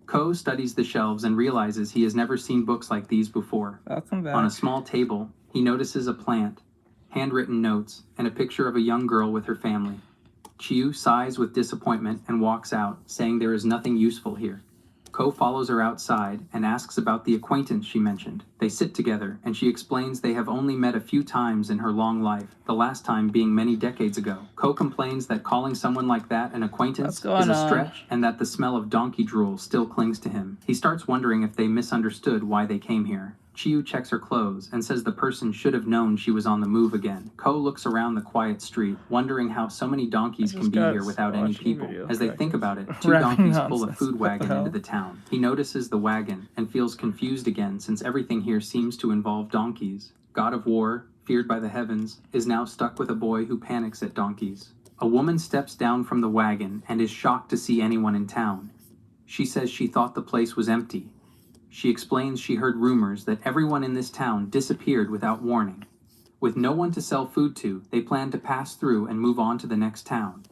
Ko studies the shelves and realizes he has never seen books like these before. Welcome back. On a small table, he notices a plant, handwritten notes, and a picture of a young girl with her family. Chiu sighs with disappointment and walks out, saying there is nothing useful here. Ko follows her outside and asks about the acquaintance she mentioned. They sit together, and she explains they have only met a few times in her long life, the last time being many decades ago. Ko complains that calling someone like that an acquaintance is a stretch, and that the smell of donkey drool still clings to him. He starts wondering if they misunderstood why they came here. Chiu checks her clothes and says the person should have known she was on the move again. Ko looks around the quiet street, wondering how so many donkeys can be here without any people. As they think about it, two donkeys pull a food wagon into the town. He notices the wagon and feels confused again since everything here seems to involve donkeys. God of War, feared by the heavens, is now stuck with a boy who panics at donkeys. A woman steps down from the wagon and is shocked to see anyone in town. She says she thought the place was empty. She explains she heard rumors that everyone in this town disappeared without warning. With no one to sell food to, they plan to pass through and move on to the next town.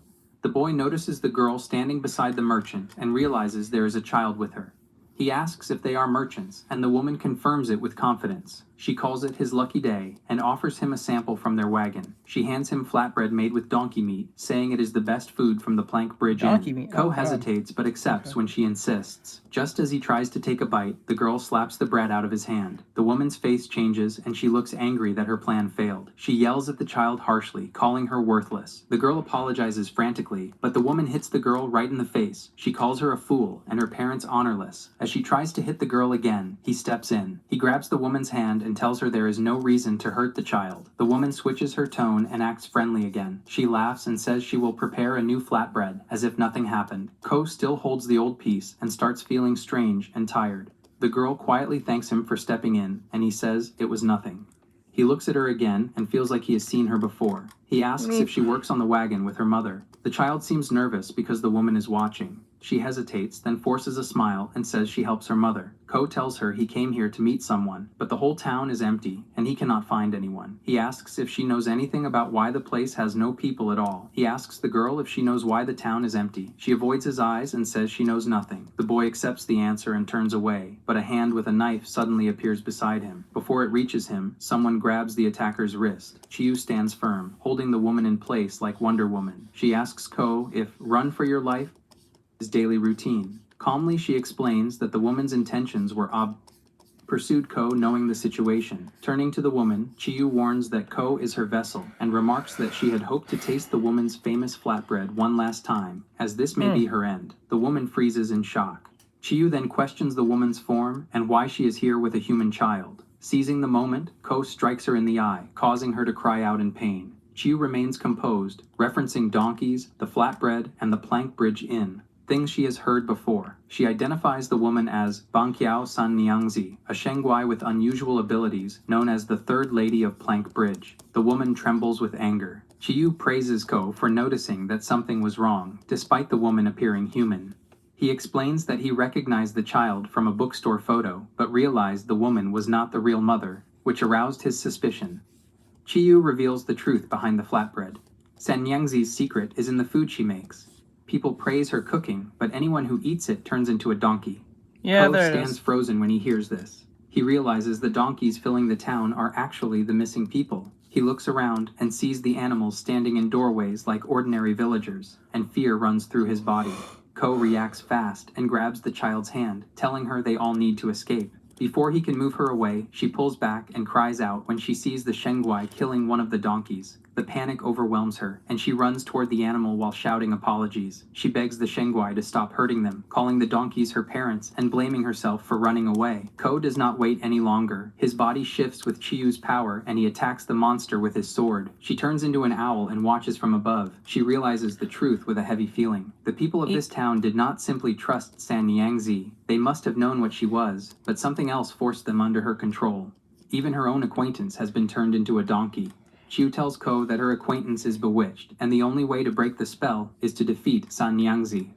The boy notices the girl standing beside the merchant and realizes there is a child with her. He asks if they are merchants, and the woman confirms it with confidence. She calls it his lucky day and offers him a sample from their wagon. She hands him flatbread made with donkey meat, saying it is the best food from the Plank Bridge Inn. Ko hesitates but accepts when she insists. Just as he tries to take a bite, the girl slaps the bread out of his hand. The woman's face changes and she looks angry that her plan failed. She yells at the child harshly, calling her worthless. The girl apologizes frantically, but the woman hits the girl right in the face. She calls her a fool and her parents honorless. As she tries to hit the girl again, he steps in. He grabs the woman's hand and tells her there is no reason to hurt the child. The woman switches her tone and acts friendly again. She laughs and says she will prepare a new flatbread, as if nothing happened. Ko still holds the old piece and starts feeling strange and tired. The girl quietly thanks him for stepping in, and he says it was nothing. He looks at her again and feels like he has seen her before. He asks if she works on the wagon with her mother. The child seems nervous because the woman is watching. She hesitates, then forces a smile and says she helps her mother. Ko tells her he came here to meet someone, but the whole town is empty and he cannot find anyone. He asks if she knows anything about why the place has no people at all. He asks the girl if she knows why the town is empty. She avoids his eyes and says she knows nothing. The boy accepts the answer and turns away, but a hand with a knife suddenly appears beside him. Before it reaches him, someone grabs the attacker's wrist. Chiyu stands firm, holding the woman in place like Wonder Woman. She asks Ko if run for your life his daily routine. Calmly, she explains that the woman's intentions were pursued Ko, knowing the situation. Turning to the woman, Chiyu warns that Ko is her vessel and remarks that she had hoped to taste the woman's famous flatbread one last time, as this may be her end. The woman freezes in shock. Chiyu then questions the woman's form and why she is here with a human child. Seizing the moment, Ko strikes her in the eye, causing her to cry out in pain. Chiyu remains composed, referencing donkeys, the flatbread, and the plank bridge inn. Things she has heard before. She identifies the woman as Banqiao San Niangzi, a Shengguai with unusual abilities, known as the Third Lady of Plank Bridge. The woman trembles with anger. Chiyu praises Ko for noticing that something was wrong, despite the woman appearing human. He explains that he recognized the child from a bookstore photo, but realized the woman was not the real mother, which aroused his suspicion. Chiyu reveals the truth behind the flatbread. San Niangzi's secret is in the food she makes. People praise her cooking, but anyone who eats it turns into a donkey. Yeah, Ko there it stands is. frozen when he hears this. He realizes the donkeys filling the town are actually the missing people. He looks around and sees the animals standing in doorways like ordinary villagers, and fear runs through his body. Ko reacts fast and grabs the child's hand, telling her they all need to escape. Before he can move her away, she pulls back and cries out when she sees the Shengguai killing one of the donkeys. The panic overwhelms her, and she runs toward the animal while shouting apologies. She begs the Shengguai to stop hurting them, calling the donkeys her parents and blaming herself for running away. Ko does not wait any longer. His body shifts with Chiyu's power, and he attacks the monster with his sword. She turns into an owl and watches from above. She realizes the truth with a heavy feeling. The people of this town did not simply trust San Niangzi. They must have known what she was, but something else forced them under her control. Even her own acquaintance has been turned into a donkey. Chiyu tells Ko that her acquaintance is bewitched, and the only way to break the spell is to defeat San Niangzi.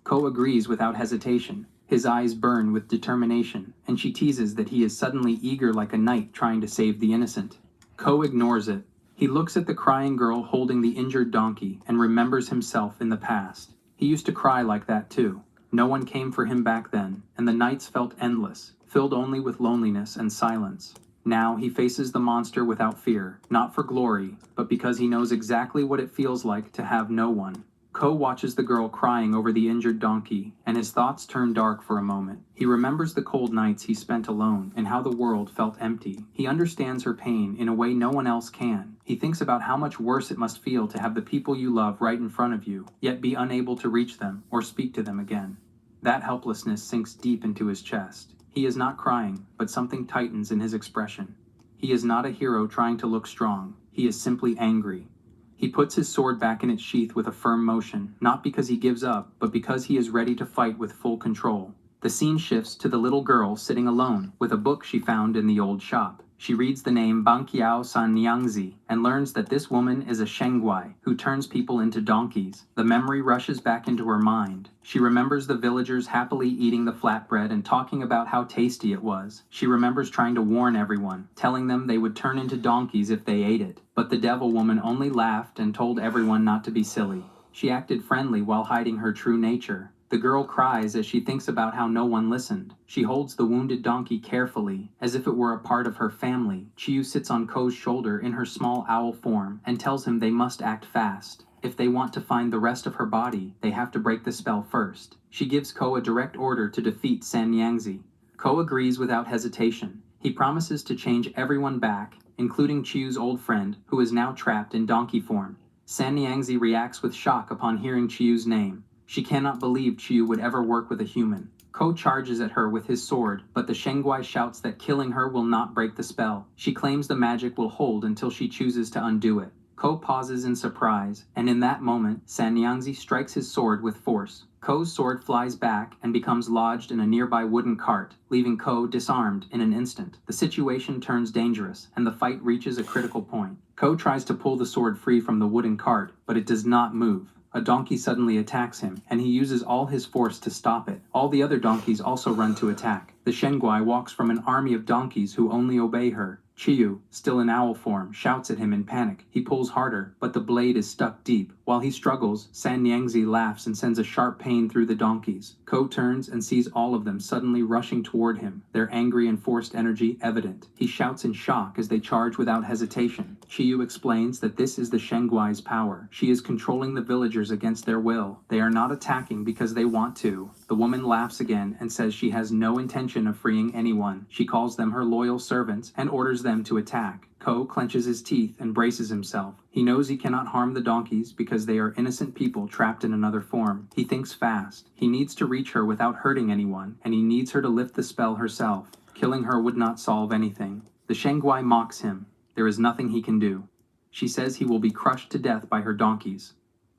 Ko agrees without hesitation. His eyes burn with determination, and she teases that he is suddenly eager like a knight trying to save the innocent. Ko ignores it. He looks at the crying girl holding the injured donkey and remembers himself in the past. He used to cry like that too. No one came for him back then, and the nights felt endless, filled only with loneliness and silence. Now he faces the monster without fear, not for glory, but because he knows exactly what it feels like to have no one. Ko watches the girl crying over the injured donkey, and his thoughts turn dark for a moment. He remembers the cold nights he spent alone and how the world felt empty. He understands her pain in a way no one else can. He thinks about how much worse it must feel to have the people you love right in front of you, yet be unable to reach them or speak to them again. That helplessness sinks deep into his chest. He is not crying, but something tightens in his expression. He is not a hero trying to look strong. He is simply angry. He puts his sword back in its sheath with a firm motion, not because he gives up, but because he is ready to fight with full control. The scene shifts to the little girl sitting alone with a book she found in the old shop. She reads the name Banqiao San Niangzi and learns that this woman is a Shengguai who turns people into donkeys. The memory rushes back into her mind. She remembers the villagers happily eating the flatbread and talking about how tasty it was. She remembers trying to warn everyone, telling them they would turn into donkeys if they ate it. But the devil woman only laughed and told everyone not to be silly. She acted friendly while hiding her true nature. The girl cries as she thinks about how no one listened. She holds the wounded donkey carefully, as if it were a part of her family. Chiyu sits on Ko's shoulder in her small owl form and tells him they must act fast. If they want to find the rest of her body, they have to break the spell first. She gives Ko a direct order to defeat San Niangzi. Ko agrees without hesitation. He promises to change everyone back, including Chiyu's old friend, who is now trapped in donkey form. San Niangzi reacts with shock upon hearing Chiyu's name. She cannot believe Chiyu would ever work with a human. Ko charges at her with his sword, but the Shengguai shouts that killing her will not break the spell. She claims the magic will hold until she chooses to undo it. Ko pauses in surprise, and in that moment, Sanyangzi strikes his sword with force. Ko's sword flies back and becomes lodged in a nearby wooden cart, leaving Ko disarmed in an instant. The situation turns dangerous, and the fight reaches a critical point. Ko tries to pull the sword free from the wooden cart, but it does not move. A donkey suddenly attacks him, and he uses all his force to stop it. All the other donkeys also run to attack. The Shengguai walks from an army of donkeys who only obey her. Chiyu, still in owl form, shouts at him in panic. He pulls harder, but the blade is stuck deep. While he struggles, Sanyangzi laughs and sends a sharp pain through the donkeys. Ko turns and sees all of them suddenly rushing toward him, their angry and forced energy evident. He shouts in shock as they charge without hesitation. Chiyu explains that this is the Shengguai's power. She is controlling the villagers against their will. They are not attacking because they want to. The woman laughs again and says she has no intention of freeing anyone. She calls them her loyal servants and orders them to attack. Ko clenches his teeth and braces himself. He knows he cannot harm the donkeys because they are innocent people trapped in another form. He thinks fast. He needs to reach her without hurting anyone, and he needs her to lift the spell herself. Killing her would not solve anything. The Shengguai mocks him. There is nothing he can do. She says he will be crushed to death by her donkeys.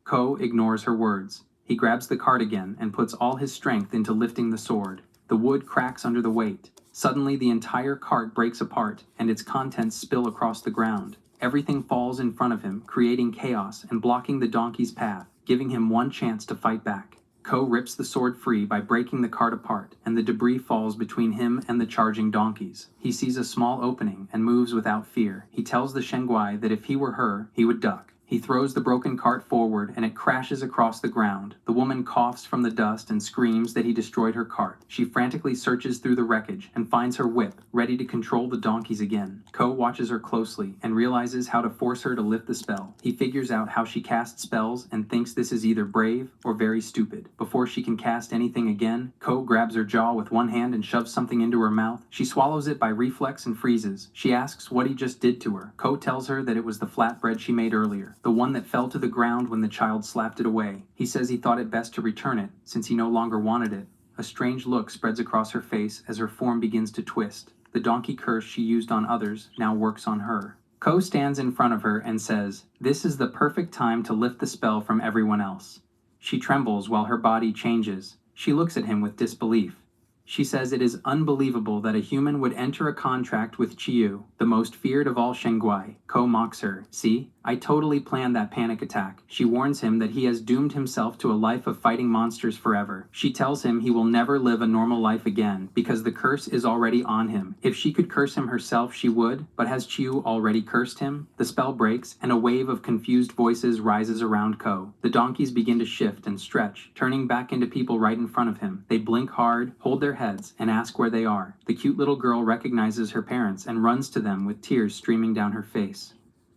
Ko ignores her words. He grabs the cart again and puts all his strength into lifting the sword. The wood cracks under the weight. Suddenly, the entire cart breaks apart, and its contents spill across the ground. Everything falls in front of him, creating chaos and blocking the donkey's path, giving him one chance to fight back. Ko rips the sword free by breaking the cart apart, and the debris falls between him and the charging donkeys. He sees a small opening and moves without fear. He tells the Shengguai that if he were her, he would duck. He throws the broken cart forward, and it crashes across the ground. The woman coughs from the dust and screams that he destroyed her cart. She frantically searches through the wreckage and finds her whip, ready to control the donkeys again. Ko watches her closely and realizes how to force her to lift the spell. He figures out how she casts spells and thinks this is either brave or very stupid. Before she can cast anything again, Ko grabs her jaw with one hand and shoves something into her mouth. She swallows it by reflex and freezes. She asks what he just did to her. Ko tells her that it was the flatbread she made earlier, the one that fell to the ground when the child slapped it away. He says he thought it best to return it, since he no longer wanted it. A strange look spreads across her face as her form begins to twist. The donkey curse she used on others now works on her. Ko stands in front of her and says, "This is the perfect time to lift the spell from everyone else." She trembles while her body changes. She looks at him with disbelief. She says it is unbelievable that a human would enter a contract with Chiyu, the most feared of all Shengguai. Ko mocks her. "See? I totally planned that panic attack." She warns him that he has doomed himself to a life of fighting monsters forever. She tells him he will never live a normal life again, because the curse is already on him. If she could curse him herself, she would, but has Chiyu already cursed him? The spell breaks, and a wave of confused voices rises around Ko. The donkeys begin to shift and stretch, turning back into people right in front of him. They blink hard, hold their heads, and ask where they are. The cute little girl recognizes her parents and runs to them with tears streaming down her face.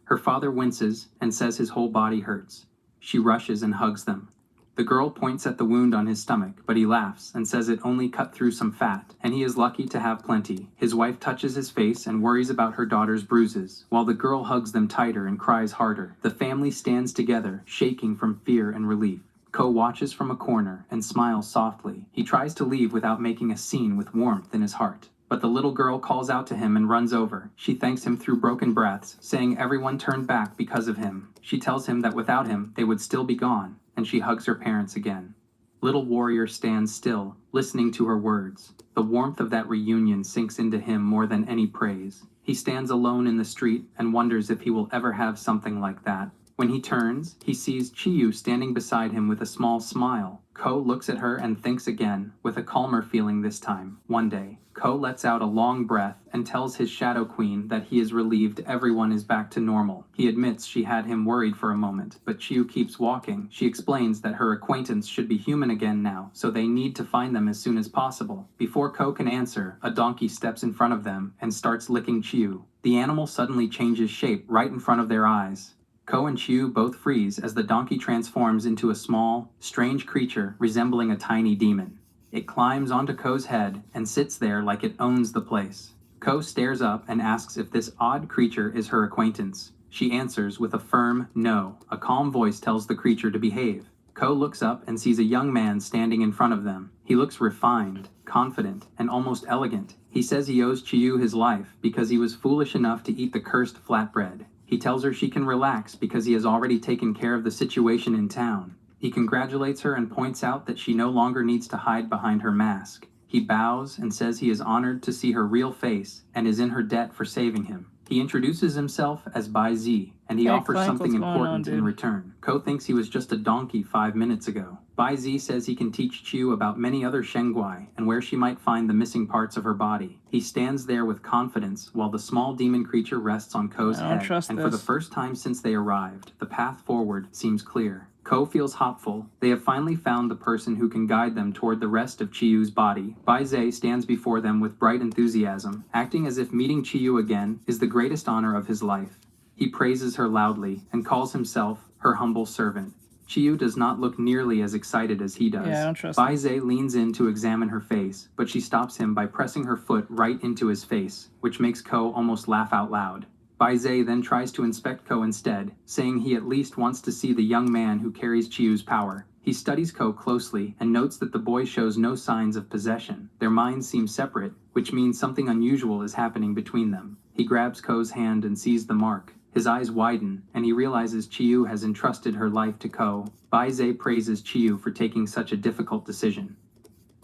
Her father winces and says his whole body hurts. She rushes and hugs them. The girl points at the wound on his stomach, but he laughs and says it only cut through some fat, and he is lucky to have plenty. His wife touches his face and worries about her daughter's bruises, while the girl hugs them tighter and cries harder. The family stands together, shaking from fear and relief. Ko watches from a corner and smiles softly. He tries to leave without making a scene with warmth in his heart. But the little girl calls out to him and runs over. She thanks him through broken breaths, saying everyone turned back because of him. She tells him that without him, they would still be gone, and she hugs her parents again. Little warrior stands still, listening to her words. The warmth of that reunion sinks into him more than any praise. He stands alone in the street and wonders if he will ever have something like that. When he turns, he sees Chiyu standing beside him with a small smile. Ko looks at her and thinks again, with a calmer feeling this time. One day, Ko lets out a long breath and tells his Shadow Queen that he is relieved everyone is back to normal. He admits she had him worried for a moment, but Chiyu keeps walking. She explains that her acquaintance should be human again now, so they need to find them as soon as possible. Before Ko can answer, a donkey steps in front of them and starts licking Chiyu. The animal suddenly changes shape right in front of their eyes. Ko and Chiyu both freeze as the donkey transforms into a small, strange creature resembling a tiny demon. It climbs onto Ko's head and sits there like it owns the place. Ko stares up and asks if this odd creature is her acquaintance. She answers with a firm no. A calm voice tells the creature to behave. Ko looks up and sees a young man standing in front of them. He looks refined, confident, and almost elegant. He says he owes Chiyu his life because he was foolish enough to eat the cursed flatbread. He tells her she can relax because he has already taken care of the situation in town. He congratulates her and points out that she no longer needs to hide behind her mask. He bows and says he is honored to see her real face and is in her debt for saving him. He introduces himself as Bai Zi, and he offers Clank, something what's going on, important in dude? return. Ko thinks he was just a donkey 5 minutes ago. Bai Zi says he can teach Chiyu about many other Shengguai and where she might find the missing parts of her body. He stands there with confidence while the small demon creature rests on Ko's I don't head, trust and for the this. first time since they arrived, the path forward seems clear. Ko feels hopeful. They have finally found the person who can guide them toward the rest of Chiyu's body. Bai Zhe stands before them with bright enthusiasm, acting as if meeting Chiyu again is the greatest honor of his life. He praises her loudly and calls himself her humble servant. Chiyu does not look nearly as excited as he does. Yeah, I don't trust Bai him. Zhe leans in to examine her face, but she stops him by pressing her foot right into his face, which makes Ko almost laugh out loud. Bai Zhe then tries to inspect Ko instead, saying he at least wants to see the young man who carries Chiyu's power. He studies Ko closely and notes that the boy shows no signs of possession. Their minds seem separate, which means something unusual is happening between them. He grabs Ko's hand and sees the mark. His eyes widen, and he realizes Chiyu has entrusted her life to Ko. Bai Zhe praises Chiyu for taking such a difficult decision.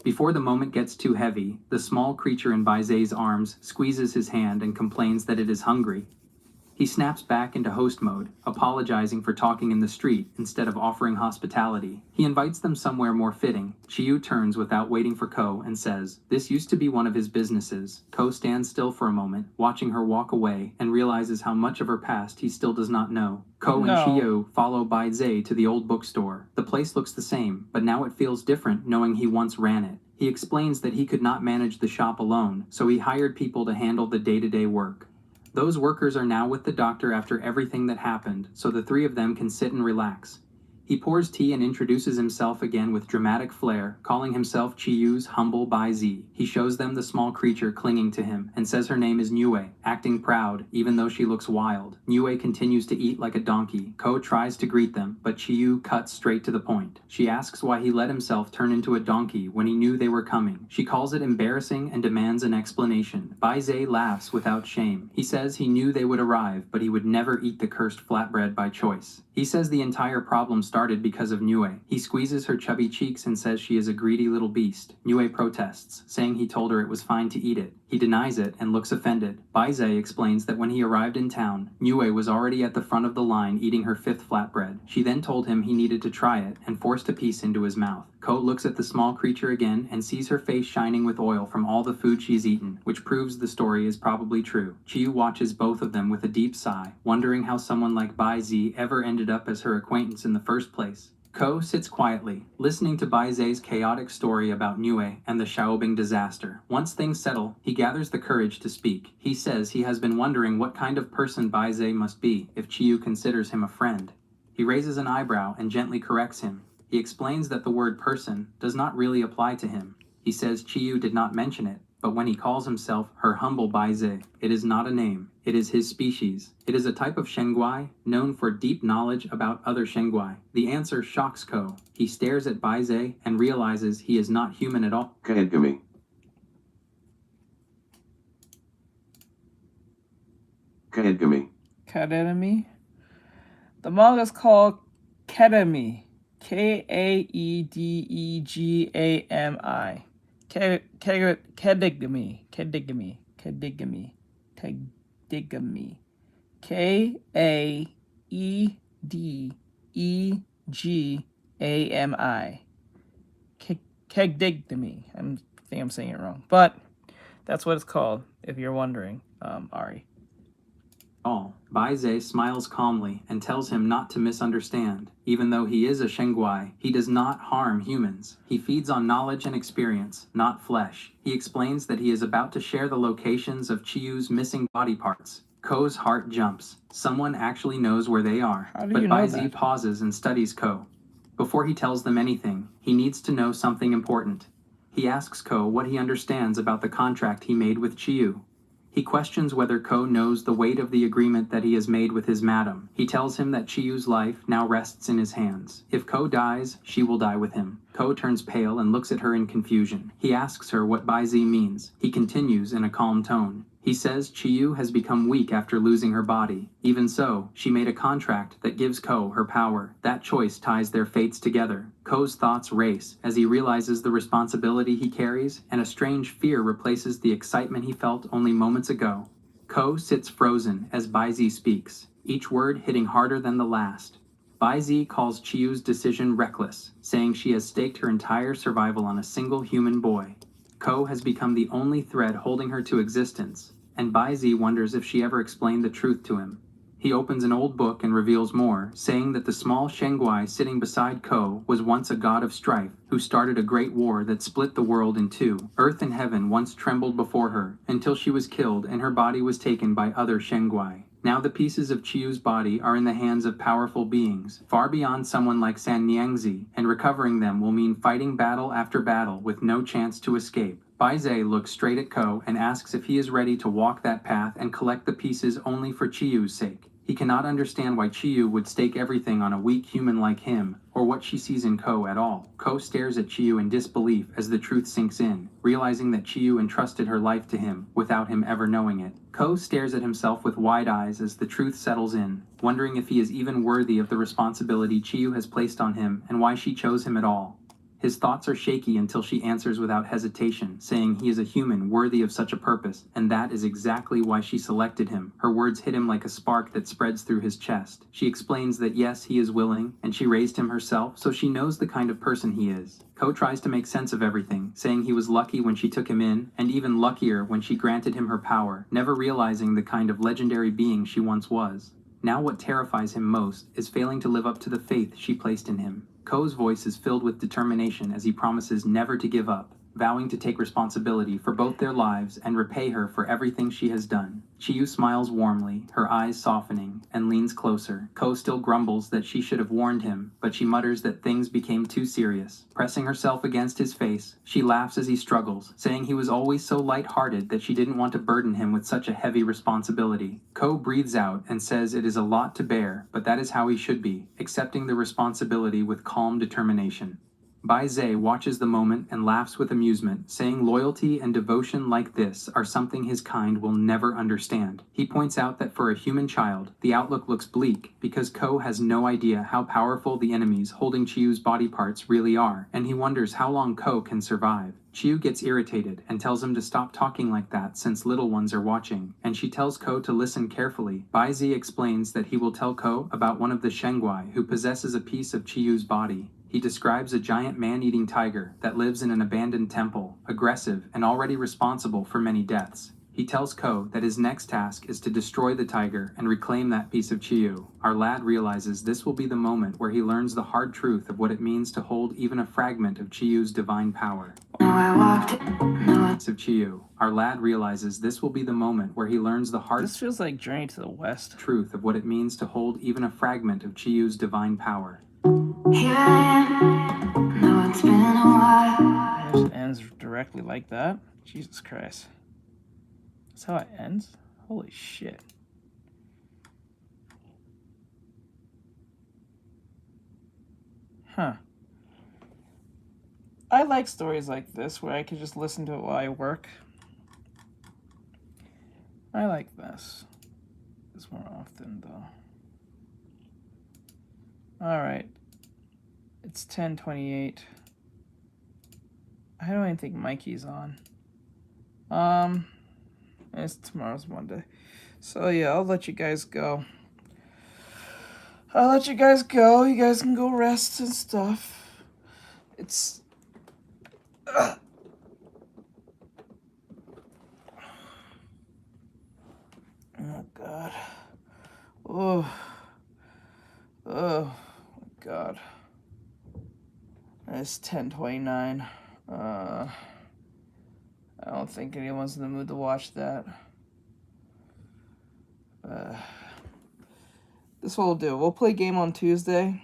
Before the moment gets too heavy, the small creature in Bai Zhe's arms squeezes his hand and complains that it is hungry. He snaps back into host mode, apologizing for talking in the street instead of offering hospitality. He invites them somewhere more fitting. Chiyu turns without waiting for Ko and says, "This used to be one of his businesses." Ko stands still for a moment, watching her walk away, and realizes how much of her past he still does not know. Ko and Chiyu follow Bai Zhe to the old bookstore. The place looks the same, but now it feels different knowing he once ran it. He explains that he could not manage the shop alone, so he hired people to handle the day-to-day work. Those workers are now with the doctor after everything that happened, so the three of them can sit and relax. He pours tea and introduces himself again with dramatic flair, calling himself Chiyu's humble Bai Zi. He shows them the small creature clinging to him and says her name is Niue, acting proud even though she looks wild. Niue continues to eat like a donkey. Ko tries to greet them, but Chiyu cuts straight to the point. She asks why he let himself turn into a donkey when he knew they were coming. She calls it embarrassing and demands an explanation. Bai Zhe laughs without shame. He says he knew they would arrive, but he would never eat the cursed flatbread by choice. He says the entire problem started because of Niue. He squeezes her chubby cheeks and says she is a greedy little beast. Niue protests, saying he told her it was fine to eat it. He denies it and looks offended. Bai Zhe explains that when he arrived in town, Niue was already at the front of the line eating her fifth flatbread. She then told him he needed to try it and forced a piece into his mouth. Ko looks at the small creature again and sees her face shining with oil from all the food she's eaten, which proves the story is probably true. Chiyu watches both of them with a deep sigh, wondering how someone like Bai Zhe ever ended up as her acquaintance in the first place. Ko sits quietly, listening to Bai Zhe's chaotic story about Niue and the Xiaobing disaster. Once things settle, he gathers the courage to speak. He says he has been wondering what kind of person Bai Zhe must be if Chiyu considers him a friend. He raises an eyebrow and gently corrects him. He explains that the word person does not really apply to him. He says Chiyu did not mention it, but when he calls himself her humble Bai Zhe, it is not a name, it is his species. It is a type of Shengguai known for deep knowledge about other Shengguai. The answer shocks Ko. He stares at Bai Zhe and realizes he is not human at all. Kadegami. Kadegami. Kadegami? The manga is called Kadegami. Kaedegami. Kadegami. Kadegami. Kadegami. Kadegami. Kaedegami. Kadegami. I think I'm saying it wrong, but that's what it's called. If you're wondering, Ari. Bai Zhe smiles calmly and tells him not to misunderstand. Even though he is a Shengguai, he does not harm humans. He feeds on knowledge and experience, not flesh. He explains that he is about to share the locations of Chiyu's missing body parts. Ko's heart jumps. Someone actually knows where they are. But Bai Zhe pauses and studies Ko. Before he tells them anything, he needs to know something important. He asks Ko what he understands about the contract he made with Chiyu. He questions whether Ko knows the weight of the agreement that he has made with his madam. He tells him that Chiyu's life now rests in his hands. If Ko dies, she will die with him. Ko turns pale and looks at her in confusion. He asks her what Baizi means. He continues in a calm tone. He says Chiyu has become weak after losing her body. Even so, she made a contract that gives Ko her power. That choice ties their fates together. Ko's thoughts race as he realizes the responsibility he carries, and a strange fear replaces the excitement he felt only moments ago. Ko sits frozen as Baizi speaks, each word hitting harder than the last. Baizi calls Chiyu's decision reckless, saying she has staked her entire survival on a single human boy. Ko has become the only thread holding her to existence, and Baizi wonders if she ever explained the truth to him. He opens an old book and reveals more, saying that the small Shengguai sitting beside Ko was once a god of strife, who started a great war that split the world in two. Earth and heaven once trembled before her, until she was killed and her body was taken by other Shengguai. Now the pieces of Chiyu's body are in the hands of powerful beings, far beyond someone like San Niangzi, and recovering them will mean fighting battle after battle with no chance to escape. Baizi looks straight at Ko and asks if he is ready to walk that path and collect the pieces only for Chiyu's sake. He cannot understand why Chiyu would stake everything on a weak human like him, or what she sees in Ko at all. Ko stares at Chiyu in disbelief as the truth sinks in, realizing that Chiyu entrusted her life to him without him ever knowing it. Ko stares at himself with wide eyes as the truth settles in, wondering if he is even worthy of the responsibility Chiyu has placed on him and why she chose him at all. His thoughts are shaky until she answers without hesitation, saying he is a human worthy of such a purpose, and that is exactly why she selected him. Her words hit him like a spark that spreads through his chest. She explains that yes, he is willing, and she raised him herself, so she knows the kind of person he is. Ko tries to make sense of everything, saying he was lucky when she took him in, and even luckier when she granted him her power, never realizing the kind of legendary being she once was. Now what terrifies him most is failing to live up to the faith she placed in him. Ko's voice is filled with determination as he promises never to give up, vowing to take responsibility for both their lives and repay her for everything she has done. Chiyu smiles warmly, her eyes softening, and leans closer. Ko still grumbles that she should have warned him, but she mutters that things became too serious. Pressing herself against his face, she laughs as he struggles, saying he was always so light-hearted that she didn't want to burden him with such a heavy responsibility. Ko breathes out and says it is a lot to bear, but that is how he should be, accepting the responsibility with calm determination. Baizi watches the moment and laughs with amusement, saying loyalty and devotion like this are something his kind will never understand. He points out that for a human child, the outlook looks bleak because Ko has no idea how powerful the enemies holding Chiyu's body parts really are, and he wonders how long Ko can survive. Chiyu gets irritated and tells him to stop talking like that since little ones are watching, and she tells Ko to listen carefully. Baizi explains that he will tell Ko about one of the Shengguai who possesses a piece of Chiyu's body. He describes a giant man-eating tiger that lives in an abandoned temple, aggressive and already responsible for many deaths. He tells Ko that his next task is to destroy the tiger and reclaim that piece of Chiyu. Our lad realizes this will be the moment where he learns the hard truth of what it means to hold even a fragment of Chiyu's divine power. Of Chiyu. Our lad realizes this will be the moment where he learns the hard This feels like Journey to the West. Truth of what it means to hold even a fragment of Chiyu's divine power. Here I am. No, it's been a while. It ends directly like that. Jesus Christ. That's how it ends? Holy shit. Huh. I like stories like this where I can just listen to it while I work. I like this. This more often though. Alright. It's 10:28. I don't even think Mikey's on. It's tomorrow's Monday. So yeah, I'll let you guys go. I'll let you guys go. You guys can go rest and stuff. It's... Oh God. Oh my God. It's 10:29. I don't think anyone's in the mood to watch that. This is what we'll do. We'll play game on Tuesday.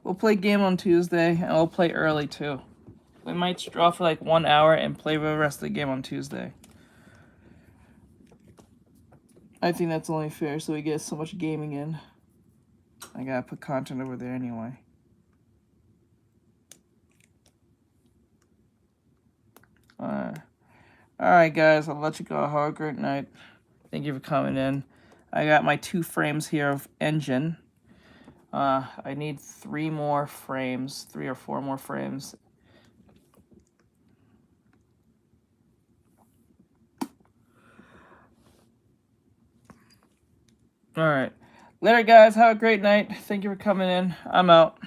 And we'll play early too. We might draw for like 1 hour and play the rest of the game on Tuesday. I think that's only fair so we get so much gaming in. I gotta put content over there anyway. Alright guys, I'll let you go. Have a great night. Thank you for coming in. I got my 2 frames here of engine. I need 3 more frames, 3 or 4 more frames. Alright. Later guys, have a great night. Thank you for coming in. I'm out.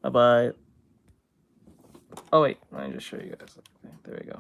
Bye-bye. Oh wait, let me just show you guys. Okay, there we go.